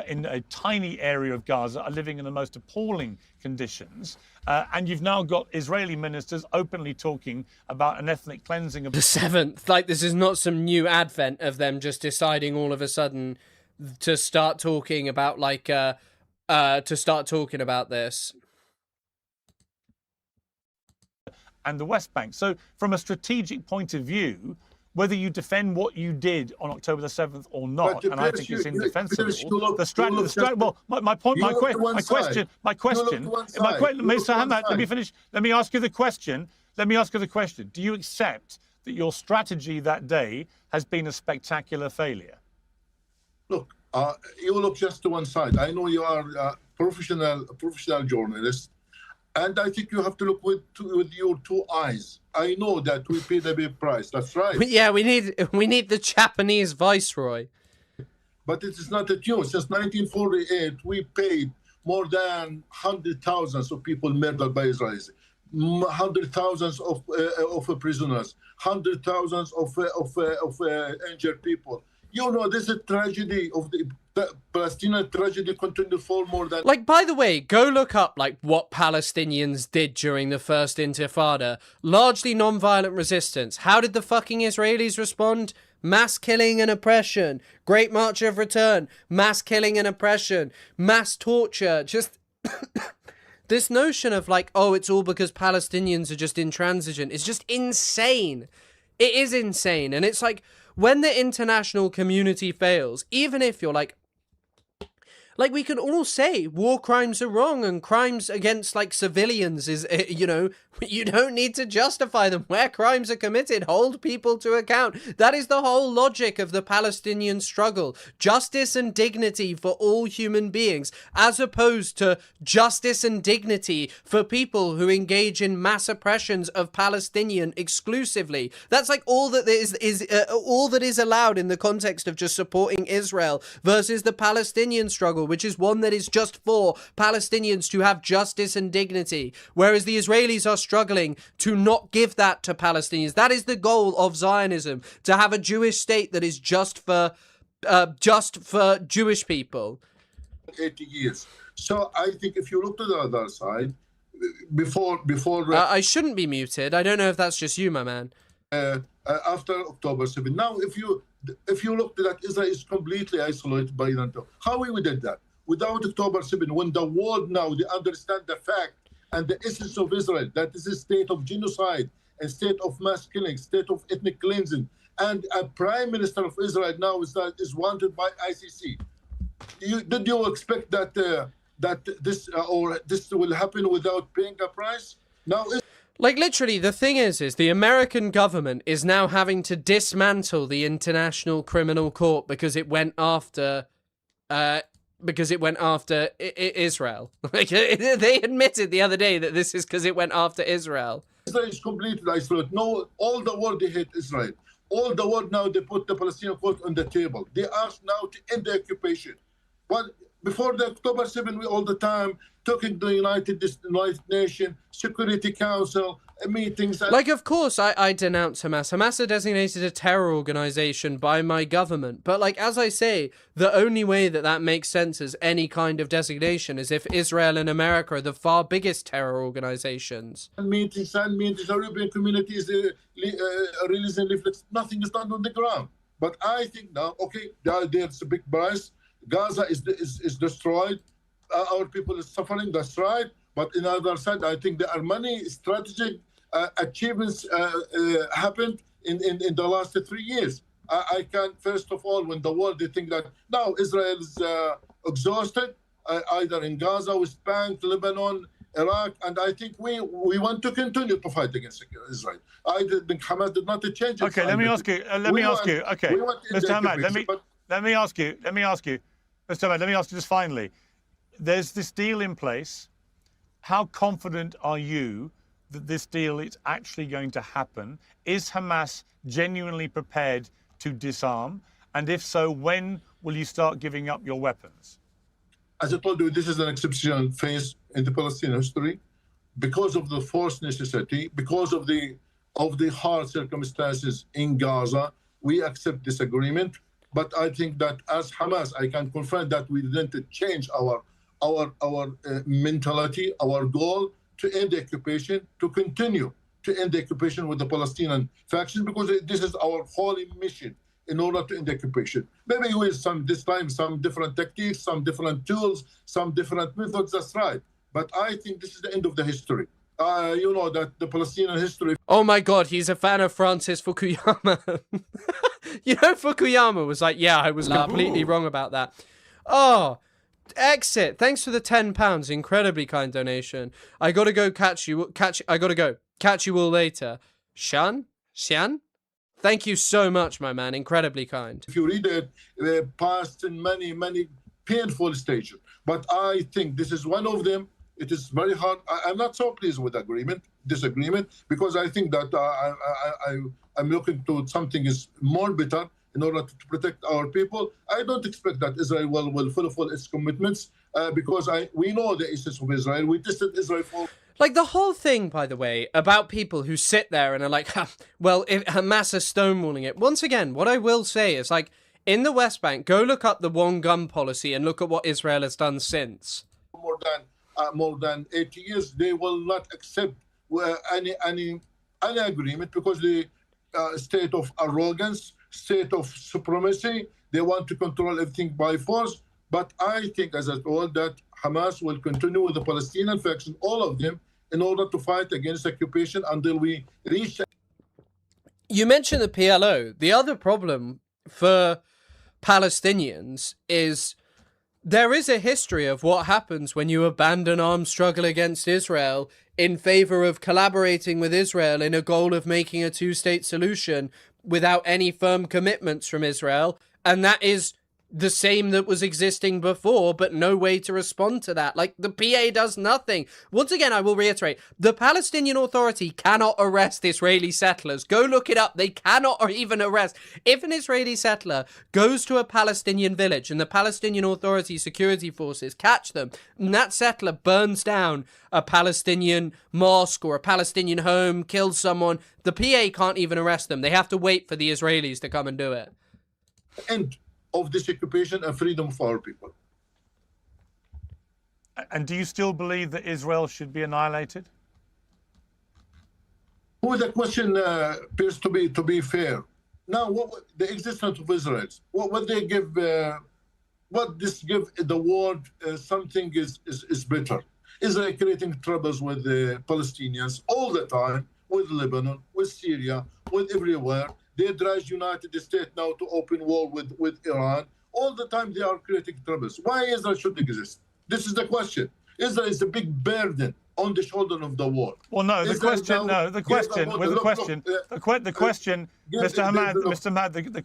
Speaker 9: in a tiny area of Gaza are living in the most appalling conditions. And you've now got Israeli ministers openly talking about an ethnic cleansing of
Speaker 1: the 7th. Like, this is not some new advent of them just deciding all of a sudden to start talking about, like, this.
Speaker 9: And the West Bank. So from a strategic point of view, whether you defend what you did on October the 7th or not, and I think it's indefensible, my question, Mr. Hamad, let me finish. Let me ask you the question. Do you accept that your strategy that day has been a spectacular failure?
Speaker 10: Look, you look just to one side. I know you are a professional journalist. And I think you have to look with your two eyes. I know that we paid a big price. That's right.
Speaker 1: Yeah, we need the Japanese viceroy.
Speaker 10: But it is not a tune. Since 1948, we paid more than 100,000 of people murdered by Israelis, 100,000 of prisoners, 100,000 of injured people. You know, this is a tragedy of the Palestinian tragedy continued for more than...
Speaker 1: Like, by the way, go look up, like, what Palestinians did during the First Intifada. Largely non-violent resistance. How did the fucking Israelis respond? Mass killing and oppression. Great March of Return. Mass killing and oppression. Mass torture. Just... this notion of, like, oh, it's all because Palestinians are just intransigent. It's just insane. It is insane. And it's like... when the international community fails, even if you're like we can all say war crimes are wrong and crimes against, like, civilians is, you know, you don't need to justify them. Where crimes are committed, hold people to account. That is the whole logic of the Palestinian struggle. Justice and dignity for all human beings, as opposed to justice and dignity for people who engage in mass oppressions of Palestinian exclusively. That's like all that is allowed in the context of just supporting Israel versus the Palestinian struggle, which is one that is just for Palestinians to have justice and dignity, whereas the Israelis are struggling to not give that to Palestinians. That is the goal of Zionism, to have a Jewish state that is just for Jewish people.
Speaker 10: 80 years. So I think if you look to the other side, before
Speaker 1: I shouldn't be muted. I don't know if that's just you, my man.
Speaker 10: After October 7. Now, if you look to that, Israel is completely isolated by Iran. How we did that? Without October 7, when the world now, they understand the fact and the essence of Israel, that is a state of genocide, a state of mass killing, state of ethnic cleansing, and a prime minister of Israel now is wanted by ICC. Did you expect that this will happen without paying a price? Now,
Speaker 1: like, literally, the thing is the American government is now having to dismantle the International Criminal Court because it went after Israel. Like, they admitted the other day that this is because it went after Israel.
Speaker 10: Israel is completely isolated. No, all the world, they hate Israel. All the world now, they put the Palestinian cause on the table. They ask now to end the occupation. But before the October 7, we all the time talking to the United Nations, Security Council, meetings.
Speaker 1: Like, of course, I denounce Hamas. Hamas are designated a terror organization by my government. But, like, as I say, the only way that makes sense as any kind of designation is if Israel and America are the far biggest terror organizations.
Speaker 10: Meetings, the European community is releasing leaflets. Nothing is done on the ground. But I think now, okay, there's a big price. Gaza is destroyed. Our people is suffering. That's right. But on the other side, I think there are many strategic achievements happened in the last 3 years. I can, first of all, when the world, they think that now Israel is exhausted, either in Gaza, West Bank, Lebanon, Iraq, and I think we want to continue to fight against Israel. I think Hamas did not change.
Speaker 9: Okay, let me ask you. Okay, Mr. Hamad, let me ask you, Mr. Hamad, let me ask you just finally. There's this deal in place. How confident are you that this deal is actually going to happen? Is Hamas genuinely prepared to disarm? And if so, when will you start giving up your weapons?
Speaker 10: As I told you, this is an exceptional phase in the Palestinian history because of the forced necessity, because of the hard circumstances in Gaza. We accept this agreement. But I think that as Hamas, I can confirm that we didn't change our mentality, our goal to end the occupation, to continue to end the occupation with the Palestinian faction, because this is our holy mission in order to end the occupation. Maybe with this time some different tactics, some different tools, some different methods, that's right. But I think this is the end of the history. You know that the Palestinian history...
Speaker 1: Oh my God, he's a fan of Francis Fukuyama. You know, Fukuyama was like, yeah, I was completely wrong about that. Oh, Exit. Thanks for the £10. Incredibly kind donation. I gotta go I gotta go. Catch you all later. Xian? Thank you so much, my man. Incredibly kind.
Speaker 10: If you read it, passed in many, many painful stages. But I think this is one of them. It is very hard. I'm not so pleased with this agreement, because I think that I'm looking to something is more better in order to protect our people. I don't expect that Israel will fulfill its commitments because we know the essence of Israel. We tested Israel for...
Speaker 1: Like, the whole thing, by the way, about people who sit there and are like, well, if Hamas are stonewalling it. Once again, what I will say is, like, in the West Bank, go look up the one-gun policy and look at what Israel has done since.
Speaker 10: More than 80 years, they will not accept any agreement because the state of arrogance, state of supremacy, they want to control everything by force. But I think, as I told, that Hamas will continue with the Palestinian faction, all of them, in order to fight against occupation until we reach...
Speaker 1: You mentioned the PLO. The other problem for Palestinians is there is a history of what happens when you abandon armed struggle against Israel in favor of collaborating with Israel in a goal of making a two-state solution without any firm commitments from Israel. And that is the same that was existing before, but no way to respond to that. Like, the PA does nothing. Once again, I will reiterate, the Palestinian Authority cannot arrest Israeli settlers. Go look it up. They cannot even arrest. If an Israeli settler goes to a Palestinian village and the Palestinian Authority security forces catch them, and that settler burns down a Palestinian mosque or a Palestinian home, kills someone, the PA can't even arrest them. They have to wait for the Israelis to come and do it.
Speaker 10: End of this occupation and freedom for our people.
Speaker 9: And do you still believe that Israel should be annihilated?
Speaker 10: Well, the question appears to be fair. Now, the existence of Israel, what they give, what this give the world something is better. Israel creating troubles with the Palestinians all the time, with Lebanon, with Syria, with everywhere. They drive United States now to open war with Iran. All the time they are creating troubles. Why Israel should exist? This is the question. Israel is a big burden on the shoulder of the world.
Speaker 9: Well, no, the question, Mr. Hamad, the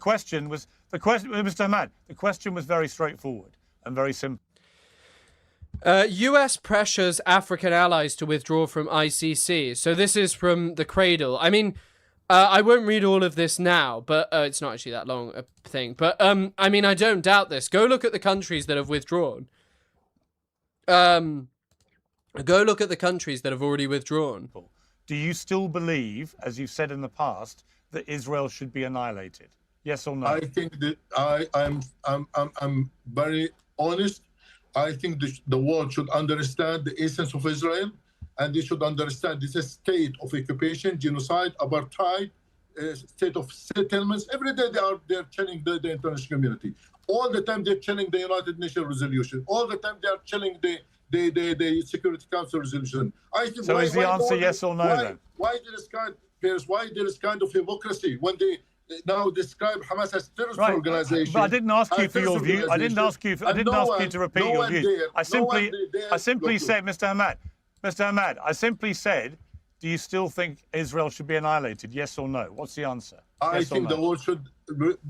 Speaker 9: question was very straightforward and very simple.
Speaker 1: US pressures African allies to withdraw from ICC. So this is from the Cradle. I mean, I won't read all of this now, but it's not actually that long a thing. But I mean, I don't doubt this. Go look at the countries that have withdrawn. Go look at the countries that have already withdrawn.
Speaker 9: Do you still believe, as you've said in the past, that Israel should be annihilated? Yes or no?
Speaker 10: I think that I'm very honest. I think the world should understand the essence of Israel, and they should understand this is a state of occupation, genocide, apartheid, state of settlements. Every day they're chilling the international community. All the time they're chilling the United Nations resolution. All the time they're chilling the Security Council resolution. I think
Speaker 9: so. Is the answer yes or no then?
Speaker 10: Why there is kind of hypocrisy when they now describe Hamas as terrorist organization?
Speaker 9: But I didn't ask you for your view. I didn't ask you to repeat your view. I simply said, Mr. Hamad, I simply said, do you still think Israel should be annihilated? Yes or no? What's the answer?
Speaker 10: I think the world should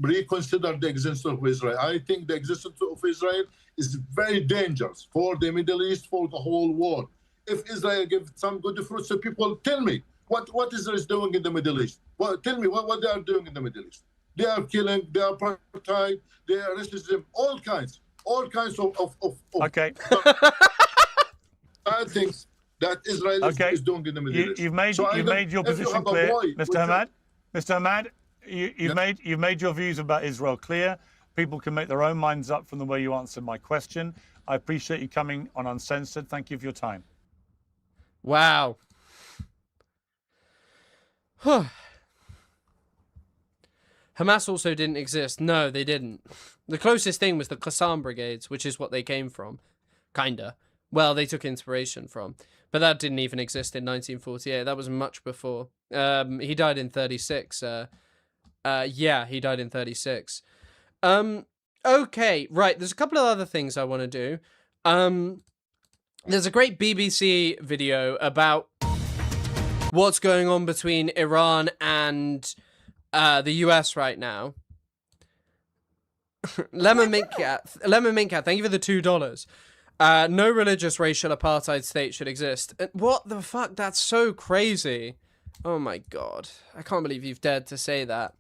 Speaker 10: reconsider the existence of Israel. I think the existence of Israel is very dangerous for the Middle East, for the whole world. If Israel gives some good fruits to people, tell me what Israel is doing in the Middle East. Well, tell me what they are doing in the Middle East. They are killing, they are apartheid, they are racism, all kinds of
Speaker 9: okay.
Speaker 10: bad things that Israel is doing in the Middle East.
Speaker 9: You've made your position clear, Mr. Hamad. Mr. Hamad, you've made your views about Israel clear. People can make their own minds up from the way you answered my question. I appreciate you coming on Uncensored. Thank you for your time.
Speaker 1: Wow. Hamas also didn't exist. No, they didn't. The closest thing was the Qassam brigades, which is what they came from. Kinda. Well, they took inspiration from. But that didn't even exist in 1948. That was much before. He died in 36. Yeah, he died in 36. Okay, right. There's a couple of other things I want to do. There's a great BBC video about what's going on between Iran and the US right now. Lemon Minkcat, thank you for the $2. No religious racial apartheid state should exist. What the fuck? That's so crazy. Oh my god. I can't believe you've dared to say that.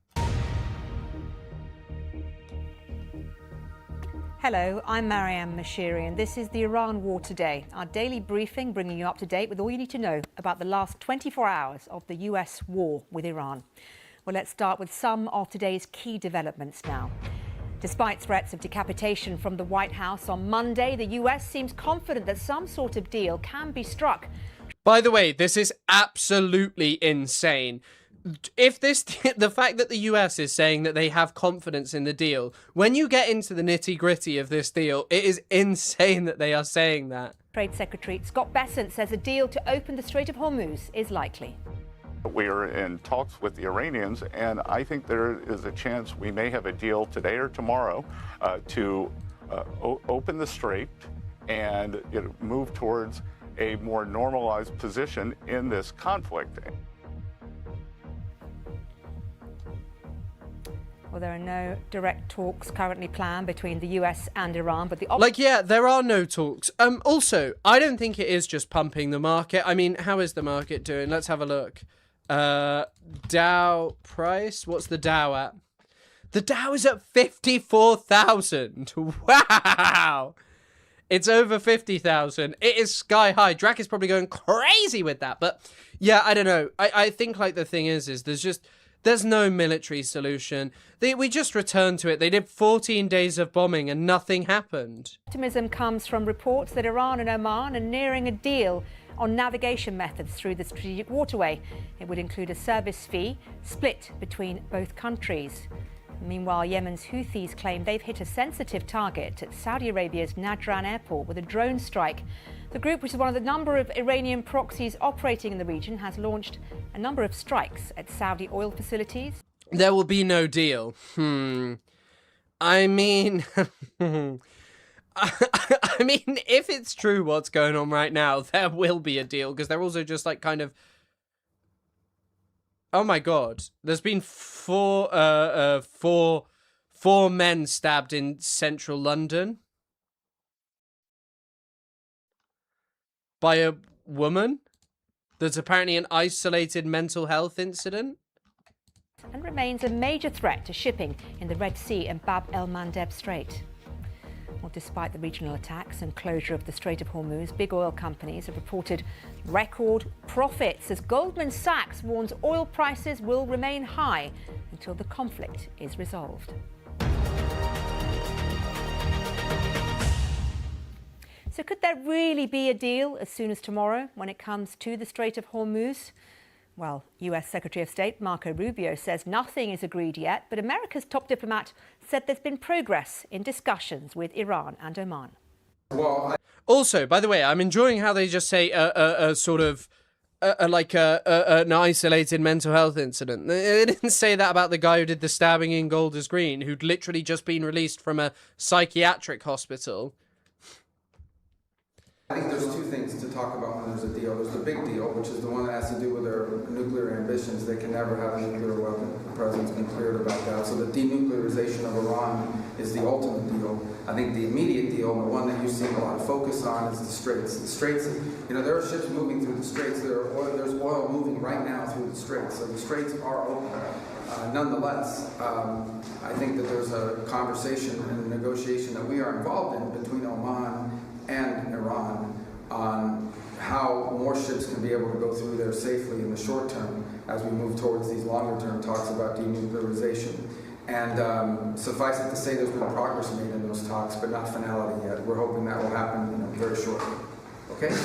Speaker 11: Hello, I'm Mariam Mashiri, and this is the Iran War Today, our daily briefing bringing you up to date with all you need to know about the last 24 hours of the US war with Iran. Well, let's start with some of today's key developments now. Despite threats of decapitation from the White House on Monday, the US seems confident that some sort of deal can be struck.
Speaker 1: By the way, this is absolutely insane. If the fact that the US is saying that they have confidence in the deal, when you get into the nitty-gritty of this deal, it is insane that they are saying that.
Speaker 11: Trade Secretary Scott Bessent says a deal to open the Strait of Hormuz is likely.
Speaker 12: We are in talks with the Iranians, and I think there is a chance we may have a deal today or tomorrow to open the strait and move towards a more normalized position in this conflict.
Speaker 11: Well, there are no direct talks currently planned between the US and Iran, but
Speaker 1: yeah, there are no talks. Also, I don't think it is just pumping the market. I mean, how is the market doing? Let's have a look. Dow price. What's the Dow at? The Dow is at 54,000. Wow. It's over 50,000. It is sky high. Drac is probably going crazy with that. But yeah, I don't know. I think like the thing is there's no military solution. We just returned to it. They did 14 days of bombing and nothing happened.
Speaker 11: Optimism comes from reports that Iran and Oman are nearing a deal on navigation methods through the strategic waterway. It would include a service fee split between both countries. Meanwhile, Yemen's Houthis claim they've hit a sensitive target at Saudi Arabia's Nadran airport with a drone strike. The group, which is one of the number of Iranian proxies operating in the region, has launched a number of strikes at Saudi oil facilities.
Speaker 1: There will be no deal. I mean... I mean, if it's true what's going on right now, there will be a deal, because they're also just like kind of... Oh my god. There's been four men stabbed in central London by a woman. There's apparently an isolated mental health incident.
Speaker 11: And remains a major threat to shipping in the Red Sea and Bab el-Mandeb Strait. Well, despite the regional attacks and closure of the Strait of Hormuz, big oil companies have reported record profits as Goldman Sachs warns oil prices will remain high until the conflict is resolved. So could there really be a deal as soon as tomorrow when it comes to the Strait of Hormuz? Well, US Secretary of State Marco Rubio says nothing is agreed yet, but America's top diplomat said there's been progress in discussions with Iran and Oman.
Speaker 1: Also, by the way, I'm enjoying how they just say sort of an isolated mental health incident. They didn't say that about the guy who did the stabbing in Golders Green, who'd literally just been released from a psychiatric hospital.
Speaker 13: I think there's two things to talk about when there's a deal. There's the big deal, which is the one that has to do with their nuclear ambitions. They can never have a nuclear weapon. The president's been cleared about that. So the denuclearization of Iran is the ultimate deal. I think the immediate deal, and the one that you've seen a lot of focus on, is the Straits. The Straits, you know, there are ships moving through the Straits. There's oil moving right now through the Straits. So the Straits are open. Nonetheless, I think that there's a conversation and a negotiation that we are involved in between Oman and Iran on how more ships can be able to go through there safely in the short term as we move towards these longer term talks about denuclearization. And suffice it to say there's been progress made in those talks, but not finality yet. We're hoping that will happen very shortly. Okay?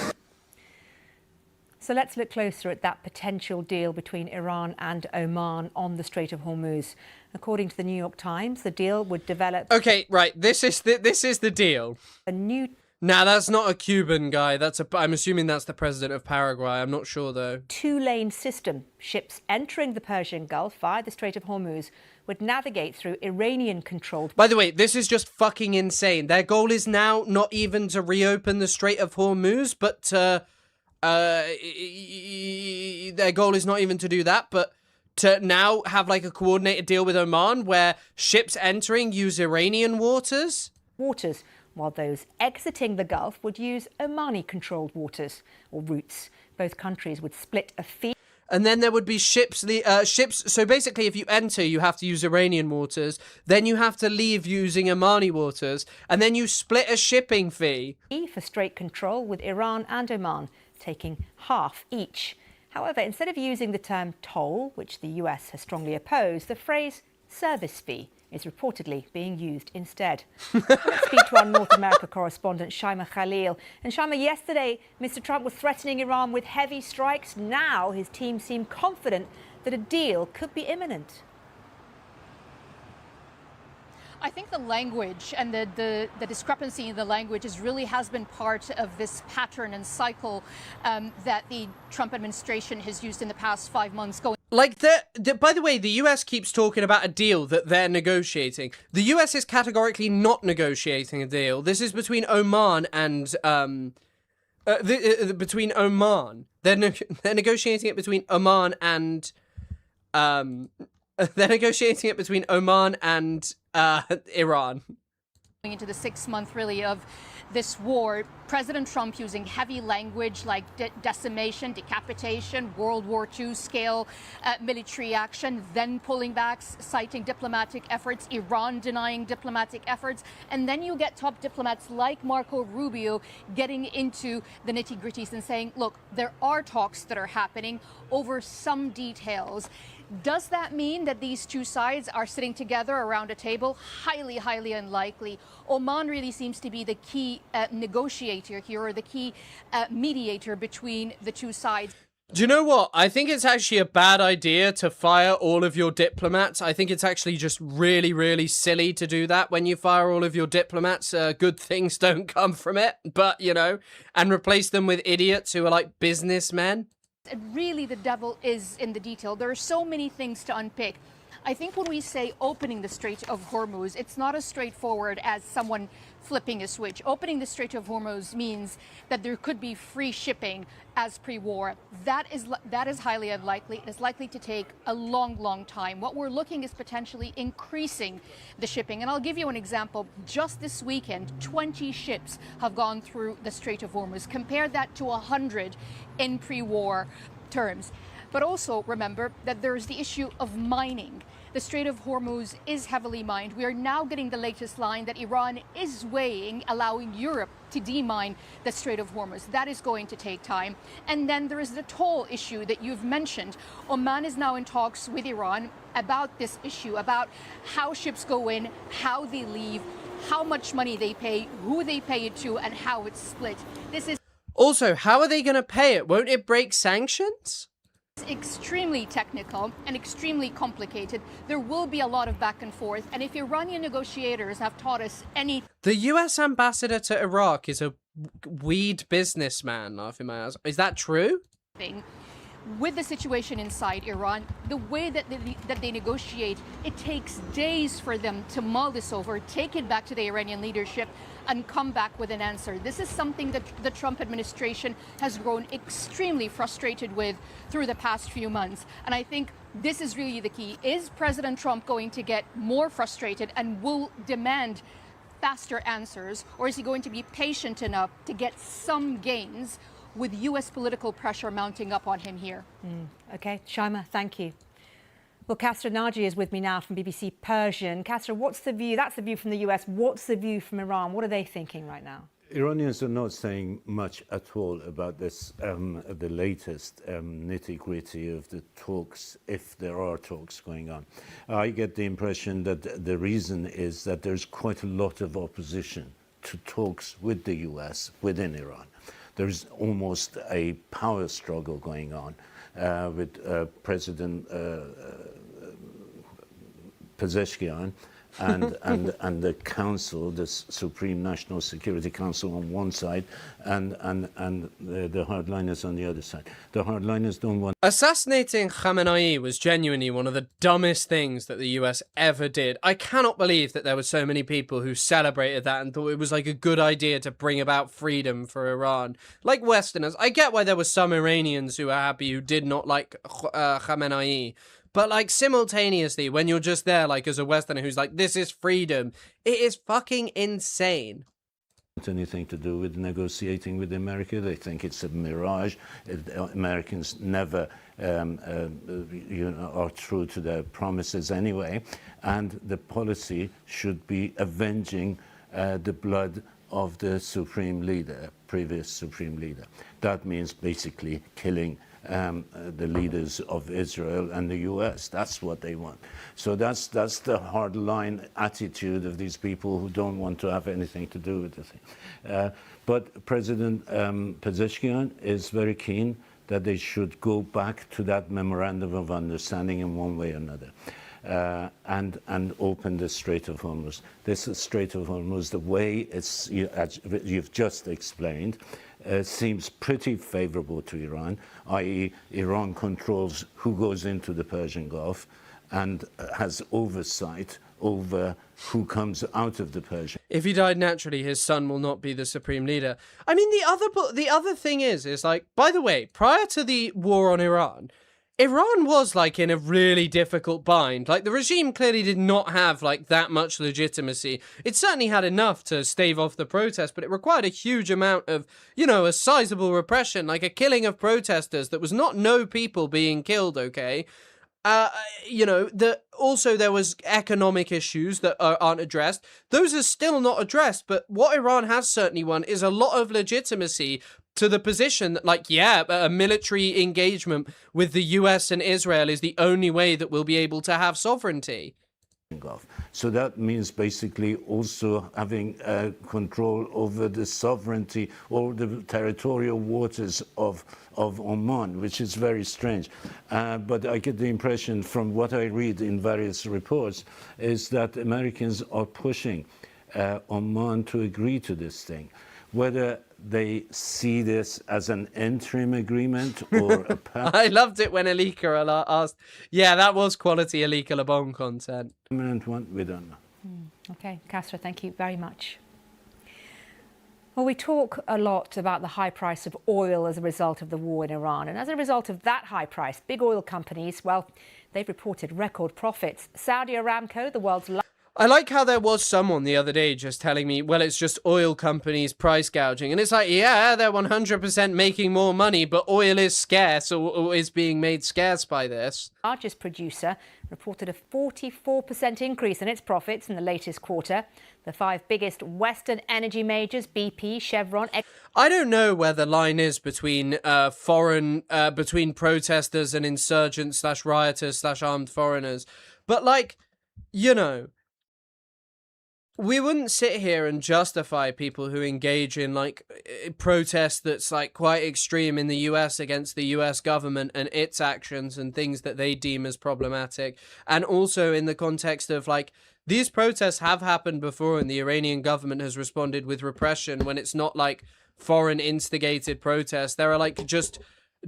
Speaker 11: So let's look closer at that potential deal between Iran and Oman on the Strait of Hormuz. According to the New York Times, the deal would develop...
Speaker 1: Okay, right, this is the deal.
Speaker 11: A new...
Speaker 1: Nah, that's not a Cuban guy. I'm assuming that's the president of Paraguay. I'm not sure, though.
Speaker 11: Two-lane system. Ships entering the Persian Gulf via the Strait of Hormuz would navigate through Iranian-controlled...
Speaker 1: By the way, this is just fucking insane. Their goal is now not even to reopen the Strait of Hormuz, but their goal is not even to do that, but to now have like a coordinated deal with Oman where ships entering use Iranian waters.
Speaker 11: While those exiting the Gulf would use Omani-controlled waters or routes. Both countries would split a fee.
Speaker 1: And then there would be ships. So basically, if you enter, you have to use Iranian waters. Then you have to leave using Omani waters. And then you split a shipping fee.
Speaker 11: For strait control with Iran and Oman, taking half each. However, instead of using the term toll, which the US has strongly opposed, the phrase service fee is reportedly being used instead. Let's speak to our North America correspondent, Shaima Khalil. And Shaima, yesterday, Mr. Trump was threatening Iran with heavy strikes. Now his team seem confident that a deal could be imminent.
Speaker 14: I think the language and the discrepancy in the language has been part of this pattern and cycle that the Trump administration has used in the past 5 months.
Speaker 1: Like, by the way, the US keeps talking about a deal that they're negotiating. The US is categorically not negotiating a deal. This is between Oman and, between Oman. They're negotiating it between Oman and, They're negotiating it between Oman and Iran.
Speaker 14: Into the 6th month, really, of this war, President Trump using heavy language like decimation, decapitation, World War II scale military action, then pulling back, citing diplomatic efforts, Iran denying diplomatic efforts, and then you get top diplomats like Marco Rubio getting into the nitty-gritties and saying, look, there are talks that are happening over some details. Does that mean that these two sides are sitting together around a table? Highly, highly unlikely. Oman really seems to be the key negotiator here, or the key mediator between the two sides.
Speaker 1: Do you know what? I think it's actually a bad idea to fire all of your diplomats. I think it's actually just really, really silly to do that. When you fire all of your diplomats, good things don't come from it. But, you know, and replace them with idiots who are like businessmen.
Speaker 14: And really, the devil is in the detail. There are so many things to unpick. I think when we say opening the Strait of Hormuz, it's not as straightforward as someone flipping a switch. Opening the Strait of Hormuz means that there could be free shipping as pre-war. That is highly unlikely. It is likely to take a long, long time. What we're looking is potentially increasing the shipping. And I'll give you an example. Just this weekend, 20 ships have gone through the Strait of Hormuz. Compare that to 100 in pre-war terms. But also remember that there's the issue of mining. The Strait of Hormuz is heavily mined. We are now getting the latest line that Iran is weighing allowing Europe to demine the Strait of Hormuz. That is going to take time. And then there is the toll issue that you've mentioned. Oman is now in talks with Iran about this issue, about how ships go in, how they leave, how much money they pay, who they pay it to, and how it's split. This is
Speaker 1: also, how are they going to pay it? Won't it break sanctions?
Speaker 14: Extremely technical and extremely complicated. There will be a lot of back and forth, and if Iranian negotiators have taught us any...
Speaker 1: The US ambassador to Iraq is a weed businessman, laughing my ass. Is that true?
Speaker 14: With the situation inside Iran, the way that they negotiate, it takes days for them to mull this over, take it back to the Iranian leadership, and come back with an answer. This is something that the Trump administration has grown extremely frustrated with through the past few months. And I think this is really the key. Is President Trump going to get more frustrated and will demand faster answers, or is he going to be patient enough to get some gains with U.S. political pressure mounting up on him here?
Speaker 11: Okay, Shaima, thank you. Well, Kasra Naji is with me now from BBC Persian. Kasra, what's the view? That's the view from the US. What's the view from Iran? What are they thinking right now?
Speaker 15: Iranians are not saying much at all about this, the latest nitty-gritty of the talks, if there are talks going on. I get the impression that the reason is that there's quite a lot of opposition to talks with the US within Iran. There's almost a power struggle going on with President Pezeshkian and the council, the Supreme National Security Council on one side, and the hardliners on the other side. The hardliners don't want...
Speaker 1: Assassinating Khamenei was genuinely one of the dumbest things that the US ever did. I cannot believe that there were so many people who celebrated that and thought it was like a good idea to bring about freedom for Iran. Like Westerners, I get why there were some Iranians who were happy who did not like Khamenei. But, like, simultaneously, when you're just there, like, as a Westerner who's like, this is freedom, it is fucking insane.
Speaker 15: Anything to do with negotiating with America. They think it's a mirage. Americans never are true to their promises anyway. And the policy should be avenging the blood of the supreme leader, previous supreme leader. That means basically killing the leaders of Israel and the US. That's what they want. So that's the hardline attitude of these people who don't want to have anything to do with the thing. But President Pezeshkian is very keen that they should go back to that memorandum of understanding in one way or another. And open the Strait of Hormuz. This Strait of Hormuz, the way it's, you've just explained, seems pretty favorable to Iran, i.e. Iran controls who goes into the Persian Gulf and has oversight over who comes out of the Persian.
Speaker 1: If he died naturally, his son will not be the supreme leader. I mean, the other thing is like, by the way, prior to the war on Iran, Iran was, like, in a really difficult bind. Like, the regime clearly did not have, like, that much legitimacy. It certainly had enough to stave off the protest, but it required a huge amount of, you know, a sizable repression, like a killing of protesters that was not no people being killed, okay? You know, also there was economic issues that aren't addressed. Those are still not addressed, but what Iran has certainly won is a lot of legitimacy to the position that, like, yeah, a military engagement with the US and Israel is the only way that we'll be able to have sovereignty.
Speaker 15: So that means basically also having control over the sovereignty or the territorial waters of Oman, which is very strange. But I get the impression from what I read in various reports is that Americans are pushing Oman to agree to this thing. Whether they see this as an interim agreement or a
Speaker 1: I loved it when Alika asked. Yeah, that was quality Alika Lebon content.
Speaker 15: permanent one, we don't know.
Speaker 11: Okay, Castro, thank you very much. Well, we talk a lot about the high price of oil as a result of the war in Iran. And as a result of that high price, big oil companies, well, they've reported record profits. Saudi Aramco, the world's
Speaker 1: I like how there was someone the other day just telling me, well, it's just oil companies price gouging. And it's like, yeah, they're 100% making more money, but oil is scarce or is being made scarce by this.
Speaker 11: Largest producer reported a 44% increase in its profits in the latest quarter. The 5 biggest Western energy majors, BP, Chevron...
Speaker 1: I don't know where the line is between between protesters and insurgents / rioters / armed foreigners. But, like, you know... We wouldn't sit here and justify people who engage in, like, protest that's, like, quite extreme in the US against the US government and its actions and things that they deem as problematic. And also in the context of, like, these protests have happened before and the Iranian government has responded with repression when it's not, like, foreign instigated protests. There are, like, just...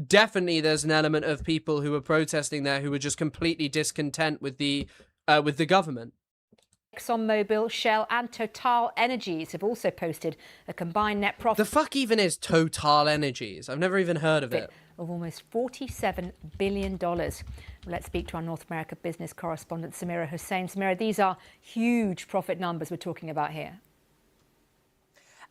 Speaker 1: Definitely there's an element of people who are protesting there who are just completely discontent with the government.
Speaker 11: ExxonMobil, Shell and Total Energies have also posted a combined net profit...
Speaker 1: The fuck even is Total Energies? I've never even heard of it.
Speaker 11: ...of almost $47 billion. Let's speak to our North America business correspondent, Samira Hussain. Samira, these are huge profit numbers we're talking about here.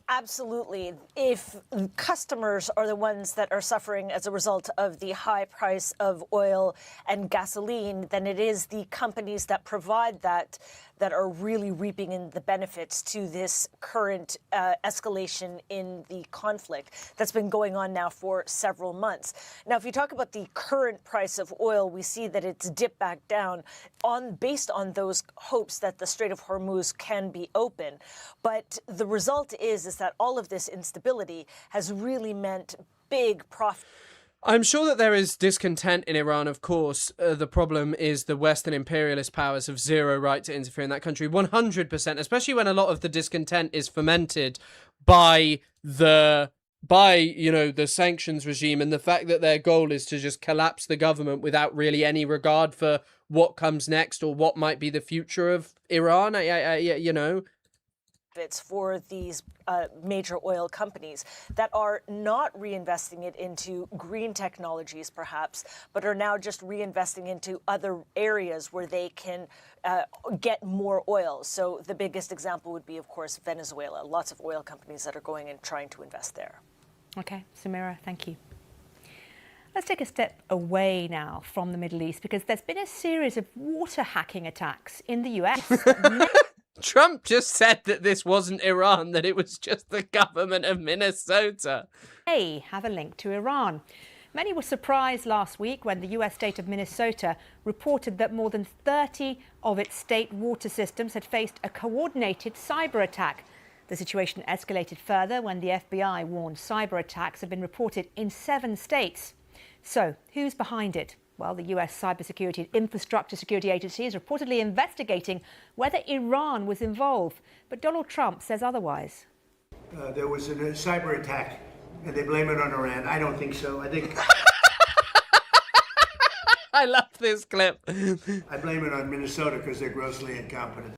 Speaker 16: Absolutely. If customers are the ones that are suffering as a result of the high price of oil and gasoline, then it is the companies that provide that are really reaping in the benefits to this current escalation in the conflict that's been going on now for several months. Now, if you talk about the current price of oil, we see that it's dipped back down based on those hopes that the Strait of Hormuz can be open. But the result is that all of this instability has really meant big profit.
Speaker 1: I'm sure that there is discontent in Iran, of course. The problem is the Western imperialist powers have zero right to interfere in that country, 100%, especially when a lot of the discontent is fomented by the sanctions regime and the fact that their goal is to just collapse the government without really any regard for what comes next or what might be the future of Iran. You know.
Speaker 16: It's for these major oil companies that are not reinvesting it into green technologies, perhaps, but are now just reinvesting into other areas where they can get more oil. So the biggest example would be, of course, Venezuela. Lots of oil companies that are going and trying to invest there.
Speaker 11: Okay, Samira, thank you. Let's take a step away now from the Middle East because there's been a series of water hacking attacks in the US.
Speaker 1: Trump just said that this wasn't Iran, that it was just the government of Minnesota.
Speaker 11: They have a link to Iran. Many were surprised last week when the US state of Minnesota reported that more than 30 of its state water systems had faced a coordinated cyber attack. The situation escalated further when the FBI warned cyber attacks have been reported in 7 states. So, who's behind it? Well, the US Cybersecurity and Infrastructure Security Agency is reportedly investigating whether Iran was involved. But Donald Trump says otherwise.
Speaker 17: There was a cyber attack, and they blame it on Iran. I don't think so. I think...
Speaker 1: I love this clip.
Speaker 17: I blame it on Minnesota because they're grossly incompetent.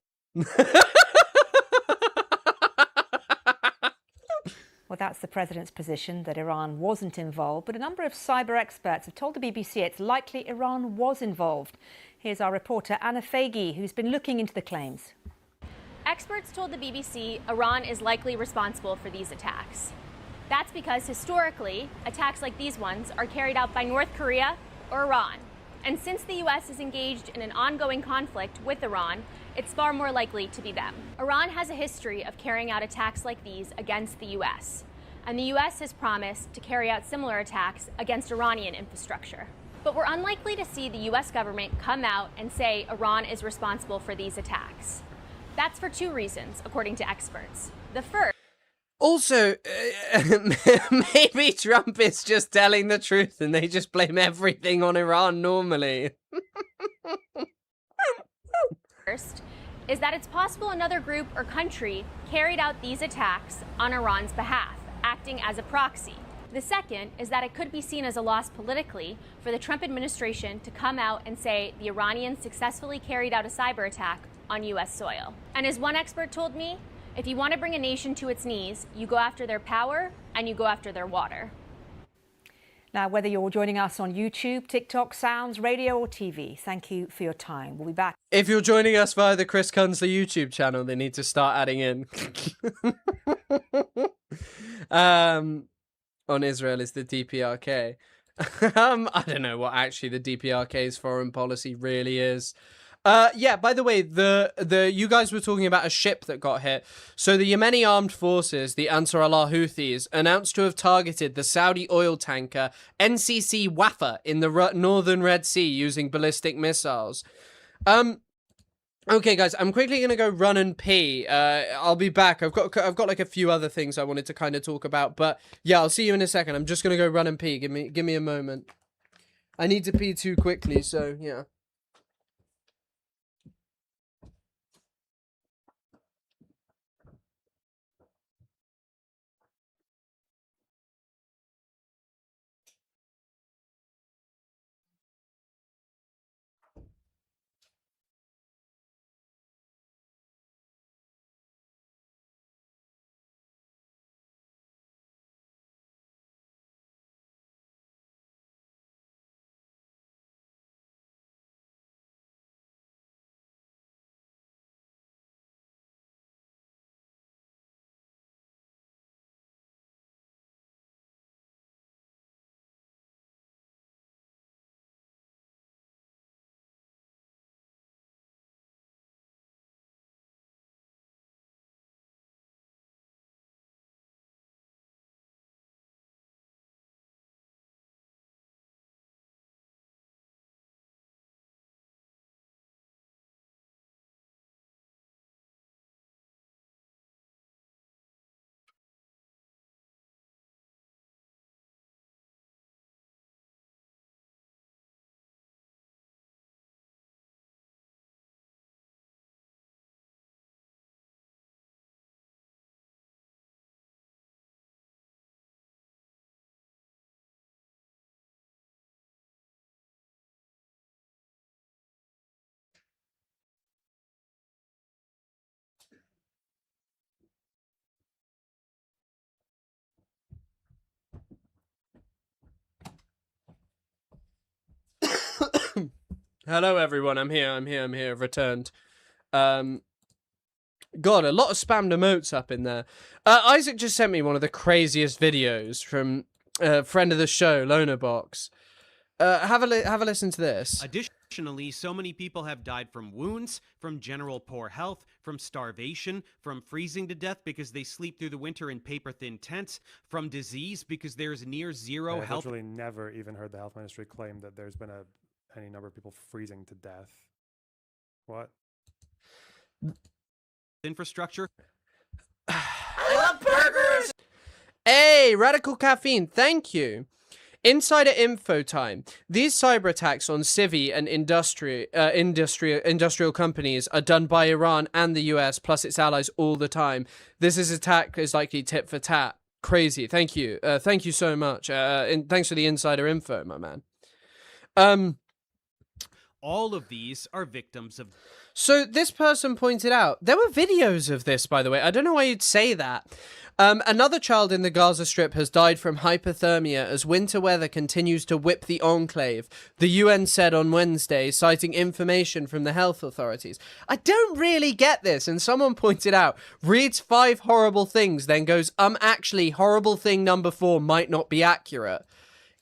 Speaker 11: Well, that's the president's position, that Iran wasn't involved. But a number of cyber experts have told the BBC it's likely Iran was involved. Here's our reporter Anna Faghi, who's been looking into the claims.
Speaker 18: Experts told the BBC Iran is likely responsible for these attacks. That's because historically, attacks like these ones are carried out by North Korea or Iran. And since the US is engaged in an ongoing conflict with Iran, it's far more likely to be them. Iran has a history of carrying out attacks like these against the US. And the US has promised to carry out similar attacks against Iranian infrastructure. But we're unlikely to see the US government come out and say Iran is responsible for these attacks. That's for two reasons, according to experts. The first...
Speaker 1: Also, maybe Trump is just telling the truth and they just blame everything on Iran normally.
Speaker 18: First is that it's possible another group or country carried out these attacks on Iran's behalf, acting as a proxy. The second is that it could be seen as a loss politically for the Trump administration to come out and say the Iranians successfully carried out a cyber attack on U.S. soil. And as one expert told me, if you want to bring a nation to its knees, you go after their power and you go after their water.
Speaker 11: Now, whether you're joining us on YouTube, TikTok, Sounds, radio or TV, thank you for your time. We'll be back.
Speaker 1: If you're joining us via the Chris Kunzler YouTube channel, they need to start adding in. On Israel is the DPRK. I don't know what actually the DPRK's foreign policy really is. Yeah, by the way, you guys were talking about a ship that got hit. So the Yemeni armed forces, the Ansar Allah Houthis, announced to have targeted the Saudi oil tanker NCC Wafa in the northern Red Sea using ballistic missiles. Okay, guys, I'm quickly gonna go run and pee. I'll be back. I've got like a few other things I wanted to kind of talk about, but yeah, I'll see you in a second. I'm just gonna go run and pee. Give me a moment. I need to pee too quickly, so yeah. Hello everyone, I'm here, returned. God, a lot of spammed emotes up in there. Isaac just sent me one of the craziest videos from a friend of the show, Lonerbox. Have a listen to this.
Speaker 19: Additionally, so many people have died from wounds, from general poor health, from starvation, from freezing to death because they sleep through the winter in paper-thin tents, from disease because there's near zero health.
Speaker 20: I've literally never even heard the health ministry claim that there's been any number of people freezing to death. What?
Speaker 19: Infrastructure.
Speaker 1: I love burgers! Hey, Radical Caffeine, thank you. Insider info time. These cyber attacks on civvy and industrial companies are done by Iran and the US plus its allies all the time. This attack is likely tit for tat. Crazy. Thank you. Thank you so much. And thanks for the insider info, my man.
Speaker 19: All of these are victims of...
Speaker 1: So this person pointed out, there were videos of this, by the way. I don't know why you'd say that. Another child in the Gaza Strip has died from hypothermia as winter weather continues to whip the enclave, the UN said on Wednesday, citing information from the health authorities. I don't really get this, and someone pointed out, reads 5 horrible things, then goes, actually, horrible thing number 4 might not be accurate.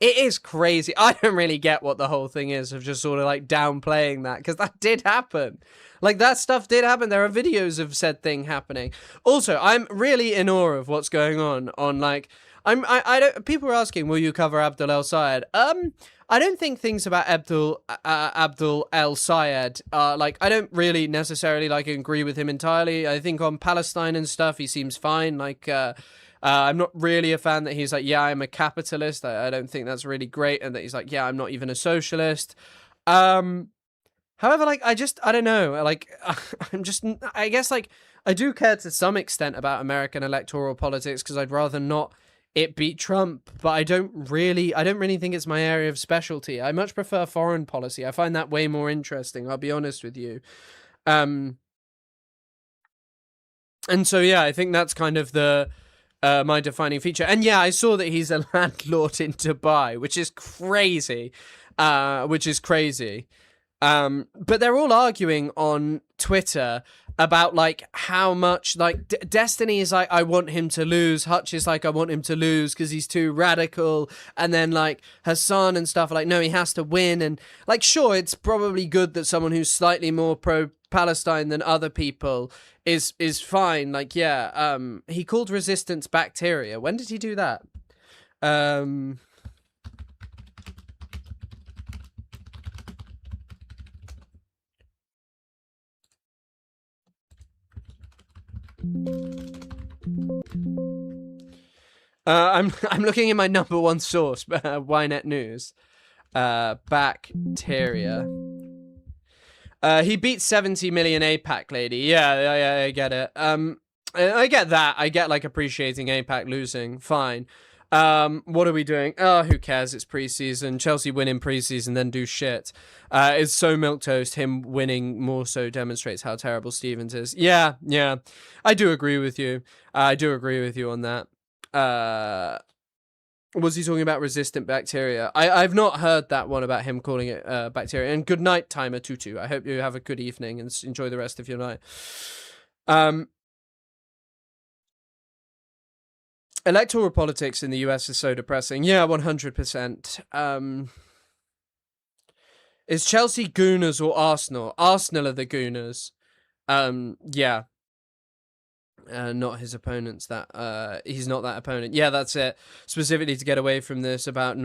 Speaker 1: It is crazy. I don't really get what the whole thing is of just sort of like downplaying that, because that did happen. Like, that stuff did happen. There are videos of said thing happening. Also, I'm really in awe of what's going on like, I don't, people are asking, will you cover Abdul El-Sayed? I don't think things about Abdul El-Sayed are, like, I don't really necessarily, like, agree with him entirely. I think on Palestine and stuff, he seems fine. Like, I'm not really a fan that he's like, yeah, I'm a capitalist. I don't think that's really great. And that he's like, yeah, I'm not even a socialist. However, like, I don't know. Like, I guess, like, I do care to some extent about American electoral politics because I'd rather not it beat Trump, but I don't really think it's my area of specialty. I much prefer foreign policy. I find that way more interesting, I'll be honest with you. And so, yeah, I think that's kind of my defining feature. And yeah, I saw that he's a landlord in Dubai, which is crazy. But they're all arguing on Twitter about, like, how much, like, Destiny is like, I want him to lose. Hutch is like, I want him to lose because he's too radical. And then, like, Hassan and stuff are like, no, he has to win. And, like, sure, it's probably good that someone who's slightly more pro-Palestine than other people is fine. Like, yeah, he called resistance bacteria. When did he do that? I'm looking at my number one source, Ynet News. Bacteria. He beat 70 million APAC lady. Yeah, I get it. I get that. I get, like, appreciating APAC losing. Fine. What are we doing? Oh, who cares? It's preseason. Chelsea win in preseason, then do shit. It's so milquetoast. Him winning more so demonstrates how terrible Stevens is. Yeah. I do agree with you. I do agree with you on that. Was he talking about resistant bacteria? I've not heard that one about him calling it bacteria. And good night, Timer Tutu. I hope you have a good evening and enjoy the rest of your night. Electoral politics in the US is so depressing. Yeah, 100%. Is Chelsea Gooners or Arsenal? Arsenal are the Gooners. Yeah. Not his opponents. He's not that opponent. Yeah, that's it. Specifically to get away from this about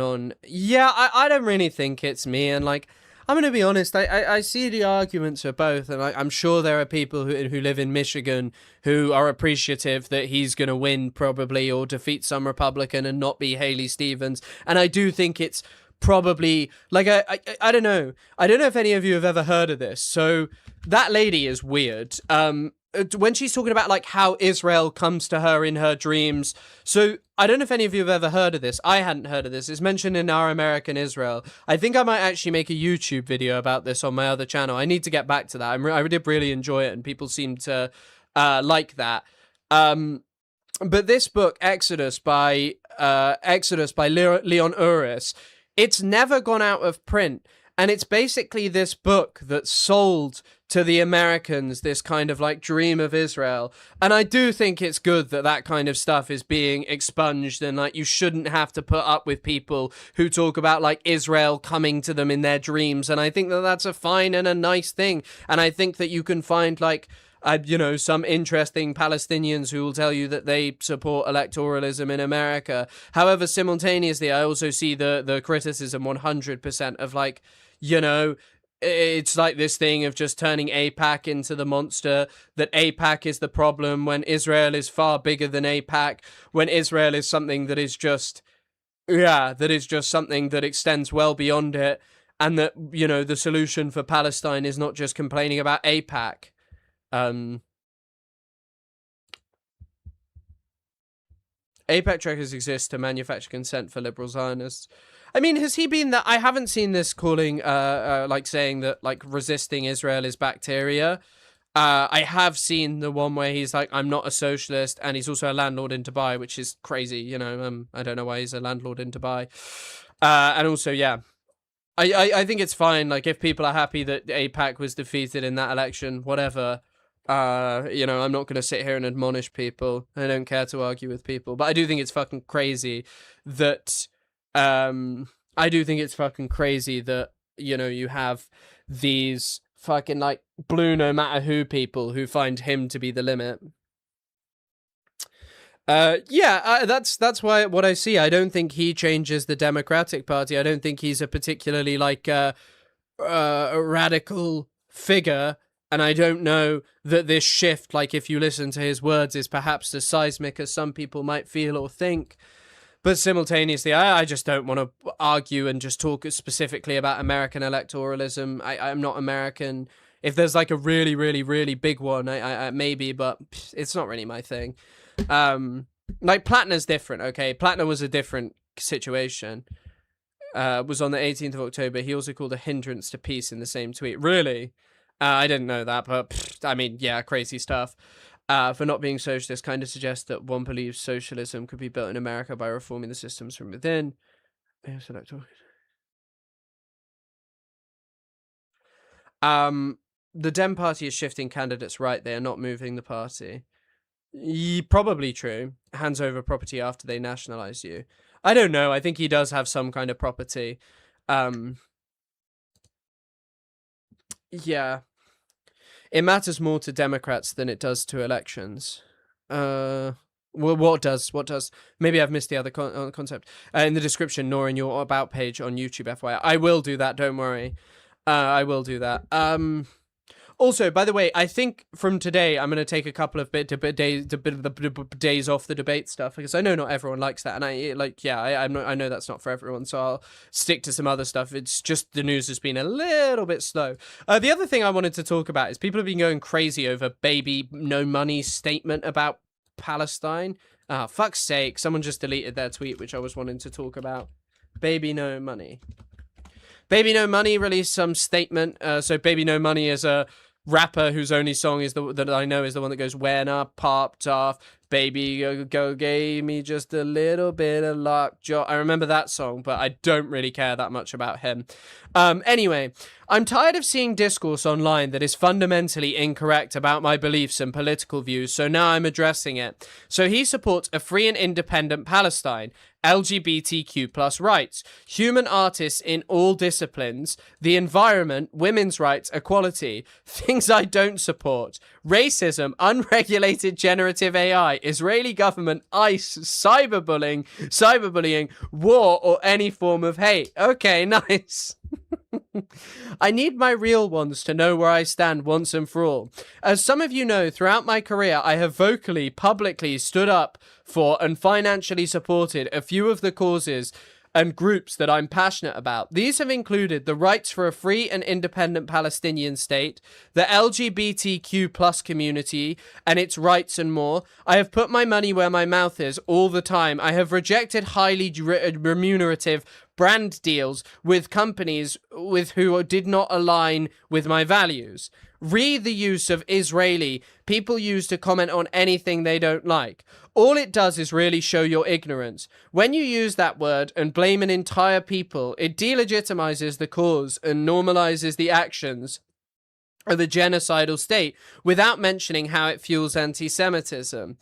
Speaker 1: Yeah, I don't really think it's me. And, like, I'm going to be honest, I see the arguments for both, and I'm sure there are people who live in Michigan who are appreciative that he's going to win probably or defeat some Republican and not be Haley Stevens. And I do think it's probably, like, I don't know. I don't know if any of you have ever heard of this. So that lady is weird. When she's talking about, like, how Israel comes to her in her dreams. So I don't know if any of you have ever heard of this. I hadn't heard of this. It's mentioned in Our American Israel. I think I might actually make a YouTube video about this on my other channel. I need to get back to that. I did really enjoy it, and people seem to like that. But this book, Exodus by Leon Uris, it's never gone out of print. And it's basically this book that sold to the Americans this kind of, like, dream of Israel. And I do think it's good that that kind of stuff is being expunged, and, like, you shouldn't have to put up with people who talk about, like, Israel coming to them in their dreams. And I think that that's a fine and a nice thing. And I think that you can find, like, some interesting Palestinians who will tell you that they support electoralism in America. However, simultaneously, I also see the criticism 100% of, like, it's like this thing of just turning AIPAC into the monster, that AIPAC is the problem when Israel is far bigger than AIPAC, when Israel is something that is just something that extends well beyond it, and that, the solution for Palestine is not just complaining about AIPAC. AIPAC trackers exist to manufacture consent for liberal Zionists. I mean, has he been that? I haven't seen this calling, like, saying that, like, resisting Israel is bacteria. I have seen the one where he's like, I'm not a socialist, and he's also a landlord in Dubai, which is crazy, you know. I don't know why he's a landlord in Dubai. And also, yeah, I think it's fine. Like, if people are happy that AIPAC was defeated in that election, whatever. You know, I'm not going to sit here and admonish people. I don't care to argue with people, but I do think it's fucking crazy that, you know, you have these fucking, like, blue no matter who people who find him to be the limit. That's why what I see. I don't think he changes the Democratic Party. I don't think he's a particularly, like, a radical figure. And I don't know that this shift, like, if you listen to his words, is perhaps as seismic as some people might feel or think. But simultaneously, I just don't want to argue and just talk specifically about American electoralism. I'm not American. If there's, like, a really, really, really big one, I maybe, but it's not really my thing. Like, Platner's different, okay? Platner was a different situation. Was on the 18th of October. He also called a hindrance to peace in the same tweet. Really? I didn't know that, but I mean, yeah, crazy stuff. For not being socialist kind of suggests that one believes socialism could be built in America by reforming the systems from within. The Dem Party is shifting candidates right. They are not moving the party. Probably true. Hands over property after they nationalize you. I don't know. I think he does have some kind of property. Yeah. It matters more to Democrats than it does to elections. Well, what does? Maybe I've missed the other concept. In the description, nor in your About page on YouTube, FYI. I will do that, don't worry. I will do that. Also, by the way, I think from today, I'm going to take a couple of days off the debate stuff, because I know not everyone likes that, and I know that's not for everyone, so I'll stick to some other stuff. It's just the news has been a little bit slow. The other thing I wanted to talk about is people have been going crazy over Baby No Money's statement about Palestine. Fuck's sake, someone just deleted their tweet, which I was wanting to talk about. Baby No Money. Baby No Money released some statement. So Baby No Money is a rapper whose only song is that I know is the one that goes, when I popped off, baby go gave me just a little bit of lockjaw. I remember that song, but I don't really care that much about him. Anyway, I'm tired of seeing discourse online that is fundamentally incorrect about my beliefs and political views, so now I'm addressing it. So he supports a free and independent Palestine, LGBTQ+ rights, human artists in all disciplines, the environment, women's rights, equality, things I don't support, racism, unregulated generative AI, Israeli government, ICE, cyberbullying, war, or any form of hate. Okay, nice. I need my real ones to know where I stand once and for all. As some of you know, throughout my career, I have vocally, publicly stood up for and financially supported a few of the causes and groups that I'm passionate about. These have included the rights for a free and independent Palestinian state, the LGBTQ+ community and its rights and more. I have put my money where my mouth is all the time. I have rejected highly remunerative brand deals with companies with who did not align with my values. Read the use of Israeli people use to comment on anything they don't like. All it does is really show your ignorance. When you use that word and blame an entire people, it delegitimizes the cause and normalizes the actions of the genocidal state without mentioning how it fuels anti-Semitism.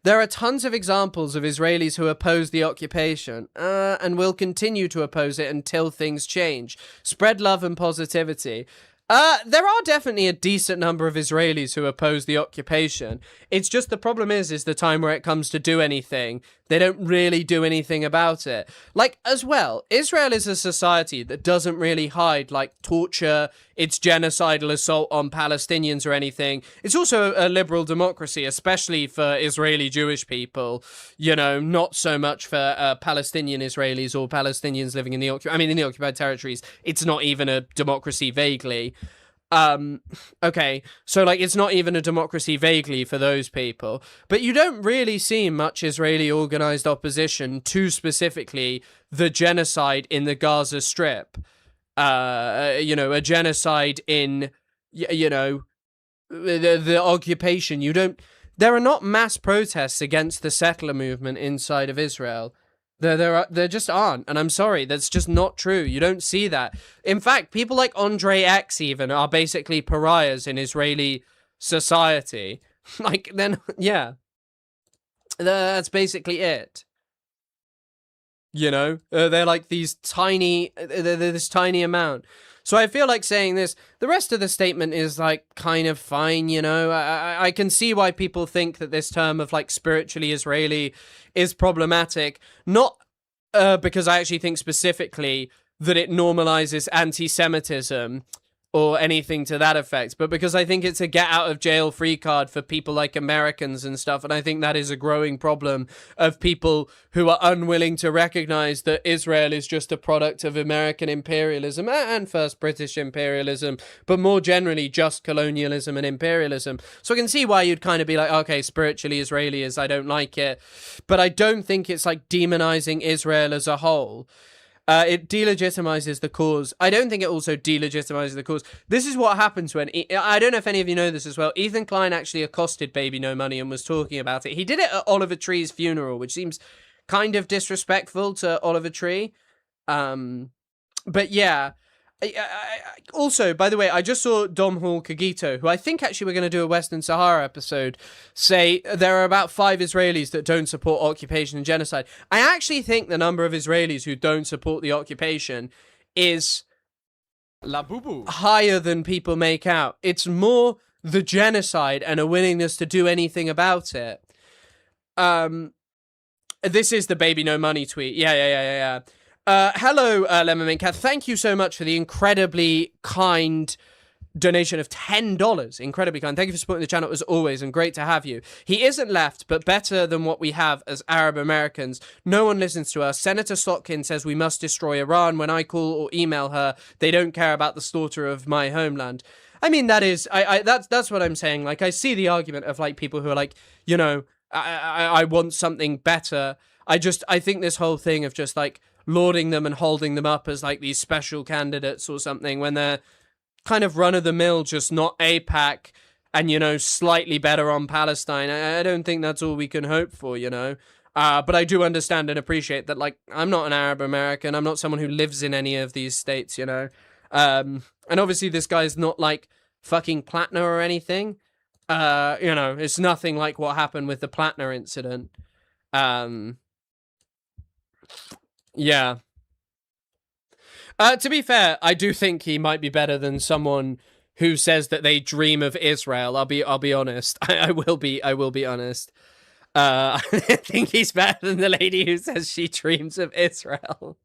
Speaker 1: There are tons of examples of Israelis who oppose the occupation and will continue to oppose it until things change. Spread love and positivity. There are definitely a decent number of Israelis who oppose the occupation. It's just the problem is the time where it comes to do anything, they don't really do anything about it. Like, as well, Israel is a society that doesn't really hide, like, torture, its genocidal assault on Palestinians or anything. It's also a liberal democracy, especially for Israeli Jewish people. You know, not so much for Palestinian Israelis or Palestinians living in the occupied territories. It's not even a democracy vaguely. Okay, so, like, it's not even a democracy vaguely for those people, but you don't really see much Israeli organized opposition to specifically the genocide in the Gaza Strip. A genocide in, the occupation. There are not mass protests against the settler movement inside of Israel. There just aren't, and I'm sorry, that's just not true. You don't see that. In fact, people like Andre X even are basically pariahs in Israeli society. Like, then, yeah. That's basically it. You know? They're like these tiny, they're this tiny amount. So I feel like saying this, the rest of the statement is like kind of fine, you know? I can see why people think that this term of like spiritually Israeli is problematic. Not because I actually think specifically that it normalizes anti-Semitism or anything to that effect, but because I think it's a get out of jail free card for people like Americans and stuff, and I think that is a growing problem of people who are unwilling to recognize that Israel is just a product of American imperialism and first British imperialism, but more generally just colonialism and imperialism. So I can see why you'd kind of be like, okay, spiritually Israeli is, I don't like it, but I don't think it's like demonizing Israel as a whole. It delegitimizes the cause. I don't think it also delegitimizes the cause. This is what happens when... I don't know if any of you know this as well. Ethan Klein actually accosted Baby No Money and was talking about it. He did it at Oliver Tree's funeral, which seems kind of disrespectful to Oliver Tree. But yeah... also, by the way, I just saw Dom Hall Kagito, who I think actually we're going to do a Western Sahara episode, say there are about 5 Israelis that don't support occupation and genocide. I actually think the number of Israelis who don't support the occupation is higher than people make out. It's more the genocide and a willingness to do anything about it. This is the Baby No Money tweet. Yeah. Hello, Lemon Mint Cat. Thank you so much for the incredibly kind donation of $10. Incredibly kind. Thank you for supporting the channel as always, and great to have you. He isn't left, but better than what we have as Arab Americans. No one listens to us. Senator Slotkin says we must destroy Iran. When I call or email her, they don't care about the slaughter of my homeland. I mean, that is, that's what I'm saying. Like, I see the argument of like people who are like, you know, I want something better. I think this whole thing of just like lauding them and holding them up as like these special candidates or something when they're kind of run-of-the-mill, just not AIPAC and, you know, slightly better on Palestine. I don't think that's all we can hope for, you know. But I do understand and appreciate that, like, I'm not an Arab American. I'm not someone who lives in any of these states, you know. And obviously this guy's not like fucking Platner or anything. You know, it's nothing like what happened with the Platner incident. Yeah. To be fair, I do think he might be better than someone who says that they dream of Israel. I'll be honest. I will be honest. I think he's better than the lady who says she dreams of Israel.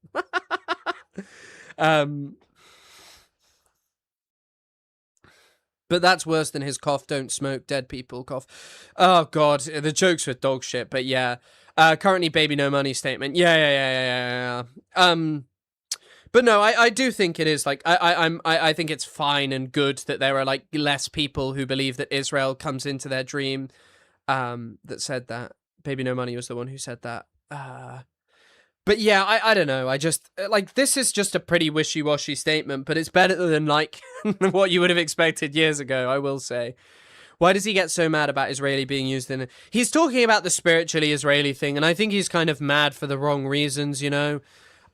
Speaker 1: But that's worse than his cough, don't smoke, dead people cough. Oh god, the jokes were dog shit, but yeah. Currently Baby No Money statement. Yeah. But no, I do think it is like I think it's fine and good that there are like less people who believe that Israel comes into their dream. That said that. Baby No Money was the one who said that. But yeah, I don't know. I just like this is just a pretty wishy-washy statement, but it's better than like what you would have expected years ago, I will say. Why does he get so mad about Israeli being used in... He's talking about the spiritually Israeli thing, and I think he's kind of mad for the wrong reasons, you know?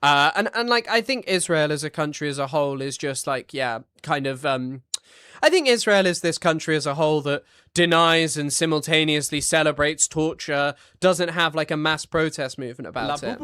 Speaker 1: And like, I think Israel as a country as a whole is just like, yeah, kind of... I think Israel is this country as a whole that denies and simultaneously celebrates torture, doesn't have like a mass protest movement about it.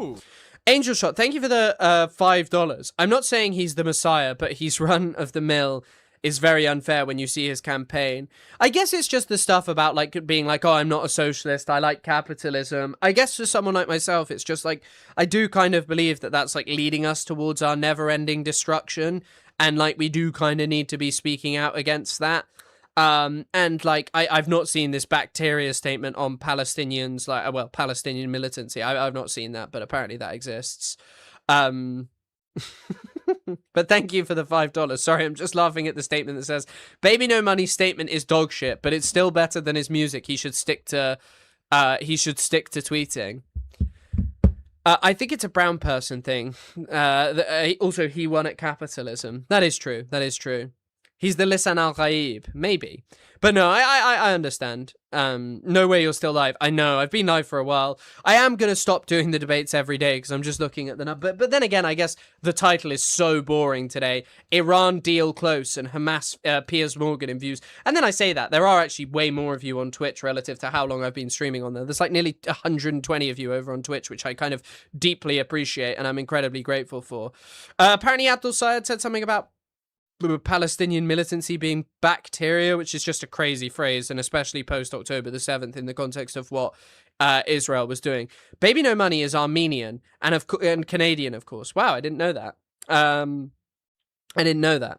Speaker 1: Angel Shot, thank you for the $5. I'm not saying he's the Messiah, but he's run-of-the-mill is very unfair when you see his campaign. I guess it's just the stuff about like being like, oh, I'm not a socialist, I like capitalism. I guess for someone like myself, it's just like, I do kind of believe that that's like leading us towards our never-ending destruction, and like we do kind of need to be speaking out against that. And like, I've not seen this bacteria statement on Palestinians, like, well, Palestinian militancy. I've not seen that, but apparently that exists. But thank you for the $5. Sorry, I'm just laughing at the statement that says, Baby No Money's statement is dog shit, but it's still better than his music. He should stick to tweeting. I think it's a brown person thing. Also, he won at capitalism. That is true. That is true. He's the Lisan al-Ghaib, maybe. But no, I understand. No way you're still live. I know, I've been live for a while. I am going to stop doing the debates every day because I'm just looking at the number. But then again, I guess the title is so boring today. Iran deal close and Hamas, Piers Morgan in views. And then I say that. There are actually way more of you on Twitch relative to how long I've been streaming on there. There's like nearly 120 of you over on Twitch, which I kind of deeply appreciate and I'm incredibly grateful for. Apparently Abdul Syed said something about Palestinian militancy being bacteria, which is just a crazy phrase, and especially post-October the 7th in the context of what Israel was doing. Baby No Money is Armenian and Canadian, of course. Wow, I didn't know that. I didn't know that.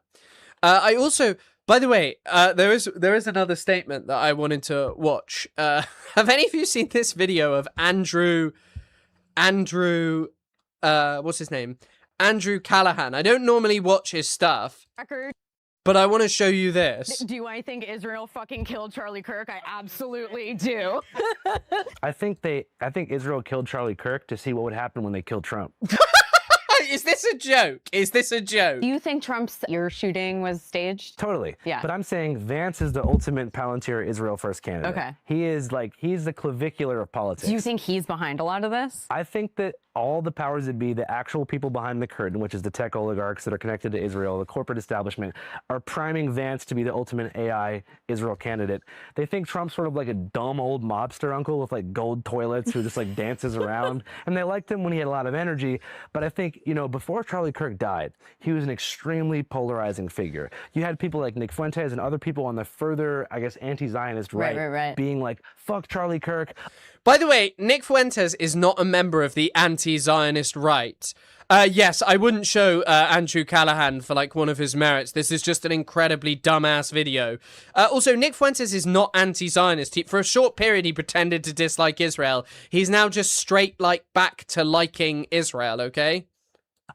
Speaker 1: I also, by the way, there is another statement that I wanted to watch. Have any of you seen this video of Andrew, what's his name? Andrew Callahan. I don't normally watch his stuff, but I want to show you this.
Speaker 21: Do I think Israel fucking killed Charlie Kirk? I absolutely do.
Speaker 22: I think Israel killed Charlie Kirk to see what would happen when they killed Trump.
Speaker 1: Is this a joke? Is this a joke?
Speaker 21: Do you think Trump's ear shooting was staged?
Speaker 22: Totally.
Speaker 21: Yeah.
Speaker 22: But I'm saying Vance is the ultimate Palantir Israel first candidate.
Speaker 21: Okay.
Speaker 22: He's the clavicular of politics.
Speaker 21: Do you think he's behind a lot of this?
Speaker 22: I think that all the powers that be, the actual people behind the curtain, which is the tech oligarchs that are connected to Israel, the corporate establishment, are priming Vance to be the ultimate AI Israel candidate. They think Trump's sort of like a dumb old mobster uncle with like gold toilets who just like dances around. And they liked him when he had a lot of energy. But I think, before Charlie Kirk died, he was an extremely polarizing figure. You had people like Nick Fuentes and other people on the further, I guess, anti-Zionist right. being like, fuck Charlie Kirk.
Speaker 1: By the way, Nick Fuentes is not a member of the anti-Zionist right. Yes, I wouldn't show Andrew Callahan for like one of his merits. This is just an incredibly dumbass video. Also, Nick Fuentes is not anti-Zionist. For a short period, he pretended to dislike Israel. He's now just straight back to liking Israel, okay?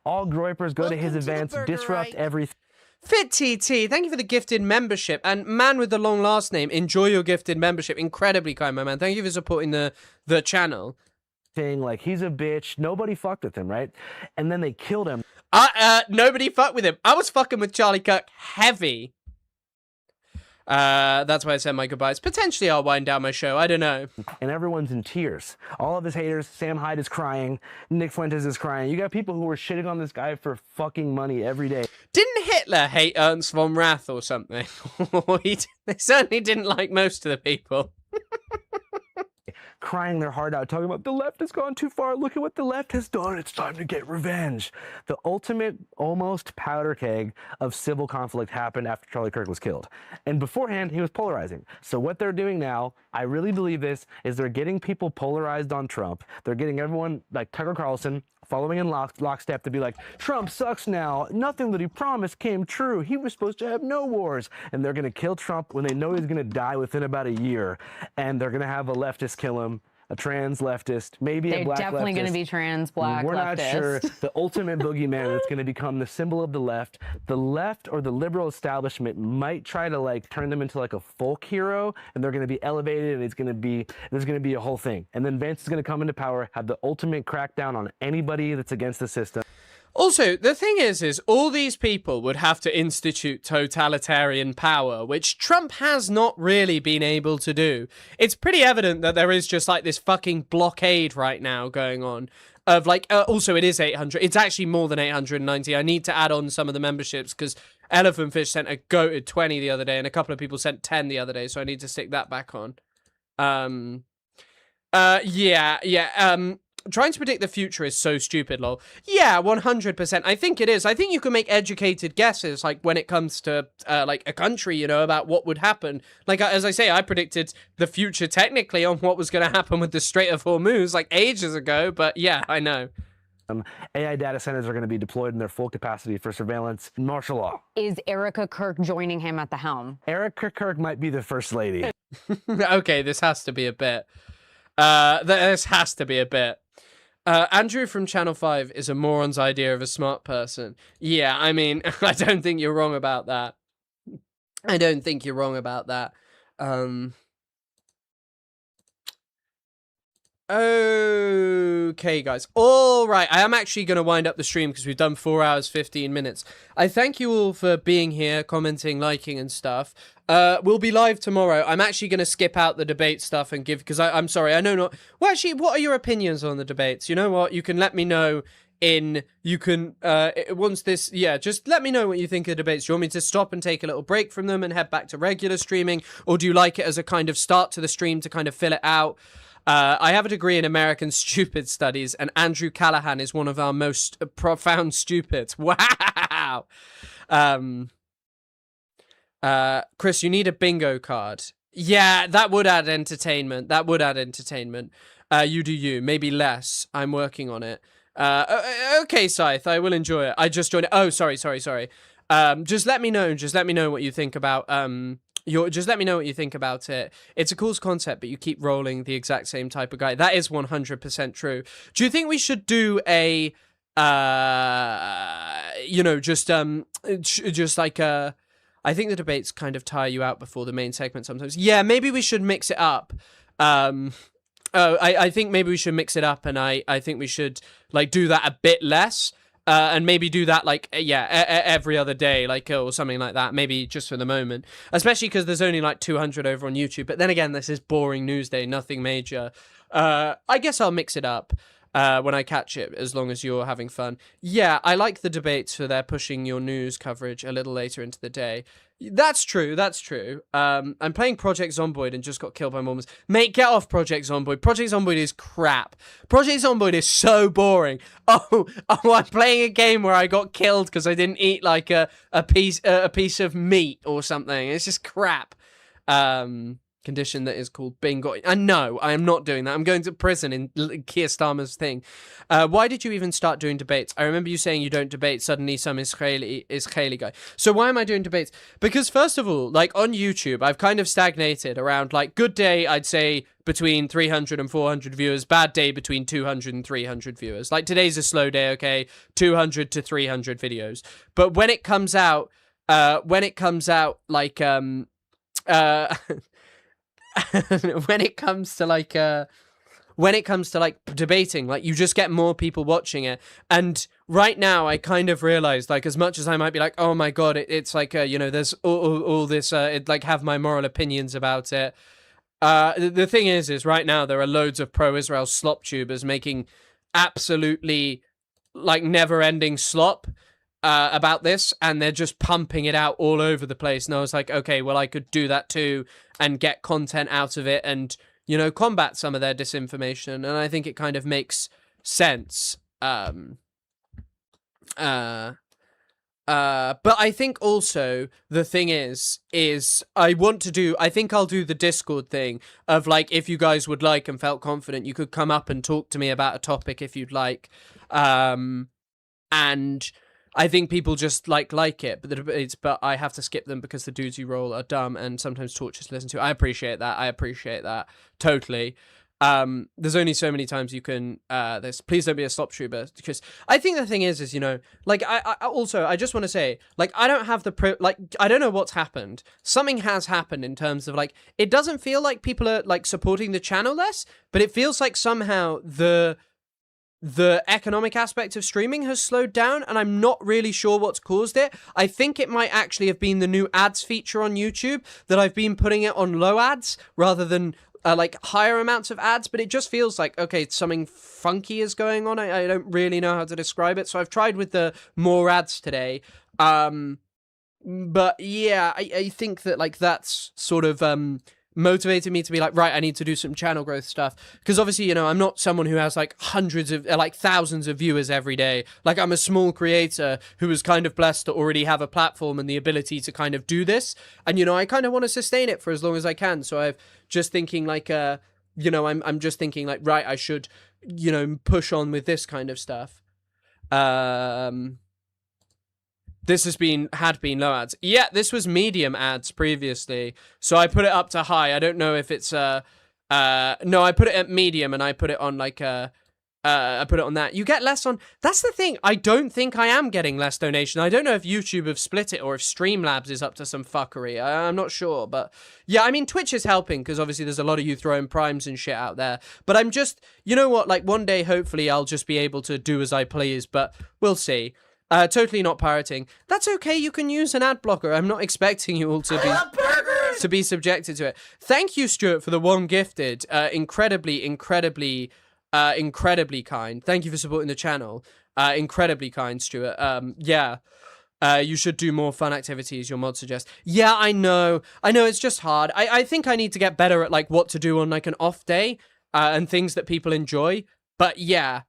Speaker 22: All groypers go to his events, disrupt everything.
Speaker 1: Fit TT, thank you for the gifted membership. And man with the long last name, enjoy your gifted membership. Incredibly kind, my man. Thank you for supporting the channel.
Speaker 22: Thing like he's a bitch. Nobody fucked with him, right? And then they killed him.
Speaker 1: Nobody fucked with him. I was fucking with Charlie Kirk heavy. That's why I said my goodbyes. Potentially I'll wind down my show. I don't know.
Speaker 22: And everyone's in tears. All of his haters. Sam Hyde is crying. Nick Fuentes is crying. You got people who were shitting on this guy for fucking money every day.
Speaker 1: Didn't Hitler hate Ernst von Rath or something? They certainly didn't like most of the people.
Speaker 22: Crying their heart out, talking about the left has gone too far. Look at what the left has done. It's time to get revenge. The ultimate, almost powder keg of civil conflict happened after Charlie Kirk was killed. And beforehand, he was polarizing. So what they're doing now, I really believe this, is they're getting people polarized on Trump. They're getting everyone, like Tucker Carlson, following in lockstep to be like, Trump sucks now. Nothing that he promised came true. He was supposed to have no wars. And they're going to kill Trump when they know he's going to die within about a year. And they're going to have a leftist kill him, a trans leftist, maybe a black leftist.
Speaker 21: They're definitely going to be trans, black,
Speaker 22: We're
Speaker 21: leftist.
Speaker 22: not sure. The ultimate boogeyman that's going to become the symbol of the left. The left or the liberal establishment might try to turn them into a folk hero, and they're going to be elevated, and there's going to be a whole thing. And then Vance is going to come into power, have the ultimate crackdown on anybody that's against the system.
Speaker 1: Also, the thing is all these people would have to institute totalitarian power, which Trump has not really been able to do. It's pretty evident that there is just this fucking blockade right now going on of also it is 800. It's actually more than 890. I need to add on some of the memberships because Elephant Fish sent a goated 20 the other day and a couple of people sent 10 the other day, so I need to stick that back on. Trying to predict the future is so stupid, lol. Yeah, 100%. I think it is. I think you can make educated guesses, when it comes to, a country, about what would happen. As I say, I predicted the future technically on what was going to happen with the Strait of Hormuz, ages ago, but yeah, I know.
Speaker 22: AI data centers are going to be deployed in their full capacity for surveillance and martial law.
Speaker 21: Is Erica Kirk joining him at the helm?
Speaker 22: Erica Kirk might be the first lady.
Speaker 1: Okay, this has to be a bit. This has to be a bit. Andrew from Channel 5 is a moron's idea of a smart person. Yeah, I mean, I don't think you're wrong about that. I don't think you're wrong about that. Okay. Okay, guys. All right. I am actually going to wind up the stream because we've done 4 hours, 15 minutes. I thank you all for being here, commenting, liking, and stuff. We'll be live tomorrow. I'm actually going to skip out the debate stuff and give, because I'm sorry, I know not. Well, actually, what are your opinions on the debates? You know what? You can let me know once this, just let me know what you think of the debates. Do you want me to stop and take a little break from them and head back to regular streaming? Or do you like it as a kind of start to the stream to kind of fill it out? I have a degree in American Stupid Studies, and Andrew Callahan is one of our most profound stupids. Wow! Chris, you need a bingo card. Yeah, that would add entertainment. You do you. Maybe less. I'm working on it. Okay, Scythe, I will enjoy it. I just joined it. Oh, sorry. Just let me know what you think about, just let me know what you think about it. It's a cool concept, but you keep rolling the exact same type of guy. That is 100% true. Do you think we should do a, just like a, I think the debates kind of tire you out before the main segment sometimes. Yeah, maybe we should mix it up. I think maybe we should mix it up, and I think we should, like, do that a bit less. And maybe do that, like, every other day, like, or something like that. Maybe just for the moment. Especially because there's only, like, 200 over on YouTube. But then again, this is boring news day, nothing major. I guess I'll mix it up when I catch it, as long as you're having fun. Yeah, I like the debates for their pushing your news coverage a little later into the day. That's true. I'm playing Project Zomboid and just got killed by Mormons. Mate, get off Project Zomboid. Project Zomboid is crap. Project Zomboid is so boring. Oh, I'm playing a game where I got killed because I didn't eat, like, a piece of meat or something. It's just crap. Condition that is called bingo. And no, I am not doing that. I'm going to prison in Keir Starmer's thing. Why did you even start doing debates? I remember you saying you don't debate. Suddenly some Israeli guy. So why am I doing debates? Because first of all, like, on YouTube, I've kind of stagnated around, like, good day, I'd say between 300 and 400 viewers. Bad day between 200 and 300 viewers. Like, today's a slow day, okay? 200 to 300 videos. But when it comes out, when it comes to like debating, like, you just get more people watching it. And right now I kind of realized, like, as much as I might be like, oh my god, it's like, there's all this, like, have my moral opinions about it. The thing is right now there are loads of pro-Israel slop tubers making absolutely, like, never-ending slop about this, and they're just pumping it out all over the place. And I was like, okay, well, I could do that too and get content out of it and, combat some of their disinformation. And I think it kind of makes sense. But I think also the thing is I think I'll do the Discord thing of, like, if you guys would like and felt confident, you could come up and talk to me about a topic if you'd like. And I think people just like it, but I have to skip them because the dudes you roll are dumb and sometimes torturous to listen to. I appreciate that. Totally. There's only so many times you can, please don't be a slop tuber, because I think the thing is, like, I just want to say, like, I don't have I don't know what's happened. Something has happened in terms of, like, it doesn't feel like people are, like, supporting the channel less, but it feels like somehow the economic aspect of streaming has slowed down, and I'm not really sure what's caused it. I think it might actually have been the new ads feature on YouTube, that I've been putting it on low ads rather than like higher amounts of ads, but it just feels like, okay, something funky is going on. I don't really know how to describe it, so I've tried with the more ads today. But yeah, I think that, like, that's sort of motivated me to be like, right, I need to do some channel growth stuff, because obviously, I'm not someone who has, like, hundreds of, like, thousands of viewers every day. Like, I'm a small creator who is kind of blessed to already have a platform and the ability to kind of do this, and I kind of want to sustain it for as long as I can. So I've just thinking, like, I'm just thinking, like, right, I should, push on with this kind of stuff. This had been low ads. Yeah, this was medium ads previously, so I put it up to high. I don't know if it's no, I put it at medium, and I put it on, like, I put it on that. You get less on... That's the thing. I don't think I am getting less donation. I don't know if YouTube have split it or if Streamlabs is up to some fuckery. I'm not sure. But yeah, I mean, Twitch is helping because obviously there's a lot of you throwing primes and shit out there. But I'm just... You know what? Like, one day, hopefully, I'll just be able to do as I please. But we'll see. Totally not pirating. That's okay. You can use an ad blocker. I'm not expecting you all to be subjected to it. Thank you, Stuart, for the one gifted. Incredibly kind. Thank you for supporting the channel. Incredibly kind, Stuart. Yeah. You should do more fun activities, your mod suggests. Yeah, I know, it's just hard. I think I need to get better at, like, what to do on, like, an off day, and things that people enjoy. But yeah,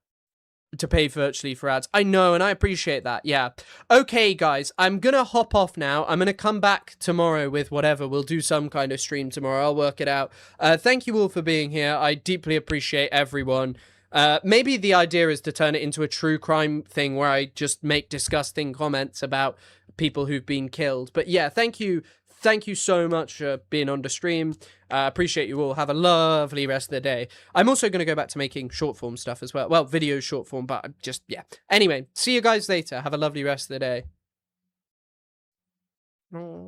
Speaker 1: to pay virtually for ads. I know, and I appreciate that, yeah. Okay, guys, I'm gonna hop off now. I'm gonna come back tomorrow with whatever. We'll do some kind of stream tomorrow. I'll work it out. Thank you all for being here. I deeply appreciate everyone. Maybe the idea is to turn it into a true crime thing where I just make disgusting comments about people who've been killed. But yeah, thank you so much for being on the stream. Appreciate you all. Have a lovely rest of the day. I'm also going to go back to making short form stuff as well. Well, video short form, but just, yeah. Anyway, see you guys later. Have a lovely rest of the day.